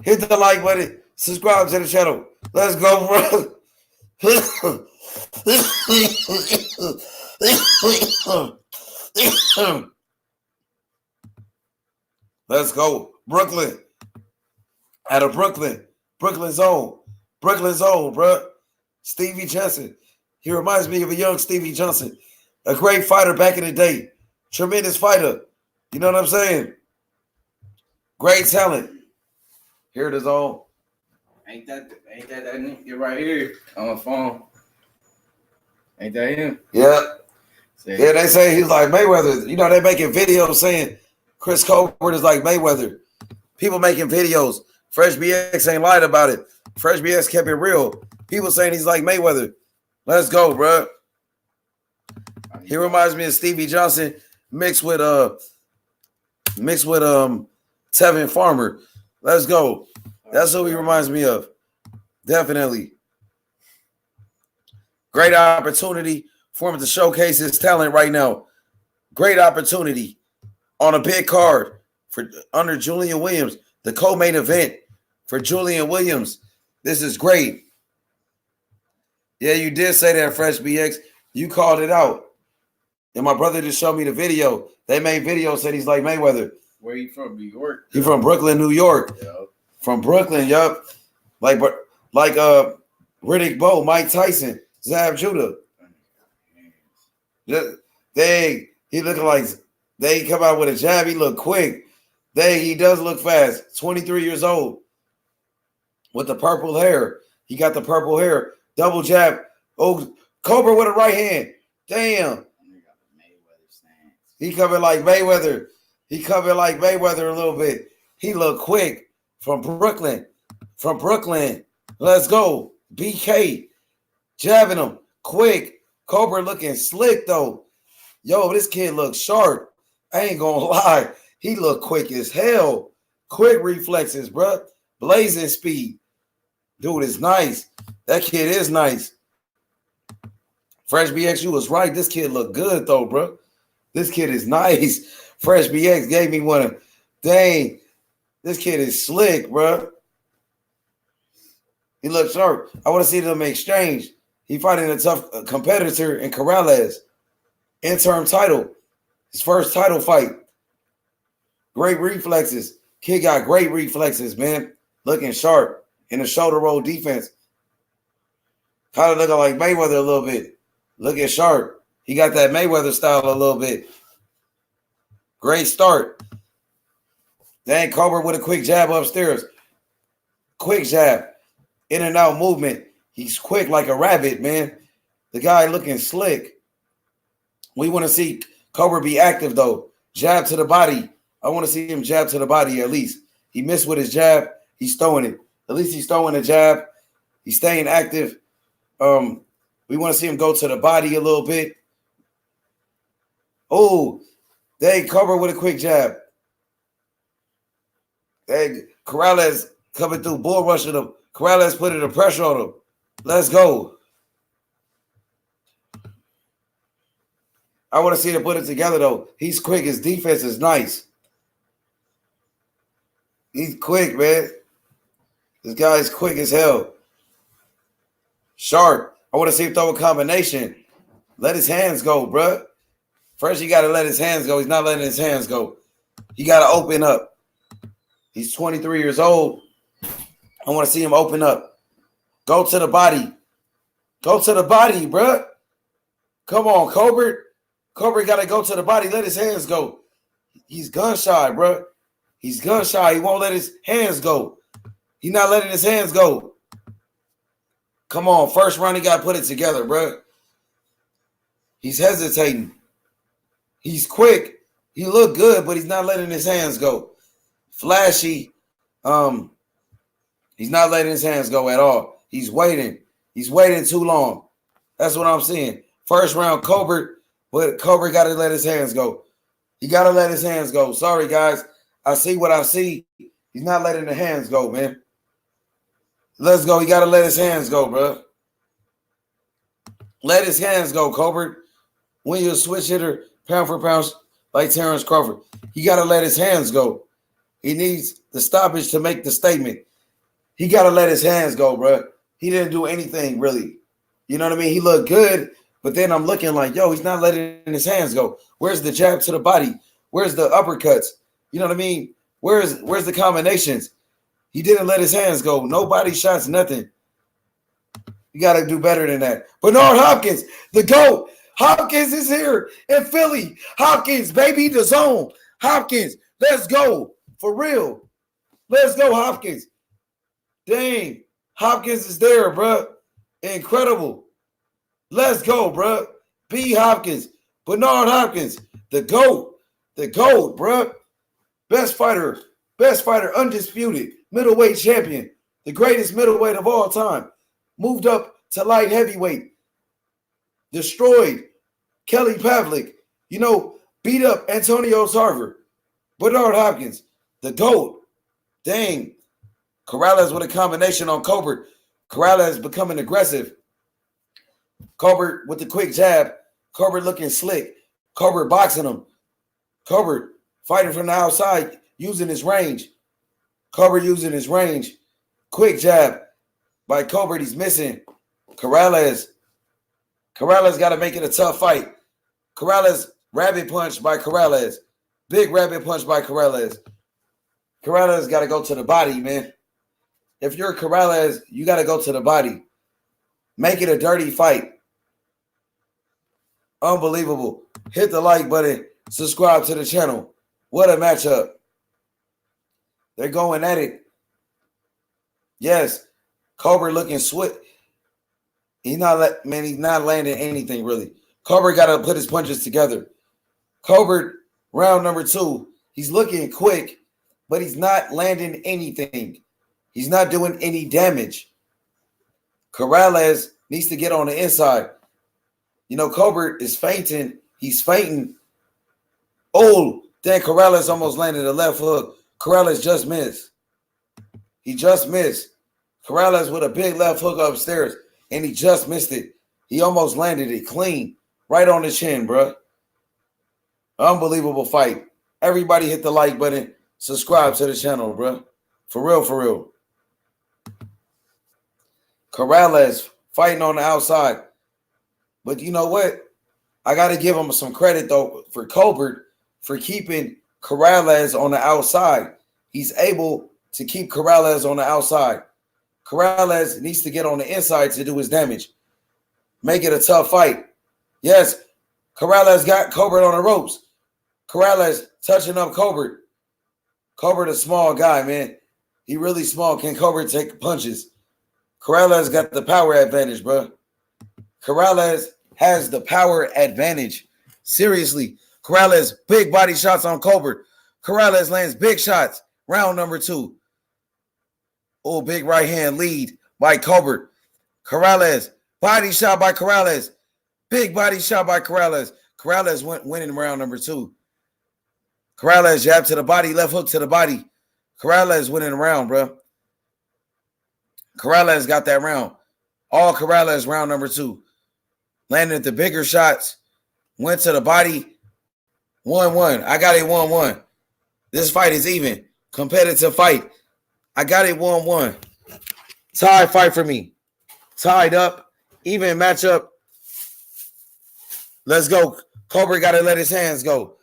Hit the like button. Subscribe to the channel. Let's go, bro. Let's go. Brooklyn. Out of Brooklyn. Brooklyn zone, bro. Stevie Johnson. He reminds me of a young Stevie Johnson. A great fighter back in the day. Tremendous fighter. You know what I'm saying? Great talent. Here it is all. Ain't that nigga right here on my phone? Ain't that him? Yeah. Yeah, they say he's like Mayweather. You know, they making videos saying Chris Colbert is like Mayweather. People making videos. Fresh BX ain't lied about it. Fresh BX kept it real. People saying he's like Mayweather. Let's go, bro. He reminds me of Stevie Johnson mixed with Tevin Farmer. Let's go. That's who he reminds me of. Definitely. Great opportunity for him to showcase his talent right now. Great opportunity on a big card for under Julian Williams, the co-main event for Julian Williams. This is great. Yeah, you did say that, Fresh BX. You called it out. And my brother just showed me the video. They made videos said he's like Mayweather. Where you from? New York? He from Brooklyn, New York. Yeah. From Brooklyn, yup. Like Riddick Bowe, Mike Tyson, Zab Judah. He looking like they come out with a jab. He look quick. He does look fast. 23 years old with the purple hair. He got the purple hair. Double jab. Oh, Cobra with a right hand. Damn. He coming like Mayweather. He coming like Mayweather a little bit. He look quick from Brooklyn. From Brooklyn. Let's go. BK. Jabbing him. Quick. Cobra looking slick, though. Yo, this kid looks sharp. I ain't gonna lie. He look quick as hell. Quick reflexes, bro. Blazing speed. Dude is nice. That kid is nice. Fresh BX, you was right. This kid look good, though, bro. This kid is nice. Fresh BX gave me one. Dang. This kid is slick, bro. He looks sharp. I want to see them exchange. He fighting a tough competitor in Corrales. Interim title. His first title fight. Great reflexes. Kid got great reflexes, man. Looking sharp in the shoulder roll defense. Kind of looking like Mayweather a little bit. Looking sharp. He got that Mayweather style a little bit. Great start. Dang, Cobra with a quick jab upstairs. Quick jab. In and out movement. He's quick like a rabbit, man. The guy looking slick. We want to see Cobra be active, though. Jab to the body. I want to see him jab to the body at least. He missed with his jab. He's throwing it. At least he's throwing a jab. He's staying active. We want to see him go to the body a little bit. Oh, they Cobra with a quick jab. Hey, Corrales coming through, bull rushing him. Corrales putting the pressure on him. Let's go. I want to see him put it together, though. He's quick. His defense is nice. He's quick, man. This guy is quick as hell. Sharp. I want to see him throw a combination. Let his hands go, bruh. First, you got to let his hands go. He's not letting his hands go. He got to open up. He's 23 years old. I want to see him open up. Go to the body. Go to the body, bruh. Come on, Colbert. Colbert got to go to the body. Let his hands go. He's gun shy, bruh. He's gun shy. He won't let his hands go. He's not letting his hands go. Come on. First round, he got to put it together, bruh. He's hesitating. He's quick. He looked good, but he's not letting his hands go. Flashy. He's not letting his hands go at all. He's waiting. He's waiting too long. That's what I'm seeing. First round, Colbert, but Colbert got to let his hands go. He got to let his hands go. Sorry, guys. I see what I see. He's not letting the hands go, man. Let's go. He got to let his hands go, bro. Let his hands go, Colbert. When you're a switch hitter, pound for pound, like Terrence Crawford, he got to let his hands go. He needs the stoppage to make the statement. He got to let his hands go, bro. He didn't do anything, really. You know what I mean? He looked good, but then I'm looking like, yo, he's not letting his hands go. Where's the jab to the body? Where's the uppercuts? You know what I mean? Where's the combinations? He didn't let his hands go. No body shots, nothing. You got to do better than that. Bernard Hopkins, the GOAT. Hopkins is here in Philly. Hopkins, baby, the zone. Hopkins, let's go. For real. Let's go, Hopkins. Dang. Hopkins is there, bro. Incredible. Let's go, bro. B. Hopkins. Bernard Hopkins, the GOAT. The GOAT, bro. Best fighter, undisputed, middleweight champion, the greatest middleweight of all time. Moved up to light heavyweight. Destroyed Kelly Pavlik. You know, beat up Antonio Tarver. Bernard Hopkins, the GOAT. Dang. Corrales with a combination on Colbert. Corrales becoming aggressive. Colbert with the quick jab. Colbert looking slick. Colbert boxing him. Colbert fighting from the outside, using his range. Colbert using his range. Quick jab by Colbert. He's missing. Corrales got to make it a tough fight. Corrales, rabbit punch by Corrales. Big rabbit punch by Corrales. Corrales got to go to the body, man. If you're Corrales, you got to go to the body. Make it a dirty fight. Unbelievable. Hit the like button. Subscribe to the channel. What a matchup. They're going at it. Yes. Colbert looking swift. He's not landing anything, really. Colbert got to put his punches together. Colbert, round number 2. He's looking quick, but he's not landing anything. He's not doing any damage. Corrales needs to get on the inside. You know, Colbert is fainting. He's fainting. Oh, then Corrales almost landed a left hook. Corrales just missed. He just missed. Corrales with a big left hook upstairs, and he just missed it. He almost landed it clean, right on the chin, bro. Unbelievable fight. Everybody hit the like button. Subscribe to the channel, bro. For real, for real. Corrales fighting on the outside. But you know what? I got to give him some credit, though, for Colbert for keeping Corrales on the outside. He's able to keep Corrales on the outside. Corrales needs to get on the inside to do his damage. Make it a tough fight. Yes, Corrales got Colbert on the ropes. Corrales touching up Colbert. Colbert a small guy, man. He really small. Can Colbert take punches? Corrales got the power advantage, bro. Corrales has the power advantage. Seriously. Corrales, big body shots on Colbert. Corrales lands big shots. Round number 2. Oh, big right hand lead by Colbert. Corrales, body shot by Corrales. Big body shot by Corrales. Corrales went winning round number 2. Corrales jab to the body, left hook to the body. Corrales winning the round, bro. Corrales got that round. All Corrales round number 2. Landed the bigger shots. went to the body, 1-1. I got it 1-1. This fight is even. Competitive fight. I got it 1-1. Tie fight for me. Tied up. Even matchup. Let's go. Cobra got to let his hands go.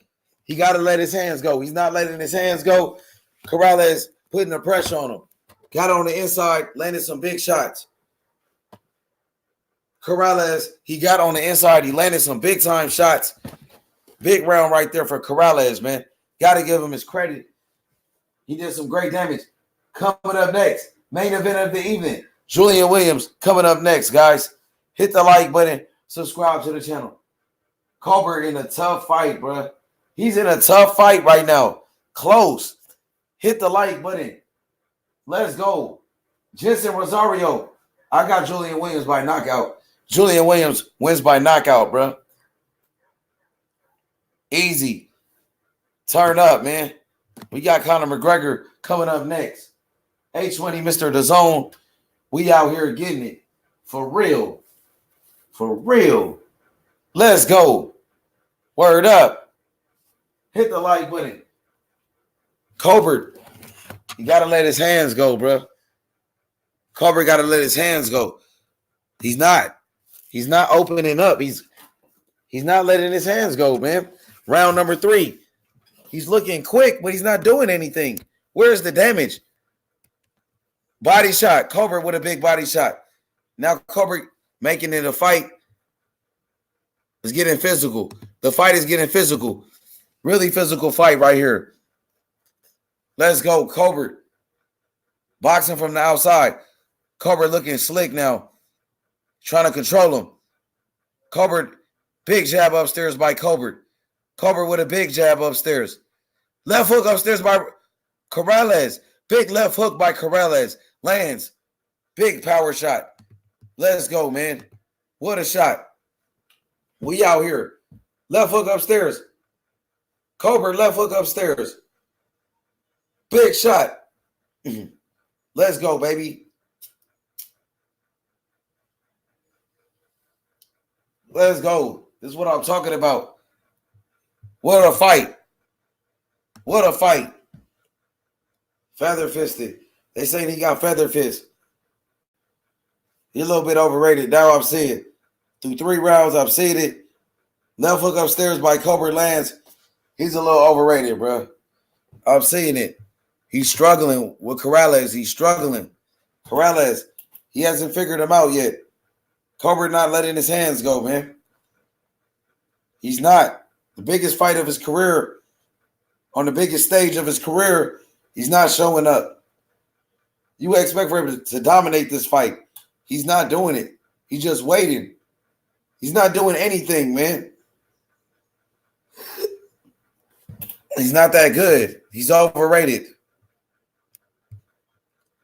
He got to let his hands go. He's not letting his hands go. Corrales putting the pressure on him. Got on the inside, landed some big shots. Corrales, he got on the inside. He landed some big-time shots. Big round right there for Corrales, man. Got to give him his credit. He did some great damage. Coming up next, main event of the evening. Julian Williams coming up next, guys. Hit the like button. Subscribe to the channel. Colbert in a tough fight, bro. He's in a tough fight right now. Close. Hit the like button. Let's go. Jeison Rosario. I got Julian Williams by knockout. Julian Williams wins by knockout, bro. Easy. Turn up, man. We got Conor McGregor coming up next. H20, Mr. DAZN. We out here getting it. For real. For real. Let's go. Word up. Hit the like button. Colbert. You got to let his hands go, bro. Colbert got to let his hands go. He's not. He's not opening up. He's not letting his hands go, man. Round number 3. He's looking quick, but he's not doing anything. Where's the damage? Body shot. Colbert with a big body shot. Now Colbert making it a fight. It's getting physical. The fight is getting physical. Really physical fight right here. Let's go, Colbert. Boxing from the outside. Colbert looking slick now. Trying to control him. Colbert, big jab upstairs by Colbert. Colbert with a big jab upstairs. Left hook upstairs by Corrales. Big left hook by Corrales. Lands. Big power shot. Let's go, man. What a shot. We out here. Left hook upstairs. Colbert, left hook upstairs. Big shot. Let's go, baby. Let's go. This is what I'm talking about. What a fight. What a fight. Feather fisted. They saying he got feather fist. He's a little bit overrated. Now I'm seeing it. Through 3 rounds, I've seen it. Left hook upstairs by Colbert lands. He's a little overrated, bro. I'm seeing it. He's struggling with Corrales. He's struggling. Corrales, he hasn't figured him out yet. Colbert not letting his hands go, man. He's not. The biggest fight of his career, on the biggest stage of his career, he's not showing up. You expect for him to dominate this fight. He's not doing it. He's just waiting. He's not doing anything, man. He's not that good. He's overrated.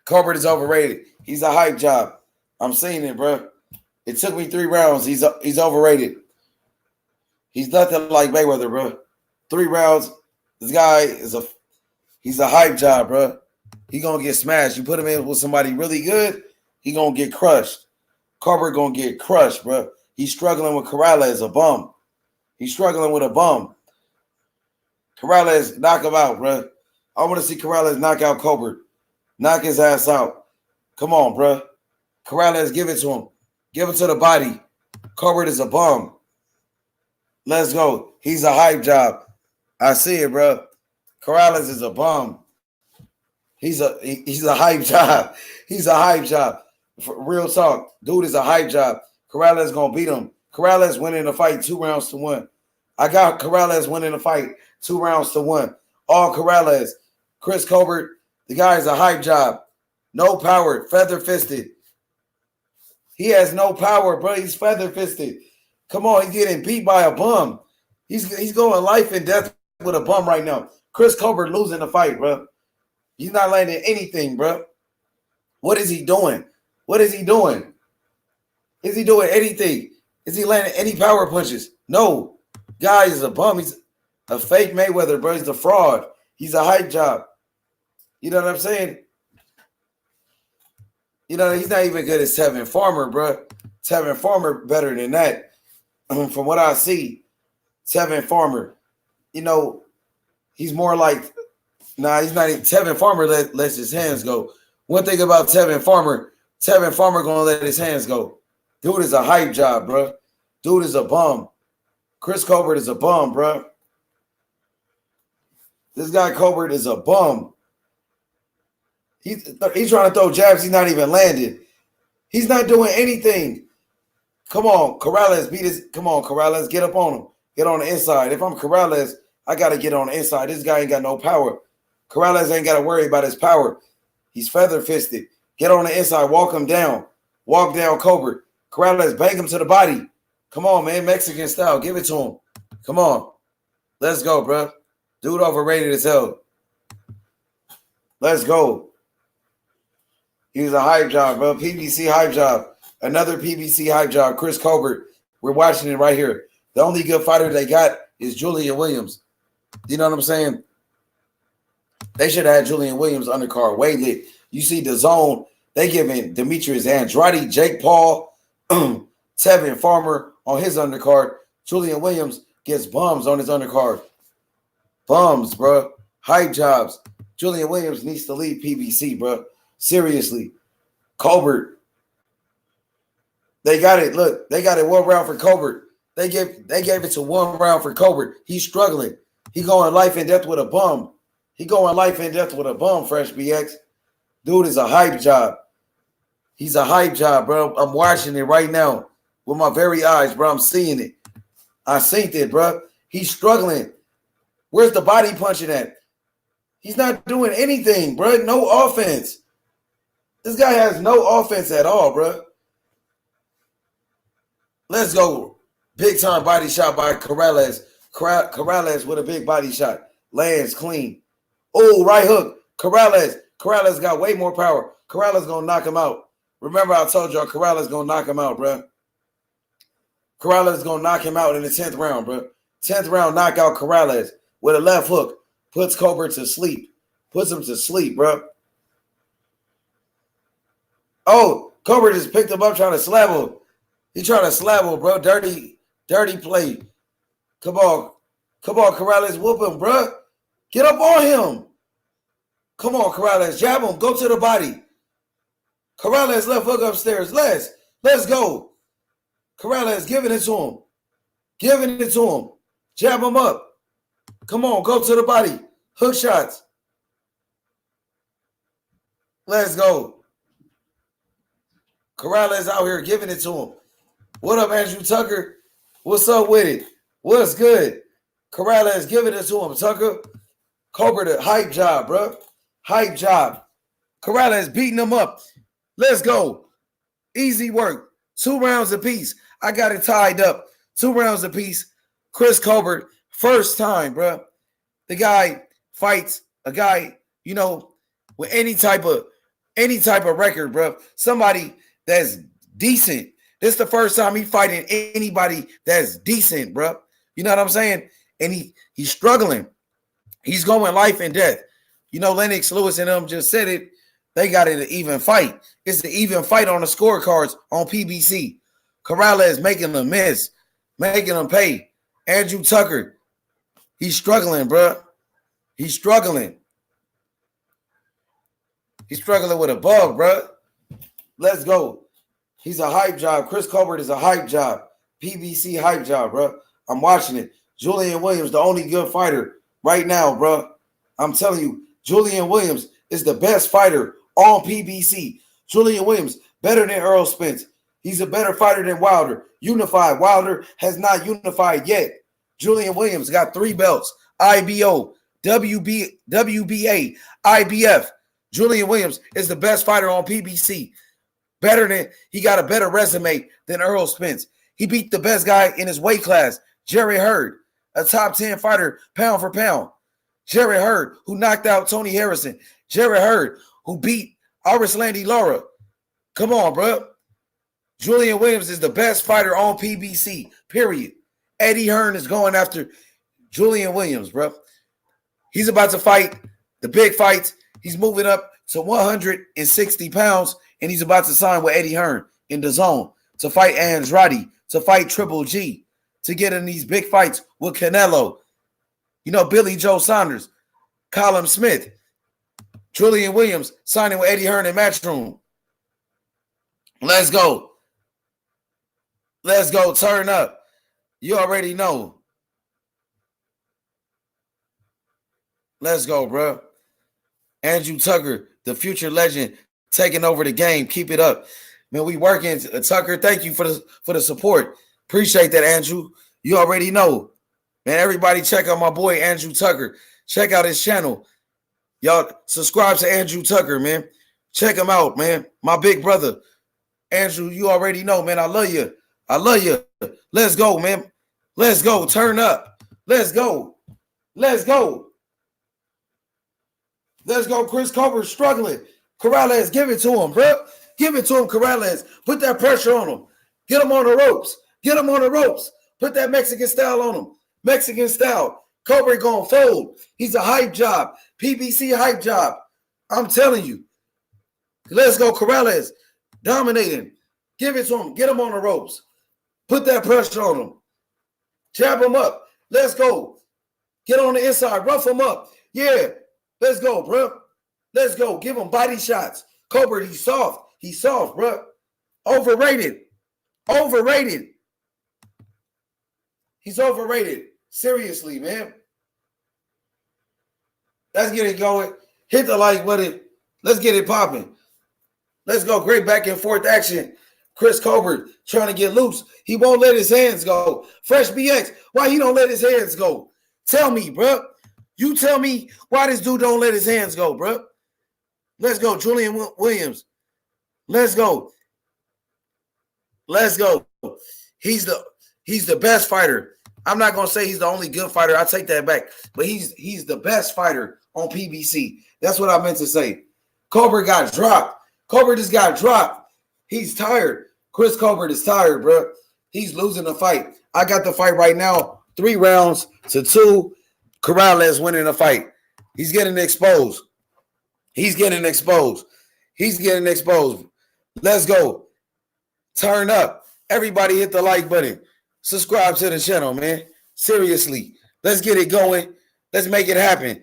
Colbert is overrated. He's a hype job. I'm seeing it, bro. It took me 3 rounds. He's overrated. He's nothing like Mayweather, bro. 3 rounds. This guy is he's a hype job, bro. He gonna get smashed. You put him in with somebody really good, he gonna get crushed. Colbert gonna get crushed, bro. He's struggling with Corrales, a bum. He's struggling with a bum. Corrales, knock him out, bro. I want to see Corrales knock out Colbert. Knock his ass out. Come on, bro. Corrales, give it to him. Give it to the body. Colbert is a bum. Let's go. He's a hype job. I see it, bro. Corrales is a bum. He's a hype job. He's a hype job. For real talk. Dude is a hype job. Corrales gonna beat him. Corrales winning the fight 2 rounds to 1. I got Corrales winning the fight 2 rounds to 1. All Corrales. Chris Colbert, the guy is a hype job. No power. Feather fisted. He has no power, bro. He's feather fisted. Come on, he's getting beat by a bum. He's going life and death with a bum right now. Chris Colbert losing the fight, bro. He's not landing anything, bro. What is he doing? What is he doing? Is he doing anything? Is he landing any power punches? No. Guy is a bum. He's a fake Mayweather, bro. He's a fraud. He's a hype job. You know what I'm saying? You know, he's not even good as Tevin Farmer, bro. Tevin Farmer better than that. From what I see. Tevin Farmer. You know, he's more like, he's not even. Tevin Farmer lets his hands go. One thing about Tevin Farmer gonna let his hands go. Dude is a hype job, bro. Dude is a bum. Chris Colbert is a bum, bro. This guy Colbert is a bum. He's trying to throw jabs. He's not even landed. He's not doing anything. Come on, Corrales, beat his. Come on, Corrales, get up on him. Get on the inside. If I'm Corrales, I got to get on the inside. This guy ain't got no power. Corrales ain't got to worry about his power. He's feather-fisted. Get on the inside. Walk him down. Walk down Colbert. Corrales, bang him to the body. Come on, man. Mexican style. Give it to him. Come on. Let's go, bro. Dude overrated as hell. Let's go. He's a hype job, bro. PBC hype job. Another PBC hype job. Chris Colbert. We're watching it right here. The only good fighter they got is Julian Williams. You know what I'm saying? They should have had Julian Williams undercard way lit. You see the zone, they giving Demetrius Andrade, Jake Paul, Tevin Farmer on his undercard. Julian Williams gets bums on his undercard. Bums, bro. Hype jobs. Julian Williams needs to leave PBC, bro. Seriously. Colbert. They got it. Look, they got it 1 round for Colbert. They gave it to 1 round for Colbert. He's struggling. He going life and death with a bum. He going life and death with a bum, Fresh BX. Dude is a hype job. He's a hype job, bro. I'm watching it right now with my very eyes, bro. I'm seeing it. I seen it, bro. He's struggling. Where's the body punching at? He's not doing anything, bro. No offense. This guy has no offense at all, bro. Let's go. Big time body shot by Corrales. Corrales with a big body shot. Lands clean. Oh, right hook. Corrales. Corrales got way more power. Corrales going to knock him out. Remember I told y'all Corrales going to knock him out, bro. Corrales going to knock him out in the 10th round, bro. 10th round knockout Corrales with a left hook. Puts Colbert to sleep. Puts him to sleep, bro. Oh, Colbert just picked him up trying to slap him. He trying to slap him, bro. Dirty play. Come on. Come on, Corrales. Whoop him, bro. Get up on him. Come on, Corrales. Jab him. Go to the body. Corrales left hook upstairs. Let's go. Corrales giving it to him. Giving it to him. Jab him up. Come on. Go to the body. Hook shots. Let's go. Corrales out here giving it to him. What up, Andrew Tucker? What's up with it? What's good? Corrales giving it to him, Tucker. Colbert, a hype job, bro. Hype job. Corrales beating him up. Let's go. Easy work. 2 rounds apiece. I got it tied up. 2 rounds apiece. Chris Colbert, first time, bro. The guy fights a guy, you know, with any type of record, bro. Somebody that's decent. This is the first time he fighting anybody that's decent, bro. You know what I'm saying? And he's struggling. He's going life and death. You know, Lennox Lewis and them just said it. They got it an even fight. It's an even fight on the scorecards on PBC. Corrales making them miss, making them pay. Andrew Tucker, he's struggling, bro. He's struggling. He's struggling with a bug, bro. Let's go. He's a hype job. Chris Colbert is a hype job. PBC hype job, bro. I'm watching it. Julian Williams, the only good fighter right now, bro. I'm telling you, Julian Williams is the best fighter on PBC. Julian Williams, better than Errol Spence. He's a better fighter than Wilder. Unified. Wilder has not unified yet. Julian Williams got 3 belts. IBO, WBA, IBF. Julian Williams is the best fighter on PBC. He got a better resume than Errol Spence. He beat the best guy in his weight class, Jerry Hurd, a top 10 fighter pound for pound. Jerry Hurd, who knocked out Tony Harrison. Jerry Hurd, who beat Arislandi Lara. Come on, bro. Julian Williams is the best fighter on PBC, period. Eddie Hearn is going after Julian Williams, bro. He's about to fight the big fights. He's moving up to 160 pounds, and he's about to sign with Eddie Hearn in the zone to fight Andrade, to fight Triple G, to get in these big fights with Canelo. You know, Billy Joe Saunders, Colin Smith, Julian Williams signing with Eddie Hearn in Matchroom. Let's go. Let's go. Turn up. You already know. Let's go, bro. Andrew Tucker, the future legend, taking over the game. Keep it up. Man, we working. Tucker, thank you for the support. Appreciate that, Andrew. You already know. Man, everybody check out my boy, Andrew Tucker. Check out his channel. Y'all subscribe to Andrew Tucker, man. Check him out, man. My big brother. Andrew, you already know, man. I love you. I love you. Let's go, man. Let's go. Turn up. Let's go. Let's go. Let's go. Chris Colbert struggling. Corrales, give it to him, bro. Give it to him, Corrales. Put that pressure on him. Get him on the ropes. Get him on the ropes. Put that Mexican style on him. Mexican style. Colbert gonna fold. He's a hype job. PBC hype job. I'm telling you. Let's go, Corrales. Dominating. Give it to him. Get him on the ropes. Put that pressure on him. Jab him up. Let's go. Get on the inside. Rough him up. Yeah. Let's go, bro. Let's go. Give him body shots. Colbert, he's soft. He's soft, bro. Overrated. Overrated. He's overrated. Seriously, man. Let's get it going. Hit the like button. Let's get it popping. Let's go. Great back and forth action. Chris Colbert trying to get loose. He won't let his hands go. Fresh BX, why he don't let his hands go? Tell me, bro. You tell me why this dude don't let his hands go, bro. Let's go. Julian Williams. Let's go. Let's go. He's the best fighter. I'm not going to say he's the only good fighter. I take that back. But he's the best fighter on PBC. That's what I meant to say. Colbert got dropped. Colbert just got dropped. He's tired. Chris Colbert is tired, bro. He's losing the fight. I got the fight right now. 3 rounds to 2. Corrales winning the fight. He's getting exposed. He's getting exposed. He's getting exposed. Let's go. Turn up. Everybody hit the like button. Subscribe to the channel, man. Seriously. Let's get it going. Let's make it happen.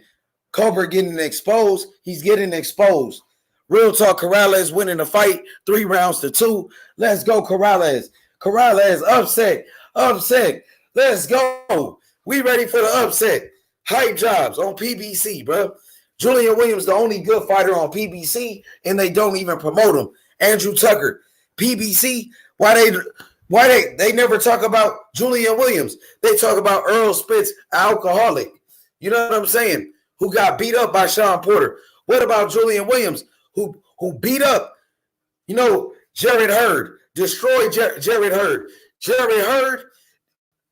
Colbert getting exposed. He's getting exposed. Real talk, Corrales winning the fight. 3 rounds to 2. Let's go, Corrales. Corrales, upset. Upset. Let's go. We ready for the upset. Hype jobs on PBC, bro. Julian Williams, the only good fighter on PBC, and they don't even promote him. Andrew Tucker, PBC, why they never talk about Julian Williams. They talk about Earl Spitz, alcoholic. You know what I'm saying? Who got beat up by Sean Porter. What about Julian Williams, who beat up, Jared Hurd, destroyed Jared Hurd. Jared Hurd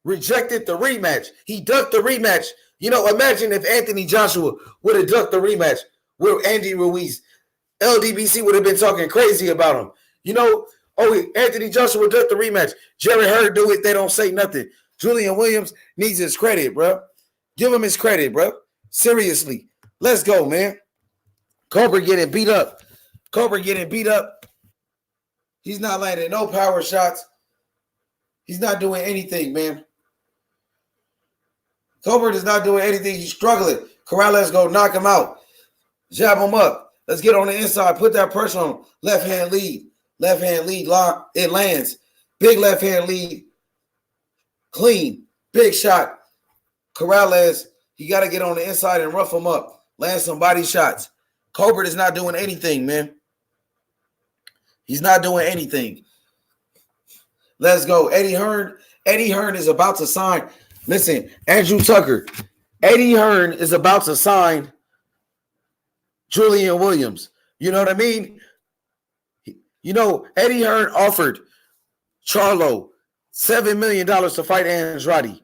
rejected the rematch. He ducked the rematch. Imagine if Anthony Joshua would have ducked the rematch with Andy Ruiz. LDBC would have been talking crazy about him. Anthony Joshua ducked the rematch. Jared Hurd do it. They don't say nothing. Julian Williams needs his credit, bro. Give him his credit, bro. Seriously. Let's go, man. Colbert getting beat up. Colbert getting beat up. He's not landing no power shots. He's not doing anything, man. Colbert is not doing anything. He's struggling. Corrales go knock him out. Jab him up. Let's get on the inside. Put that pressure on him. Left hand lead. Left hand lead. Lock. It lands. Big left hand lead. Clean. Big shot. Corrales, he got to get on the inside and rough him up. Land some body shots. Colbert is not doing anything, man. He's not doing anything. Let's go. Eddie Hearn. Eddie Hearn is about to sign. Listen, Andrew Tucker. Eddie Hearn is about to sign Julian Williams. You know what I mean? Eddie Hearn offered Charlo $7 million to fight Andrade.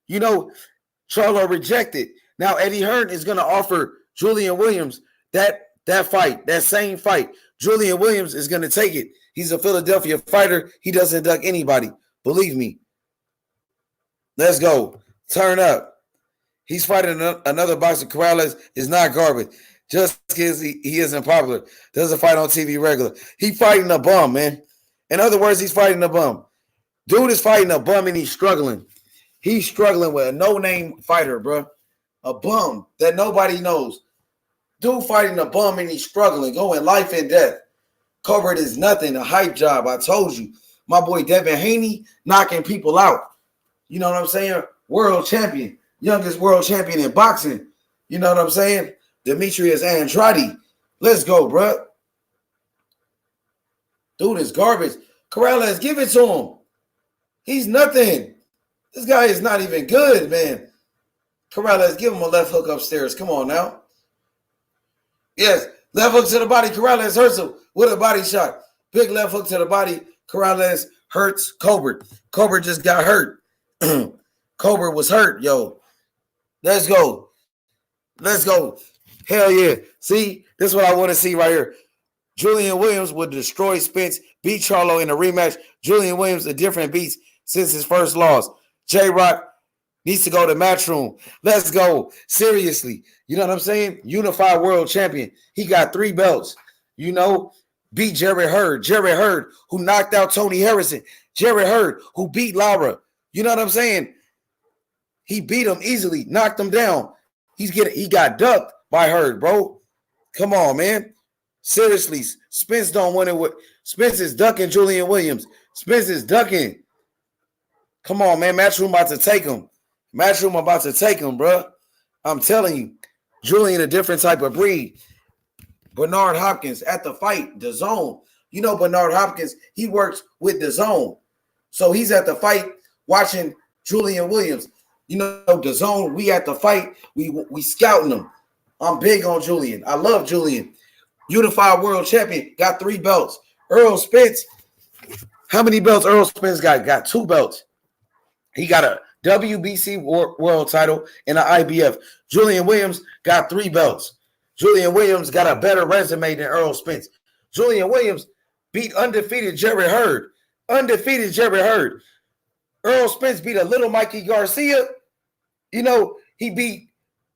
Charlo rejected. Now Eddie Hearn is going to offer Julian Williams that fight, that same fight. Julian Williams is going to take it. He's a Philadelphia fighter. He doesn't duck anybody. Believe me. Let's go. Turn up. He's fighting another boxer. Corrales is not garbage. Just because he isn't popular. Doesn't fight on TV regular. He fighting a bum, man. In other words, he's fighting a bum. Dude is fighting a bum and he's struggling. He's struggling with a no-name fighter, bro. A bum that nobody knows. Dude fighting a bum and he's struggling, going life and death. Colbert is nothing, a hype job. I told you. My boy Devin Haney knocking people out. You know what I'm saying? World champion. Youngest world champion in boxing. You know what I'm saying? Demetrius Andrade. Let's go, bro. Dude is garbage. Corrales, give it to him. He's nothing. This guy is not even good, man. Corrales, give him a left hook upstairs. Come on now. Yes, left hook to the body. Corrales hurts him with a body shot. Big left hook to the body. Corrales hurts Colbert. Colbert just got hurt. Colbert was hurt, yo. Let's go. Let's go. Hell yeah. See, this is what I want to see right here. Julian Williams would destroy Spence, beat Charlo in a rematch. Julian Williams, a different beast since his first loss. J-Rock needs to go to Matchroom. Let's go. Seriously. You know what I'm saying? Unified world champion. He got 3 belts. You know, beat Jarrett Hurd. Jarrett Hurd, who knocked out Tony Harrison. Jarrett Hurd, who beat Lara. You know what I'm saying? He beat him easily, knocked him down. He got ducked by Hurd, bro. Come on, man. Seriously, Spence don't want it with Spence is ducking Julian Williams. Spence is ducking. Come on, man. Matchroom about to take him. Matchroom about to take him, bro. I'm telling you, Julian a different type of breed. Bernard Hopkins at the fight, the zone. You know Bernard Hopkins, he works with the zone. So he's at the fight watching Julian Williams. You know, the zone, we at the fight, we scouting them. I'm big on Julian. I love Julian. Unified world champion, got 3 belts. Earl Spence, how many belts Earl Spence got? Got 2 belts. He got a WBC world title and an IBF. Julian Williams got 3 belts. Julian Williams got a better resume than Earl Spence. Julian Williams beat undefeated Jarrett Hurd. Undefeated Jarrett Hurd. Earl Spence beat a little Mikey Garcia. You know, he beat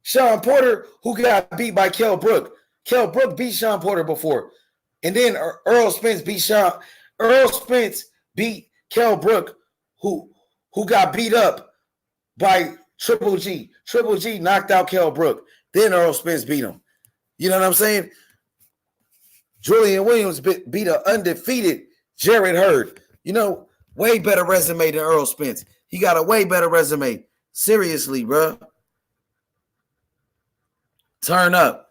Sean Porter, who got beat by Kell Brook. Kell Brook beat Sean Porter before. And then Earl Spence beat Kell Brook, who got beat up by Triple G. Triple G knocked out Kell Brook. Then Earl Spence beat him. You know what I'm saying? Julian Williams beat an undefeated Jarrett Hurd. You know, way better resume than Earl Spence. He got a way better resume. Seriously, bro. Turn up.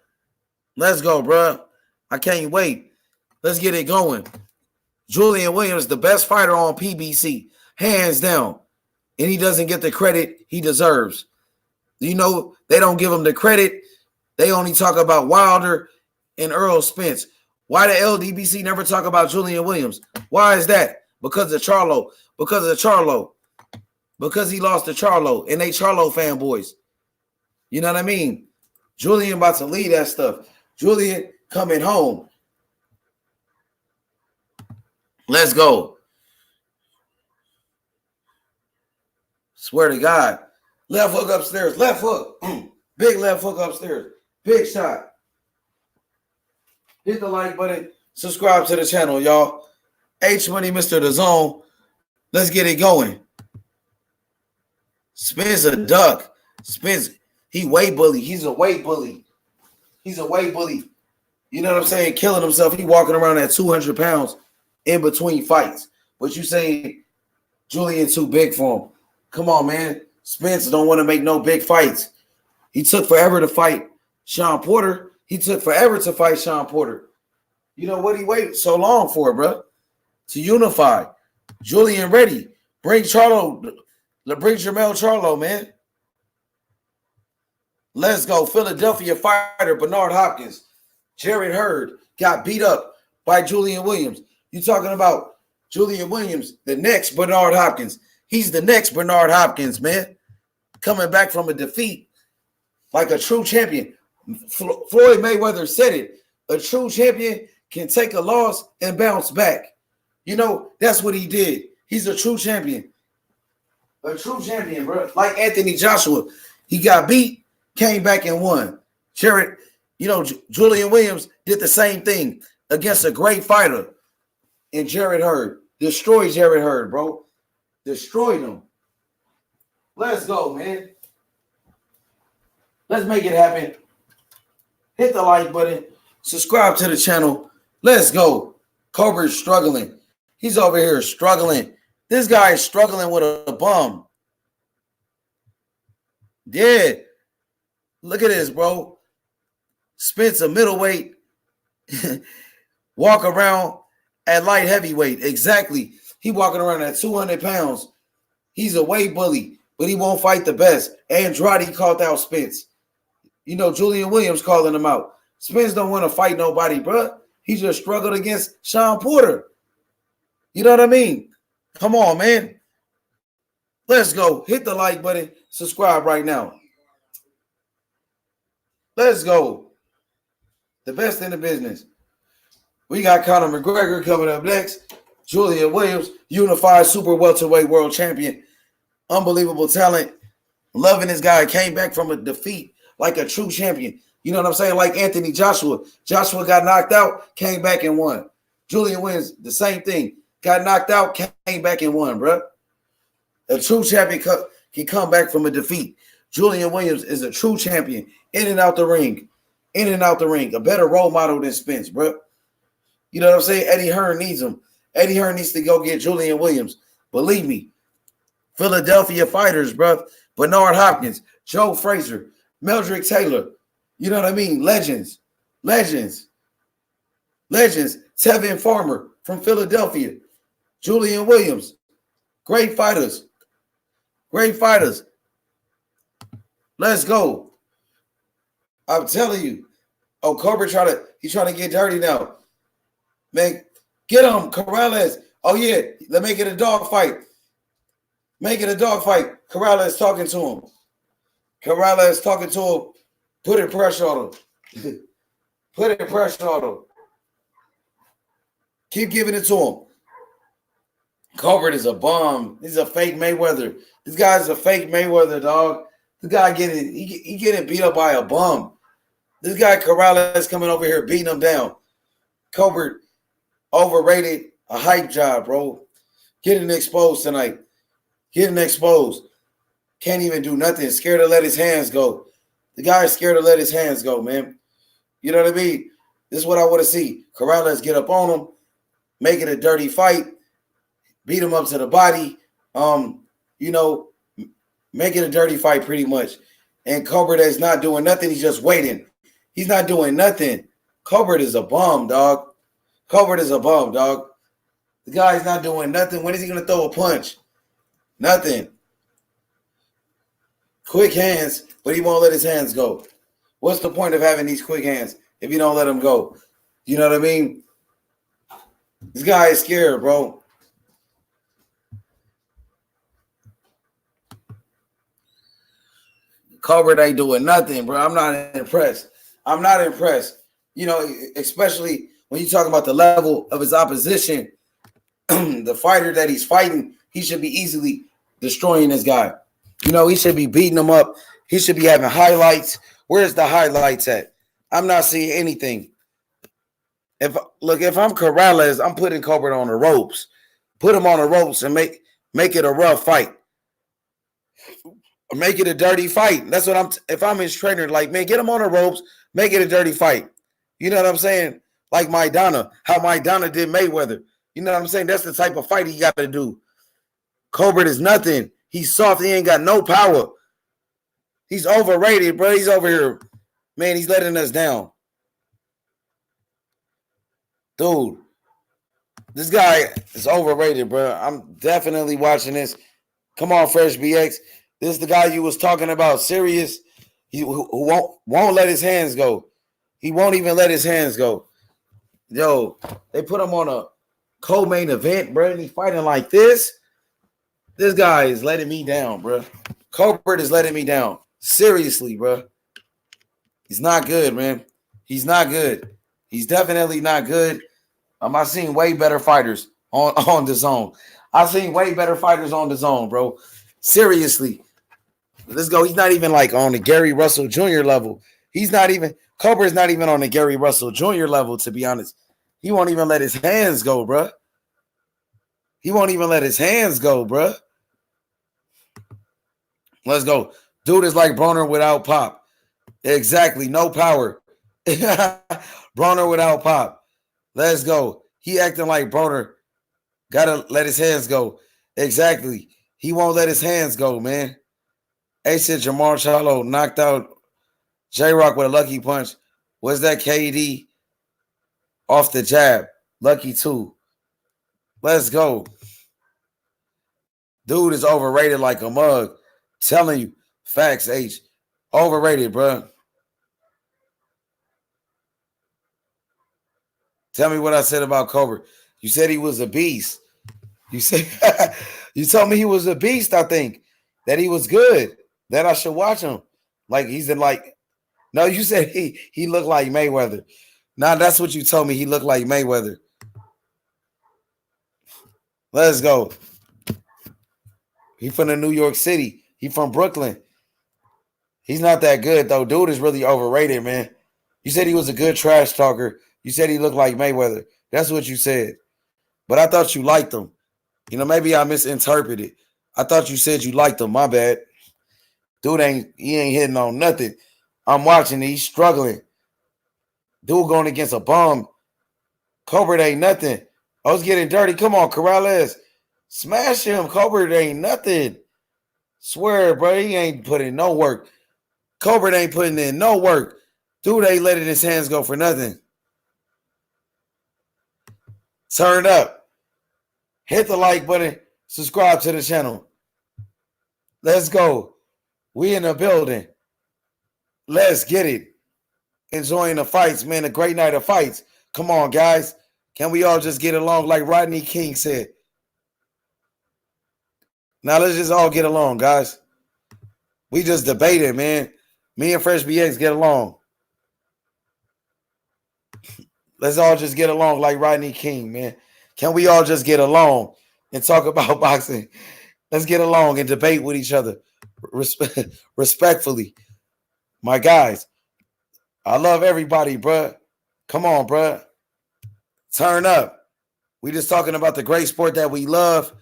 Let's go, bro. I can't wait. Let's get it going. Julian Williams, the best fighter on PBC, hands down. And he doesn't get the credit he deserves. You know, they don't give him the credit. They only talk about Wilder and Earl Spence. Why the LDBC never talk about Julian Williams? Why is that? Because of Charlo. Because of Charlo. Because he lost to Charlo and they Charlo fanboys. You know what I mean? Julian about to lead that stuff. Julian coming home. Let's go. Swear to God. Left hook upstairs. Left hook. Big left hook upstairs. Big shot. Hit the like button. Subscribe to the channel, y'all. H Money, Mr. The Zone. Let's get it going. Spence a duck. Spence, he weight bully. He's a weight bully. He's a weight bully. You know what I'm saying? Killing himself. He walking around at 200 pounds in between fights. But you saying Julian too big for him. Come on, man. Spence don't want to make no big fights. He took forever to fight Sean Porter. He took forever to fight Sean Porter. You know what he waited so long for, bro? To unify. Julian ready. Bring Charlo. Bring Jermell Charlo, man. Let's go. Philadelphia fighter Bernard Hopkins. Jarrett Hurd got beat up by Julian Williams. You talking about Julian Williams, the next Bernard Hopkins. He's the next Bernard Hopkins, man. Coming back from a defeat like a true champion. Floyd Mayweather said it. A true champion can take a loss and bounce back. You know, that's what he did. He's a true champion. A true champion, bro. Like Anthony Joshua. He got beat, came back and won. Jarrett, you know, Julian Williams did the same thing against a great fighter in Jarrett Hurd. Destroyed Jarrett Hurd, bro. Destroyed him. Let's go, man. Let's make it happen. Hit the like button. Subscribe to the channel. Let's go. Cobra's struggling. He's over here struggling. This guy is struggling with a bum. Yeah. Look at this, bro. Spence a middleweight. Walk around at light heavyweight. Exactly. He walking around at 200 pounds. He's a weight bully, but he won't fight the best. Andrade called out Spence. You know, Julian Williams calling him out. Spence don't want to fight nobody, bro. He just struggled against Sean Porter. You know what I mean? Come on, man. Let's go. Hit the like button. Subscribe right now. Let's go. The best in the business. We got Conor McGregor coming up next. Julian Williams, unified super welterweight world champion. Unbelievable talent. Loving this guy. Came back from a defeat like a true champion. You know what I'm saying? Like Anthony Joshua. Joshua got knocked out, came back and won. Julian Williams, the same thing. Got knocked out, came back and won, bro. A true champion can come back from a defeat. Julian Williams is a true champion. In and out the ring. In and out the ring. A better role model than Spence, bro. You know what I'm saying? Eddie Hearn needs him. Eddie Hearn needs to go get Julian Williams. Believe me. Philadelphia fighters, bro. Bernard Hopkins, Joe Frazier, Meldrick Taylor. You know what I mean? Legends. Legends. Legends. Tevin Farmer from Philadelphia. Julian Williams. Great fighters. Great fighters. Let's go. I'm telling you. Oh, Cobra he's trying to get dirty now. Man, get him, Corrales. Oh, yeah. Let's make it a dog fight. Make it a dog fight. Corrales talking to him. Corrales talking to him. Putting pressure on him. Putting pressure on him. Keep giving it to him. Colbert is a bum. He's a fake Mayweather. This guy's a fake Mayweather, dog. This guy he getting beat up by a bum. This guy Corrales coming over here beating him down. Colbert overrated, a hype job, bro. Getting exposed tonight. Getting exposed. Can't even do nothing. Scared to let his hands go. The guy is scared to let his hands go, man. You know what I mean? This is what I want to see. Corrales get up on him, make it a dirty fight, beat him up to the body. You know, make it a dirty fight pretty much. And Colbert is not doing nothing. He's just waiting. He's not doing nothing. Colbert is a bum, dog. Colbert is a bum, dog. The guy's not doing nothing. When is he going to throw a punch? Nothing. Quick hands, but he won't let his hands go. What's the point of having these quick hands if you don't let them go? You know what I mean? This guy is scared, bro. Colbert ain't doing nothing, bro. I'm not impressed. I'm not impressed. You know, especially when you talk about the level of his opposition, the fighter that he's fighting, he should be easily destroying this guy. You know, he should be beating him up. He should be having highlights. Where's the highlights at? I'm not seeing anything. If I'm Corrales, I'm putting Colbert on the ropes. Put him on the ropes and make it a rough fight. Make it a dirty fight. That's what if I'm his trainer, like, man, get him on the ropes, make it a dirty fight. You know what I'm saying? Like Maidana, how Maidana did Mayweather. You know what I'm saying? That's the type of fight he got to do. Colbert is nothing. He's soft. He ain't got no power. He's overrated, bro. He's over here. Man, he's letting us down. Dude, this guy is overrated, bro. I'm definitely watching this. Come on, Fresh BX. This is the guy you was talking about, serious. Who won't let his hands go. He won't even let his hands go. Yo, they put him on a co-main event, bro, and he's fighting like this. This guy is letting me down, bro. Colbert is letting me down. Seriously, bro. He's not good, man. He's not good. He's definitely not good. I've seen way better fighters on the zone. I've seen way better fighters on the zone, bro. Seriously. Let's go. He's not even like on the Gary Russell Jr. level. Colbert's not even on the Gary Russell Jr. level, to be honest. He won't even let his hands go, bro. He won't even let his hands go, bro. Let's go. Dude is like Broner without pop. Exactly. No power. Broner without pop. Let's go. He acting like Broner. Gotta let his hands go. Exactly. He won't let his hands go, man. Ace said Jamar Charlo knocked out J-Rock with a lucky punch. Was that KD off the jab? Lucky too. Let's go. Dude is overrated like a mug. Telling you. Facts, H. Overrated, bro. Tell me what I said about Cobra. You said he was a beast. You said you told me he was a beast, I think. That he was good. That I should watch him. Like he's in like. No, you said he looked like Mayweather. Nah, that's what you told me. He looked like Mayweather. Let's go. He from the New York City. He from Brooklyn. He's not that good, though. Dude is really overrated, man. You said he was a good trash talker. You said he looked like Mayweather. That's what you said. But I thought you liked him. You know, maybe I misinterpreted. I thought you said you liked him. My bad. Dude ain't hitting on nothing. I'm watching it. He's struggling. Dude going against a bum. Cobra ain't nothing. I was getting dirty. Come on, Corrales. Smash him. Cobra ain't nothing. Swear, bro, he ain't putting no work. Cobra ain't putting in no work. Dude ain't letting his hands go for nothing. Turn up. Hit the like button. Subscribe to the channel. Let's go. We in the building. Let's get it. Enjoying the fights, man. A great night of fights. Come on, guys. Can we all just get along like Rodney King said? Now let's just all get along, guys. We just debated, man. Me and Fresh BX get along. Let's all just get along like Rodney King, man. Can we all just get along and talk about boxing? Let's get along and debate with each other respectfully. My guys, I love everybody, bruh. Come on, bruh. Turn up. We just talking about the great sport that we love.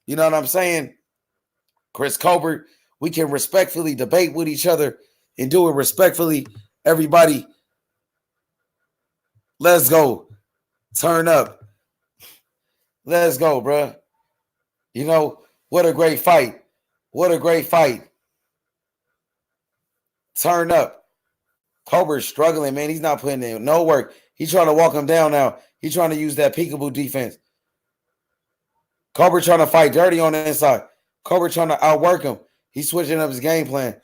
You know what I'm saying? Chris Colbert, we can respectfully debate with each other and do it respectfully. Everybody, let's go. Turn up. Let's go, bruh. You know, what a great fight. What a great fight. Turn up. Colbert's struggling, man. He's not putting in no work. He's trying to walk him down now. He's trying to use that peekaboo defense. Colbert trying to fight dirty on the inside. Colbert trying to outwork him. He's switching up his game plan.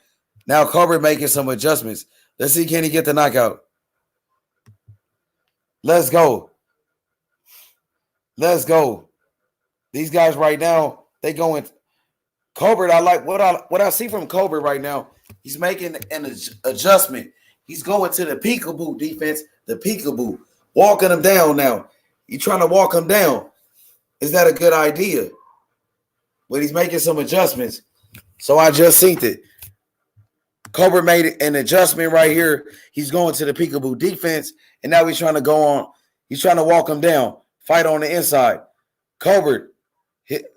Now Colbert making some adjustments. Let's see, can he get the knockout? Let's go. Let's go. These guys right now, they going. Colbert, I like what I see from Colbert right now. He's making an adjustment. He's going to the peekaboo defense, the peekaboo, walking him down now. He's trying to walk him down. Is that a good idea? But he's making some adjustments. So I just seen it. Colbert made an adjustment right here. He's going to the peekaboo defense, and now he's trying to go on. He's trying to walk him down, fight on the inside. Colbert hit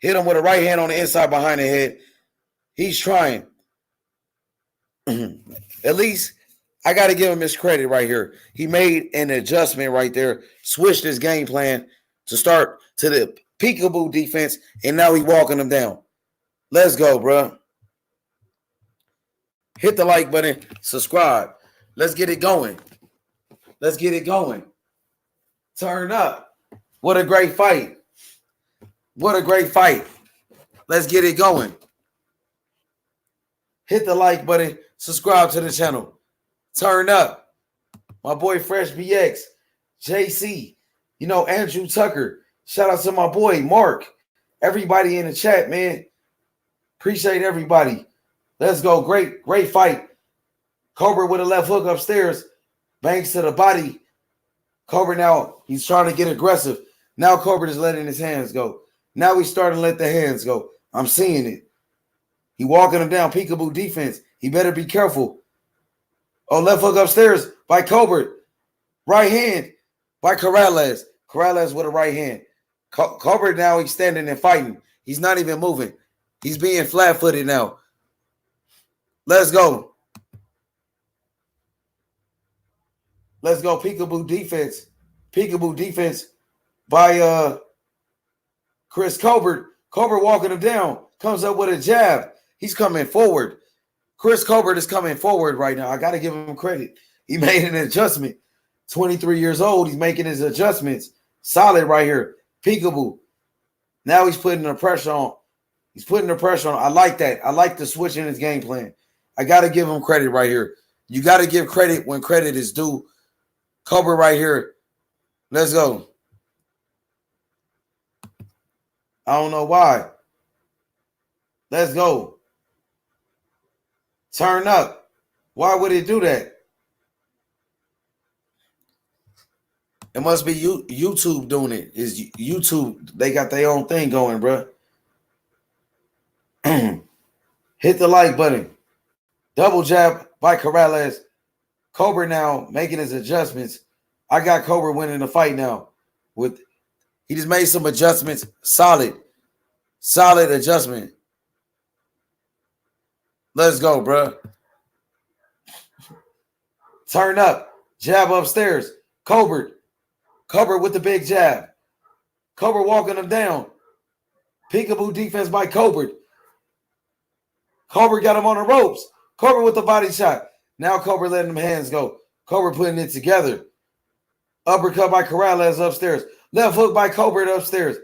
him with a right hand on the inside behind the head. He's trying. At least I got to give him his credit right here. He made an adjustment right there, switched his game plan to start to the peekaboo defense, and now he's walking him down. Let's go, bro. Hit the like button, subscribe. Let's get it going. Let's get it going. Turn up. What a great fight. What a great fight. Let's get it going. Hit the like button, subscribe to the channel. Turn up. My boy Fresh BX, JC, you know, Andrew Tucker. Shout out to my boy Mark. Everybody in the chat, man. Appreciate everybody. Let's go. Great fight. Cobra with a left hook upstairs. Bangs to the body. Cobra now, he's trying to get aggressive. Now Cobra is letting his hands go. Now he's starting to let the hands go. I'm seeing it. He walking him down, peekaboo defense. He better be careful. Oh, left hook upstairs by Colbert. Right hand by Corrales. Corrales with a right hand. Colbert now he's standing and fighting. He's not even moving. He's being flat-footed now. Let's go. Let's go. Peekaboo defense. Peekaboo defense by Chris Colbert. Colbert walking him down. Comes up with a jab. He's coming forward. Chris Colbert is coming forward right now. I got to give him credit. He made an adjustment. 23 years old. He's making his adjustments. Solid right here. Peekaboo. Now he's putting the pressure on. He's putting the pressure on. I like that. I like the switch in his game plan. I got to give him credit right here. You got to give credit when credit is due. Colbert right here. Let's go. I don't know why. Let's go. Turn up. Why would it do that? It must be YouTube doing it. Is YouTube? They got their own thing going, bro. Hit the like button. Double jab by Corrales. Cobra now making his adjustments. I got Cobra winning the fight now. He just made some adjustments. Solid adjustment. Let's go, bro. Turn up. Jab upstairs. Cobra with the big jab. Cobra walking him down. Peekaboo defense by Cobra. Cobra got him on the ropes. Cobra with the body shot. Now Cobra letting them hands go. Cobra putting it together. Uppercut by Corrales upstairs. Left hook by Cobra upstairs.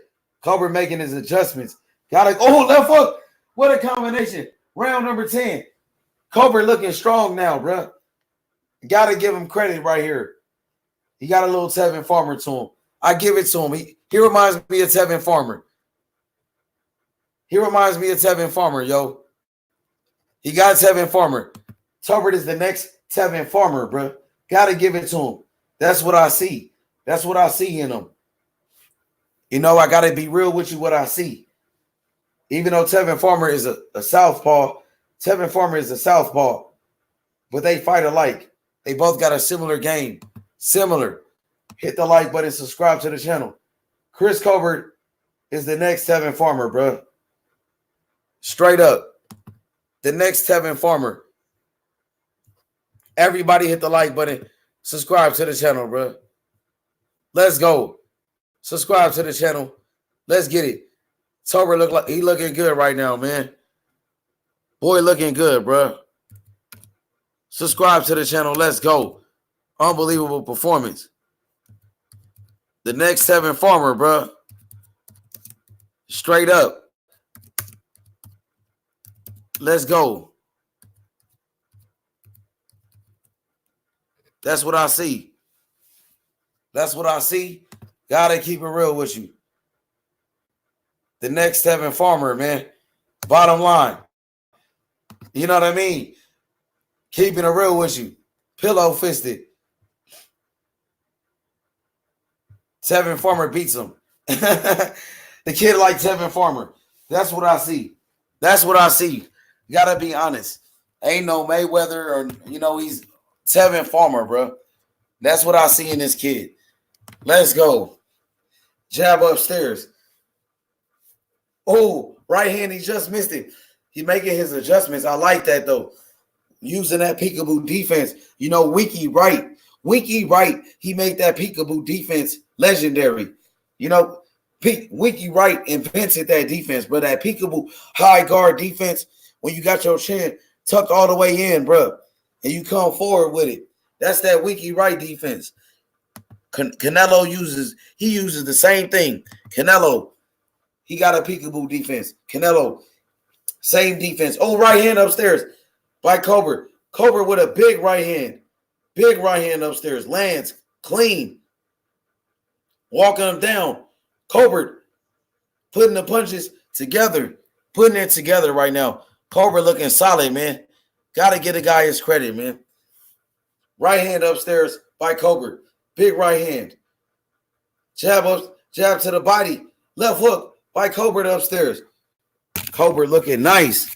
Cobra making his adjustments. Left hook. What a combination. Round number 10. Cobra looking strong now, bro. Got to give him credit right here. He got a little Tevin Farmer to him. I give it to him. He reminds me of Tevin Farmer. Yo. He got Tevin Farmer. Turbert is the next Tevin Farmer, bro. Got to give it to him. That's what I see. That's what I see in him. You know, I got to be real with you what I see. Even though Tevin Farmer is a southpaw, but they fight alike. They both got a similar game. Similar. Hit the like button, subscribe to the channel. Chris Colbert is the next Tevin Farmer, bro. Straight up. The next Tevin Farmer. Everybody hit the like button. Subscribe to the channel, bro. Let's go. Subscribe to the channel. Let's get it. Tober look like he looking good right now, man. Boy, looking good, bro. Subscribe to the channel. Let's go. Unbelievable performance. The next Tevin Farmer, bro. Straight up. Let's go. That's what I see. Gotta keep it real with you. The next Tevin Farmer, man. Bottom line. You know what I mean? Keeping it real with you. Pillow fisted. Tevin Farmer beats him. The kid like Tevin Farmer. That's what I see. Gotta be honest. Ain't no Mayweather or, he's Tevin Farmer, bro. That's what I see in this kid. Let's go. Jab upstairs. Oh, right hand, he just missed it. He making his adjustments. I like that, though. Using that peekaboo defense. Winky Wright, he made that peekaboo defense legendary. Winky Wright invented that defense, but that peekaboo high guard defense, when you got your chin tucked all the way in, bro, and you come forward with it, that's that Winky Wright defense. Canelo uses the same thing. Canelo, he got a peekaboo defense. Canelo, same defense. Oh, right hand upstairs by Cobra. Cobra with a big right hand. Big right hand upstairs. Lands clean. Walking him down. Cobra putting the punches together. Putting it together right now. Cobra looking solid, man. Got to get a guy his credit, man. Right hand upstairs by Cobra. Big right hand. Jab to the body. Left hook by Cobra upstairs. Cobra looking nice.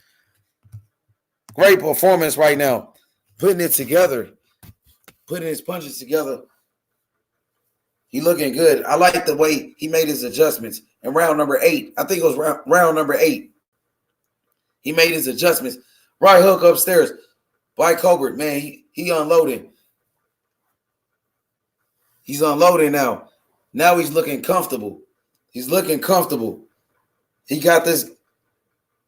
Great performance right now. Putting it together. Putting his punches together. He looking good. I like the way he made his adjustments in round number 8. I think it was round number 8. He made his adjustments. Right hook upstairs by Colbert. Man, he unloading. He's unloading now. Now he's looking comfortable. He's looking comfortable. He got this.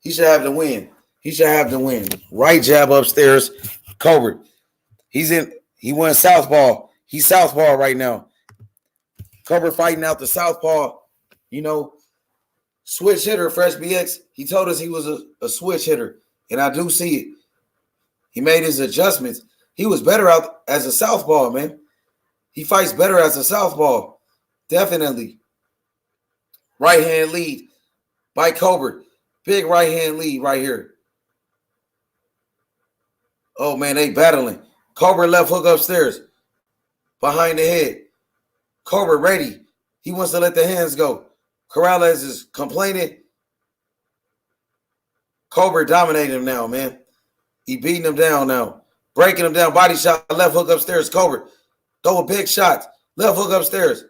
He should have the win. He should have the win. Right jab upstairs. Colbert. He went southpaw. He's southpaw right now. Colbert fighting out the southpaw. Switch hitter, Fresh BX. He told us he was a switch hitter. And I do see it. He made his adjustments. He was better out as a southpaw, man. He fights better as a southpaw. Definitely. Right hand lead by Colbert. Big right hand lead right here. Oh, man, they battling. Colbert left hook upstairs. Behind the head. Colbert ready. He wants to let the hands go. Corrales is complaining. Colbert dominating him now, man. He beating him down now. Breaking him down. Body shot. Left hook upstairs. Colbert. Throwing big shots. Left hook upstairs.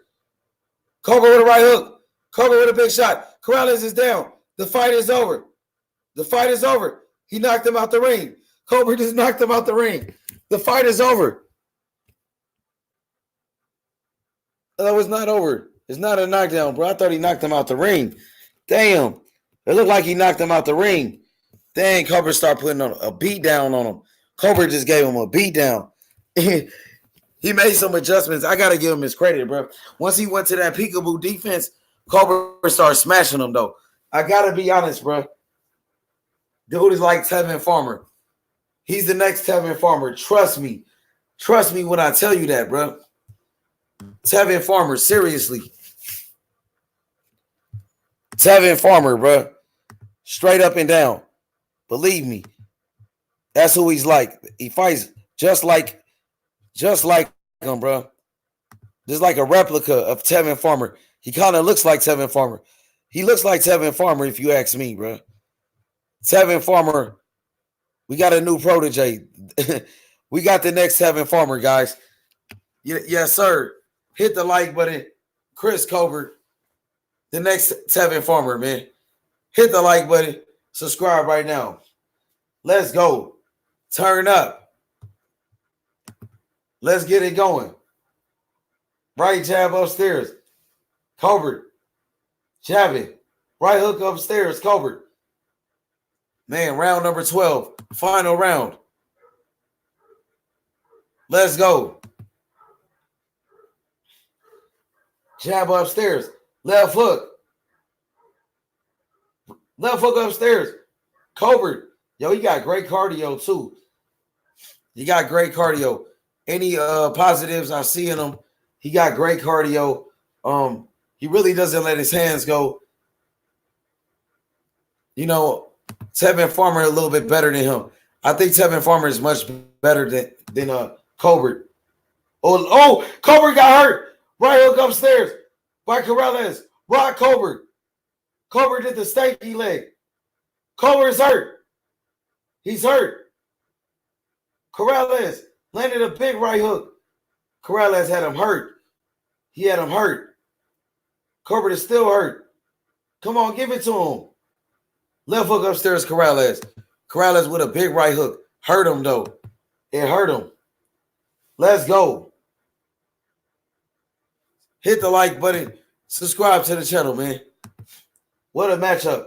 Colbert with a right hook. Colbert with a big shot. Corrales is down. The fight is over. The fight is over. He knocked him out the ring. Colbert just knocked him out the ring. The fight is over. That was not over. It's not a knockdown, bro. I thought he knocked him out the ring. Damn. It looked like he knocked him out the ring. Dang, Colbert started putting on a beat down on him. Colbert just gave him a beat down. He made some adjustments. I got to give him his credit, bro. Once he went to that peekaboo defense, Colbert started smashing him, though. I got to be honest, bro. Dude is like Tevin Farmer. He's the next Tevin Farmer. Trust me. Trust me when I tell you that, bro. Tevin Farmer, seriously. Tevin Farmer, bro. Straight up and down. Believe me. That's who he's like. He fights just like him, bro. Just like a replica of Tevin Farmer. He kind of looks like Tevin Farmer. He looks like Tevin Farmer if you ask me, bro. Tevin Farmer, we got a new protege. We got the next Tevin Farmer, guys. Yes, sir. Hit the like button. Chris Colbert, the next Tevin Farmer, man. Hit the like button. Subscribe right now. Let's go. Turn up. Let's get it going. Right jab upstairs. Colbert. Jabbing. Right hook upstairs. Colbert. Man, round number 12. Final round. Let's go. Jab upstairs. Left hook. Left hook upstairs. Colbert. Yo, he got great cardio too. He got great cardio. Any positives I see in him, he got great cardio. He really doesn't let his hands go. Tevin Farmer a little bit better than him. I think Tevin Farmer is much better than Colbert. Oh, Colbert got hurt. Right hook upstairs by Corrales. Rock Colbert. Colbert did the stanky leg. Colbert is hurt. He's hurt. Corrales landed a big right hook. Corrales had him hurt. He had him hurt. Colbert is still hurt. Come on, give it to him. Left hook upstairs, Corrales. Corrales with a big right hook. Hurt him, though. It hurt him. Let's go. Hit the like button. Subscribe to the channel, man. What a matchup.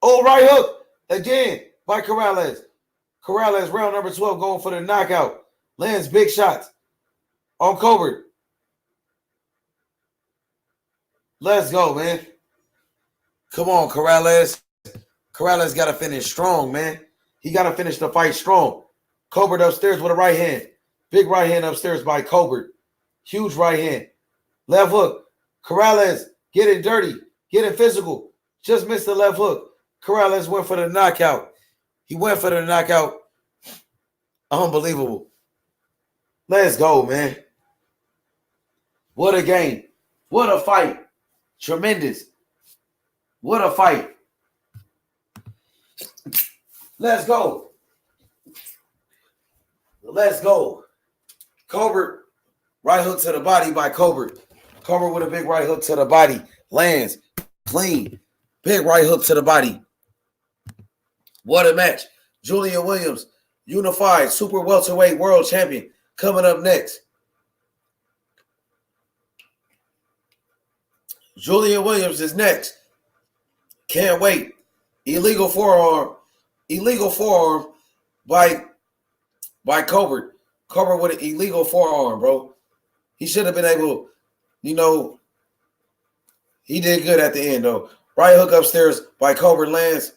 Oh, right hook. Again by Corrales. Corrales, round number 12, going for the knockout. Lands big shots on Colbert. Let's go, man. Come on, Corrales. Corrales got to finish strong, man. He got to finish the fight strong. Colbert upstairs with a right hand. Big right hand upstairs by Colbert. Huge right hand. Left hook. Corrales getting dirty. Getting physical. Just missed the left hook. Corrales went for the knockout. He went for the knockout. Unbelievable. Let's go, man. What a game. What a fight. Tremendous. What a fight. Let's go. Let's go. Colbert. Right hook to the body by Colbert. Colbert with a big right hook to the body. Lands. Clean. Big right hook to the body. What a match. Julian Williams, unified super welterweight world champion, coming up next. Julian Williams is next. Can't wait. Illegal forearm by Colbert. Colbert with an illegal forearm, bro. He should have been able, he did good at the end, though. Right hook upstairs by Colbert lands.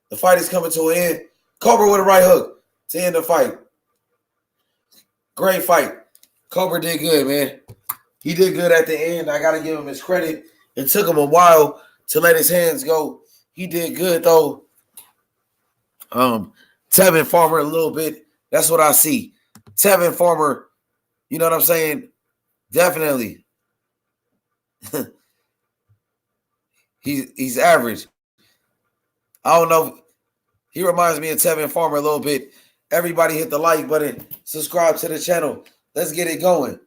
The fight is coming to an end. Colbert with a right hook to end the fight. Great fight. Colbert did good, man. He did good at the end. I got to give him his credit. It took him a while to let his hands go. He did good, though. Tevin Farmer a little bit. That's what I see. Tevin Farmer, you know what I'm saying? Definitely. He's average. I don't know. He reminds me of Tevin Farmer a little bit. Everybody hit the like button. Subscribe to the channel. Let's get it going.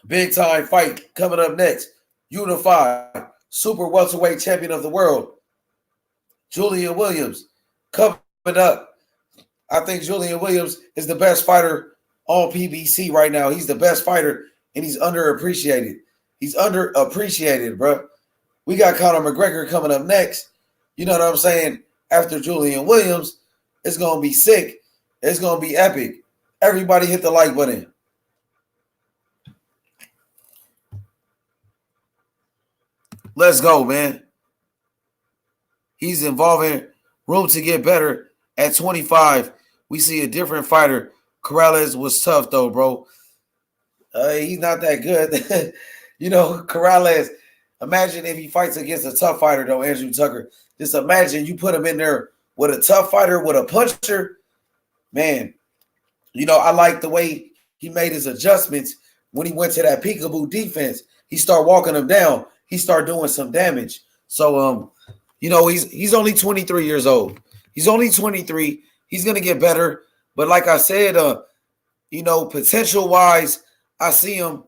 Big time fight coming up next. Unified super welterweight champion of the world. Julian Williams coming up. I think Julian Williams is the best fighter on PBC right now. He's the best fighter, and he's underappreciated. He's underappreciated, bro. We got Conor McGregor coming up next. You know what I'm saying? After Julian Williams, it's going to be sick. It's going to be epic. Everybody hit the like button. Let's go, man. He's involving room to get better. At 25, we see a different fighter. Corrales was tough, though, bro. He's not that good. Corrales, imagine if he fights against a tough fighter, though, Andrew Tucker. Just imagine you put him in there with a tough fighter, with a puncher. Man, I like the way he made his adjustments when he went to that peekaboo defense. He started walking him down. He started doing some damage. So, he's only 23 years old. He's only 23. He's going to get better. But like I said, potential-wise, I see him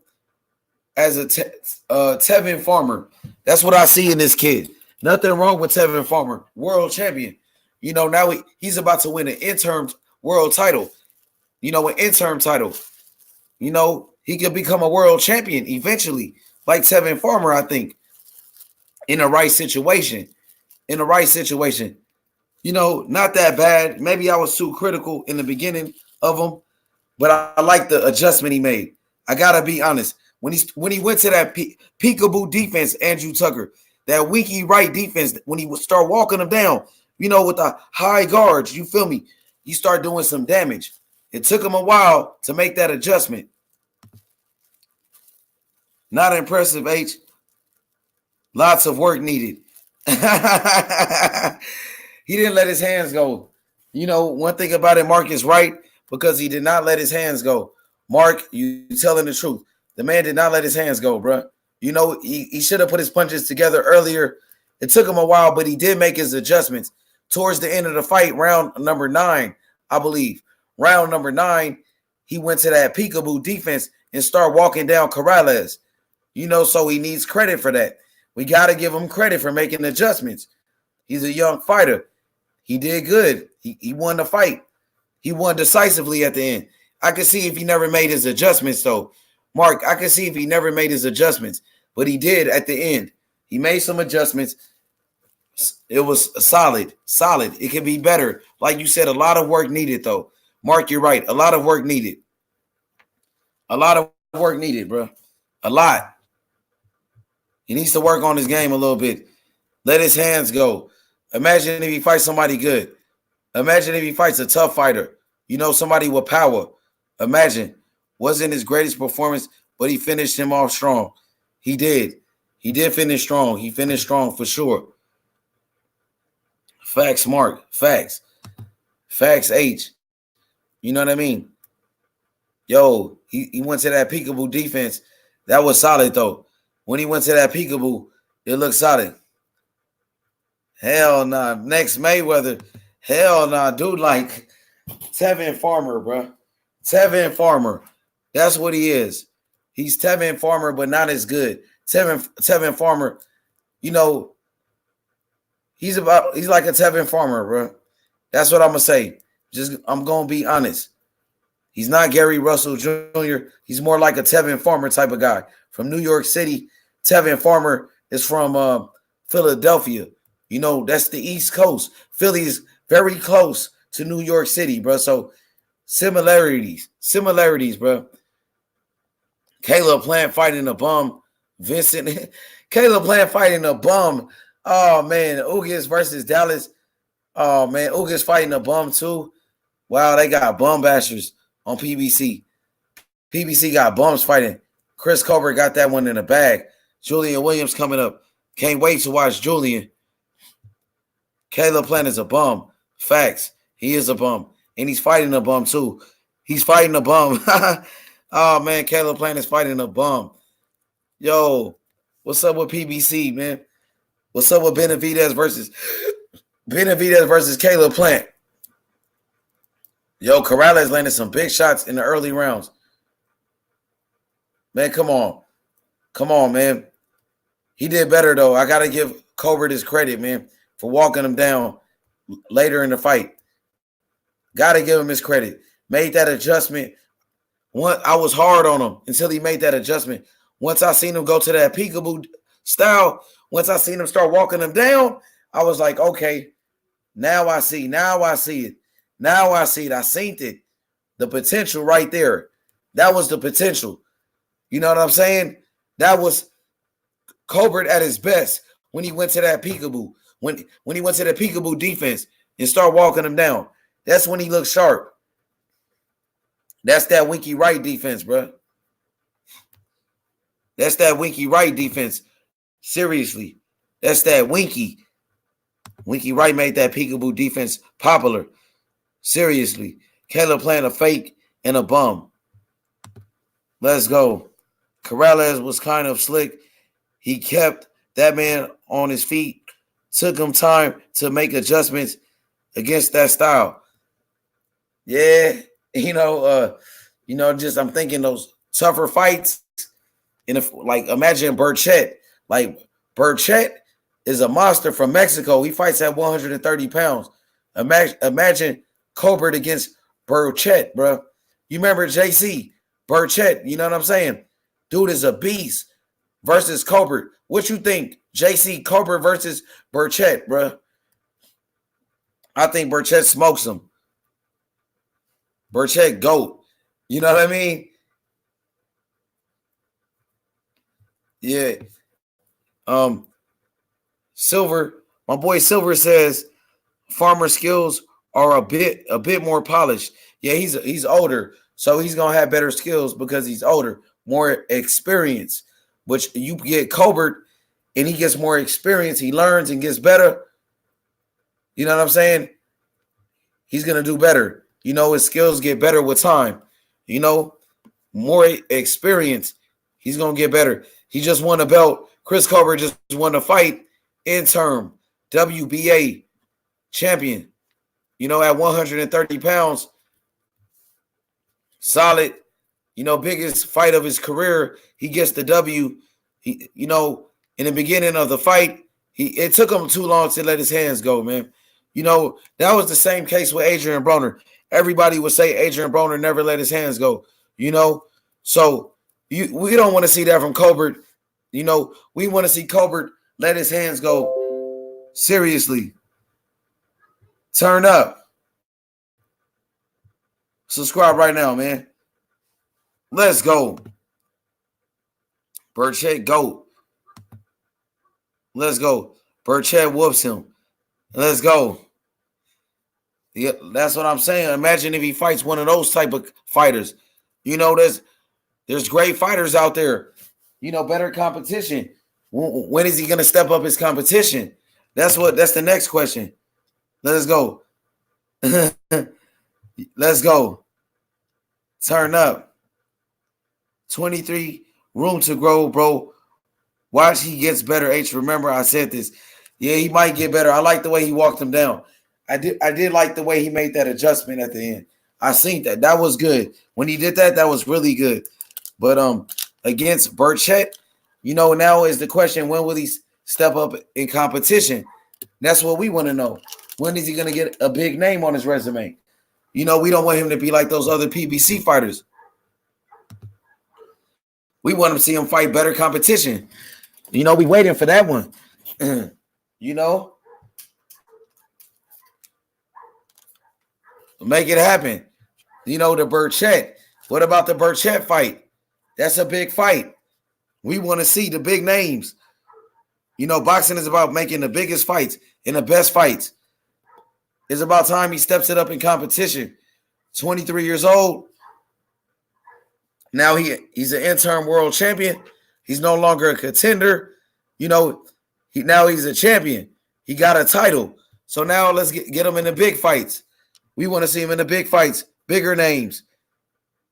as a Tevin Farmer. That's what I see in this kid. Nothing wrong with Tevin Farmer, world champion. Now he's about to win an interim world title. An interim title. He could become a world champion eventually, like Tevin Farmer, I think, in the right situation. Not that bad. Maybe I was too critical in the beginning of him, but I like the adjustment he made. I gotta be honest. When he went to that peekaboo defense, Andrew Tucker, that winky right defense, when he would start walking him down, with the high guards, you feel me? He started doing some damage. It took him a while to make that adjustment. Not impressive, H. Lots of work needed. He didn't let his hands go. One thing about it, Mark is right, because he did not let his hands go. Mark, you telling the truth. The man did not let his hands go, bro. He should have put his punches together earlier. It took him a while, but he did make his adjustments. Towards the end of the fight, round number 9, I believe. Round number 9, he went to that peekaboo defense and started walking down Corrales. So he needs credit for that. We got to give him credit for making adjustments. He's a young fighter. He did good. He won the fight. He won decisively at the end. I could see if he never made his adjustments, though. Mark, I could see if he never made his adjustments, but he did at the end. He made some adjustments. It was solid. It could be better. Like you said, a lot of work needed, though. Mark, you're right. A lot of work needed. Bro. A lot. He needs to work on his game a little bit. Let his hands go. Imagine if he fights somebody good. Imagine if he fights a tough fighter. Somebody with power. Imagine. Wasn't his greatest performance, but he finished him off strong. He did. He did finish strong. He finished strong for sure. Facts, Mark. Facts. Facts, H. You know what I mean? Yo, he went to that peekaboo defense. That was solid, though. When he went to that peekaboo, it looked solid. Hell nah. Next Mayweather. Hell nah. Dude, like Tevin Farmer, bro. Tevin Farmer. That's what he is. He's Tevin Farmer, but not as good. Tevin Farmer, He's like a Tevin Farmer, bro. That's what I'm gonna say. I'm gonna be honest. He's not Gary Russell Jr. He's more like a Tevin Farmer type of guy from New York City. Tevin Farmer is from Philadelphia. You know, that's the East Coast. Philly's very close to New York City, bro. So similarities, bro. Caleb Plant fighting a bum. Vincent, Caleb Plant fighting a bum. Oh, man. Ugas versus Dallas. Oh, man. Ugas fighting a bum, too. Wow, they got bum bashers on PBC. PBC got bums fighting. Chris Colbert got that one in the bag. Julian Williams coming up. Can't wait to watch Julian. Caleb Plant is a bum. Facts. He is a bum. And he's fighting a bum, too. He's fighting a bum. Oh, man, Caleb Plant is fighting a bum. Yo, what's up with PBC, man? What's up with Benavidez versus Caleb Plant? Yo, Corrales landed some big shots in the early rounds. Man, come on. Come on, man. He did better, though. I got to give Colbert his credit, man, for walking him down later in the fight. Got to give him his credit. Made that adjustment. I was hard on him until he made that adjustment. Once I seen him go to that peekaboo style, once I seen him start walking him down, I was like, okay, now I see it. I seen it. The potential right there. That was the potential. You know what I'm saying? That was Colbert at his best when he went to that peekaboo. When he went to the peekaboo defense and start walking him down. That's when he looked sharp. That's that Winky Wright defense, bro. That's that Winky Wright defense. Seriously. That's that Winky. Winky Wright made that peekaboo defense popular. Seriously. Caleb Plant a fake and a bum. Let's go. Corrales was kind of slick. He kept that man on his feet. Took him time to make adjustments against that style. Yeah. Just I'm thinking those tougher fights. And imagine Burchett. Like Burchett is a monster from Mexico. He fights at 130 pounds. Imagine Colbert against Burchett, bro. You remember JC Burchett? You know what I'm saying? Dude is a beast versus Colbert. What you think? JC Colbert versus Burchett, bro. I think Burchett smokes him. Burchett GOAT. You know what I mean? Yeah. Silver, my boy Silver says Farmer skills are a bit more polished. Yeah, he's older, so he's gonna have better skills because he's older, more experience. Which you get Colbert, and he gets more experience. He learns and gets better. You know what I'm saying? He's gonna do better. You know, his skills get better with time. You know, more experience. He's going to get better. He just won a belt. Chris Colbert just won a fight interim WBA champion. You know, at 130 pounds. Solid. You know, biggest fight of his career. He gets the W. In the beginning of the fight, it took him too long to let his hands go, man. You know, that was the same case with Adrian Broner. Everybody would say Adrian Broner never let his hands go, you know. So we don't want to see that from Colbert. You know, we want to see Colbert let his hands go. Seriously. Turn up. Subscribe right now, man. Let's go. Burchett GOAT. Let's go. Burchett whoops him. Let's go. Yeah, that's what I'm saying. Imagine if he fights one of those type of fighters. You know, there's great fighters out there. You know, better competition. When is he going to step up his competition? That's the next question. Let's go. Let's go. Turn up. 23, room to grow, bro. Watch, he gets better. H, remember I said this. Yeah, he might get better. I like the way he walked him down. I did like the way he made that adjustment at the end. I seen that. That was good. When he did that, that was really good. But against Burchett, you know, now is the question, when will he step up in competition? That's what we want to know. When is he going to get a big name on his resume? You know, we don't want him to be like those other PBC fighters. We want to see him fight better competition. You know, we waiting for that one. You know, make it happen. You know, the Burchett. What about the Burchett fight? That's a big fight. We want to see the big names. You know, boxing is about making the biggest fights and the best fights. It's about time he steps it up in competition. 23 years old. Now he's an interim world champion. He's no longer a contender. You know, now he's a champion. He got a title. So now let's get him in the big fights. We want to see him in the big fights, bigger names.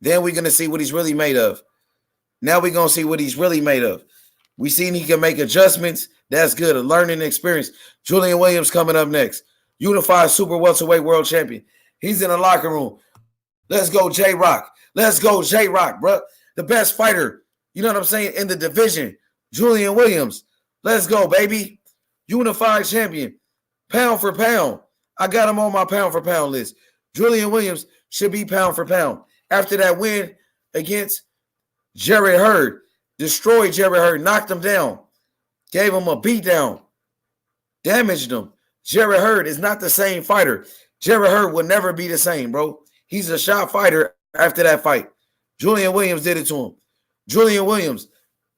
Then we're going to see what he's really made of. Now we're going to see what he's really made of. We seen he can make adjustments. That's good. A learning experience. Julian Williams coming up next. Unified super welterweight world champion. He's in the locker room. Let's go, J-Rock. Let's go, J-Rock, bro. The best fighter, you know what I'm saying, in the division. Julian Williams. Let's go, baby. Unified champion. Pound for pound. I got him on my pound for pound list. Julian Williams should be pound for pound. After that win against Jarrett Hurd, destroyed Jarrett Hurd, knocked him down, gave him a beatdown, damaged him. Jarrett Hurd is not the same fighter. Jarrett Hurd will never be the same, bro. He's a shot fighter after that fight. Julian Williams did it to him. Julian Williams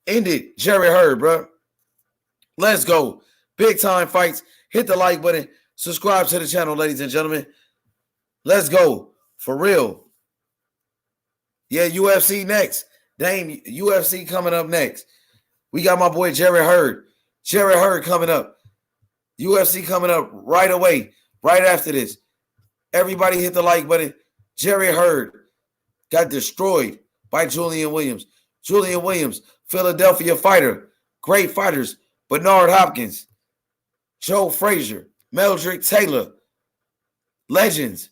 ended Jarrett Hurd, bro. Let's go. Big time fights. Hit the like button. Subscribe to the channel, ladies and gentlemen. Let's go. For real. Yeah, UFC next. Dame, UFC coming up next. We got my boy Jarrett Hurd. Jarrett Hurd coming up. UFC coming up right away, right after this. Everybody hit the like button. Jarrett Hurd got destroyed by Julian Williams. Julian Williams, Philadelphia fighter. Great fighters. Bernard Hopkins, Joe Frazier, Meldrick Taylor. Legends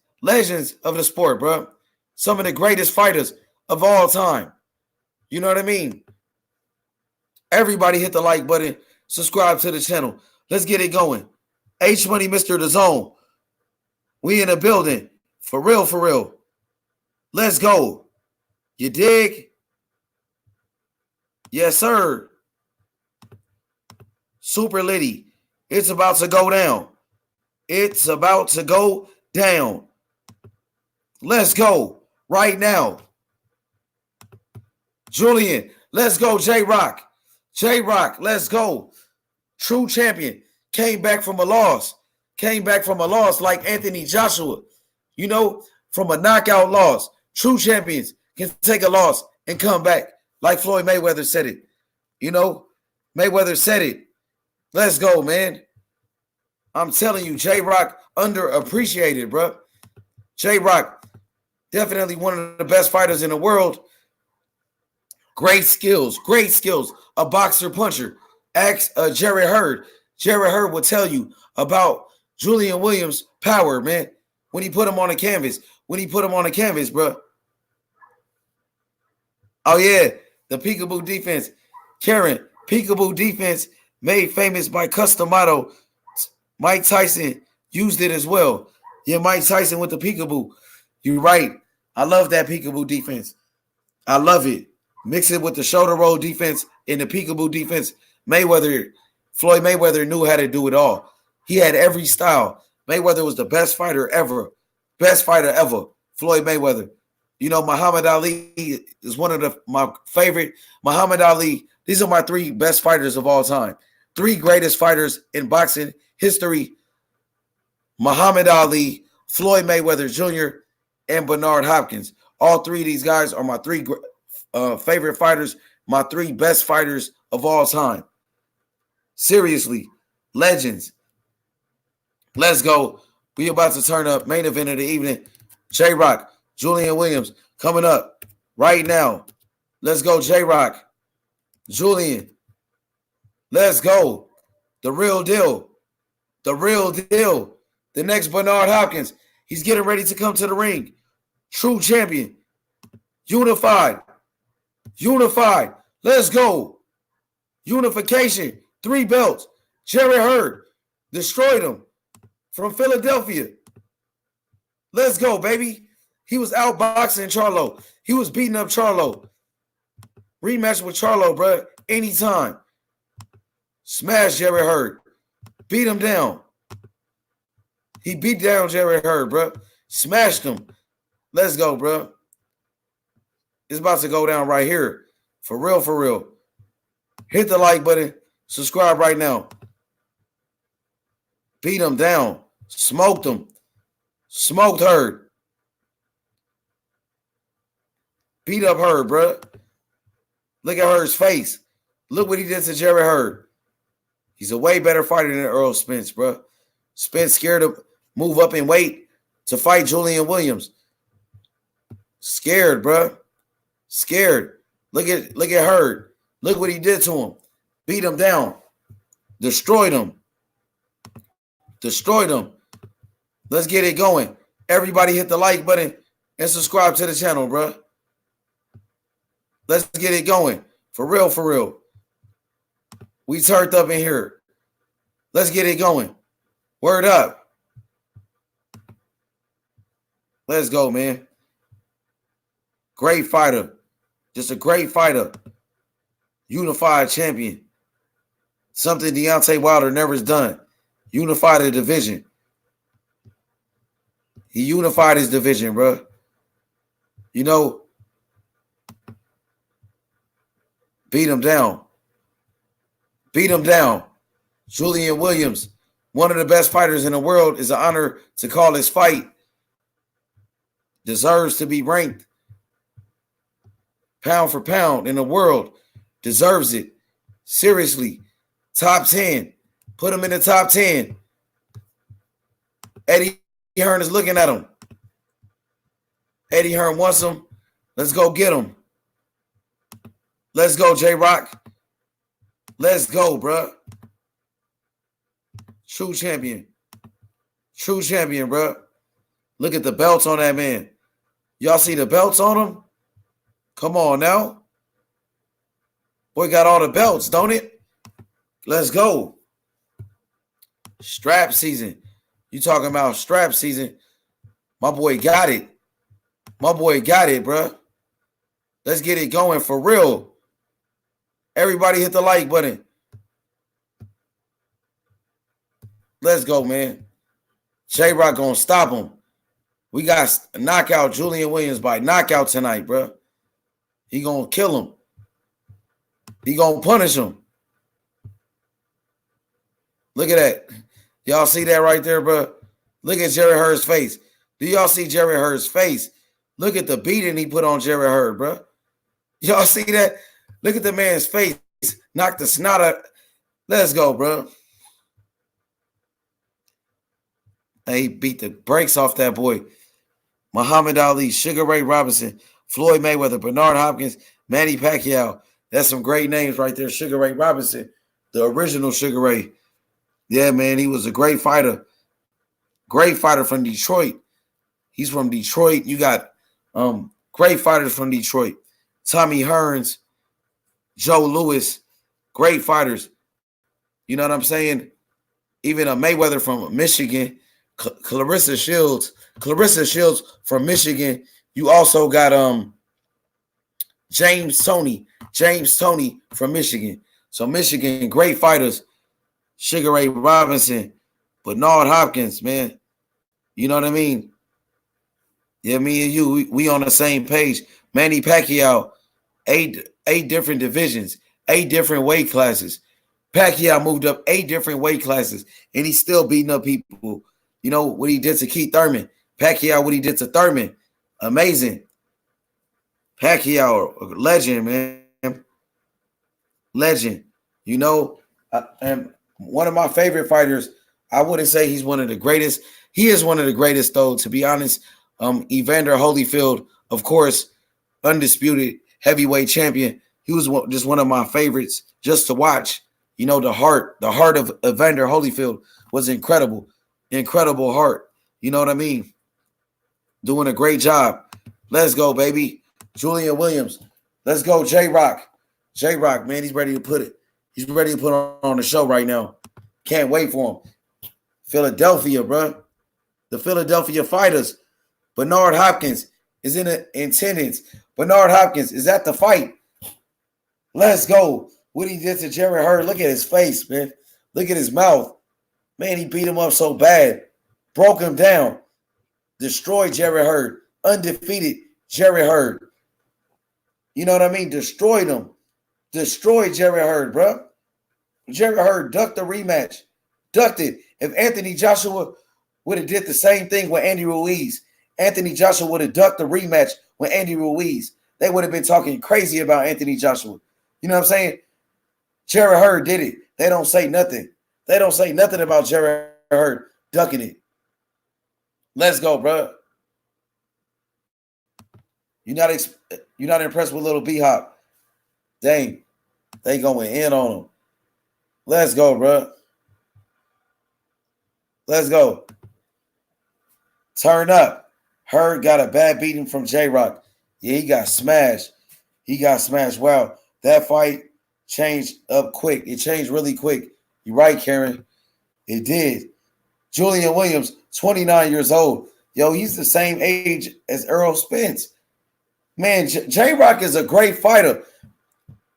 of the sport, bro. Some of the greatest fighters of all time. You know what I mean? Everybody hit the like button. Subscribe to the channel. Let's get it going. H Money, Mr. The Zone. We in the building. For real, for real. Let's go. You dig? Yes, sir. Super Liddy. It's about to go down. It's about to go down. Let's go right now. Julian, let's go, J-Rock. J-Rock, let's go. True champion. Came back from a loss. Came back from a loss like Anthony Joshua. You know, from a knockout loss. True champions can take a loss and come back like Floyd Mayweather said it. You know, Mayweather said it. Let's go, man. I'm telling you, J-Rock underappreciated, bro. J-Rock, definitely one of the best fighters in the world. Great skills, great skills. A boxer puncher. Ask Jarrett Hurd. Jarrett Hurd will tell you about Julian Williams' power, man. When he put him on the canvas. When he put him on the canvas, bro. Oh, yeah. The peekaboo defense. Karen, peekaboo defense made famous by Customato. Mike Tyson used it as well. Yeah, Mike Tyson with the peekaboo. You're right. I love that peekaboo defense. I love it. Mix it with the shoulder roll defense and the peekaboo defense. Floyd Mayweather knew how to do it all. He had every style. Mayweather was the best fighter ever. Best fighter ever. Floyd Mayweather. You know, Muhammad Ali is one of my favorite. Muhammad Ali. These are my three best fighters of all time. Three greatest fighters in boxing history. Muhammad Ali, Floyd Mayweather Jr., and Bernard Hopkins. All three of these guys are my three favorite fighters, my three best fighters of all time. Seriously, legends. Let's go. We about to turn up. Main event of the evening. J-Rock, Julian Williams coming up right now. Let's go, J-Rock. Julian. Let's go. The real deal. The real deal. The next Bernard Hopkins. He's getting ready to come to the ring. True champion. Unified. Unified. Let's go. Unification. 3 belts. Jarrett Hurd. Destroyed him from Philadelphia. Let's go, baby. He was outboxing Charlo. He was beating up Charlo. Rematch with Charlo, bro. Anytime. Smash Jerry Hurd. Beat him down. He beat down Jerry Hurd, bro. Smashed him. Let's go, bro. It's about to go down right here. For real, for real. Hit the like button. Subscribe right now. Beat him down. Smoked him. Smoked Hurd. Beat up Hurd, bro. Look at Hurd's face. Look what he did to Jerry Hurd. He's a way better fighter than Earl Spence, bro. Spence scared to move up in weight to fight Julian Williams. Scared, bro. Scared. Look at Hurd. Look what he did to him. Beat him down. Destroyed him. Destroyed him. Let's get it going. Everybody hit the like button and subscribe to the channel, bro. Let's get it going. For real, for real. We turned up in here. Let's get it going. Word up. Let's go, man. Great fighter. Just a great fighter. Unified champion. Something Deontay Wilder never has done. Unified a division. He unified his division, bro. You know, beat him down. Beat him down. Julian Williams, one of the best fighters in the world. Is an honor to call his fight. Deserves to be ranked pound for pound in the world. Deserves it. Seriously. Top 10. Put him in the top 10. Eddie Hearn is looking at him. Eddie Hearn wants him. Let's go get him. Let's go, J-Rock. Let's go, bro. True champion. True champion, bro. Look at the belts on that man. Y'all see the belts on him? Come on now. Boy got all the belts, don't it? Let's go. Strap season. You talking about strap season. My boy got it. My boy got it, bro. Let's get it going for real. Everybody hit the like button. Let's go, man. J-Rock gonna stop him. We got a knockout Julian Williams by knockout tonight, bro. He gonna kill him. He gonna punish him. Look at that. Y'all see that right there, bro? Look at Jerry Hurd's face. Do y'all see Jerry Hurd's face? Look at the beating he put on Jerry Hurd, bro. Y'all see that? Look at the man's face. Knock the snot out. Let's go, bro. He beat the brakes off that boy. Muhammad Ali, Sugar Ray Robinson, Floyd Mayweather, Bernard Hopkins, Manny Pacquiao. That's some great names right there. Sugar Ray Robinson, the original Sugar Ray. Yeah, man, he was a great fighter. Great fighter from Detroit. He's from Detroit. You got great fighters from Detroit. Tommy Hearns, Joe Louis, great fighters. You know what I'm saying? Even a Mayweather from Michigan, Clarissa Shields from Michigan. You also got James Toney from Michigan. So Michigan, great fighters. Sugar Ray Robinson, Bernard Hopkins, man. You know what I mean? Yeah, me and you, we on the same page. Manny Pacquiao, eight different divisions, 8 different weight classes. Pacquiao moved up 8 different weight classes, and he's still beating up people. You know what he did to Keith Thurman. Pacquiao, what he did to Thurman. Amazing. Pacquiao, a legend, man. Legend. You know, and one of my favorite fighters, I wouldn't say he's one of the greatest. He is one of the greatest, though, to be honest. Evander Holyfield, of course, undisputed heavyweight champion. He was just one of my favorites just to watch. You know, the heart of Evander Holyfield was incredible. Incredible heart. You know what I mean? Doing a great job. Let's go, baby. Julian Williams. Let's go, J-Rock. J-Rock, man, he's ready to put it. He's ready to put on the show right now. Can't wait for him. Philadelphia, bro. The Philadelphia Fighters. Bernard Hopkins is in attendance. Bernard Hopkins is at the fight. Let's go. What he did to Jerry Hurd. Look at his face, man. Look at his mouth. Man, he beat him up so bad. Broke him down. Destroyed Jerry Hurd. Undefeated Jerry Hurd. You know what I mean? Destroyed him. Destroyed Jerry Hurd, bro. Jerry Hurd ducked the rematch. Ducked it. If Anthony Joshua would have did the same thing with Andy Ruiz, Anthony Joshua would have ducked the rematch with Andy Ruiz. They would have been talking crazy about Anthony Joshua. You know what I'm saying? Jerry Hurd did it. They don't say nothing. They don't say nothing about Jerry Hurd ducking it. Let's go, bro. You're not impressed with little B-Hop. Dang. They going in on him. Let's go, bro. Let's go. Turn up. Hurd got a bad beating from J-Rock. Yeah, he got smashed. He got smashed. Wow. That fight changed up quick. It changed really quick. You're right, Karen. It did. Julian Williams, 29 years old. Yo, he's the same age as Errol Spence. Man, J-Rock is a great fighter.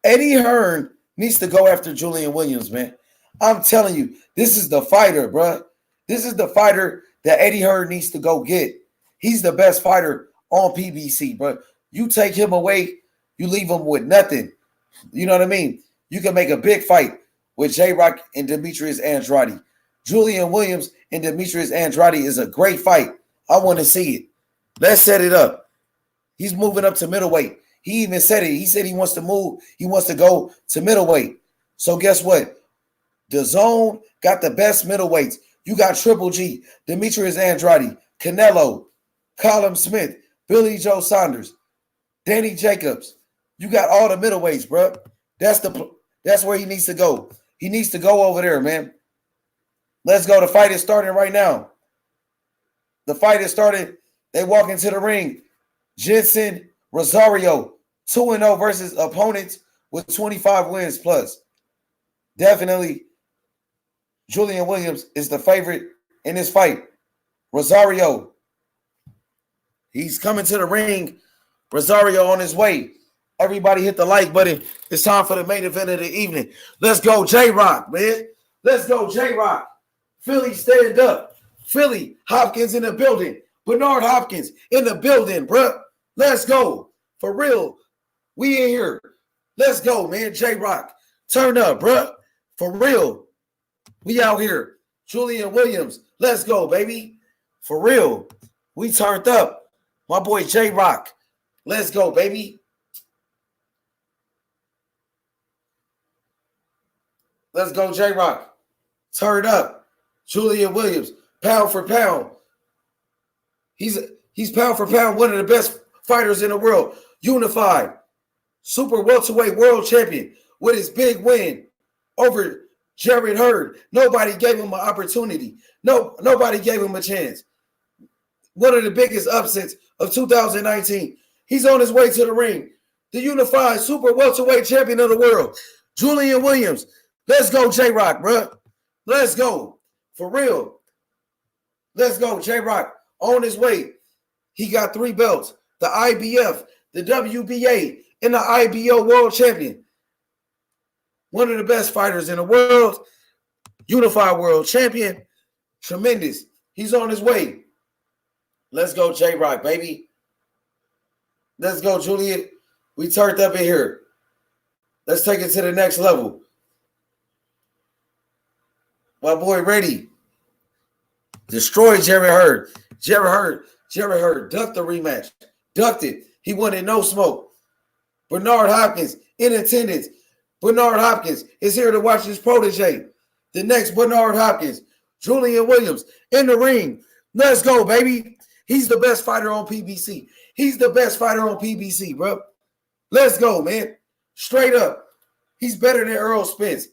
Eddie Hearn needs to go after Julian Williams, man. I'm telling you, this is the fighter, bro. This is the fighter that Eddie Hearn needs to go get. He's the best fighter on PBC, bro. You take him away, you leave him with nothing. You know what I mean? You can make a big fight with J-Rock and Demetrius Andrade. Julian Williams and Demetrius Andrade is a great fight. I want to see it. Let's set it up. He's moving up to middleweight. He even said it. He said he wants to move. He wants to go to middleweight. So guess what? The Zone got the best middleweights. You got Triple G, Demetrius Andrade, Canelo, Colin Smith, Billy Joe Saunders, Danny Jacobs. You got all the middleweights, bro. That's where he needs to go. He needs to go over there, man. Let's go. The fight is starting right now. The fight is starting. They walk into the ring. Jeison, Rosario, 2-0 versus opponents with 25 wins plus. Definitely, Julian Williams is the favorite in this fight. Rosario, he's coming to the ring. Rosario on his way. Everybody hit the like button. It's time for the main event of the evening. Let's go, J-Rock, man. Let's go, J-Rock. Philly, stand up. Philly, Hopkins in the building. Bernard Hopkins in the building, bruh. Let's go. For real. We in here. Let's go, man. J-Rock. Turn up, bruh. For real. We out here. Julian Williams. Let's go, baby. For real. We turned up. My boy J-Rock. Let's go, baby. Let's go, J-Rock. Turn up. Julian Williams. Pound for pound. He's pound for pound one of the best fighters in the world. Unified. Super welterweight world champion with his big win over Jared Hurd. Nobody gave him an opportunity. Nobody gave him a chance. One of the biggest upsets of 2019. He's on his way to the ring. The unified super welterweight champion of the world. Julian Williams. Let's go, J-Rock, bro. Let's go. For real. Let's go, J-Rock. On his way. He got 3 belts. The IBF, the WBA, and the IBO world champion. One of the best fighters in the world. Unified world champion. Tremendous. He's on his way. Let's go, J-Rock, baby. Let's go, Julian. We turned up in here. Let's take it to the next level. My boy ready. Destroyed Jerry Hurd. Jerry Hurd ducked the rematch. Ducked it. He wanted no smoke. Bernard Hopkins in attendance. Bernard Hopkins is here to watch his protege. The next Bernard Hopkins. Julian Williams in the ring. Let's go, baby. He's the best fighter on PBC. He's the best fighter on PBC, bro. Let's go, man. Straight up. He's better than Errol Spence.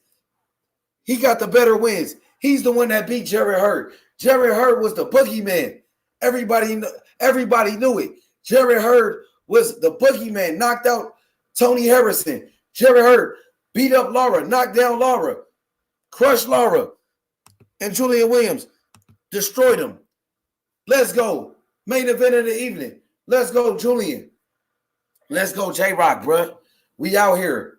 He got the better wins. He's the one that beat Jerry Hurd. Jerry Hurd was the boogeyman. Everybody knew it. Jerry Hurd was the boogeyman. Knocked out Tony Harrison. Jerry Hurd beat up Laura, knocked down Laura, crushed Laura. And Julian Williams destroyed him. Let's go. Main event of the evening. Let's go, Julian. Let's go, J-Rock, bro. We out here.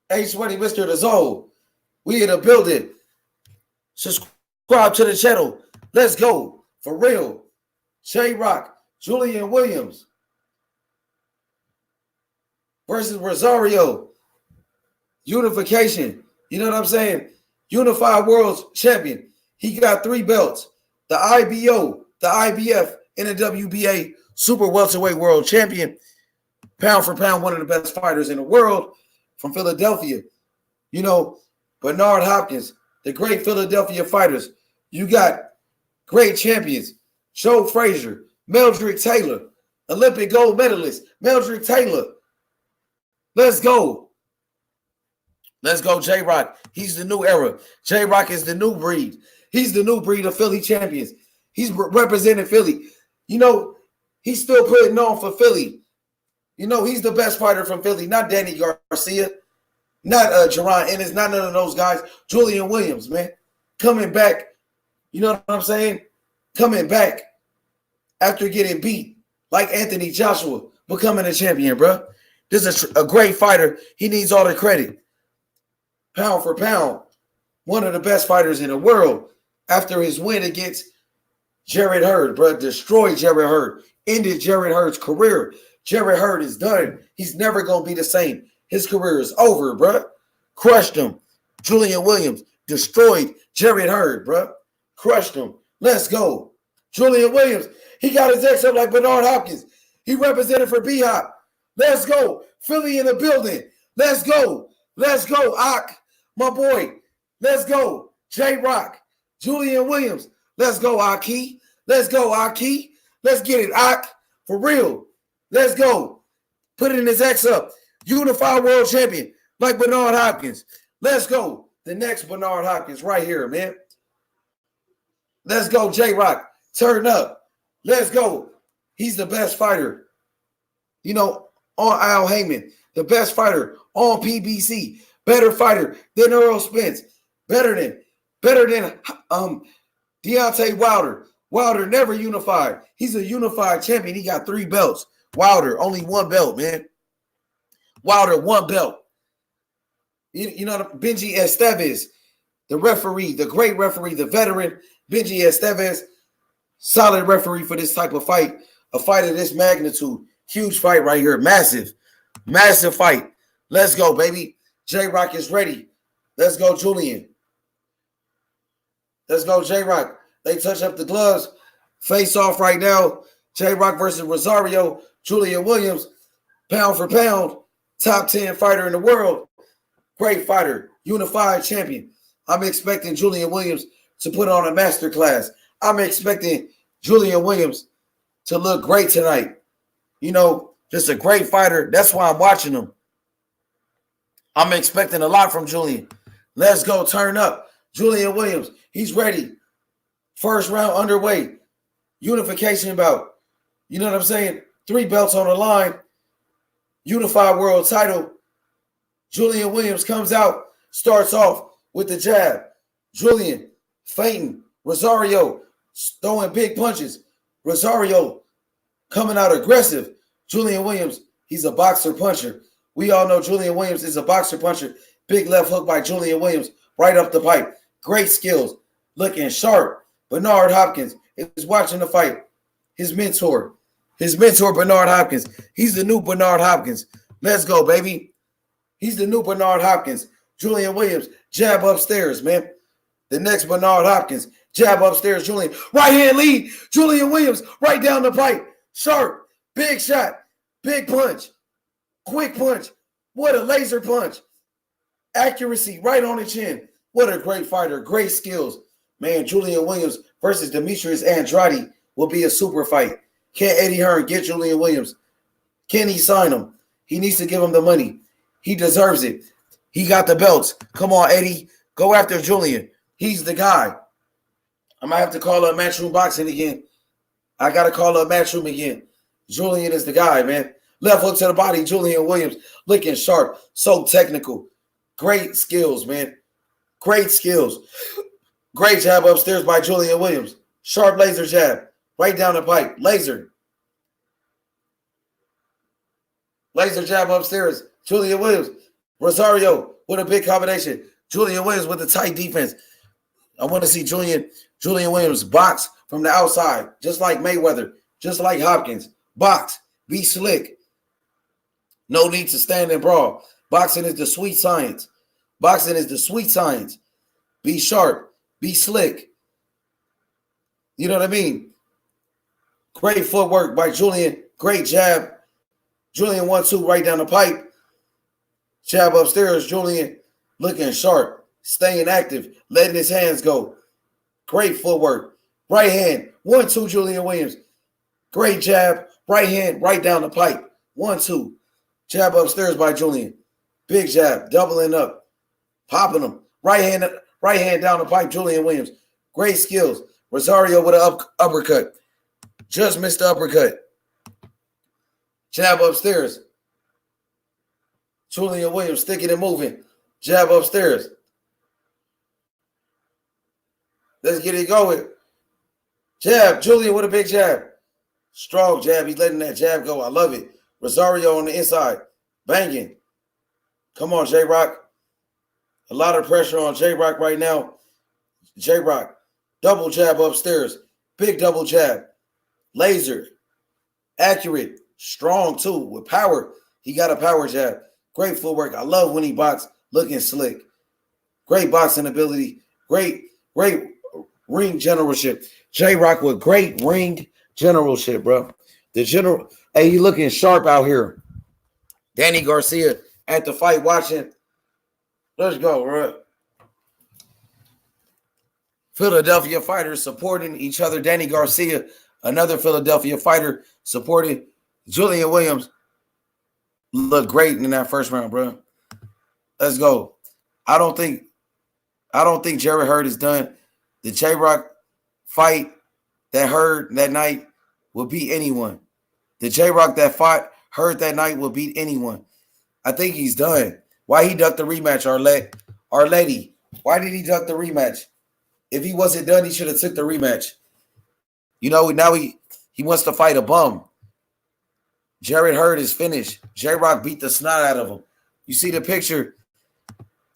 Hey, Sweaty Mr. The Zone. We in the building. Subscribe to the channel. Let's go. For real. J-Rock, Julian Williams versus Rosario. Unification. You know what I'm saying? Unified World Champion. He got 3 belts. The IBO, the IBF, and the WBA Super Welterweight World Champion. Pound for pound, one of the best fighters in the world from Philadelphia. You know, Bernard Hopkins, the great Philadelphia fighters. You got great champions. Joe Frazier, Meldrick Taylor, Olympic gold medalist, Meldrick Taylor. Let's go. Let's go, J-Rock. He's the new era. J-Rock is the new breed. He's the new breed of Philly champions. He's representing Philly. You know, he's still putting on for Philly. You know, he's the best fighter from Philly, not Danny Garcia, not Jerron Ennis, not none of those guys. Julian Williams, man, coming back. You know what I'm saying? Coming back after getting beat like Anthony Joshua, becoming a champion, bro. This is a great fighter. He needs all the credit. Pound for pound, one of the best fighters in the world after his win against Jarrett Hurd, bro. Destroyed Jarrett Hurd. Ended Jarrett Hurd's career. Jarrett Hurd is done. He's never going to be the same. His career is over, bro. Crushed him. Julian Williams destroyed Jarrett Hurd, bro. Crushed him. Let's go. Julian Williams, he got his X up like Bernard Hopkins. He represented for B-Hop. Let's go. Philly in the building. Let's go. Let's go, Ak, my boy. Let's go. J-Rock. Julian Williams. Let's go, Aki. Let's go, Aki. Let's get it, Ak. For real. Let's go. Put in his X up. Unified World Champion like Bernard Hopkins. Let's go. The next Bernard Hopkins right here, man. Let's go, J-Rock. Turn up. Let's go. He's the best fighter. You know, on Al Heyman. The best fighter on PBC. Better fighter than Earl Spence. Better than Deontay Wilder. Wilder never unified. He's a unified champion. He got 3 belts. Wilder, only 1 belt, man. Wilder, 1 belt. You know, Benji Estevez, the referee, the great referee, the veteran, Benji Estevez, solid referee for this type of fight. A fight of this magnitude. Huge fight right here. Massive. Massive fight. Let's go, baby. J-Rock is ready. Let's go, Julian. Let's go, J-Rock. They touch up the gloves. Face off right now. J-Rock versus Rosario. Julian Williams, pound for pound, top 10 fighter in the world. Great fighter, unified champion. I'm expecting Julian Williams to put on a masterclass. I'm expecting Julian Williams to look great tonight. You know, just a great fighter. That's why I'm watching him. I'm expecting a lot from Julian. Let's go, turn up. Julian Williams, he's ready. First round underway. Unification bout. You know what I'm saying? 3 belts on the line. Unified world title. Julian Williams comes out, starts off with the jab. Julian feinting. Rosario throwing big punches. Rosario coming out aggressive. Julian Williams, he's a boxer puncher. We all know Julian Williams is a boxer puncher. Big left hook by Julian Williams right up the pipe. Great skills. Looking sharp. Bernard Hopkins is watching the fight. His mentor, Bernard Hopkins. He's the new Bernard Hopkins. Let's go, baby. He's the new Bernard Hopkins. Julian Williams, jab upstairs, man. The next Bernard Hopkins, jab upstairs, Julian. Right hand lead, Julian Williams, right down the pipe. Sharp, big shot, big punch, quick punch. What a laser punch. Accuracy right on the chin. What a great fighter, great skills. Man, Julian Williams versus Demetrius Andrade will be a super fight. Can Eddie Hearn get Julian Williams? Can he sign him? He needs to give him the money. He deserves it. He got the belts. Come on, Eddie. Go after Julian. He's the guy. I might have to call up Matchroom Boxing again. I got to call up Matchroom again. Julian is the guy, man. Left hook to the body. Julian Williams looking sharp. So technical. Great skills, man. Great skills. Great jab upstairs by Julian Williams. Sharp laser jab. Right down the pipe. Laser. Laser jab upstairs. Julian Williams. Rosario with a big combination. Julian Williams with a tight defense. I want to see Julian Williams box from the outside, just like Mayweather, just like Hopkins. Box. Be slick. No need to stand and brawl. Boxing is the sweet science. Boxing is the sweet science. Be sharp. Be slick. You know what I mean? Great footwork by Julian. Great jab. Julian 1-2 right down the pipe. Jab upstairs. Julian looking sharp. Staying active. Letting his hands go. Great footwork. Right hand. 1-2 Julian Williams. Great jab. Right hand right down the pipe. 1-2. Jab upstairs by Julian. Big jab. Doubling up. Popping them. Right hand down the pipe. Julian Williams. Great skills. Rosario with an uppercut. Just missed the uppercut. Jab upstairs. Julian Williams sticking and moving. Jab upstairs. Let's get it going. Jab. Julian with a big jab. Strong jab. He's letting that jab go. I love it. Rosario on the inside. Banging. Come on, J-Rock. A lot of pressure on J-Rock right now. J-Rock. Double jab upstairs. Big double jab. Laser. Accurate. Strong, too. With power. He got a power jab. Great footwork. I love when he boxes. Looking slick. Great boxing ability. Great ring generalship. J-Rock with great ring generalship, bro. The general. Hey, he looking sharp out here. Danny Garcia at the fight watching. Let's go, bro. Philadelphia fighters supporting each other. Danny Garcia, another Philadelphia fighter, supporting Julian Williams. Look great in that first round, bro. Let's go. I don't think Jarrett Hurd is done. The J-Rock fight that Hurd that night will beat anyone. The J-Rock that fought Hurd that night will beat anyone. I think he's done. Why he ducked the rematch, Arletti? Why did he duck the rematch? If he wasn't done, he should have took the rematch. You know, now he wants to fight a bum. Jarrett Hurd is finished. J-Rock beat the snot out of him. You see the picture?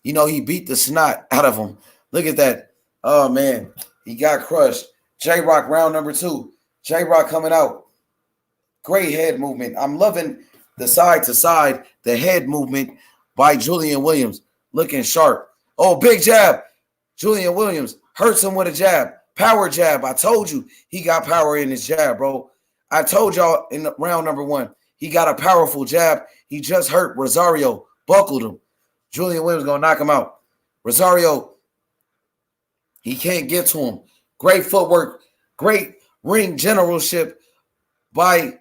You know, he beat the snot out of him. Look at that. Oh, man. He got crushed. J-Rock round number 2. J-Rock coming out. Great head movement. I'm loving the side to side, the head movement by Julian Williams. Looking sharp. Oh, big jab. Julian Williams hurts him with a jab. Power jab. I told you he got power in his jab, bro. I told y'all in the round number 1, he got a powerful jab. He just hurt Rosario. Buckled him. Julian Williams going to knock him out. Rosario, he can't get to him. Great footwork. Great ring generalship by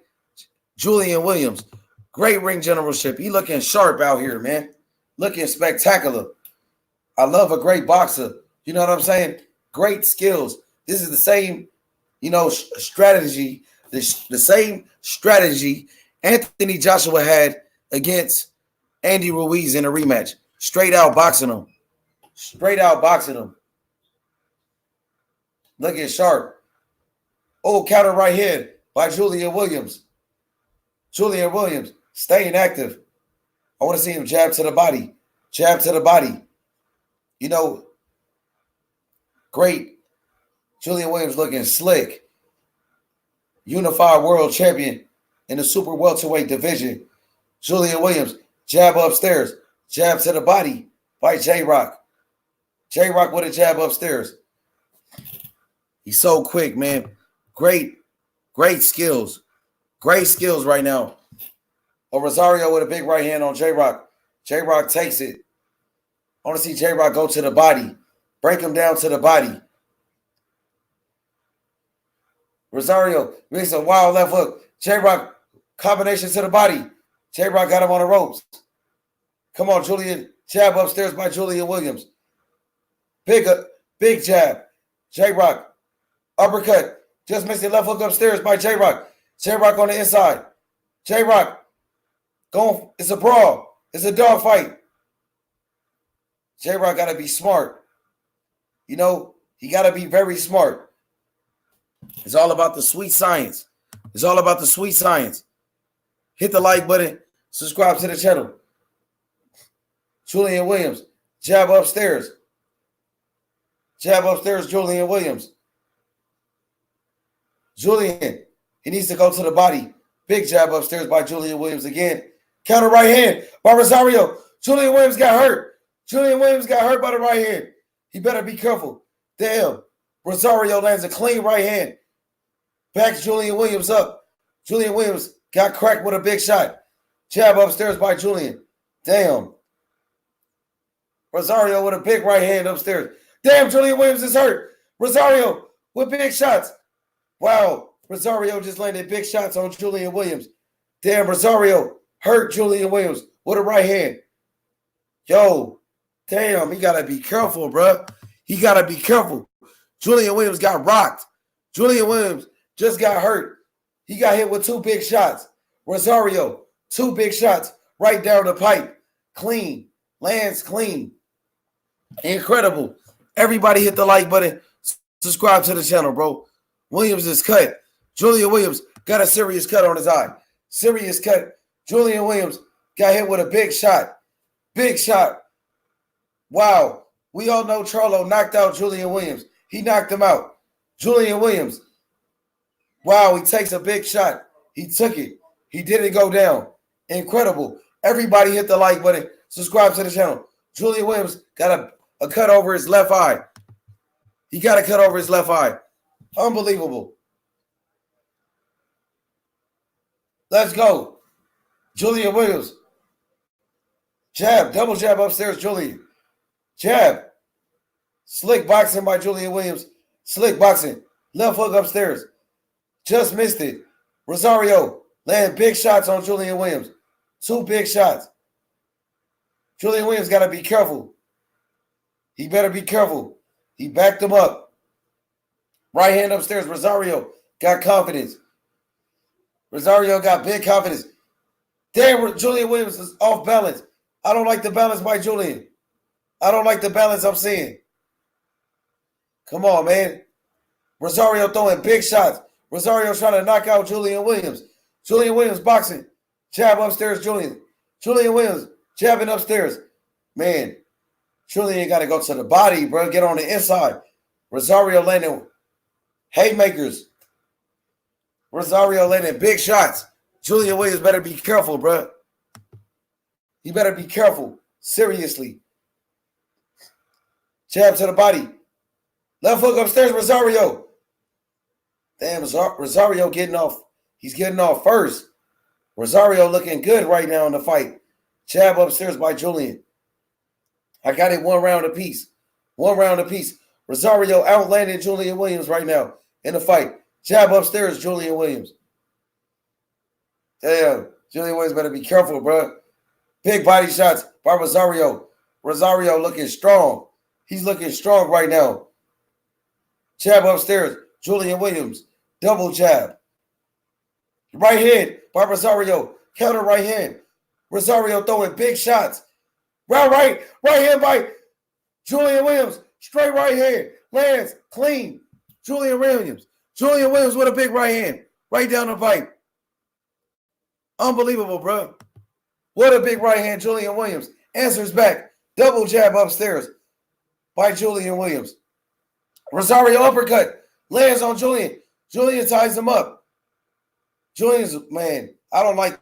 Julian Williams. Great ring generalship. He looking sharp out here, man. Looking spectacular. I love a great boxer. You know what I'm saying? Great skills. This is the same, strategy. The same strategy Anthony Joshua had against Andy Ruiz in a rematch. Straight out boxing him. Straight out boxing him. Looking sharp. Oh, counter right hand by Julian Williams. Julian Williams staying active. I want to see him jab to the body. Jab to the body. Great. Julian Williams looking slick. Unified world champion in the super welterweight division. Julian Williams, jab upstairs. Jab to the body by J-Rock. J-Rock with a jab upstairs. He's so quick, man. Great skills. Great skills right now. Rosario with a big right hand on J-Rock. J-Rock takes it. I want to see J-Rock go to the body. Break him down to the body. Rosario makes a wild left hook. J-Rock combination to the body. J-Rock got him on the ropes. Come on, Julian. Jab upstairs by Julian Williams. Big jab. J-Rock. Uppercut. Just missed the left hook upstairs by J-Rock. J-Rock on the inside. J-Rock. Going. It's a brawl. It's a dog fight. J-Rock got to be smart. He He got to be very smart. It's all about the sweet science. It's all about the sweet science. Hit the like button. Subscribe to the channel. Julian Williams. Jab upstairs. Jab upstairs, Julian Williams. Julian. He needs to go to the body. Big jab upstairs by Julian Williams again. Counter right hand by Rosario. Julian Williams got hurt. Julian Williams got hurt by the right hand. He better be careful. Damn. Rosario lands a clean right hand. Backs Julian Williams up. Julian Williams got cracked with a big shot. Jab upstairs by Julian. Damn. Rosario with a big right hand upstairs. Damn, Julian Williams is hurt. Rosario with big shots. Wow. Rosario just landed big shots on Julian Williams. Damn, Rosario hurt Julian Williams with a right hand. Yo, damn, he got to be careful, bro. He got to be careful. Julian Williams got rocked. Julian Williams just got hurt. He got hit with two big shots. Rosario, two big shots right down the pipe. Clean. Lands clean. Incredible. Everybody hit the like button. Subscribe to the channel, bro. Williams is cut. Julian Williams got a serious cut on his eye. Serious cut. Julian Williams got hit with a big shot. Big shot. Wow. We all know Charlo knocked out Julian Williams. He knocked him out. Julian Williams. Wow, he takes a big shot. He took it. He didn't go down. Incredible. Everybody hit the like button. Subscribe to the channel. Julian Williams got a cut over his left eye. He got a cut over his left eye. Unbelievable. Let's go. Julian Williams. Jab. Double jab upstairs, Julian. Jab. Slick boxing by Julian Williams. Slick boxing. Left hook upstairs. Just missed it. Rosario land big shots on Julian Williams. Two big shots. Julian Williams got to be careful. He better be careful. He backed him up. Right hand upstairs. Rosario got confidence. Rosario got big confidence. Damn, Julian Williams is off balance. I don't like the balance by Julian. I don't like the balance I'm seeing. Come on, man. Rosario throwing big shots. Rosario trying to knock out Julian Williams. Julian Williams boxing. Jab upstairs, Julian. Julian Williams jabbing upstairs. Man, Julian got to go to the body, bro. Get on the inside. Rosario landing haymakers. Rosario landing big shots. Julian Williams better be careful, bro. He better be careful. Seriously. Jab to the body. Left hook upstairs, Rosario. Damn, Rosario getting off. He's getting off first. Rosario looking good right now in the fight. Jab upstairs by Julian. I got it 1 round apiece. 1 round apiece. Rosario outlanded Julian Williams right now in the fight. Jab upstairs, Julian Williams. Damn, Julian Williams better be careful, bro. Big body shots by Rosario. Rosario looking strong. He's looking strong right now. Jab upstairs, Julian Williams. Double jab. Right hand by Rosario. Counter right hand. Rosario throwing big shots. Right hand by Julian Williams. Straight right hand. Lands clean. Julian Williams. Julian Williams with a big right hand. Right down the pipe. Unbelievable, bro. What a big right hand, Julian Williams. Answers back. Double jab upstairs by Julian Williams. Rosario uppercut. Lands on Julian. Julian ties him up. Julian's, man, I don't like,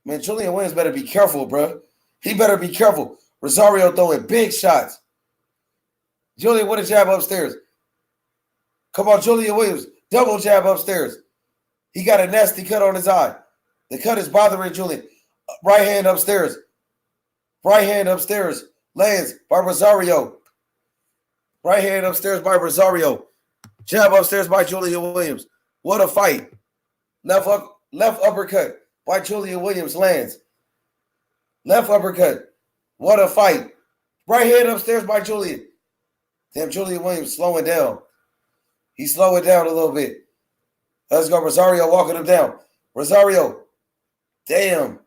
man, Julian Williams better be careful, bro. He better be careful. Rosario throwing big shots. Julian with a jab upstairs. Come on, Julian Williams. Double jab upstairs. He got a nasty cut on his eye. The cut is bothering Julian. Right hand upstairs. Right hand upstairs. Lands by Rosario. Right hand upstairs by Rosario. Jab upstairs by Julian Williams. What a fight. Left uppercut by Julian Williams lands. Left uppercut. What a fight. Right hand upstairs by Julian. Damn, Julian Williams slowing down. He's slowing down a little bit. Let's go. Rosario walking him down. Rosario. Damn.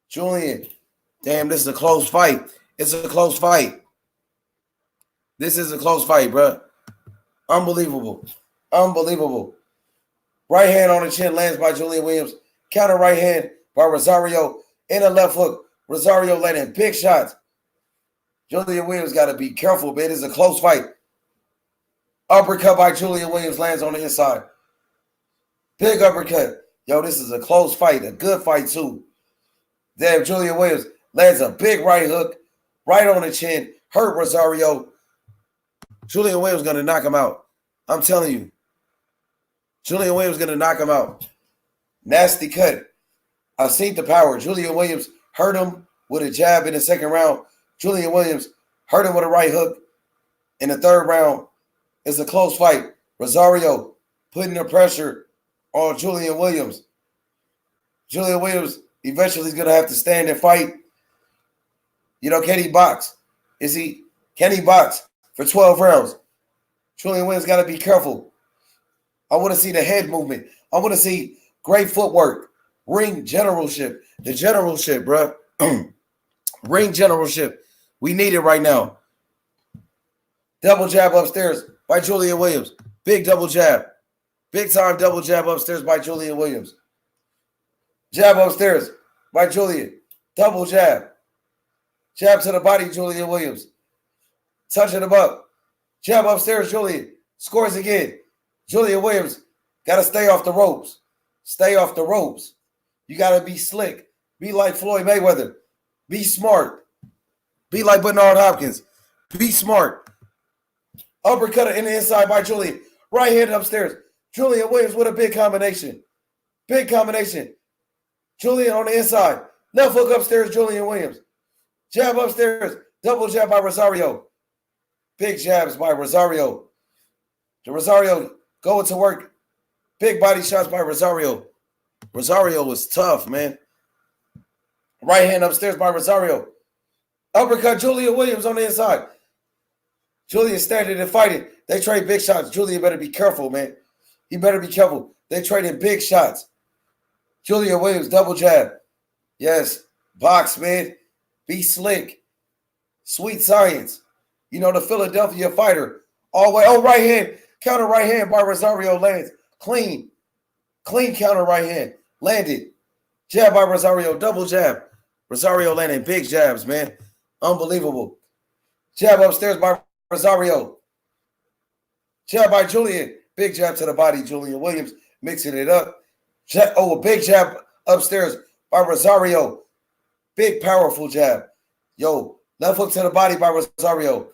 Julian. Damn, this is a close fight. It's a close fight. This is a close fight, bro. Unbelievable. Unbelievable. Right hand on the chin lands by Julian Williams. Counter right hand by Rosario. In a left hook. Rosario landing big shots. Julian Williams got to be careful, man. It's a close fight. Uppercut by Julian Williams lands on the inside. Big uppercut. Yo, this is a close fight. A good fight, too. Damn, Julian Williams lands a big right hook. Right on the chin. Hurt Rosario. Julian Williams going to knock him out. I'm telling you. Julian Williams going to knock him out. Nasty cut. I've seen the power. Julian Williams hurt him with a jab in the second round. Julian Williams hurt him with a right hook in the third round. It's a close fight. Rosario putting the pressure on Julian Williams. Julian Williams eventually is going to have to stand and fight. You know, can he box? Can he box for 12 rounds? Julian Williams got to be careful. I want to see the head movement. I want to see great footwork. Ring generalship. The generalship, bro. Ring generalship. We need it right now. Double jab upstairs by Julian Williams. Big double jab. Big time double jab upstairs by Julian Williams. Jab upstairs by Julian. Double jab. Jab to the body, Julian Williams. Touching him up. Jab upstairs, Julian. Scores again. Julian Williams got to stay off the ropes. Stay off the ropes. You got to be slick. Be like Floyd Mayweather. Be smart. Be like Bernard Hopkins. Be smart. Uppercut in the inside by Julian. Right hand upstairs. Julian Williams with a big combination. Big combination. Julian on the inside. Left hook upstairs, Julian Williams. Jab upstairs. Double jab by Rosario. Big jabs by Rosario. The Rosario going to work. Big body shots by Rosario. Rosario was tough, man. Right hand upstairs by Rosario. Uppercut Julian Williams on the inside. Julian standing and fighting. They trade big shots. Julian better be careful, man. He better be careful. They trading big shots. Julian Williams, double jab. Yes, box, man. Be slick. Sweet science. You know, the Philadelphia fighter. All the way. Oh, right hand. Counter right hand by Rosario lands. Clean. Clean counter right hand. Landed. Jab by Rosario. Double jab. Rosario landing big jabs, man. Unbelievable. Jab upstairs by Rosario. Jab by Julian. Big jab to the body. Julian Williams mixing it up. A big jab upstairs by Rosario. Big, powerful jab. Yo, left hook to the body by Rosario.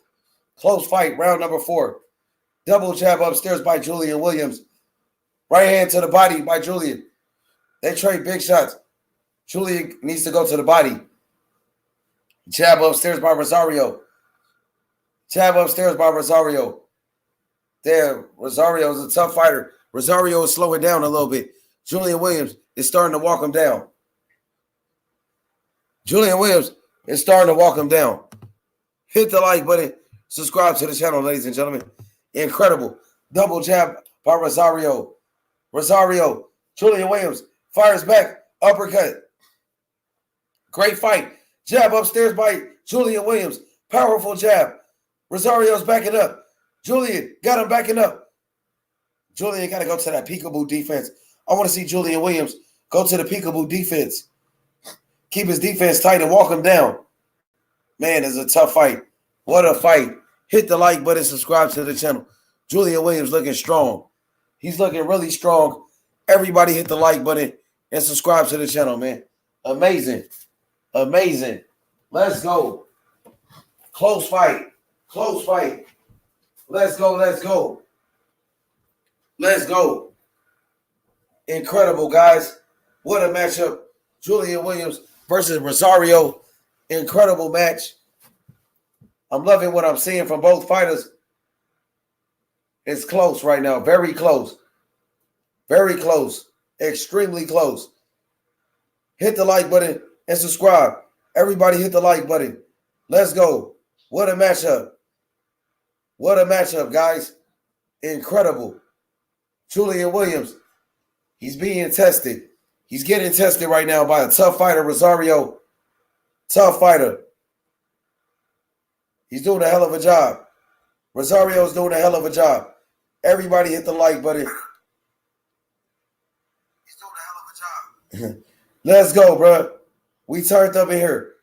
Close fight, round number 4. Double jab upstairs by Julian Williams. Right hand to the body by Julian. They trade big shots. Julian needs to go to the body. Jab upstairs by Rosario. Jab upstairs by Rosario. There, Rosario is a tough fighter. Rosario is slowing down a little bit. Julian Williams is starting to walk him down. Julian Williams is starting to walk him down. Hit the like button. Subscribe to the channel, ladies and gentlemen. Incredible. Double jab by Rosario. Rosario. Julian Williams fires back. Uppercut. Great fight. Jab upstairs by Julian Williams. Powerful jab. Rosario's backing up. Julian got him backing up. Julian got to go to that peekaboo defense. I want to see Julian Williams go to the peekaboo defense. Keep his defense tight and walk him down. Man, it's a tough fight. What a fight. Hit the like button, subscribe to the channel. Julian Williams looking strong. He's looking really strong. Everybody hit the like button and subscribe to the channel, man. Amazing. Amazing. Let's go. Close fight. Close fight. Let's go. Let's go. Let's go. Incredible, guys. What a matchup. Julian Williams versus Rosario. Incredible match. I'm loving what I'm seeing from both fighters. It's close right now. Very close. Very close. Extremely close. Hit the like button and subscribe. Everybody hit the like button. Let's go. What a matchup. What a matchup, guys. Incredible. Julian Williams. He's being tested. He's getting tested right now by a tough fighter, Rosario. Tough fighter. He's doing a hell of a job. Rosario's doing a hell of a job. Everybody hit the like button. He's doing a hell of a job. Let's go, bro. We turned up in here.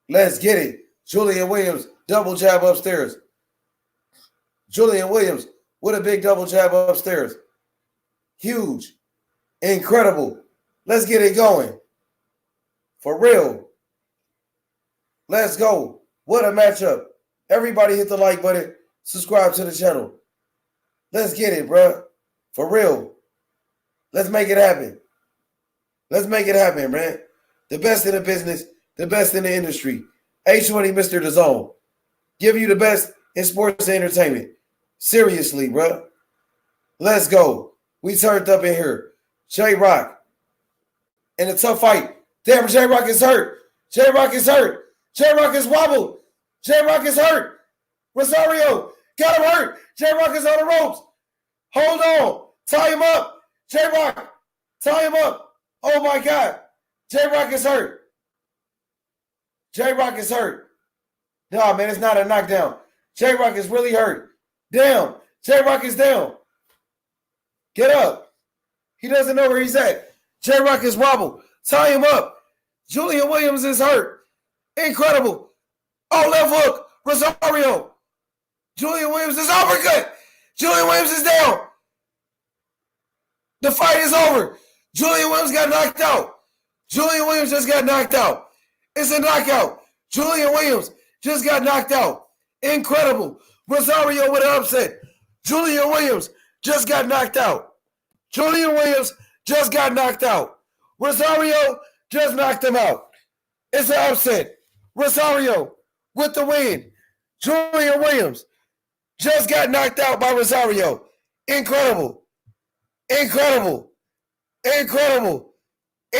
Let's get it. Julian Williams, double jab upstairs. Julian Williams with a big double jab upstairs. Huge. Incredible. Let's get it going. For real. Let's go. What a matchup. Everybody hit the like button. Subscribe to the channel. Let's get it, bro. For real. Let's make it happen. Let's make it happen, man. The best in the business, the best in the industry. H20 Mr. DAZN. Give you the best in sports and entertainment. Seriously, bro. Let's go. We turned up in here. J-Rock. In a tough fight. Damn, J-Rock is hurt. J-Rock is hurt. J-Rock is wobbled. J-Rock is hurt. Rosario got him hurt. J-Rock is on the ropes. Hold on. Tie him up. J-Rock. Tie him up. Oh, my God. J-Rock is hurt. J-Rock is hurt. No, man, it's not a knockdown. J-Rock is really hurt. Damn. J-Rock is down. Get up. He doesn't know where he's at. J-Rock is wobbled. Tie him up. Julian Williams is hurt. Incredible. Oh, left hook. Rosario. Julian Williams is uppercut. Julian Williams is down. The fight is over. Julian Williams got knocked out. Julian Williams just got knocked out. It's a knockout. Julian Williams just got knocked out. Incredible. Rosario with an upset. Julian Williams just got knocked out. Julian Williams just got knocked out. Rosario just knocked him out. It's an upset. Rosario with the win. Julian Williams just got knocked out by Rosario. Incredible. Incredible. Incredible.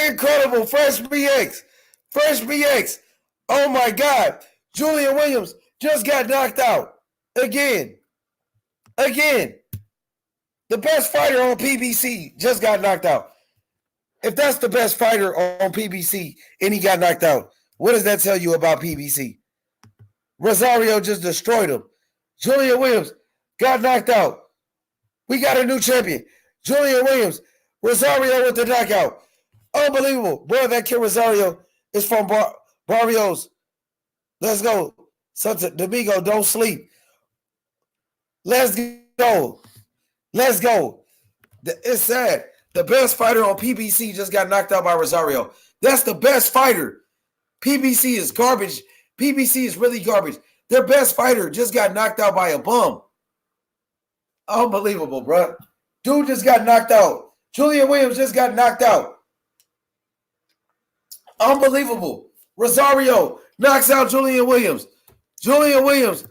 Incredible. Fresh BX. Fresh BX. Oh my God. Julian Williams just got knocked out. Again. Again. The best fighter on PBC just got knocked out. If that's the best fighter on PBC and he got knocked out, what does that tell you about PBC? Rosario just destroyed him. Julian Williams got knocked out. We got a new champion. Julian Williams. Rosario with the knockout. Unbelievable. Bro, that kid Rosario is from Barrios. Let's go. Santa Domingo, don't sleep. Let's go. Let's go. It's sad. The best fighter on PBC just got knocked out by Rosario. That's the best fighter. PBC is garbage. PBC is really garbage. Their best fighter just got knocked out by a bum. Unbelievable, bro. Dude just got knocked out. Julian Williams just got knocked out. Unbelievable. Rosario knocks out Julian Williams. Julian Williams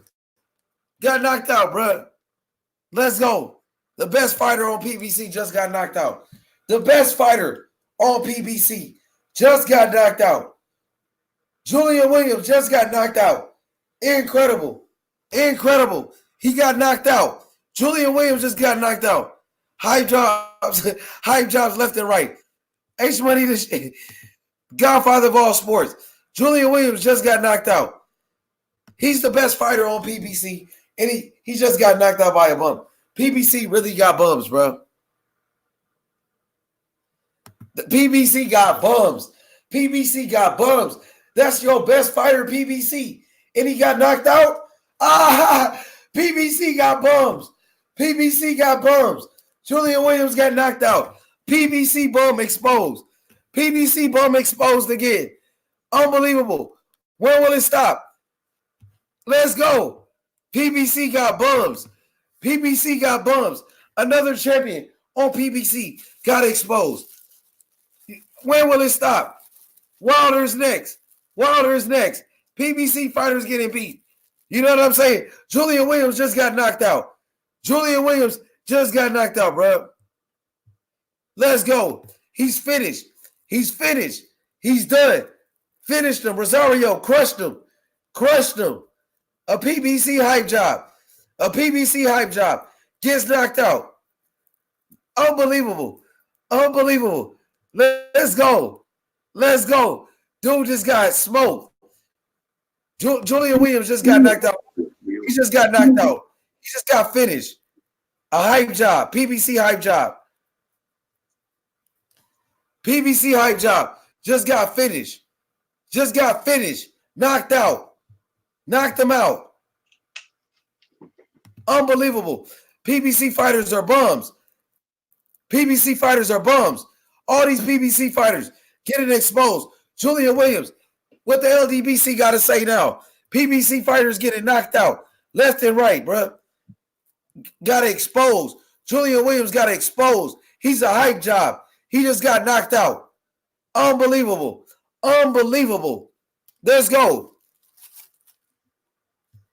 got knocked out, bro. Let's go. The best fighter on PBC just got knocked out. The best fighter on PBC just got knocked out. Julian Williams just got knocked out. Incredible. Incredible. He got knocked out. Julian Williams just got knocked out. Hype jobs. Hype jobs left and right. H-Money, the godfather of all sports. Julian Williams just got knocked out. He's the best fighter on PBC, and he just got knocked out by a bum. PBC really got bums, bro. The PBC got bums. PBC got bums. That's your best fighter, PBC. And he got knocked out? PBC got bums. PBC got bums. Julian Williams got knocked out. PBC bum exposed. PBC bum exposed again. Unbelievable. When will it stop? Let's go. PBC got bums. PBC got bums. Another champion on PBC got exposed. When will it stop? Wilder is next. Wilder is next. PBC fighters getting beat. You know what I'm saying? Julian Williams just got knocked out. Julian Williams just got knocked out, bro. Let's go. He's finished. He's finished. He's done. Finished him. Rosario crushed him. Crushed him. A PBC hype job. A PBC hype job. Gets knocked out. Unbelievable. Unbelievable. Let's go. Let's go. Dude just got smoked. Julian Williams just got knocked out. He just got knocked out. He just got finished. A hype job. PBC hype job. PBC hype job. Just got finished. Just got finished. Knocked out. Knocked him out. Unbelievable. PBC fighters are bums. PBC fighters are bums. All these PBC fighters getting exposed. Julian Williams, what the LDBC got to say now? PBC fighters getting knocked out left and right, bro. Got to expose. Julian Williams got to expose. He's a hype job. He just got knocked out. Unbelievable. Unbelievable. Let's go.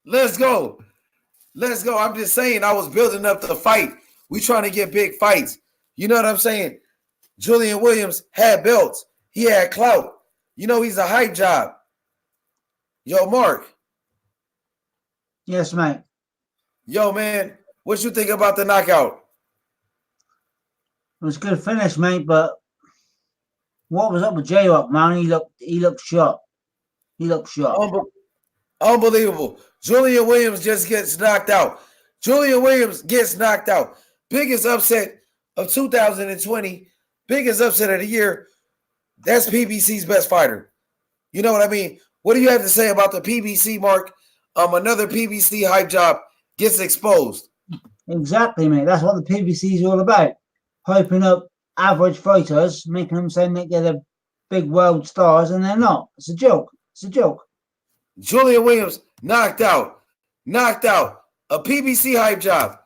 Let's go. Let's go. I'm just saying I was building up the fight. We trying to get big fights. You know what I'm saying? Julian Williams had belts. He had clout. You know he's a hype job. Yo, Mark. Yes, mate. Yo, man, what you think about the knockout? It was a good finish, mate, but what was up with J-Rock, man? He looked sharp. He looked sharp. Unbelievable. Julian Williams just gets knocked out. Julian Williams gets knocked out. Biggest upset of 2020. Biggest upset of the year. That's PBC's best fighter. You know what I mean? What do you have to say about the PBC, Mark? Another PBC hype job gets exposed. Exactly, mate. That's what the PBC is all about. Hyping up average fighters, making them say they're the big world stars, and they're not. It's a joke. It's a joke. Julian Williams knocked out. Knocked out. A PBC hype job.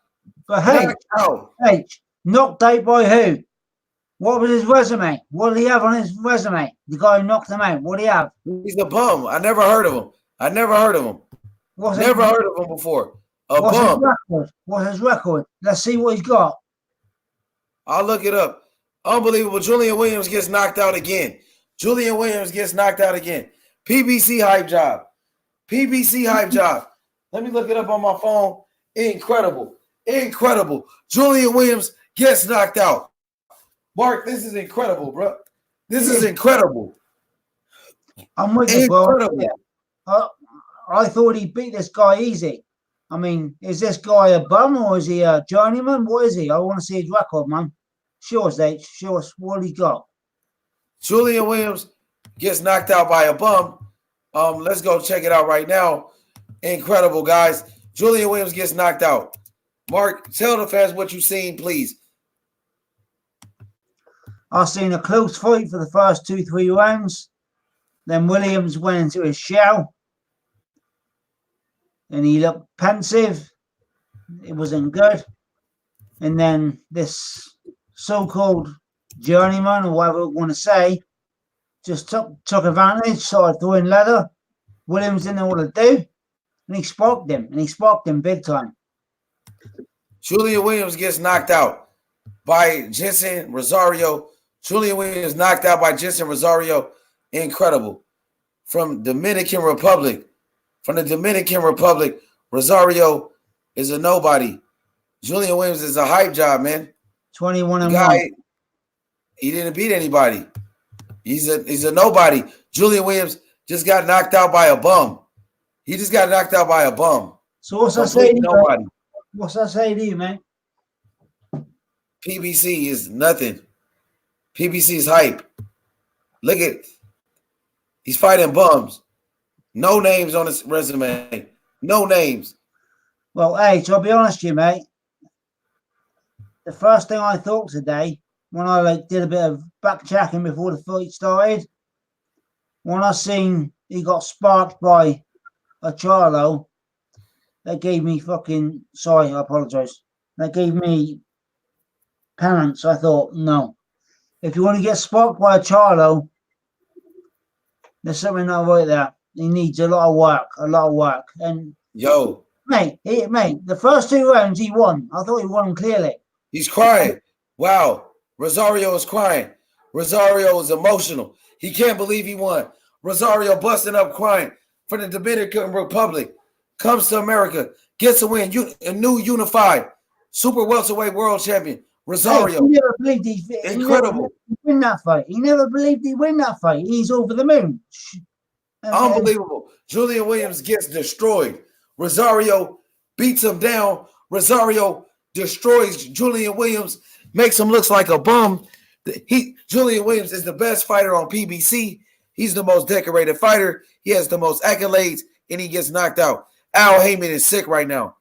But hey, knocked out by who? What was his resume? What did he have on his resume? The guy who knocked him out. What did he have? He's a bum. I never heard of him. Never heard of him before. What's Bum. his record? What's his record? Let's see what he's got. I'll look it up. Unbelievable. Julian Williams gets knocked out again. Julian Williams gets knocked out again. PBC hype job. PBC hype job. Let me look it up on my phone. Incredible. Incredible. Julian Williams gets knocked out. Mark, this is incredible, bro. This is incredible. I'm with you, bro. I thought he beat this guy easy. I mean, is this guy a bum or is he a journeyman? What is he? I want to see his record, man. Show us, H. Show us what he got. Julian Williams gets knocked out by a bum. Let's go check it out right now. Incredible, guys. Julian Williams gets knocked out. Mark, tell the fans what you've seen, please. I've seen a close fight for the first 2-3 rounds. Then Williams went into his shell. And he looked pensive. It wasn't good. And then this so-called journeyman, or whatever we want to say, just took advantage, started throwing leather. Williams didn't know what to do. And he sparked him. And he sparked him big time. Julian Williams gets knocked out by Jeison Rosario. Julian Williams knocked out by Jeison Rosario. Incredible. From Dominican Republic. From the Dominican Republic, Rosario is a nobody. Julian Williams is a hype job, man. 21-1. He didn't beat anybody. He's a nobody. Julian Williams just got knocked out by a bum. He just got knocked out by a bum. So what's that say to you? What's that say to you, man? PBC is nothing. PBC is hype. Look at, he's fighting bums. No names on his resume. No names. Well, H, I'll be honest with you, mate. The first thing I thought today, when I did a bit of backtracking before the fight started, when I seen he got sparked by a Charlo, that gave me sorry, I apologize. That gave me pants. I thought, no. If you want to get sparked by a Charlo, there's something not right there. He needs a lot of work. And mate, the first 2 rounds he won. I thought he won them clearly. He's crying. Wow. Rosario is crying. Rosario is emotional. He can't believe he won. Rosario busting up crying from the Dominican Republic. Comes to America. Gets a win. A new unified super welterweight world champion. Rosario. He never believed incredible. He win that fight. He never believed he'd win that fight. He's over the moon. Unbelievable. Julian Williams gets destroyed. Rosario beats him down. Rosario destroys Julian Williams, makes him look like a bum. Julian Williams is the best fighter on PBC. He's the most decorated fighter. He has the most accolades, and he gets knocked out. Al Heyman is sick right now.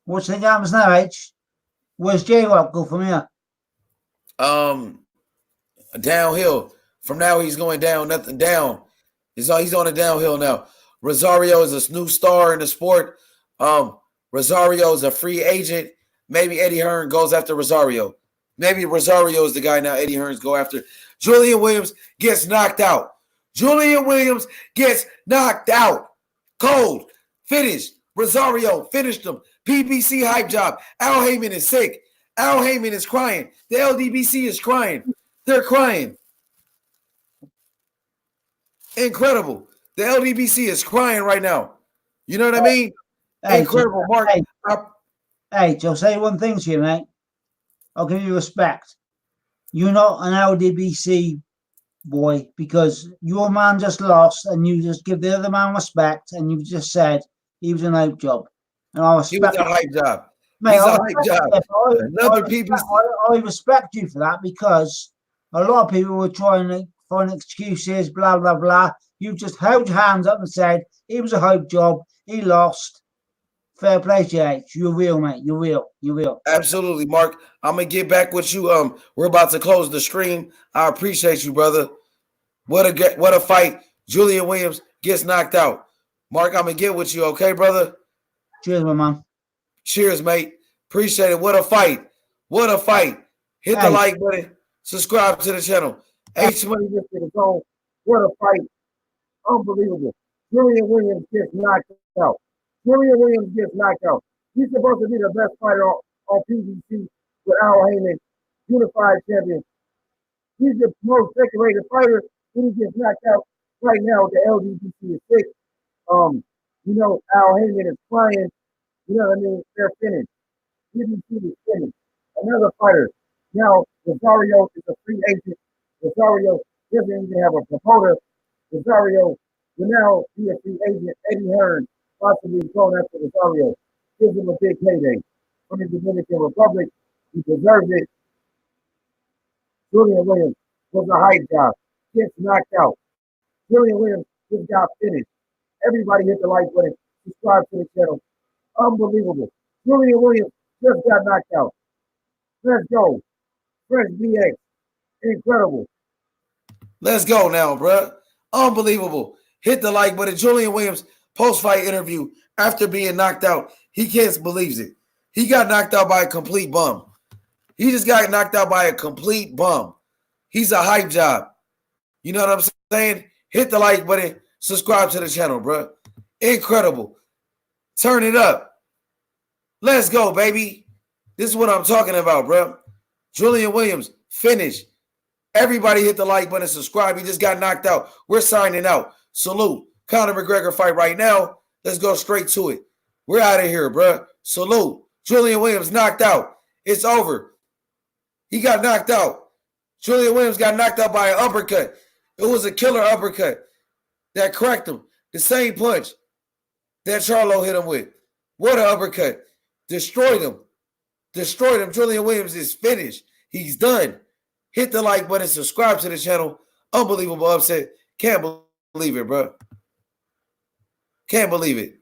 What's the happens now, H? Where's J-Rock go from here? Downhill. From now, he's going down, nothing down. He's on a downhill now. Rosario is a new star in the sport. Rosario is a free agent. Maybe Eddie Hearn goes after Rosario. Maybe Rosario is the guy now Eddie Hearn's go after. Julian Williams gets knocked out. Cold. Finished. Rosario finished him. PBC hype job. Al Heyman is sick. Al Heyman is crying. The LDBC is crying. They're crying. Incredible. The LDBC is crying right now. You know what I mean? Hey, Incredible, Mark. Hey, I'll say one thing to you, mate. I'll give you respect. You're not an LDBC boy because your man just lost and you just give the other man respect and you've just said he was an hype job. And I respect He was a hype job. Mate, He's a hype job. I respect you for that because a lot of people were trying to find excuses, blah, blah, blah. You just held your hands up and said he was a hype job. He lost. Fair play to you, H. You're real, mate. You're real. Absolutely, Mark. I'm gonna get back with you. We're about to close the stream. I appreciate you, brother. What a fight. Julian Williams gets knocked out. Mark, I'm gonna get with you, okay, brother? Cheers, my man. Cheers, mate. Appreciate it. What a fight. Hit the like button. Subscribe to the channel. H Money gets to the phone. What a fight. Unbelievable. Julian Williams gets knocked out. He's supposed to be the best fighter on PBC with Al Heyman, unified champion. He's the most decorated fighter, and he gets knocked out right now. The LDBC is sick. Al Heyman is crying. You know what I mean? They're finished. PBC is finished. Another fighter. Now, Rosario is a free agent. Rosario doesn't even have a promoter. Rosario will now be a free agent. Eddie Hearn possibly going after Rosario. Gives him a big payday. From the Dominican Republic, he deserves it. Julian Williams was a hype job. Gets knocked out. Julian Williams just got finished. Everybody hit the like button. Subscribe to the channel. Unbelievable. Julian Williams just got knocked out. Let's go. Fresh BX. Incredible. Let's go now, bro. Unbelievable. Hit the like button. Julian Williams post-fight interview after being knocked out. He can't believe it. He got knocked out by a complete bum. He just got knocked out by a complete bum. He's a hype job. You know what I'm saying? Hit the like button. Subscribe to the channel, bro. Incredible. Turn it up. Let's go, baby. This is what I'm talking about, bro. Julian Williams, finish. Everybody hit the like button, subscribe. He just got knocked out. We're signing out. Salute. Conor McGregor fight right now. Let's go straight to it. We're out of here, bro. Salute. Julian Williams knocked out. It's over. He got knocked out. Julian Williams got knocked out by an uppercut. It was a killer uppercut that cracked him. The same punch that Charlo hit him with. What an uppercut. Destroyed him. Julian Williams is finished. He's done. Hit the like button. Subscribe to the channel. Unbelievable upset. Can't believe it, bro. Can't believe it.